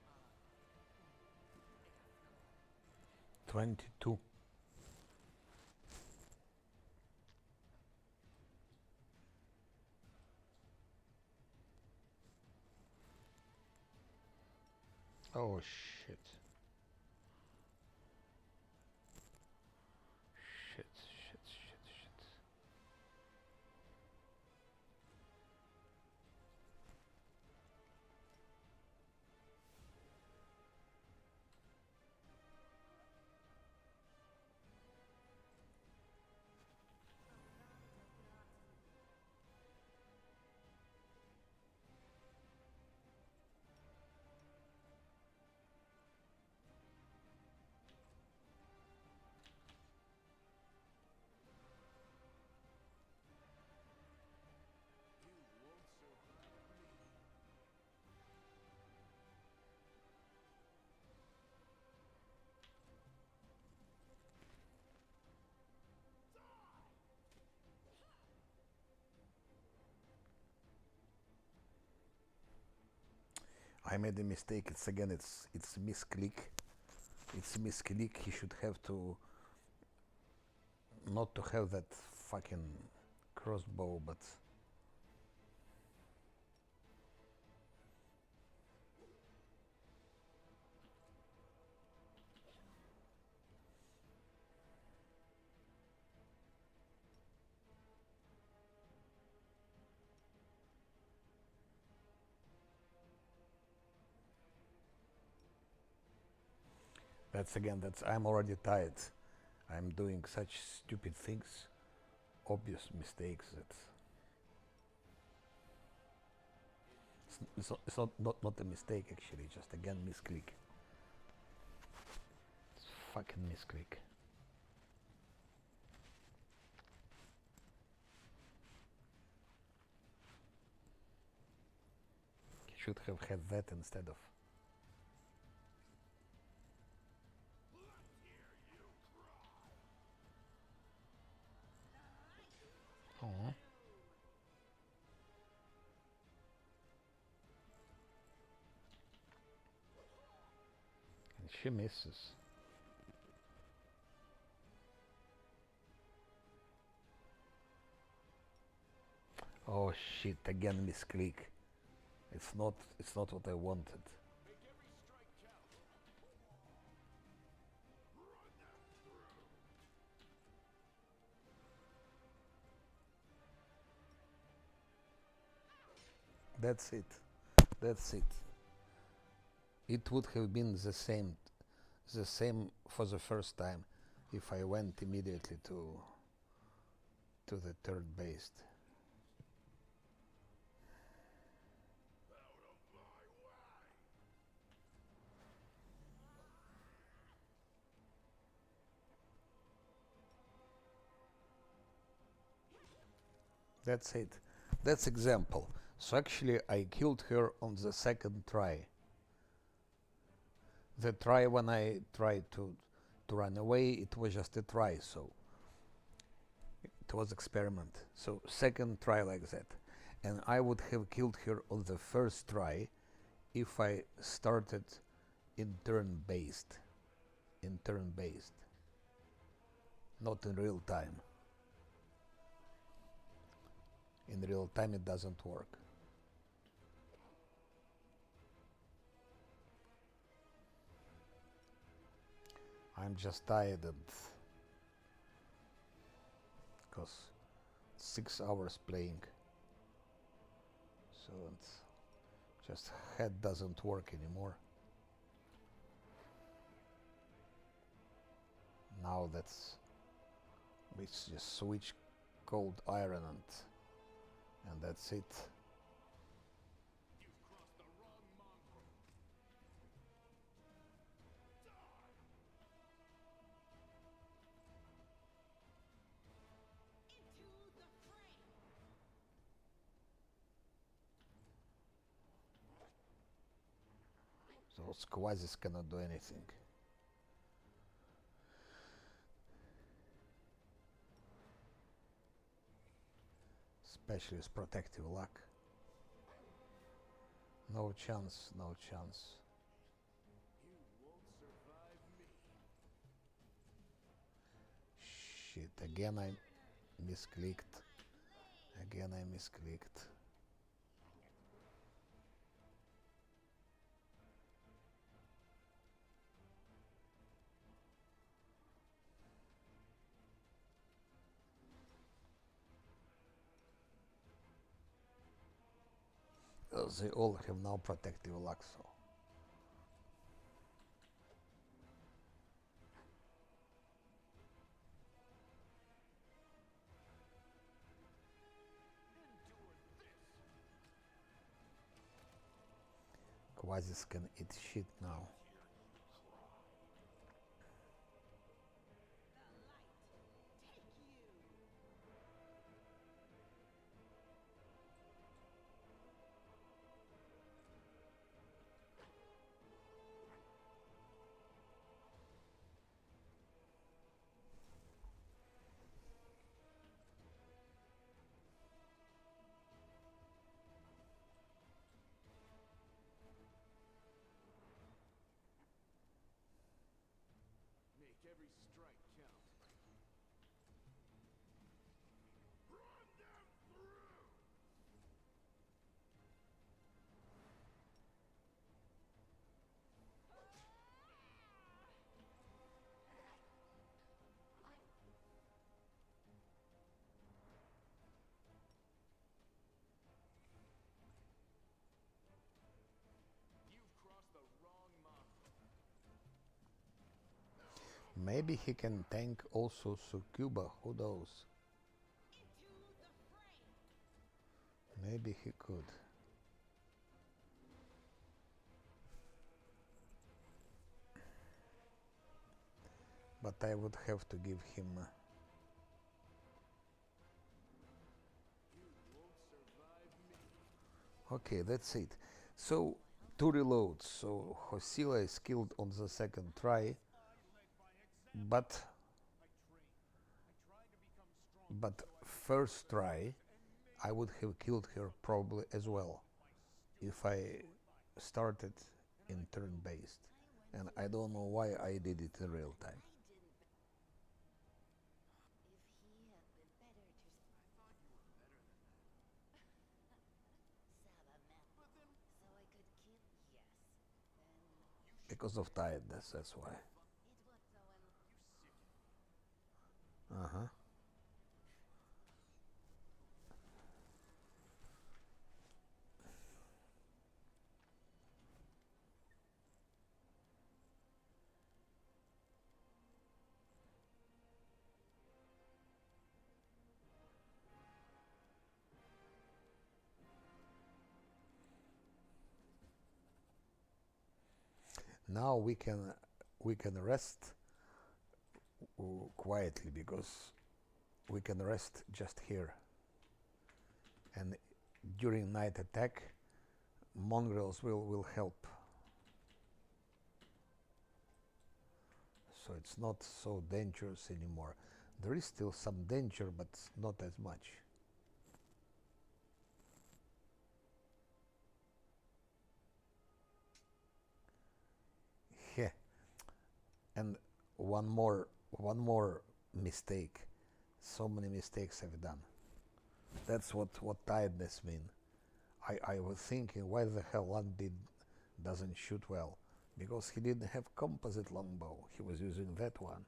Ah, 22. Oh shit. Shit, shit, shit, shit. You won't survive me. I made a mistake. It's misclick. it's misclick. He should have to not to have that fucking crossbow, but that's I'm already tired. I'm doing such stupid things, obvious mistakes that it's not a mistake actually, just again misclick. It's fucking misclick. He should have had that instead of. Oh. And she misses. Oh shit, again misclick. It's not what I wanted. Make every strike count. That's it. That's it. It would have been the same for the first time if I went immediately to the third base. That's it. That's example. So actually I killed her on the second try. The try when I tried to run away, it was just a try, so it was experiment. So second try like that. And I would have killed her on the first try if I started in turn based. Not in real time. In real time it doesn't work. I'm just tired and because 6 hours playing, so it's just head doesn't work anymore. Now we just switch cold iron and that's it. You've crossed the wrong mongrel. Into the fray. Those quasis cannot do anything. Especially with protective luck. No chance, no chance. You won't survive me. Shit, again I misclicked. Again I misclicked. They all have now protective luck, so. Quasis can eat shit now. The light. Take you. Maybe he can tank also Sukuba, who knows? Maybe he could. But I would have to give him... Okay, that's it. So, 2 reloads. So, Hosila is killed on the second try, but first try I would have killed her probably as well if I started in turn-based. And I don't know why I did it in real time. Because of tiredness, that's why. Uh-huh. Now we can rest quietly, because we can rest just here. And during night attack, mongrels will help. So it's not so dangerous anymore. There is still some danger, but not as much. Yeah. And one more mistake. So many mistakes I've done. That's what tiredness mean. I was thinking, why the hell Landin doesn't shoot well? Because he didn't have composite longbow. He was using that one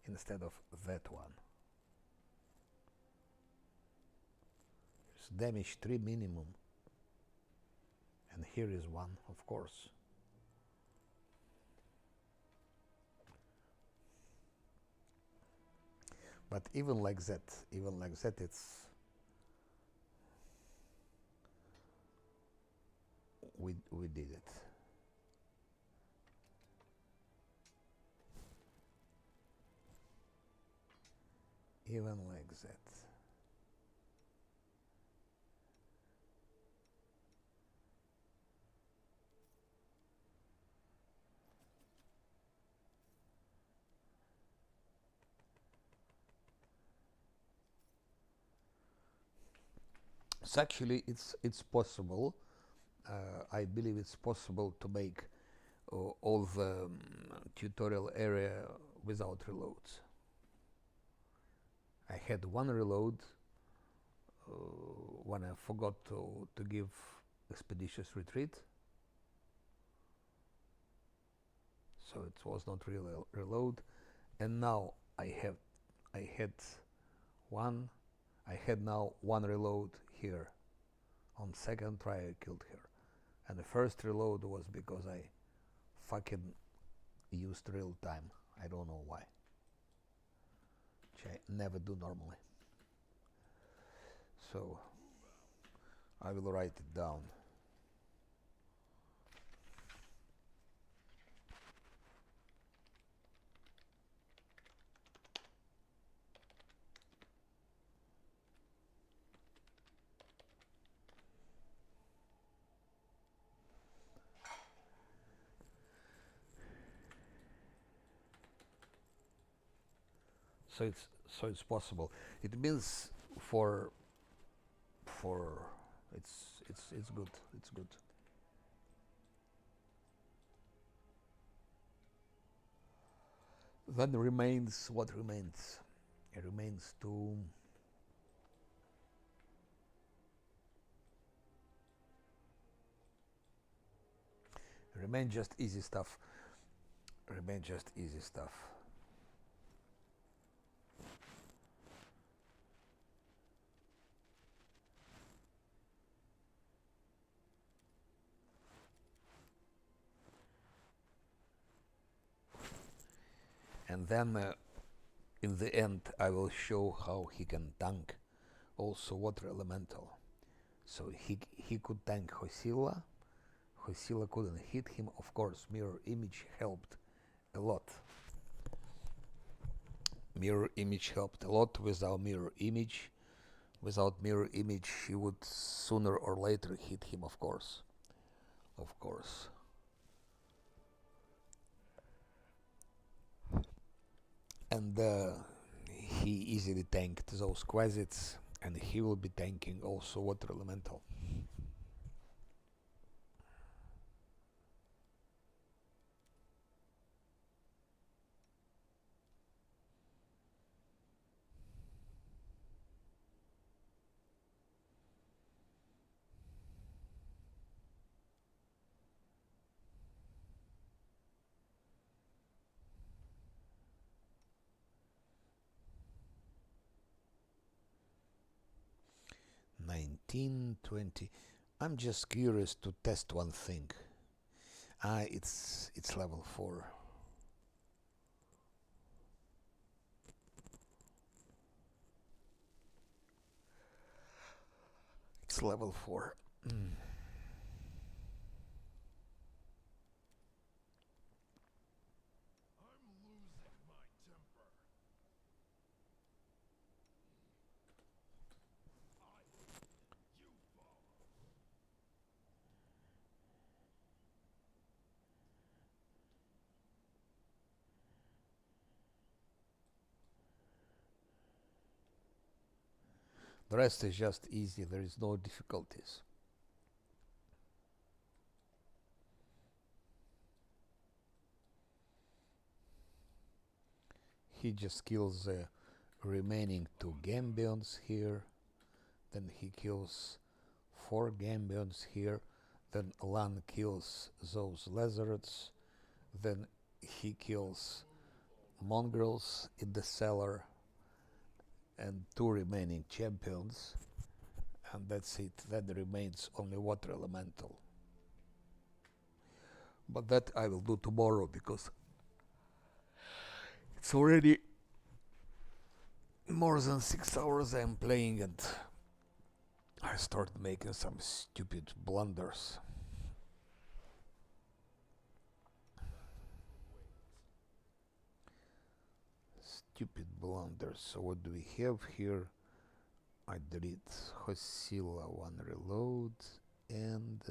instead of that one. It's damage 3 minimum. And here is 1, of course. But even like that, it's... We did it. Even like that. So actually, it's possible. I believe it's possible to make all the tutorial area without reloads. I had 1 reload when I forgot to give expeditious retreat. So it was not really reload. And now I had now 1 reload here. On second try I killed her. And the first reload was because I fucking used real time. I don't know why. Which I never do normally. So I will write it down. So it's possible. It means for it's good. It's good. Then remains what remains. It remains to remain just easy stuff. Remain just easy stuff. And then in the end I will show how he can tank also water elemental. So he could tank Hosilla. Hosilla couldn't hit him. Of course, mirror image helped a lot. Mirror image helped a lot. Without mirror image, he would sooner or later hit him, of course. Of course. And he easily tanked those Quasits, and he will be tanking also water elemental. $19, $20. I'm just curious to test one thing. It's level 4. It's level 4. The rest is just easy, there is no difficulties. He just kills the remaining 2 Gambions here, then he kills 4 Gambions here, then Lan kills those lizards, then he kills mongrels in the cellar, and 2 remaining champions, and that's it. Then remains only water elemental. But that I will do tomorrow, because it's already more than 6 hours I am playing, and I started making some stupid blunders. So what do we have here? I delete Hosilla 1 reload, and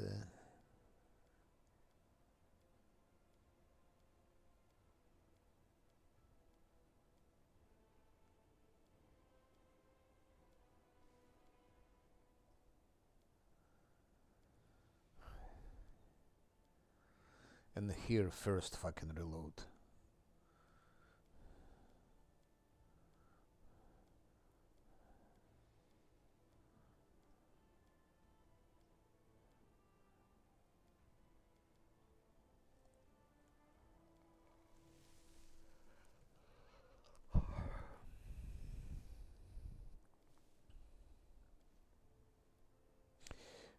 here first fucking reload.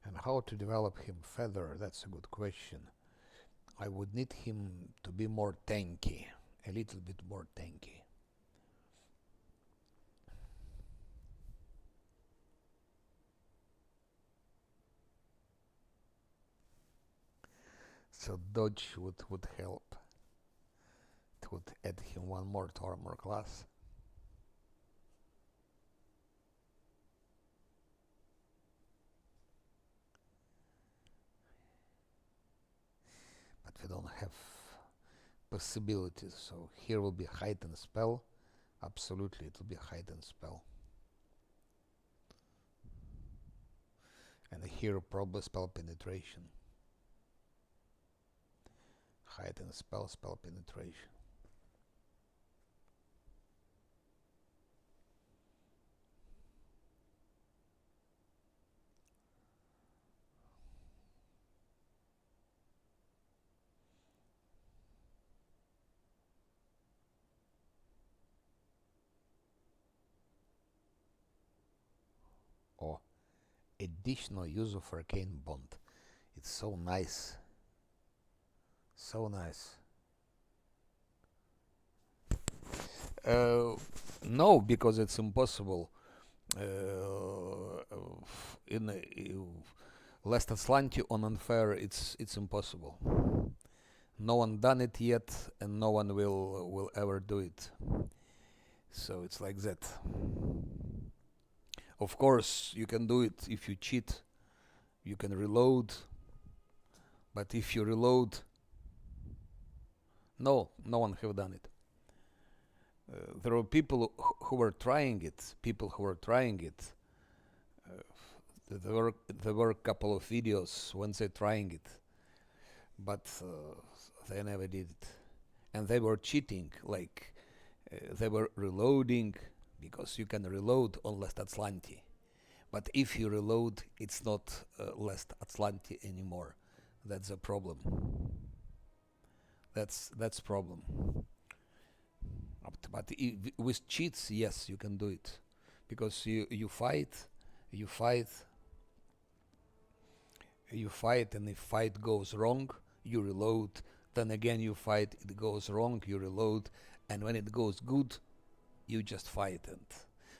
And how to develop him further? That's a good question. I would need him to be more tanky, a little bit more tanky. So dodge would help. It would add him 1 more to armor class. But we don't have possibilities, so here will be heightened spell. Absolutely, it will be heightened spell. And here probably spell penetration. Heightened spell penetration. Oh, additional use of arcane bond. It's so nice. So nice. No, because it's impossible. In Last Atlantic on unfair, it's impossible. No one done it yet, and no one will ever do it. So it's like that. Of course, you can do it if you cheat. You can reload, but if you reload, no one have done it. There were people who were trying it. People who were trying it. Uh, there were a couple of videos when they trying it, but they never did it, and they were cheating. Like they were reloading because you can reload on Last Atlantic. But if you reload, it's not Last Atlantic anymore. That's a problem. That's problem. But with cheats, yes, you can do it, because you fight, you fight, you fight, and if fight goes wrong, you reload. Then again you fight, it goes wrong, you reload, and when it goes good, you just fight. And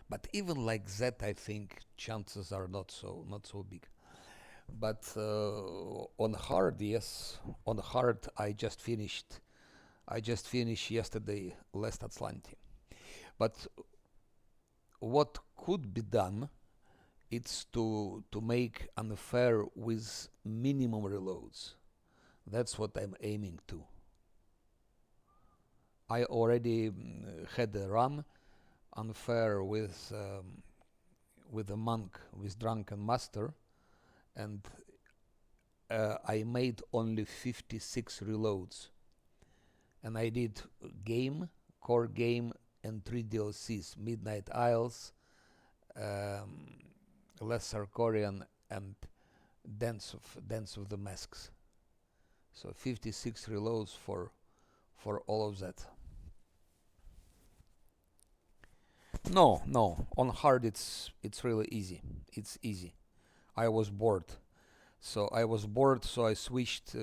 but even like that, I think chances are not so big. But on hard, yes, on hard, I just finished yesterday Last Atlantic. But what could be done, it's to make unfair with minimum reloads. That's what I'm aiming to. I already had a run unfair with a monk, with drunken master, and I made only 56 reloads, and I did game, core game, and 3 DLCs: Midnight Isles, um, Lesser Korean, and Dance of the Masks. So 56 reloads for all of that. No. On hard, it's really easy. It's easy. I was bored, so I switched.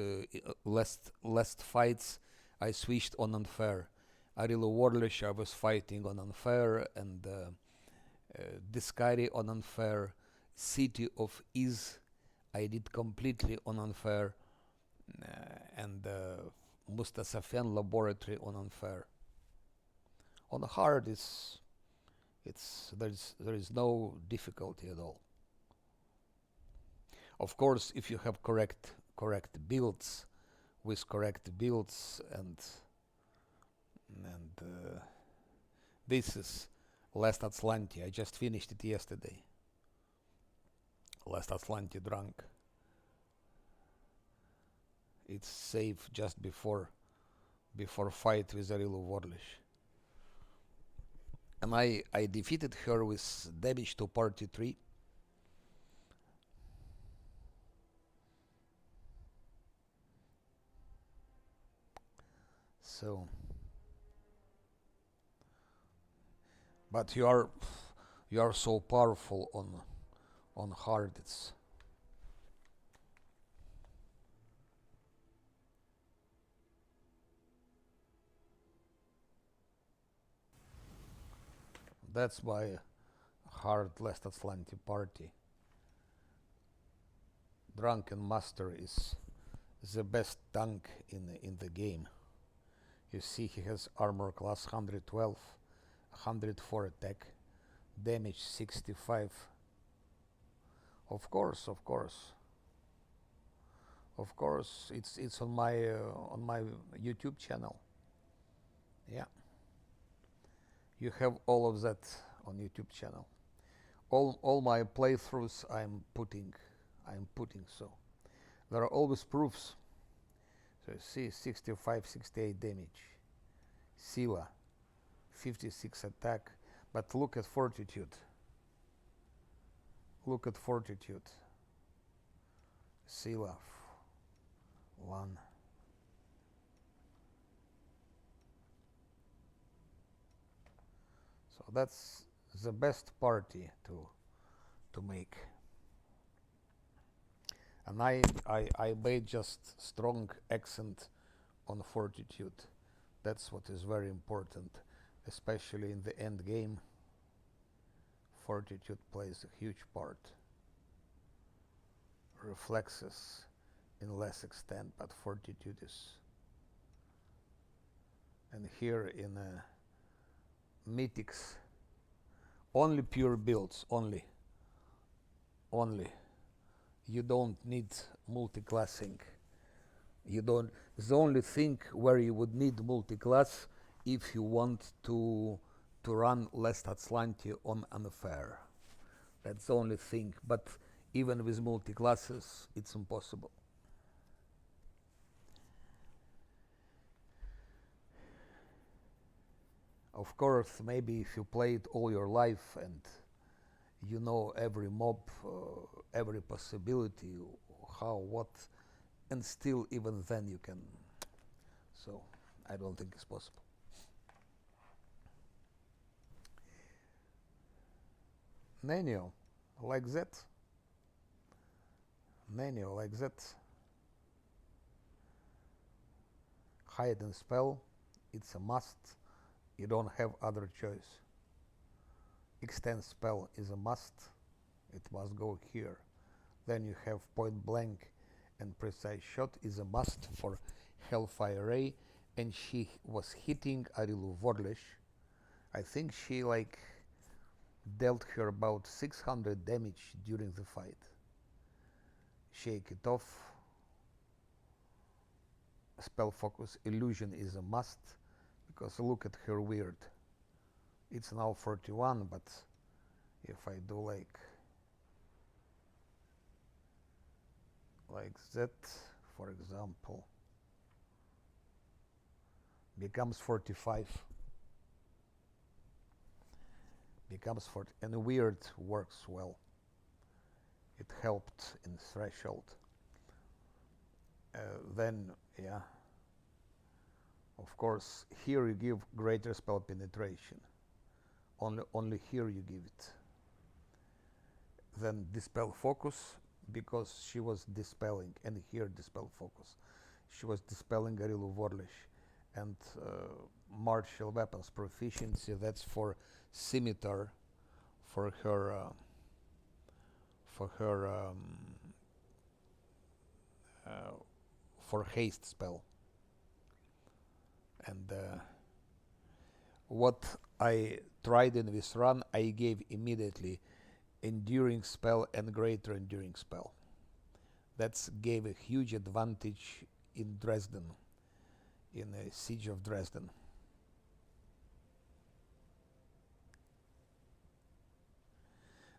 Last fights, I switched on unfair. Arilo Warlish, I was fighting on unfair, and Discari on unfair. City of Is, I did completely on unfair, and Mustasafian Laboratory on unfair. On hard, there is no difficulty at all. Of course, if you have correct builds, with correct builds, and this is Last Atlantic. I just finished it yesterday. Last Atlantic drunk. It's safe just before fight with Arilo Warlish. And I defeated her with damage to party 3. So, but you are so powerful on hard. That's why hard Last Atlantic party. Drunken Master is the best tank in the game. You see, he has armor class 112, 104 attack, damage 65. Of course, it's on my YouTube channel. Yeah, you have all of that on YouTube channel. All my playthroughs I'm putting. So there are always proofs. So you see, 65, 68 damage. Sila, 56 attack. But look at fortitude. Sila, 1. So that's the best party to make. And I made just strong accent on fortitude. That's what is very important. especially in the end game. Fortitude plays a huge part. Reflexes in less extent, but fortitude is. And here in mythics, only pure builds, only. You don't need multi-classing. You don't. The only thing where you would need multi-class if you want to run less Atlante on an affair. That's the only thing. But even with multi-classes, it's impossible. Of course, maybe if you play it all your life and you know every mob, every possibility, how, what, and still even then you can. So I don't think it's possible. Nanio, like that. Nanio, like that. Hide and spell, it's a must. You don't have other choice. Extend spell is a must. It must go here. Then you have point blank and precise shot is a must for Hellfire Ray, and she was hitting Arilu Vorlish. I think she like dealt her about 600 damage during the fight. Shake it off. Spell focus illusion is a must, because look at her weird. It's now 41, but if I do like that, for example, becomes 45. Becomes 40, and weird works well. It helped in threshold. Then, yeah, of course, here you give greater spell penetration. Only here you give it. Then dispel focus, because she was dispelling, and here dispel focus. She was dispelling Arilu Vorlish, and martial weapons proficiency. That's for scimitar, for her for haste spell. And what I tried in this run, I gave immediately enduring spell and greater enduring spell. That gave a huge advantage in Dresden, in a siege of Dresden.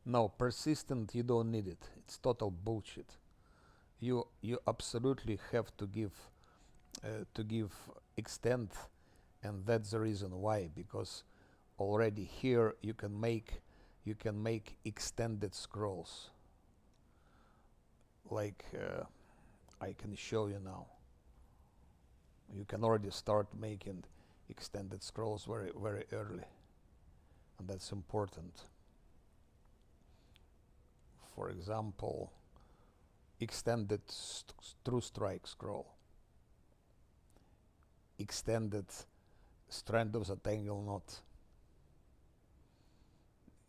No, persistent, you don't need it. It's total bullshit. You absolutely have to give extent, and that's the reason why, because already here you can make extended scrolls, like I can show you now. You can already start making extended scrolls very, very early, and that's important. For example, extended true strike scroll, extended strand of the tangle knot,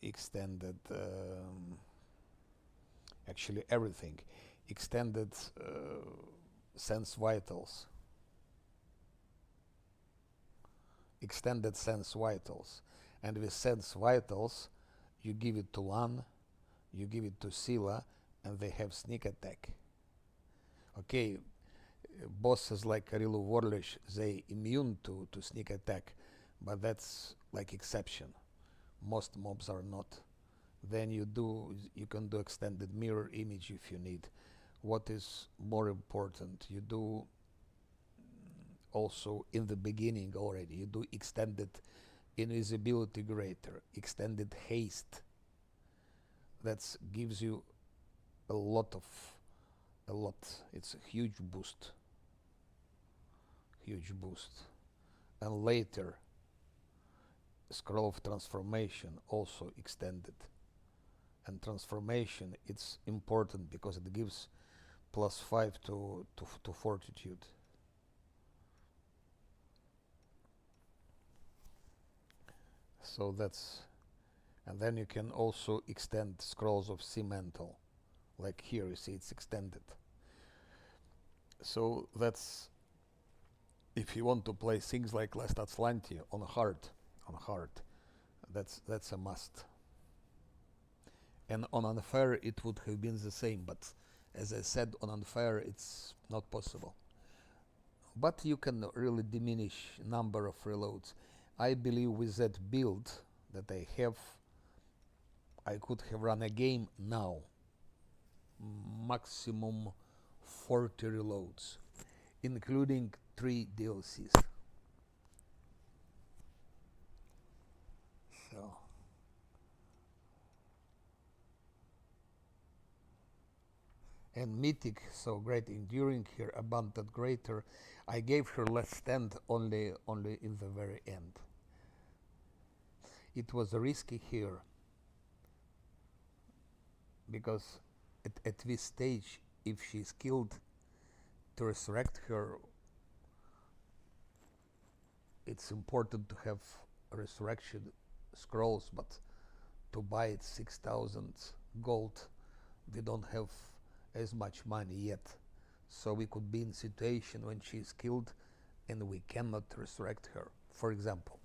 extended actually everything, extended sense vitals, extended sense vitals, and with sense vitals you give it to Lan, you give it to Sila, and they have sneak attack. Okay, bosses like Arilu Vorlish, they immune to sneak attack, but that's like exception. Most mobs are not. Then you can do extended mirror image if you need. What is more important, you do also in the beginning already, you do extended invisibility greater, extended haste. That gives you a lot. It's a huge boost. And later, scroll of transformation also extended. And transformation, it's important because it gives +5 to fortitude. So that's, and then you can also extend scrolls of sea mantle, like here you see it's extended. So that's, if you want to play things like Last Atlantis on hard, that's a must. And on unfair it would have been the same, but as I said, on unfair it's not possible. But you can really diminish number of reloads. I believe with that build that I have, I could have run a game now, maximum 40 reloads, including 3 DLCs. So, and Mythic, so great enduring here, abundant greater. I gave her less stand only in the very end. It was risky here because at this stage, if she's killed, to resurrect her, it's important to have resurrection scrolls, but to buy it 6,000 gold, we don't have as much money yet. So we could be in situation when she is killed and we cannot resurrect her, for example.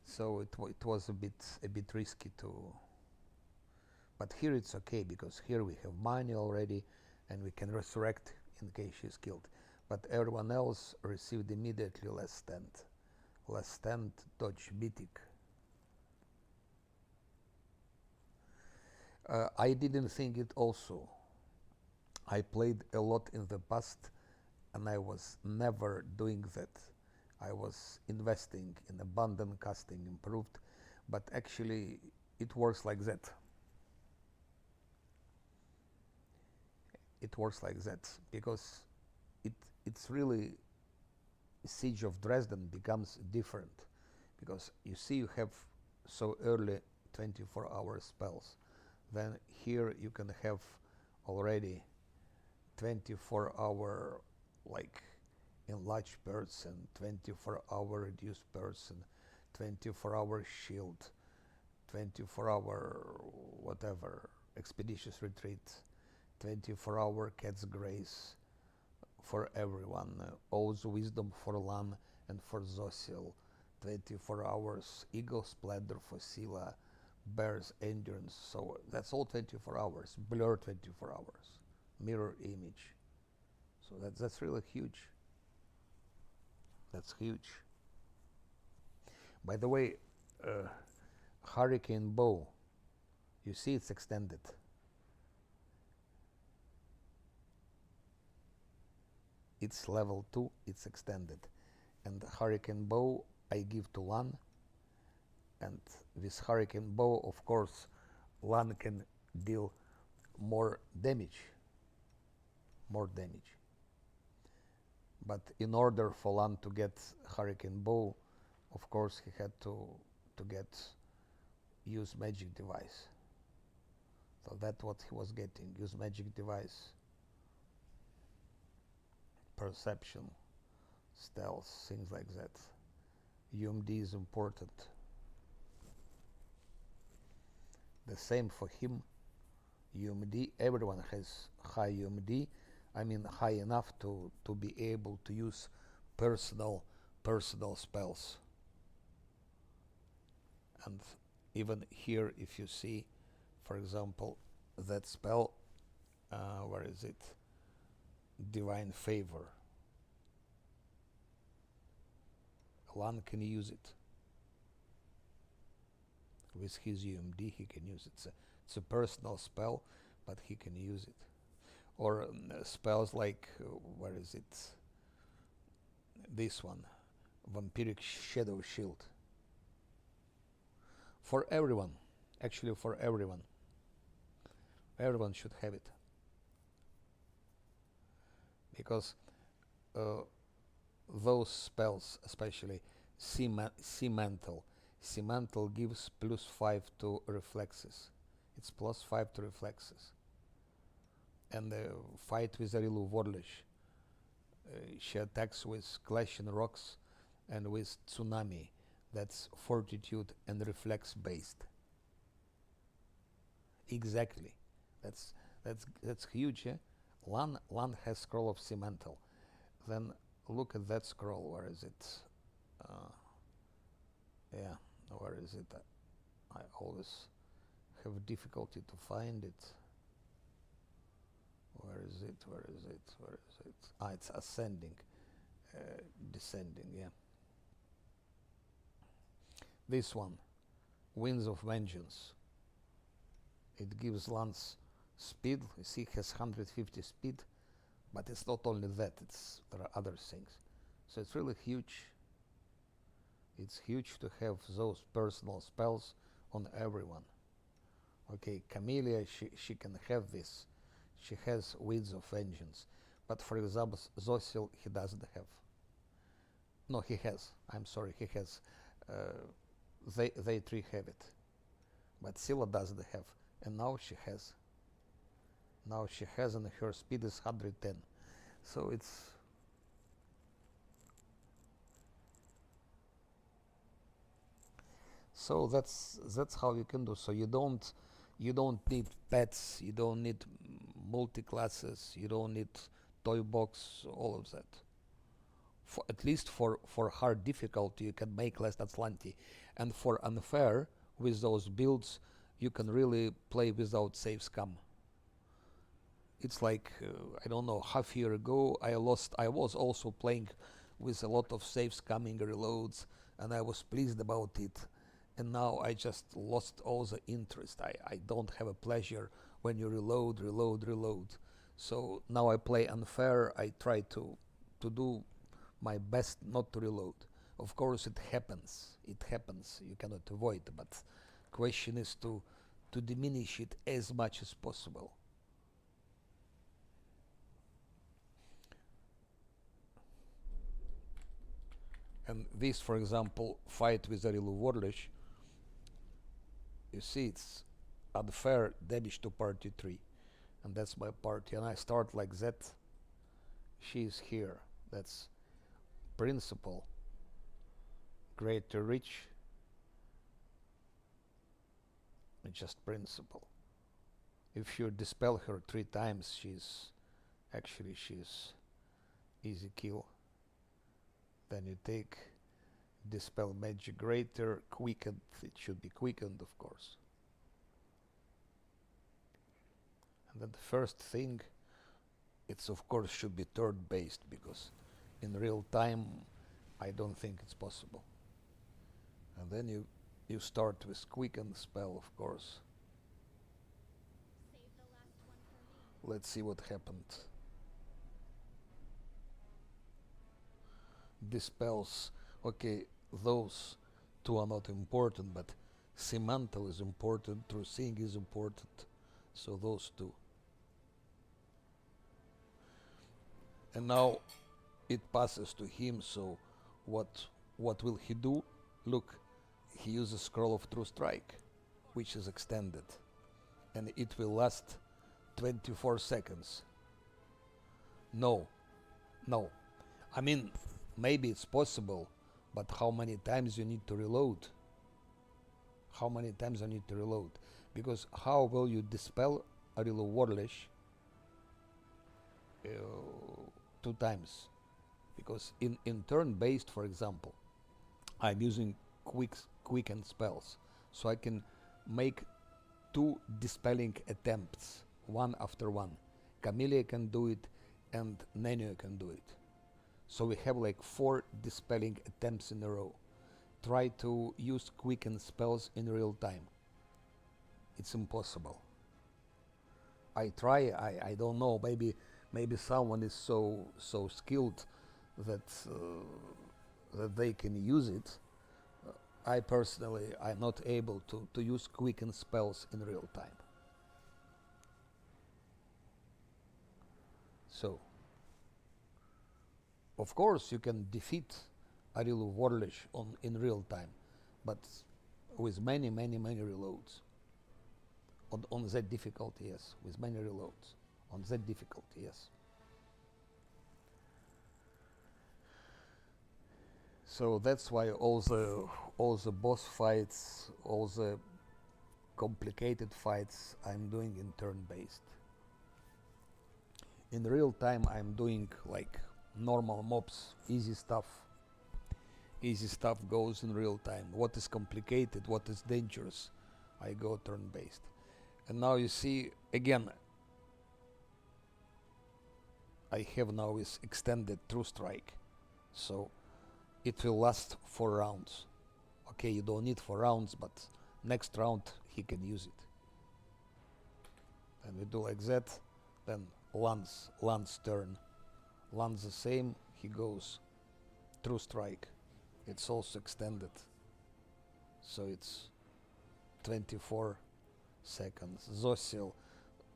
So it was a bit risky to, but here it's okay because here we have money already and we can resurrect in case she's killed. But everyone else received immediately less stand, dodge, mythic. I didn't think it also. I played a lot in the past and I was never doing that. I was investing in abundant casting improved, but actually it works like that. It works like that because it's really, Siege of Dresden becomes different because you see you have so early 24-hour spells. Then here you can have already 24-hour like enlarged person, 24-hour reduced person, 24-hour shield, 24-hour whatever, expeditious retreat, 24-hour cat's grace for everyone, O's wisdom for Lan and for Zosil, 24 hours, eagle splendor for Scylla, bear's endurance, so that's all 24 hours, blur 24 hours, mirror image. So that's really huge. That's huge. By the way, Hurricane Bow, you see it's extended. It's level 2, it's extended. And Hurricane Bow I give to Lan. And with Hurricane Bow, of course, Lan can deal more damage. But in order for Lan to get Hurricane Bow, of course he had to use magic device. So that's what he was getting, use magic device, perception, stealth, things like that. UMD is important. The same for him. UMD, everyone has high UMD. I mean high enough to be able to use personal spells. And even here, if you see, for example, that spell, where is it? Divine Favor. Lan can use it. With his UMD, he can use it. It's a personal spell, but he can use it. Or spells like, where is it? This one, Vampiric Shadow Shield. For everyone, actually for everyone. Everyone should have it. Because those spells, especially Sea Mantle gives +5 to reflexes. It's +5 to reflexes. And fight with Arilu Vorlish. She attacks with Clashing Rocks and with Tsunami. That's fortitude and reflex based. Exactly. That's huge. Eh? Lan has scroll of Cemental. Then look at that scroll. Where is it? Uh, yeah, where is it? I always have difficulty to find it. Where is it? Where is it? Where is it? Ah, it's ascending, descending. Yeah. This one, Winds of Vengeance. It gives Lance speed. You see, it has 150 speed, but it's not only that. There are other things. So it's really huge. It's huge to have those personal spells on everyone. Okay, Camellia, she can have this. She has Winds of Vengeance. But for example, Zosil, he doesn't have. No, he has. I'm sorry, he has. They three have it. But Scylla doesn't have. And now she has. Now she has, and her speed is 110. So it's. So that's how you can do. So you don't need pets. You don't need multi classes. You don't need toy box. All of that. At least for hard difficulty, you can make less Atlanti, and for unfair with those builds, you can really play without Savescam. It's like I don't know, half year ago I was also playing with a lot of Savescamming reloads, and I was pleased about it. And now I just lost all the interest. I don't have a pleasure when you reload. So now I play unfair. I try to do my best not to reload. Of course, it happens. You cannot avoid. But question is to diminish it as much as possible. And this, for example, fight with Arilu Warlish, you see it's unfair damage to party 3. And that's my party. And I start like that. She's here. That's principle. Greater reach. It's just principle. If you dispel her 3 times, she's easy kill. Then you take dispel magic greater, quickened. It should be quickened, of course. And then the first thing, it's of course should be turn based, because in real time I don't think it's possible. And then you start with quicken spell, of course. Save the last one for me. Let's see what happened. Dispels. Okay, those 2 are not important, but Cemental is important, True Seeing is important. So those 2. And now it passes to him, so what will he do? Look, he uses Scroll of True Strike, which is extended, and it will last 24 seconds. No. I mean, maybe it's possible, but how many times you need to reload? Because how will you dispel Arilu Warlish 2 times? Because in turn-based, for example, I'm using quicken spells, so I can make 2 dispelling attempts, one after one. Camellia can do it, and Nenio can do it. So we have like 4 dispelling attempts in a row. Try to use quicken spells in real time. It's impossible. I try. I don't know. Maybe someone is so skilled that they can use it. I personally, I'm not able to use quicken spells in real time. So, of course, you can defeat Arilu Warlish in real time, but with many reloads. On that difficulty, yes. With many reloads. On that difficulty, yes. So that's why all all the boss fights, all the complicated fights I'm doing in turn-based. In real time I'm doing like normal mobs, easy stuff. Easy stuff goes in real time. What is complicated, what is dangerous, I go turn-based. And now you see, again, I have now this extended true strike. So it will last 4 rounds. Okay, you don't need 4 rounds, but next round he can use it. And we do like that, then Lance turn. Lance the same, he goes true strike. It's also extended. So it's 24 seconds. Zosil,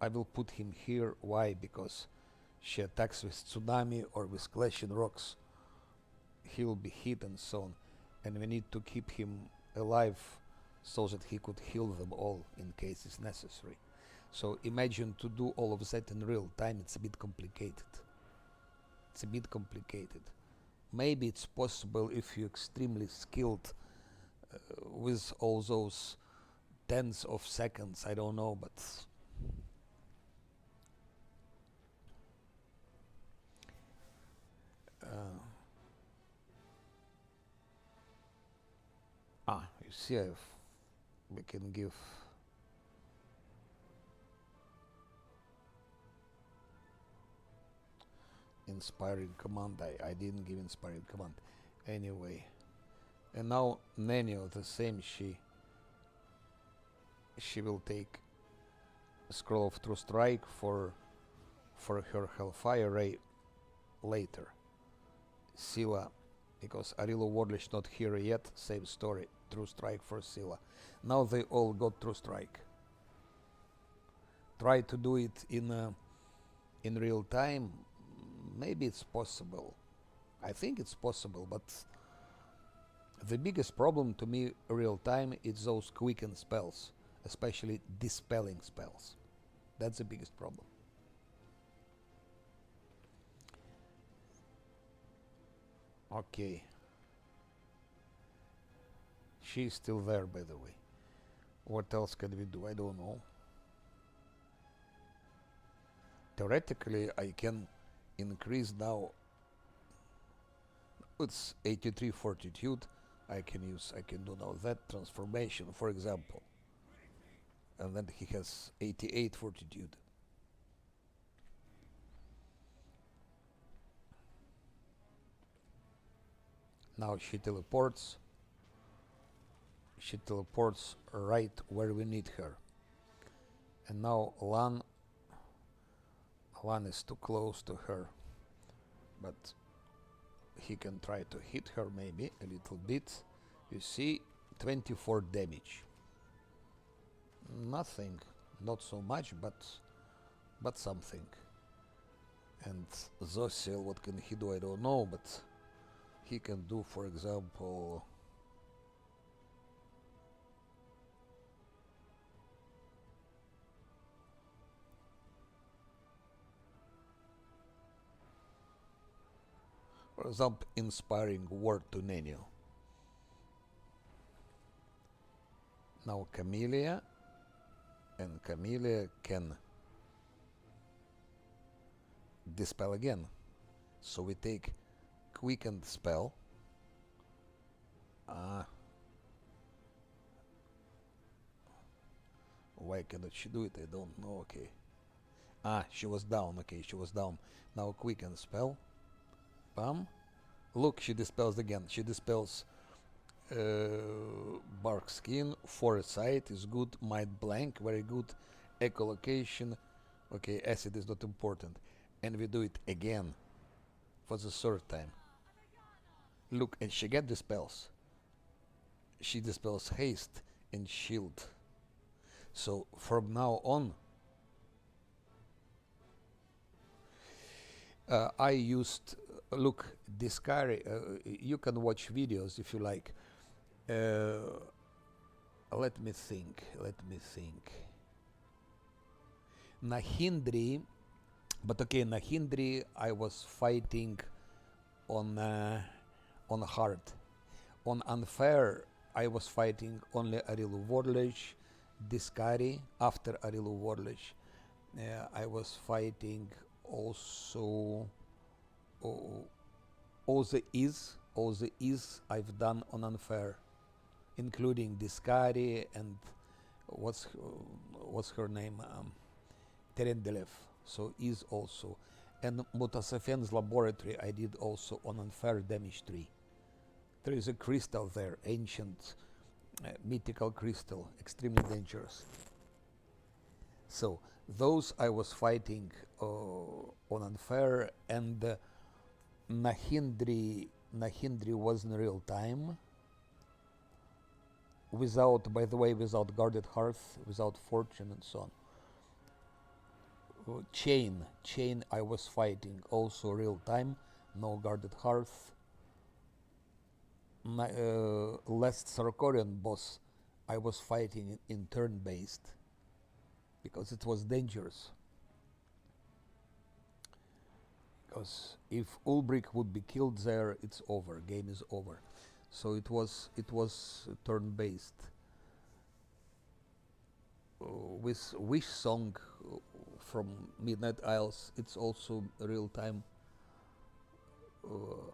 I will put him here. Why? Because she attacks with tsunami or with clashing rocks. He will be hit and so on. And we need to keep him alive so that he could heal them all in case it's necessary. So imagine to do all of that in real time, it's a bit complicated. It's a bit complicated. Maybe it's possible if you're extremely skilled with all those tens of seconds, I don't know, but you see, we can give inspiring command. I didn't give inspiring command anyway. And now Nenio the same, she will take a scroll of true strike for her hellfire ray later. Scylla, because Arilo Wardlish not here yet, same story, true strike for Scylla. Now they all got true strike. Try to do it in real time. Maybe it's possible. I think it's possible, but the biggest problem to me real time is those quicken spells, especially dispelling spells. That's the biggest problem. Okay. She's still there, by the way. What else can we do? I don't know. Theoretically, I can increase now. It's 83 fortitude. I can do now that transformation, for example. And then he has 88 fortitude. Now she teleports. She teleports right where we need her. And now Lan is too close to her. But he can try to hit her maybe a little bit. You see, 24 damage. Nothing, not so much, but something. And Zosil, what can he do? I don't know, but he can do, for example, inspiring word to Nenio. Now Camellia, and Camellia can dispel again. So we take quickened spell. Why cannot she do it? I don't know. Okay. She was down. Okay, she was down. Now quickened spell. Bam. Look, she dispels again. She dispels bark skin. Foresight is good. Might blank, very good. Echolocation. Okay, acid is not important. And we do it again for the third time. Look, and she get dispels. She dispels haste and shield. So from now on, I used, look, Discari, you can watch videos if you like. Let me think. Nahindri, but okay, Nahindri I was fighting on hard. On unfair, I was fighting only Arilu Vorlich, Discari. After Arilu Vorlich, I was fighting also all the is I've done on unfair, including Discari and what's her name, Terendelev. So is also, and Mutasafen's laboratory I did also on unfair damage 3. There is a crystal there, ancient mythical crystal, extremely dangerous. So those I was fighting on unfair, and Nahindri was in real time, without, by the way, without guarded hearth, without fortune and so on. Chain I was fighting also real time, no guarded hearth. Last Sarkorian boss I was fighting in turn based because it was dangerous. Because if Ulbrich would be killed there, it's over, game is over. So it was turn based. With Wish Song from Midnight Isles, it's also real time.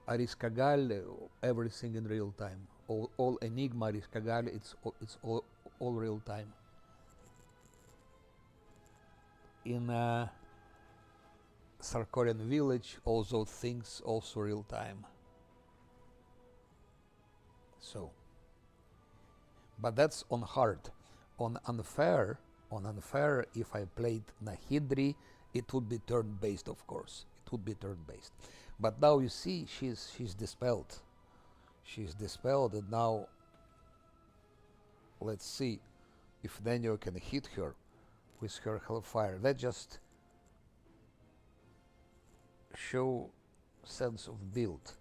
Ariskagal, everything in real time. All Enigma, Ariskagal, it's all real time. In Sarkorian Village, all those things also real time. So, but that's on hard. On unfair, if I played Nahidri, it would be turn based, of course. It would be turn based. But now you see, she's dispelled. She's dispelled, and now let's see if Daniel can hit her with her Hellfire. That just show sense of build.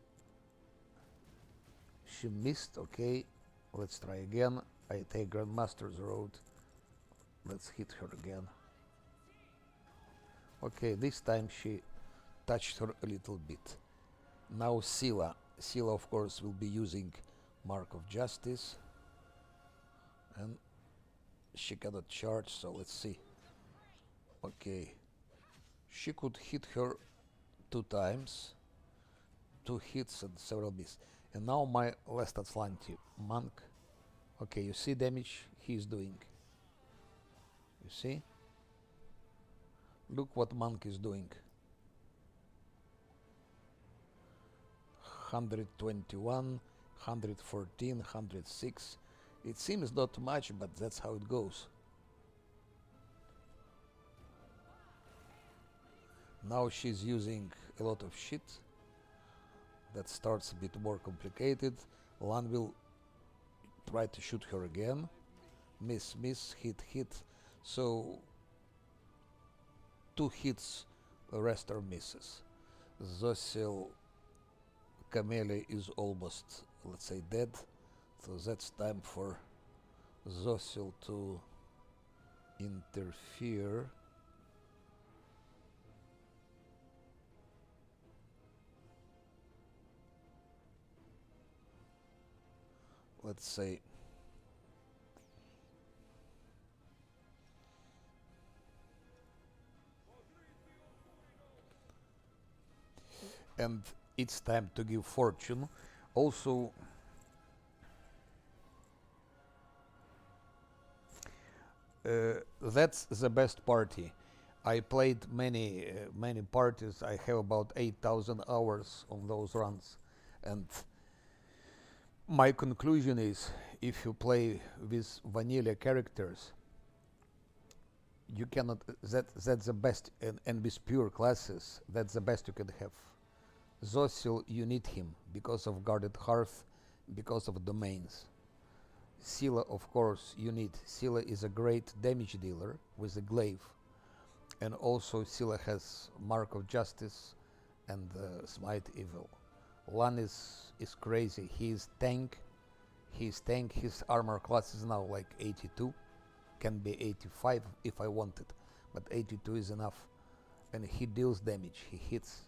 She missed, okay. Let's try again. I take Grandmaster's Road. Let's hit her again. Okay, this time she touched her a little bit. Now Sila. Sila, of course, will be using Mark of Justice. And she cannot charge, so let's see. Okay. She could hit her 2 times. 2 hits and several misses. And now my last Atlanti monk. Okay, you see damage he's doing. You see? Look what monk is doing. 121, 114, 106. It seems not much, but that's how it goes. Now she's using a lot of shit. That starts a bit more complicated. Lan will try to shoot her again. Miss, miss, hit, hit. So 2 hits, the rest are misses. Zosil Camellia is almost, let's say, dead. So that's time for Zosil to interfere. Let's say and it's time to give fortune. Also, that's the best party. I played many parties. I have about 8,000 hours on those runs, and my conclusion is, if you play with vanilla characters, you cannot. That's the best, and with pure classes, that's the best you can have. Zosil, you need him because of guarded hearth, because of domains. Sila, of course, you need. Sila is a great damage dealer with a glaive, and also Sila has Mark of Justice and Smite Evil. Lan is crazy. He's tank. His armor class is now like 82. Can be 85 if I wanted, but 82 is enough. And he deals damage. He hits.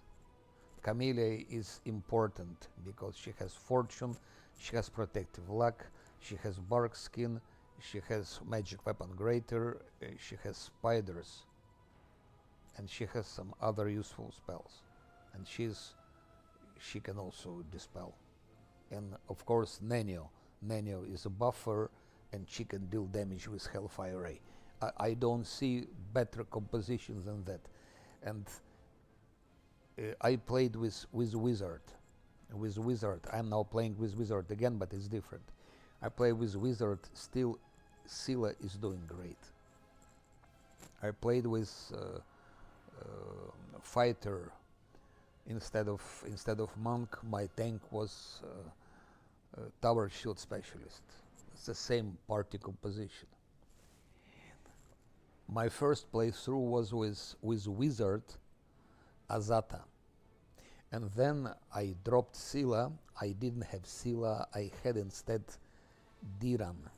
Camellia is important because she has fortune, she has protective luck, She has bark skin, she has magic weapon greater, she has spiders, and she has some other useful spells. And she can also dispel. And of course Nenio. Nenio is a buffer and she can deal damage with Hellfire Ray. I don't see better composition than that. And I played with Wizard. With Wizard, I'm now playing with Wizard again, but it's different. I play with Wizard, still Scylla is doing great. I played with Fighter instead of Monk. My tank was Tower Shield Specialist. It's the same party composition. My first playthrough was with Wizard Azata. And then I dropped Scylla. I didn't have Scylla. I had instead Diran.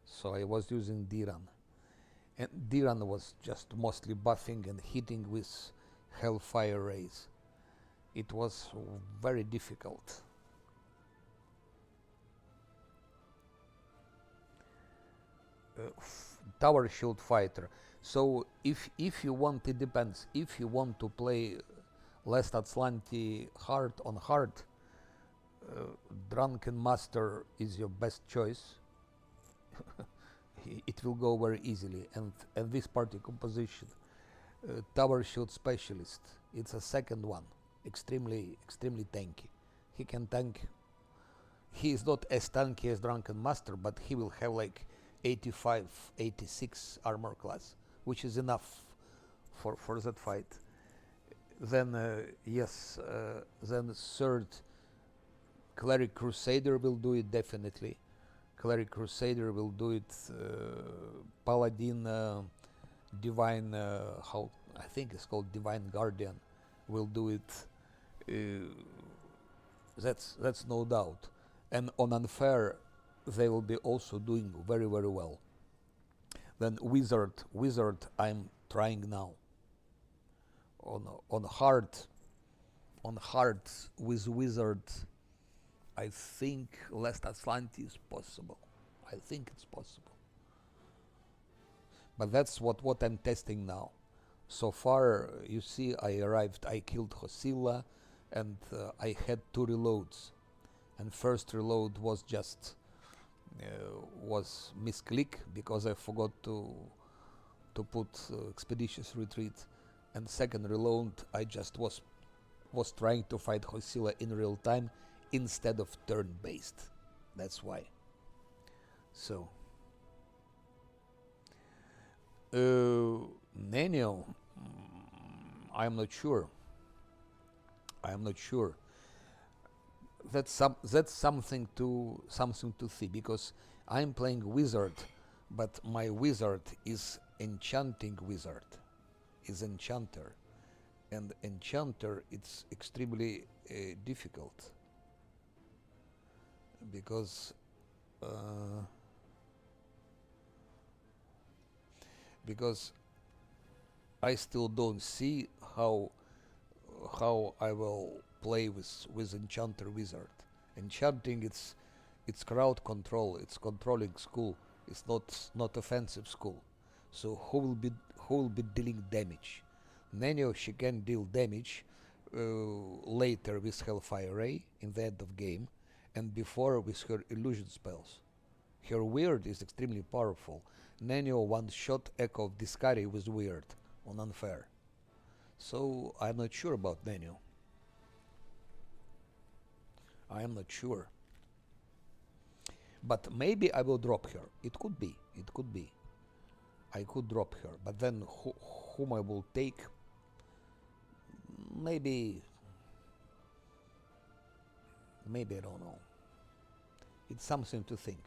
So I was using Diran. And Diran was just mostly buffing and hitting with Hellfire Rays. It was very difficult. Tower Shield Fighter. So if you want, it depends. If you want to play Last Atlanti hard on hard, Drunken Master is your best choice. It will go very easily. And this party composition, Tower Shield Specialist, it's a second one. Extremely tanky. He can tank. He is not as tanky as Drunken Master, but he will have like 85, 86 armor class, which is enough for that fight. Then then third, Cleric Crusader will do it definitely. Cleric Crusader will do it. Paladin, Divine, how I think it's called Divine Guardian, will do it. That's no doubt. And on Unfair, they will be also doing very well. Then Wizard, I'm trying now. On hard with Wizard, I think Last Atlanti is possible. I think it's possible. But that's what I'm testing now. So far, you see, I killed Hosilla, and I had 2 reloads. And first reload was just was misclick because I forgot to put Expeditious Retreat. And second reload, I just was trying to fight Hosilla in real time instead of turn-based. That's why. So Nenio, I'm not sure. That's something to see, because I'm playing Wizard, but my Wizard is Enchanting Wizard, is Enchanter, and Enchanter, it's extremely difficult because I still don't see how I will play with Enchanter Wizard. Enchanting, it's crowd control, it's controlling school, it's not offensive school. So who will be dealing damage? Nenio, she can deal damage later with Hellfire Ray in the end of game, and before with her illusion spells. Her Weird is extremely powerful. Nenio one-shot Echo of Discari with Weird on Unfair. So I'm not sure about Nenio. I am not sure. But maybe I will drop her. It could be. I could drop her. But then whom I will take? Maybe I don't know. It's something to think.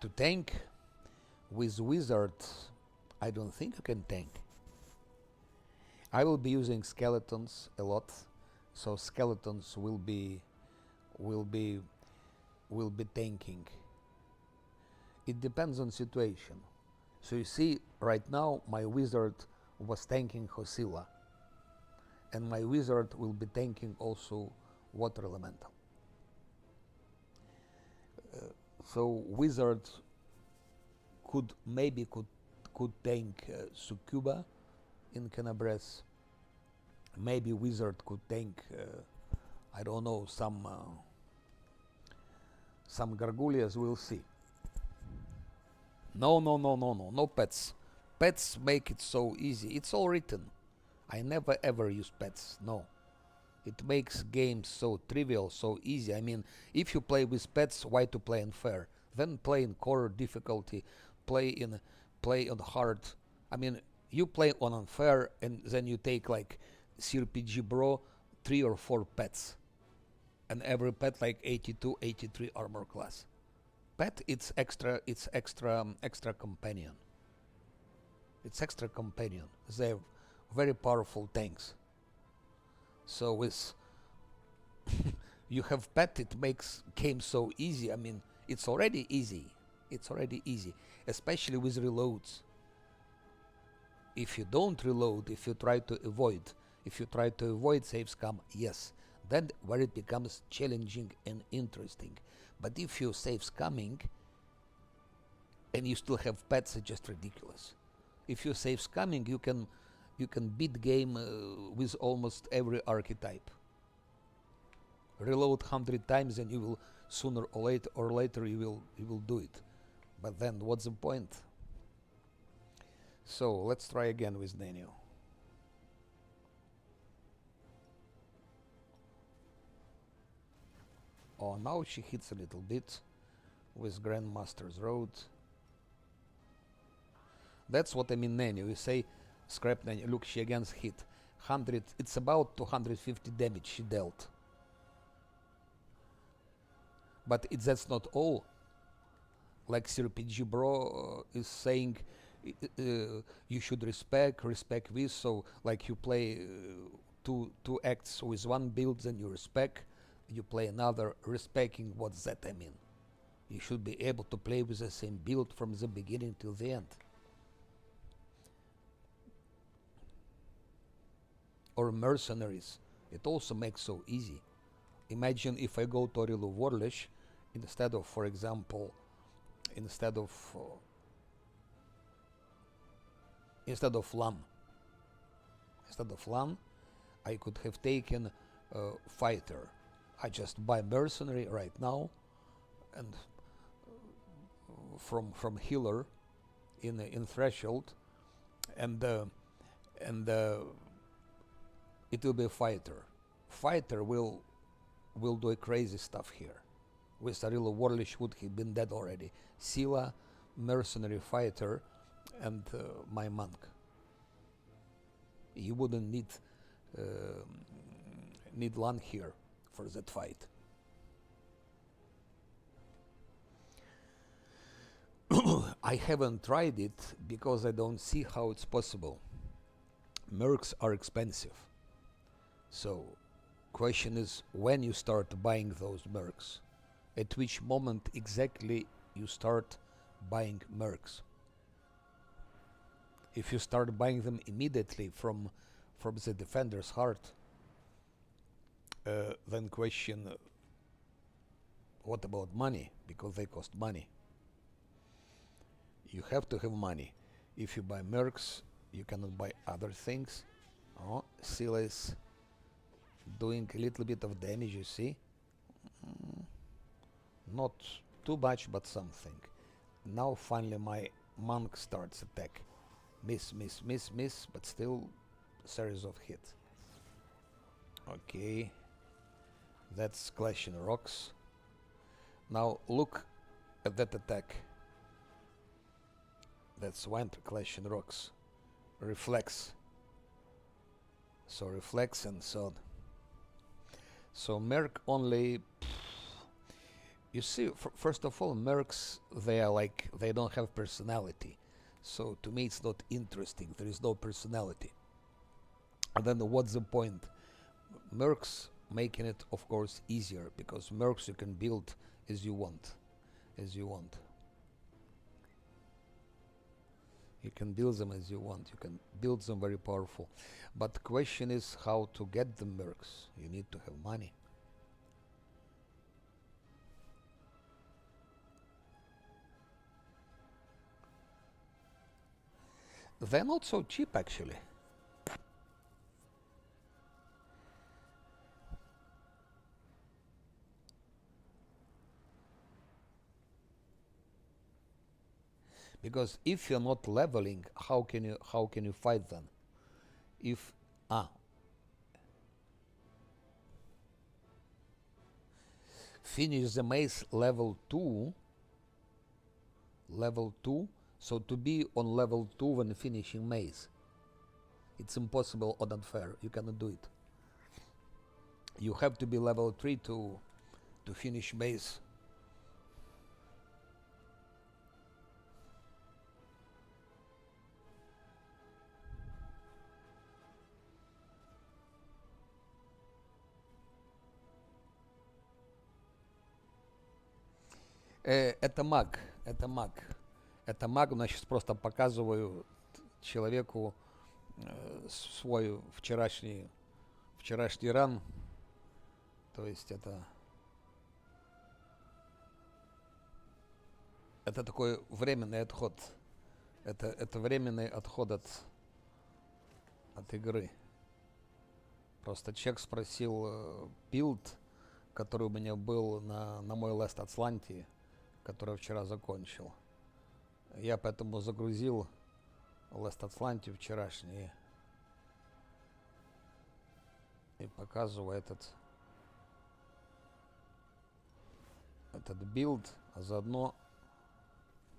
To tank with Wizard, I don't think you can tank. I will be using skeletons a lot, so skeletons will be tanking. It depends on situation. So you see, right now my Wizard was tanking Hosilla, and my Wizard will be tanking also Water Elemental. So wizard could maybe could tank Succuba in Canabres. Maybe wizard could tank I don't know, some Gargullias. We'll see. No pets. Pets make it so easy. It's all written. I never ever use pets. No. It makes games so trivial, so easy. I mean, if you play with pets, why to play unfair? Then play in core difficulty, play on hard. I mean, you play on unfair, and then you take like CRPG Bro 3 or 4 pets, and every pet like 82, 83 armor class. Pet, it's extra companion. It's extra companion. They're very powerful tanks. So with you have pet, it makes game so easy. I mean, it's already easy. It's already easy, especially with reloads. If you don't reload, if you try to avoid Savescam, yes, then where it becomes challenging and interesting. But if you Savescamming and you still have pets, it's just ridiculous. If you Savescamming, you can beat game with almost every archetype. Reload 100 times and you will sooner or later you will do it. But then what's the point? So let's try again with Nenio. Oh, now she hits a little bit with Grandmaster's Road. That's what I mean, Nenio. You say scrap Nenio. Look, she again hit 100. It's about 250 damage she dealt. But that's not all. Like CRPG Bro is saying, you should respect this. So like you play two acts with one build, then you respect. You play another, respecting. What's that? I mean, you should be able to play with the same build from the beginning till the end. Or mercenaries. It also makes so easy. Imagine if I go to Orilu Warlish instead of, for example, instead of LAN, I could have taken fighter. I just buy mercenary right now, and from healer in threshold, and it will be a fighter. Fighter will do a crazy stuff here. With Arilo Warlish would have been dead already. Sila, mercenary fighter, and my monk. You wouldn't need LAN here for that fight. I haven't tried it because I don't see how it's possible. Mercs are expensive. So, question is when you start buying those mercs. At which moment exactly you start buying mercs. If you start buying them immediately from the defender's heart, then question, what about money? Because they cost money. You have to have money. If you buy mercs, you cannot buy other things. Oh, Sila is doing a little bit of damage, you see? Not too much, but something. Now finally my monk starts attack. Miss, but still series of hits. Okay. That's Clashing Rocks. Now look at that attack. That's went Clashing Rocks. Reflex. So reflex and so on. So Merc only... You see, first of all, mercs, they don't have personality. So to me it's not interesting. There is no personality. And then what's the point? Mercs making it, of course, easier, because mercs you can build as you want. You can build them as you want. You can build them very powerful. But the question is how to get the mercs. You need to have money. They're not so cheap actually. Because if you're not leveling, how can you fight then? If finish the maze level 2, so to be on level 2 when finishing maze, it's impossible or unfair. You cannot do it. You have to be level 3 to finish maze. Это маг, это маг. Это маг, значит, просто показываю человеку свой вчерашний ран. То есть это такой временный отход. Это временный отход от игры. Просто человек спросил билд, который у меня был на мой Last Atlantis, который я вчера закончил. Я поэтому загрузил Last Atlantis вчерашний и показываю этот билд, а заодно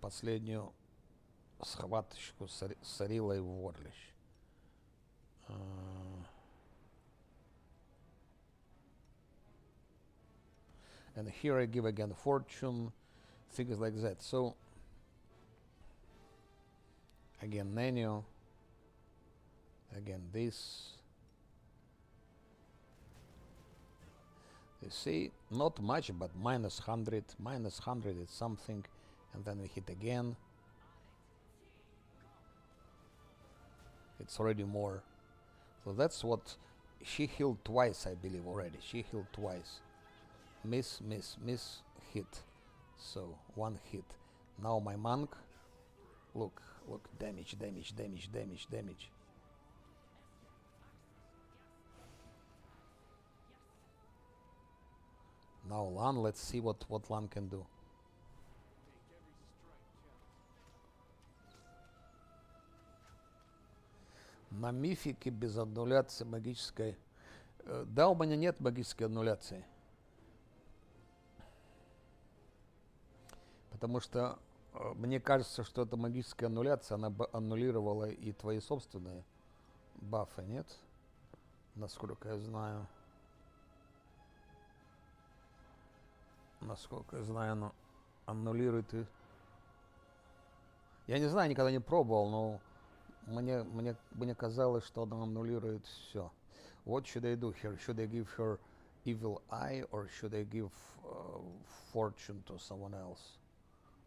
последнюю схваточку с Арилой в Ворлищ. And here I give again fortune, things like that. So again menu, again this. You see, not much, but minus 100 is something, and then we hit again. It's already more. So that's what she healed twice, I believe already. She healed twice. Miss, hit. So one hit. Now my monk. Look, damage. Now Lan, let's see what Lan can do. На мифике без аннуляции магической. Да, у меня нет магической аннуляции. Потому что мне кажется, что эта магическая аннуляция, она бы аннулировала и твои собственные бафы, нет? Насколько я знаю. Насколько я знаю, она аннулирует и... Я не знаю, никогда не пробовал, но мне казалось, что она аннулирует все. What should I do here? Should I give her evil eye or should I give fortune to someone else?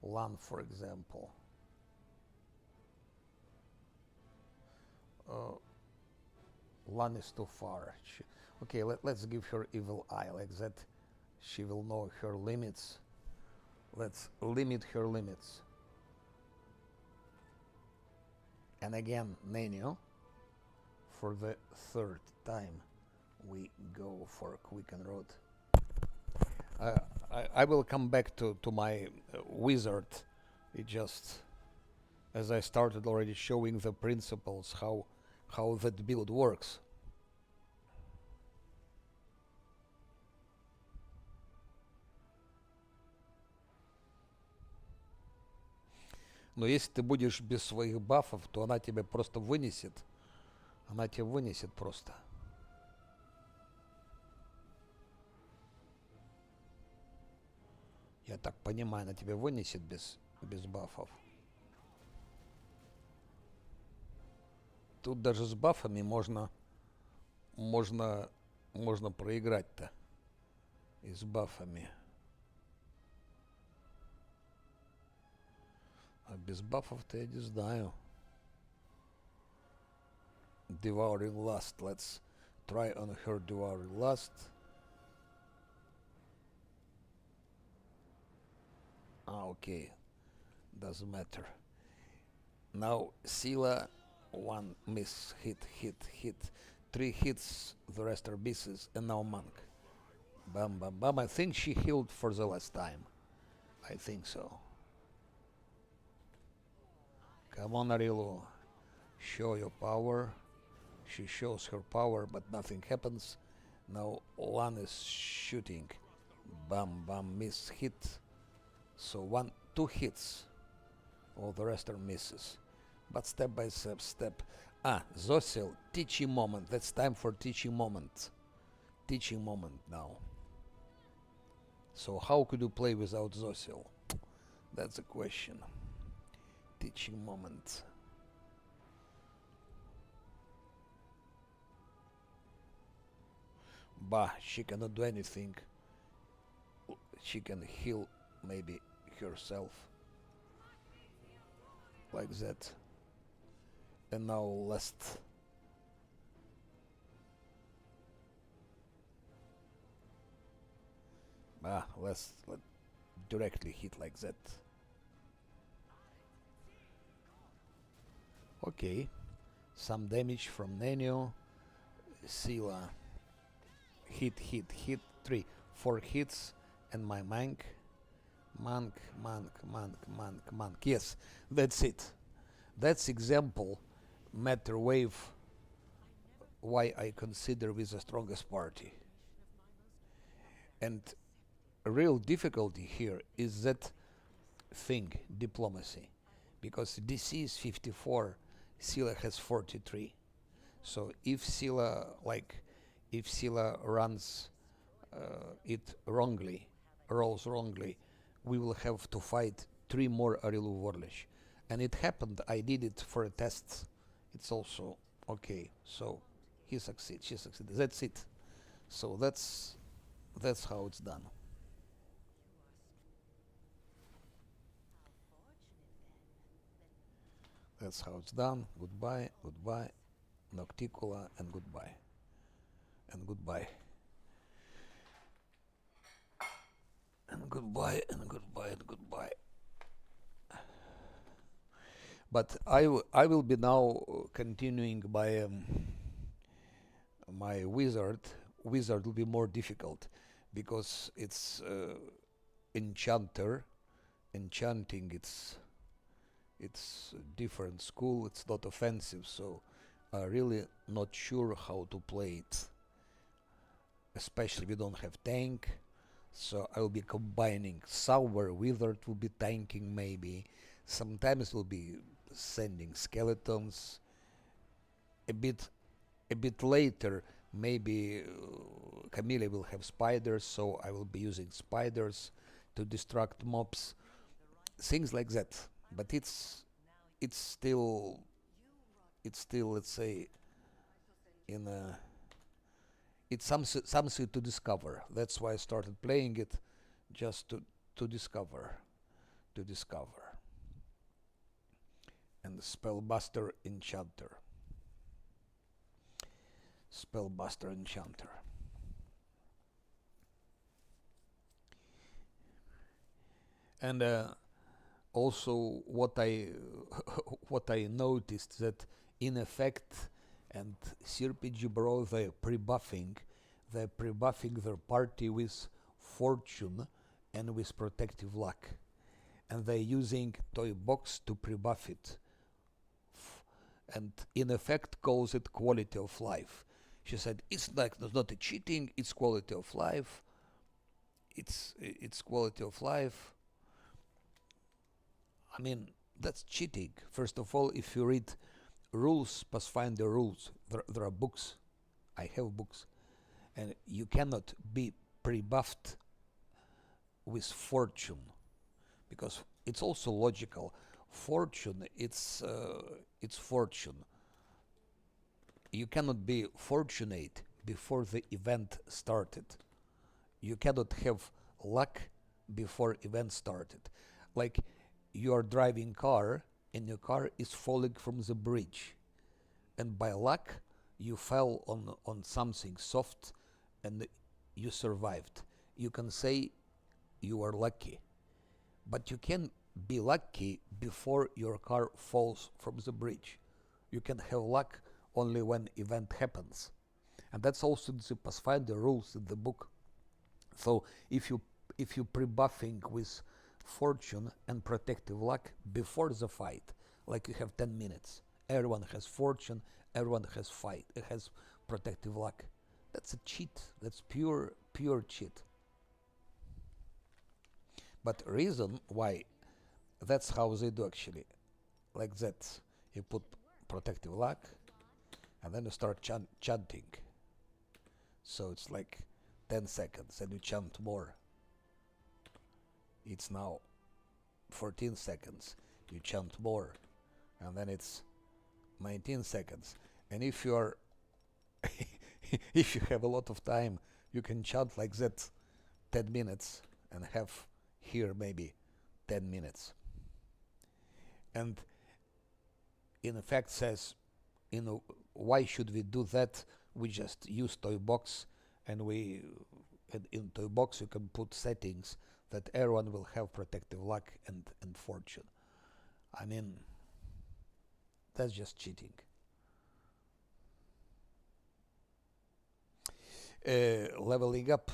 Lan, for example. Lan is too far. Okay, let's give her evil eye, like that she will know her limits. Let's limit her limits. And again, menu. For the third time, we go for Quicken Road. I will come back to my wizard. It just, as I started already showing the principles, how that build works. Но если ты будешь без своих бафов, то она тебя просто вынесет. Она тебя вынесет просто. Я так понимаю, она тебя вынесет без бафов. Тут даже с бафами можно проиграть-то. И с бафами. А без бафов-то я не знаю. Devouring Lust. Let's try on her Devouring Lust. Okay. Doesn't matter. Now Sila One miss, hit. 3 hits, the rest are misses, and now monk. Bam, bam, bam. I think she healed for the last time. I think so. Come on, Arilu. Show your power. She shows her power, but nothing happens. Now Lan is shooting. Bam, bam, miss, hit. So 2 hits. All the rest are misses. But step by step. Zosil, teaching moment. That's time for teaching moment. Teaching moment now. So how could you play without Zosil? That's the question. Teaching moment. Bah, she cannot do anything. She can heal maybe herself. Like that. And now last. Let's directly hit like that. Okay. Some damage from Nenio. Sila. Hit. 3, 4 hits. And my monk. Monk. Yes, that's it. That's example. Matter wave. Why I consider with the strongest party. And real difficulty here is that thing, diplomacy, because DC is 54, Sila has 43. So if Sila runs it wrongly, rolls wrongly, we will have to fight 3 more Arilu Warlish. And it happened, I did it for a test. It's also okay. So he succeeds, she succeeded. That's it. So that's how it's done. That's how it's done. Goodbye. Nocticula and goodbye. And goodbye. And goodbye. But I will be now continuing by my wizard. Wizard will be more difficult because it's enchanter. Enchanting, it's different school. It's not offensive, so I'm really not sure how to play it. Especially we don't have tank, so I will be combining somewhere. Wizard will be tanking maybe. Sometimes will be sending skeletons. A bit later, maybe Camille will have spiders, so I will be using spiders to distract mobs. Things like that. But it's still let's say in a it's something to discover. That's why I started playing it, just to discover. And the Spellbuster Enchanter. And also what I what I noticed that in effect and CRPG Bro they're pre-buffing their party with fortune and with protective luck, and they're using toy box to pre-buff it, and in effect calls it quality of life. She said it's not a cheating, it's quality of life. It's quality of life. I mean, that's cheating. First of all, if you read rules, Pathfinder rules, there are books. I have books. And you cannot be pre-buffed with fortune, because it's also logical. Fortune, it's fortune. You cannot be fortunate before the event started. You cannot have luck before event started. Like, you are driving car and your car is falling from the bridge, and by luck you fell on something soft and you survived. You can say you are lucky, but you can be lucky before your car falls from the bridge. You can have luck only when event happens. And that's also the Pathfinder rules in the book. So if you pre-buffing with fortune and protective luck before the fight, like you have 10 minutes, everyone has fortune, everyone has fight, it has protective luck. That's a cheat. That's pure cheat. But reason why that's how they do actually, like that. You put protective luck, and then you start chanting. So it's like 10 seconds, and you chant more. It's now 14 seconds, you chant more, and then it's 19 seconds. And if you are, if you have a lot of time, you can chant like that 10 minutes and have here maybe 10 minutes. And in fact says, why should we do that? We just use toy box, and in toy box you can put settings that everyone will have protective luck and fortune. I mean, that's just cheating. Leveling up.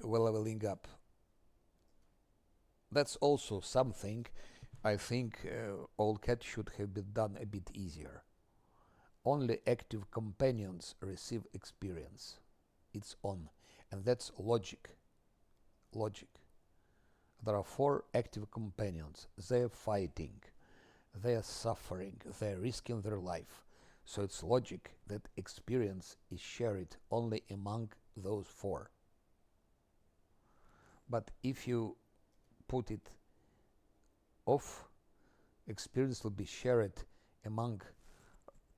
Well, leveling up. That's also something I think all cat should have been done a bit easier. Only active companions receive experience. It's on. And that's logic. Logic. There are 4 active companions. They're fighting. They're suffering. They're risking their life. So it's logic that experience is shared only among those 4. But if you put it off, experience will be shared among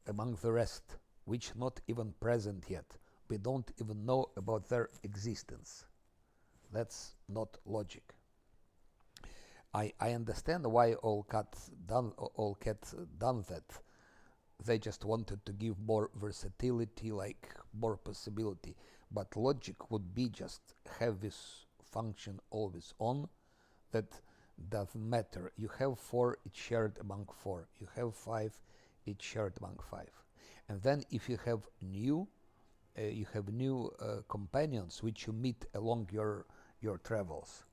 the rest, which not even present yet. We don't even know about their existence. That's not logic. I understand why all cat done that. They just wanted to give more versatility, like more possibility. But logic would be just have this function always on. That doesn't matter. You have 4, it's shared among 4. You have 5, it's shared among 5. And then if you have new companions which you meet along your travels.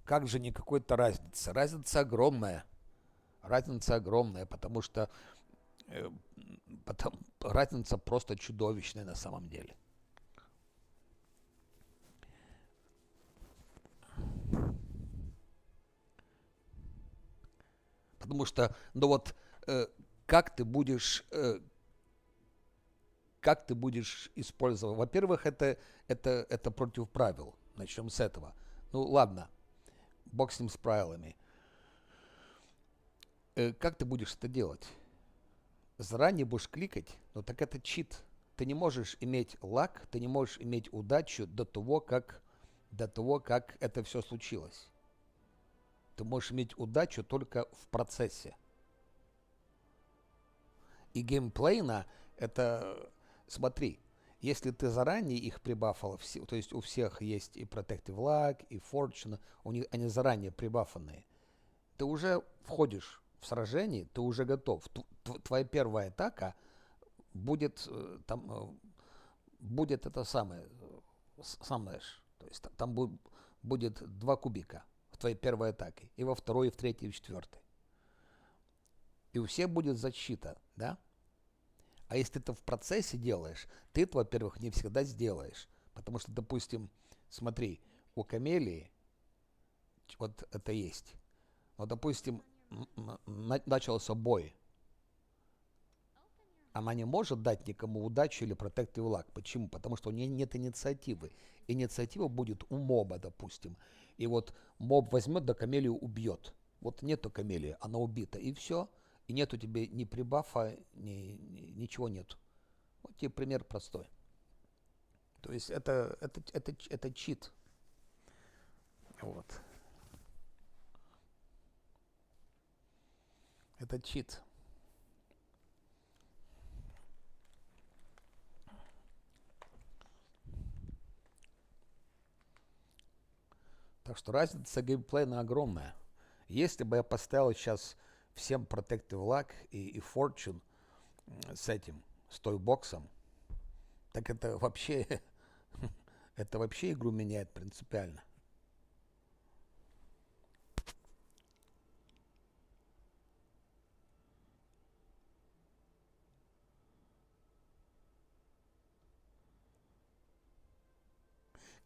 Как же не какой-то разница? Разница огромная. Разница огромная, потому что разница просто чудовищная на самом деле. Потому что, ну вот, как ты будешь использовать? Во-первых, это против правил. Начнем с этого. Ну ладно, бог с ним с правилами. Как ты будешь это делать? Заранее будешь кликать, но так это чит. Ты не можешь иметь лак, ты не можешь иметь удачу до того, как это все случилось. Ты можешь иметь удачу только в процессе. И геймплейно это, смотри, если ты заранее их прибафал, то есть у всех есть и Protective Luck, и Fortune, они заранее прибафанные, ты уже входишь в сражение, ты уже готов. Твоя первая атака будет будет это самое, сам знаешь, то есть там будет 2 кубика в твоей первой атаке, и во второй, и в третьей, и в четвертой. И у всех будет защита, да? А если ты это в процессе делаешь, ты это, во-первых, не всегда сделаешь. Потому что, допустим, смотри, у камелии вот это есть. Вот, допустим, начался бой. Она не может дать никому удачу или Protective Luck. Почему? Потому что у нее нет инициативы. Инициатива будет у моба, допустим. И вот моб возьмет, да камелию убьет. Вот нету камелии, она убита. И все. И нету тебе ни прибафа, ничего нету. Вот тебе пример простой. То есть это чит. Вот. Это чит. Так что разница геймплейна огромная. Если бы я поставил сейчас всем Protective Luck и Fortune с этим, с той боксом, так это вообще, это вообще игру меняет принципиально.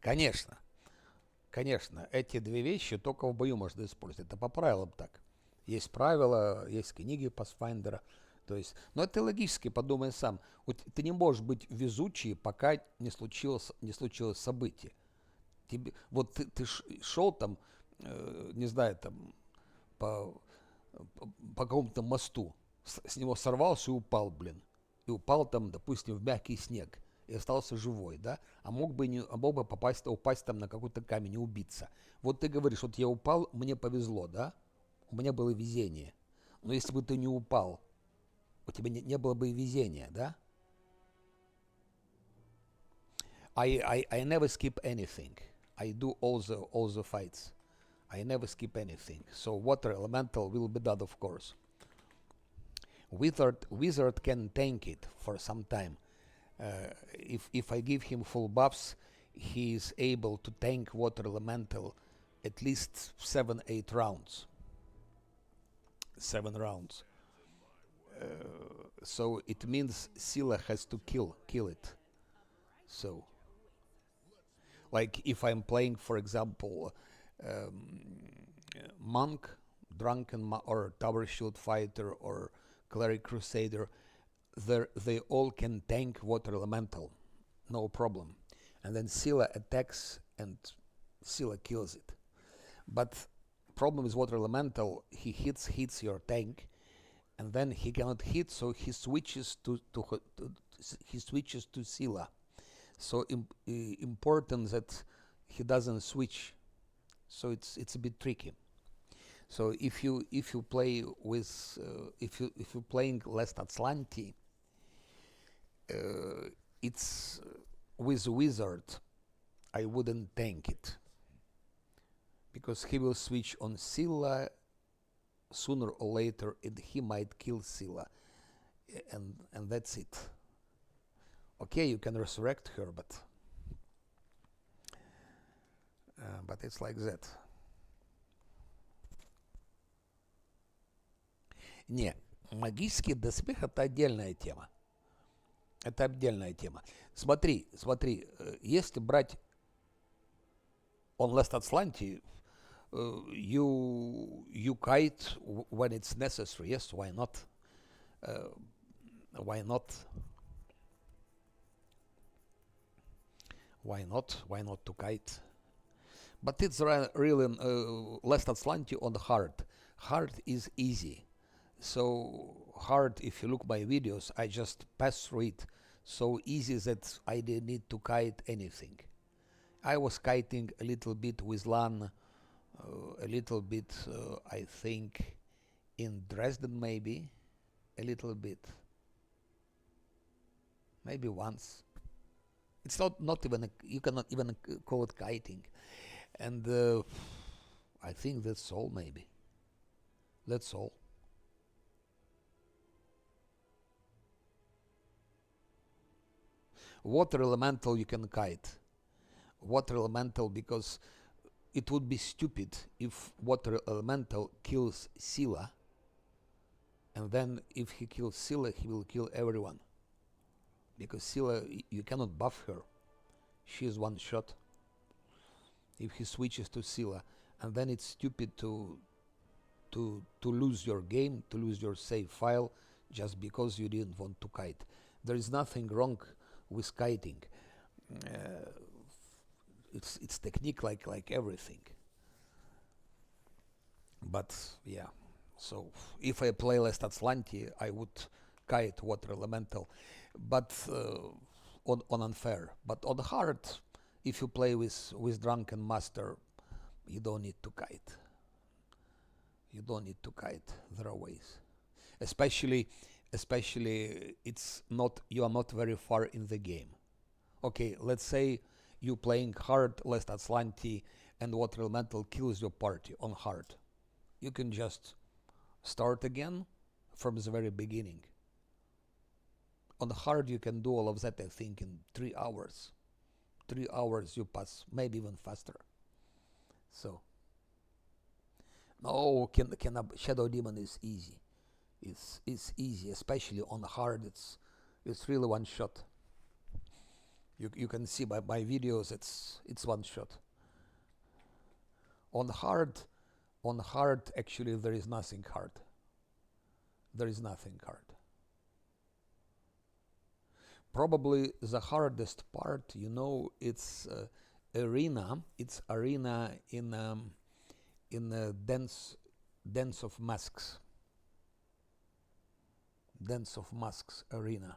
Конечно, конечно, эти две вещи только в бою можно использовать. Это по правилам так. Есть правила, есть книги Pathfinder. То есть, но это логически, подумай сам. Вот ты не можешь быть везучий, пока не случилось событие. Вот ты шел там, не знаю, там по, по какому-то мосту, с него сорвался и упал, блин. И упал там, допустим, в мягкий снег. И остался живой, да? А мог бы упасть там на какой-то камень и убиться. Вот ты говоришь, вот я упал, мне повезло, да? У меня было везение. Но если бы ты не упал, у тебя не было бы и везения, да? I never skip anything. I do all the fights. I never skip anything. So water elemental will be done, of course. Wizard can tank it for some time. If I give him full buffs, he is able to tank water elemental at least 7-8 rounds. 7 rounds. So it means Scylla has to kill it. So, like if I'm playing, for example, monk, or tower shield fighter or cleric crusader, they all can tank water elemental, no problem. And then Scylla attacks and Scylla kills it. But problem is water elemental, he hits your tank, and then he cannot hit, so he switches to Scylla. So important that he doesn't switch. So it's a bit tricky. So if you play with if you're playing Last Atlanti, it's with Wizard, I wouldn't tank it because he will switch on Scylla sooner or later, and he might kill Scylla, and that's it. Okay, you can resurrect her, but it's like that. Не, магический доспех это отдельная тема. Это отдельная тема. Смотри, если брать on Last Atlanti, you kite when it's necessary. Yes, why not? Why not? Why not to kite? But it's really Last Atlanti on hard. Hard is easy. So hard, if you look my videos, I just pass through it so easy that I didn't need to kite anything. I was kiting a little bit with LAN, a little bit, I think, in Dresden maybe, a little bit, maybe once. It's not even, you cannot even call it kiting. And I think that's all maybe. That's all. Water elemental you can kite. Water elemental, because it would be stupid if water elemental kills Scylla, and then if he kills Scylla, he will kill everyone. Because Scylla, you cannot buff her. She is one shot. If he switches to Scylla, and then it's stupid to lose your game, to lose your save file, just because you didn't want to kite. There is nothing wrong with kiting. It's technique like everything. But yeah, so if I play Last Atlanti, I would kite water elemental, but on unfair. But on hard, if you play with drunken master, you don't need to kite. You don't need to kite. There are ways. Especially it's not, you are not very far in the game. Okay, let's say you playing hard Last Atlanti and what elemental kills your party on hard. You can just start again from the very beginning. On hard you can do all of that, I think, in 3 hours. 3 hours you pass, maybe even faster. So, no, Shadow Demon is easy. It's easy, especially on hard. It's really one shot. You can see by my videos it's one shot. On hard actually there is nothing hard. There is nothing hard. Probably the hardest part, it's arena. It's arena in Dance of Masks. Dance of Masks arena.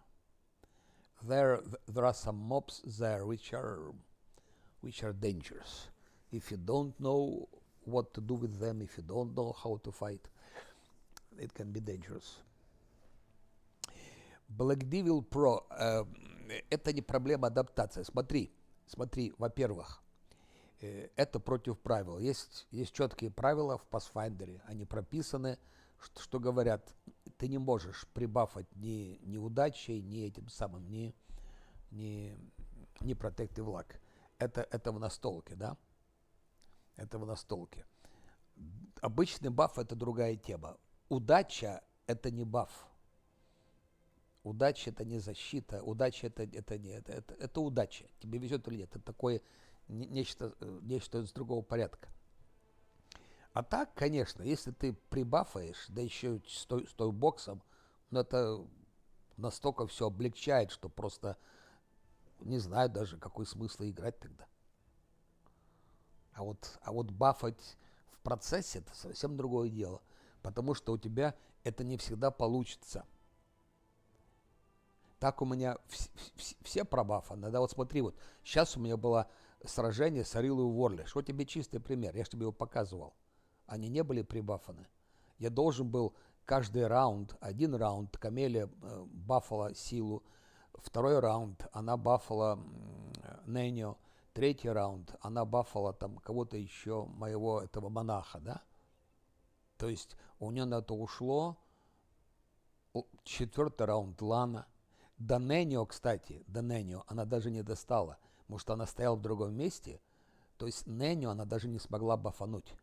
There are some mobs there which are dangerous. If you don't know what to do with them, if you don't know how to fight, it can be dangerous. Black Devil Pro это не проблема адаптации. Смотри, во-первых, это против правил. Есть четкие правила в Pathfinder, они прописаны, что говорят, ты не можешь прибафать ни удачей, ни этим самым, ни Protective Luck. Это в настолке, да? Это в настолке. Обычный баф это другая тема. Удача это не баф. Удача это не защита. Удача это удача. Тебе везет или нет. Это такое нечто из другого порядка. А так, конечно, если ты прибафаешь, да еще с той боксом, это настолько все облегчает, что просто не знаю даже, какой смысл играть тогда. А вот бафать в процессе это совсем другое дело, потому что у тебя это не всегда получится. Так у меня все пробафаны. Да, вот смотри, вот сейчас у меня было сражение с Арилой Ворлиш. Вот тебе чистый пример, я же тебе его показывал. Они не были прибафаны. Я должен был каждый раунд, один раунд Камелия бафала силу, второй раунд она бафала Нэньо, третий раунд она бафала там кого-то еще, моего этого монаха, да? То есть у нее на это ушло четвертый раунд Лана. До Нэньо, кстати, она даже не достала, потому что она стояла в другом месте. То есть Нэньо она даже не смогла бафануть.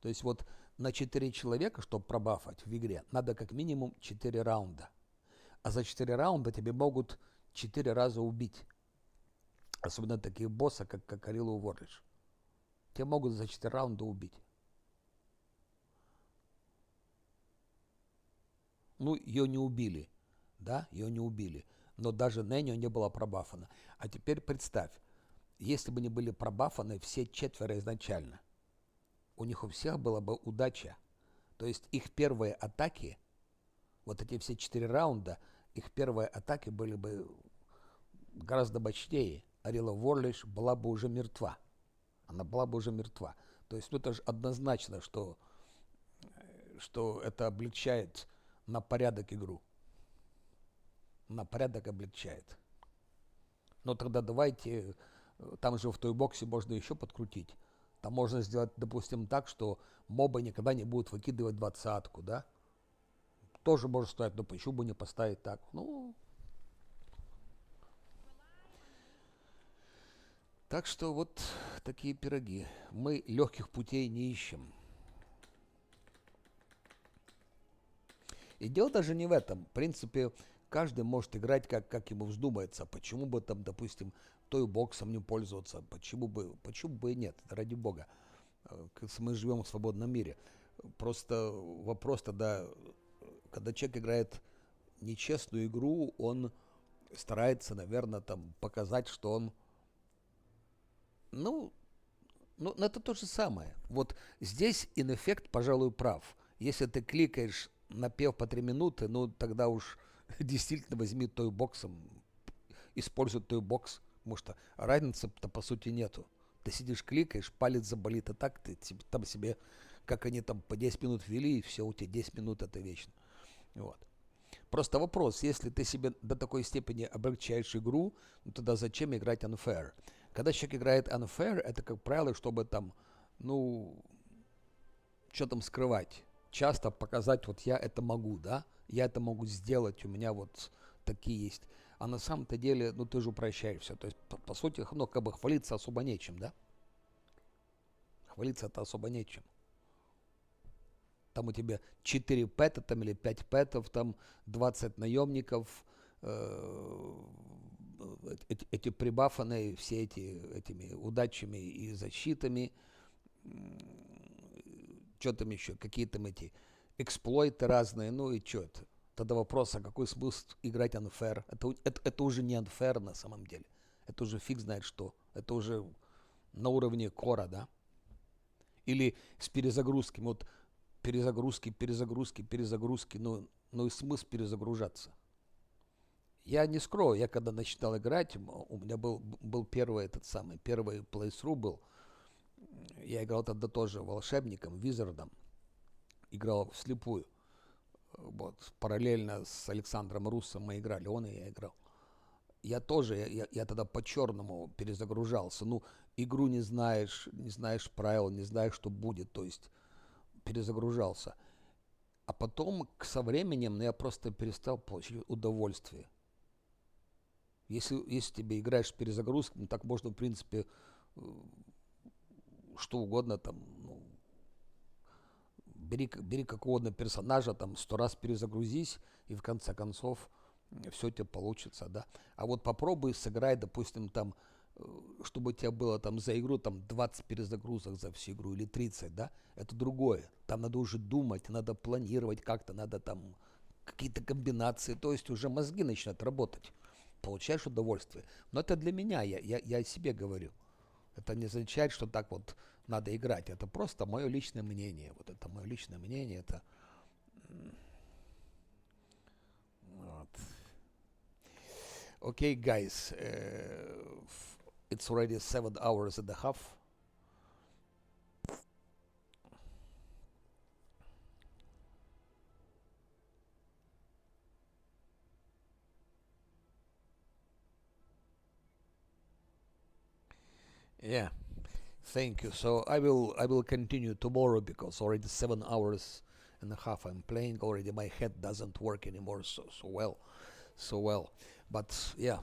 То есть вот на 4 человека, чтобы пробафать в игре, надо как минимум 4 раунда. А за 4 раунда тебе могут 4 раза убить. Особенно такие боссы, как Арилу Ворлиш. Тебя могут за 4 раунда убить. Ну, ее не убили. Да, ее не убили. Но даже Нэньо не была пробафана. А теперь представь, если бы не были пробафаны все 4 изначально, у них у всех была бы удача. То есть их первые атаки, вот эти все 4 раунда, их первые атаки были бы гораздо мощнее. Арила Ворлиш была бы уже мертва. Она была бы уже мертва. То есть это же однозначно, что это облегчает на порядок игру. На порядок облегчает. Но тогда давайте, там же в той боксе можно еще подкрутить. Там можно сделать, допустим, так, что мобы никогда не будут выкидывать 20-ку, да? Тоже можно ставить, но почему бы не поставить так? Ну, так что вот такие пироги. Мы легких путей не ищем. И дело даже не в этом. В принципе, каждый может играть, как ему вздумается. Почему бы там, допустим, той боксом не пользоваться? Почему бы и нет? Ради бога. Мы живем в свободном мире. Просто вопрос тогда, когда человек играет нечестную игру, он старается, наверное, там показать, что он... Ну, это то же самое. Вот здесь инэффект, пожалуй, прав. Если ты кликаешь напев по 3 минуты, ну тогда уж действительно возьми той боксом, используй той бокс, потому что разницы-то по сути нету. Ты сидишь, кликаешь, палец заболит, а так ты там себе, как они там по 10 минут вели, и все, у тебя 10 минут это вечно. Вот. Просто вопрос, если ты себе до такой степени облегчаешь игру, ну тогда зачем играть unfair? Когда человек играет unfair, это, как правило, чтобы там, ну, что там скрывать. Часто показать, вот я это могу, да, я это могу сделать, у меня вот такие есть. А на самом-то деле, ну, ты же упрощаешь все. То есть, по сути, ну, как бы хвалиться особо нечем, да? Хвалиться-то особо нечем. Там у тебя 4 пэта там, или 5 пэтов, там 20 наемников, эти прибафанные все этими удачами и защитами, что там еще, какие там эти эксплойты разные, ну и что это? Тогда вопрос, а какой смысл играть unfair? Это уже не unfair на самом деле. Это уже фиг знает что. Это уже на уровне кора, да? Или с перезагрузками. Вот перезагрузки. Ну и смысл перезагружаться. Я не скрою, я когда начинал играть, у меня был первый плейсру был. Я играл тогда тоже волшебником, визардом. Играл вслепую. Вот, параллельно с Александром Руссом мы играли, он и я играл. Я тоже, я тогда по-черному перезагружался. Ну, игру не знаешь правил, не знаешь, что будет, то есть перезагружался. А потом, со временем, я просто перестал получить удовольствие. Если тебе играешь с перезагрузками, так можно, в принципе, что угодно там, ну, бери как угодно персонажа, там 100 раз перезагрузись, и в конце концов все у тебя получится, да. А вот попробуй сыграй, допустим, там, чтобы у тебя было там за игру там 20 перезагрузок за всю игру или 30, да, это другое. Там надо уже думать, надо планировать как-то, надо там какие-то комбинации, то есть уже мозги начинают работать. Получаешь удовольствие. Но это для меня, я о себе говорю. Это не означает, что так вот надо играть. Это просто мое личное мнение. Вот это мое личное мнение. Это... Вот. Okay, guys. It's already 7 hours and a half. Yeah, thank you. So I will continue tomorrow because already 7 hours and a half I'm playing already. My head doesn't work anymore so well. But yeah,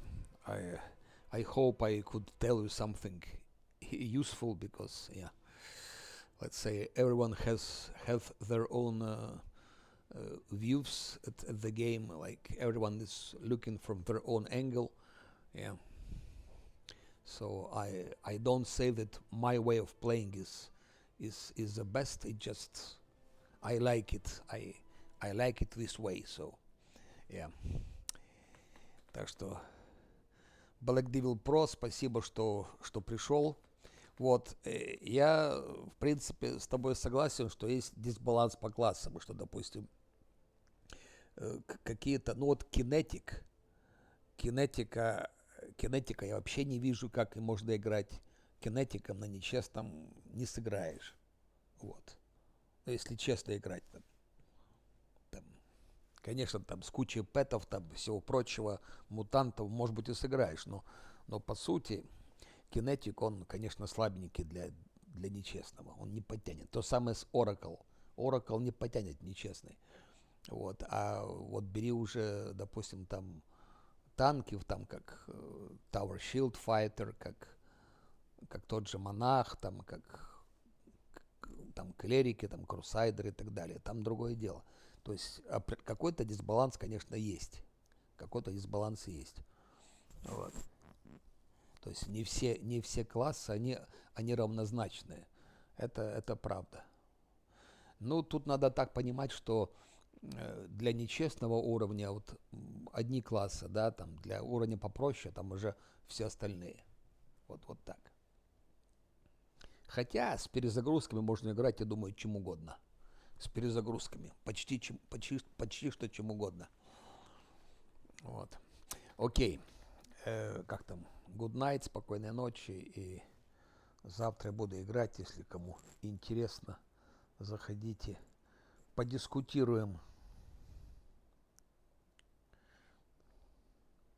I hope I could tell you something useful because yeah, let's say everyone has have their own views at the game. Like everyone is looking from their own angle. Yeah. So I don't say that my way of playing is the best. It just I like it. I like it this way. So yeah. Так что Black Devil Pro, спасибо, что пришел. Вот, я, в принципе, с тобой согласен, что есть дисбаланс по классам, что, допустим, какие-то, ну вот кинетика я вообще не вижу, как можно играть кинетиком на нечестном, не сыграешь. Вот. Но если честно играть, там, конечно, там с кучей пэтов, там всего прочего, мутантов, может быть, и сыграешь, но по сути, кинетик, он, конечно, слабенький для нечестного, он не потянет. То самое с Oracle. Oracle не потянет нечестный. Вот. А вот бери уже, допустим, там танки, там как Tower Shield Fighter, как тот же монах, там как там клерики, там крусайдеры и так далее. Там другое дело. То есть какой-то дисбаланс, конечно, есть. Какой-то дисбаланс есть. Вот. То есть не все классы, они равнозначные. Это правда. Ну, тут надо так понимать, что для нечестного уровня вот одни классы, да, там для уровня попроще, там уже все остальные. Вот так. Хотя с перезагрузками можно играть, я думаю, чем угодно. С перезагрузками. Почти что чем угодно. Вот. Окей. Как там? Good night, спокойной ночи. И завтра я буду играть, если кому интересно. Заходите. Подискутируем.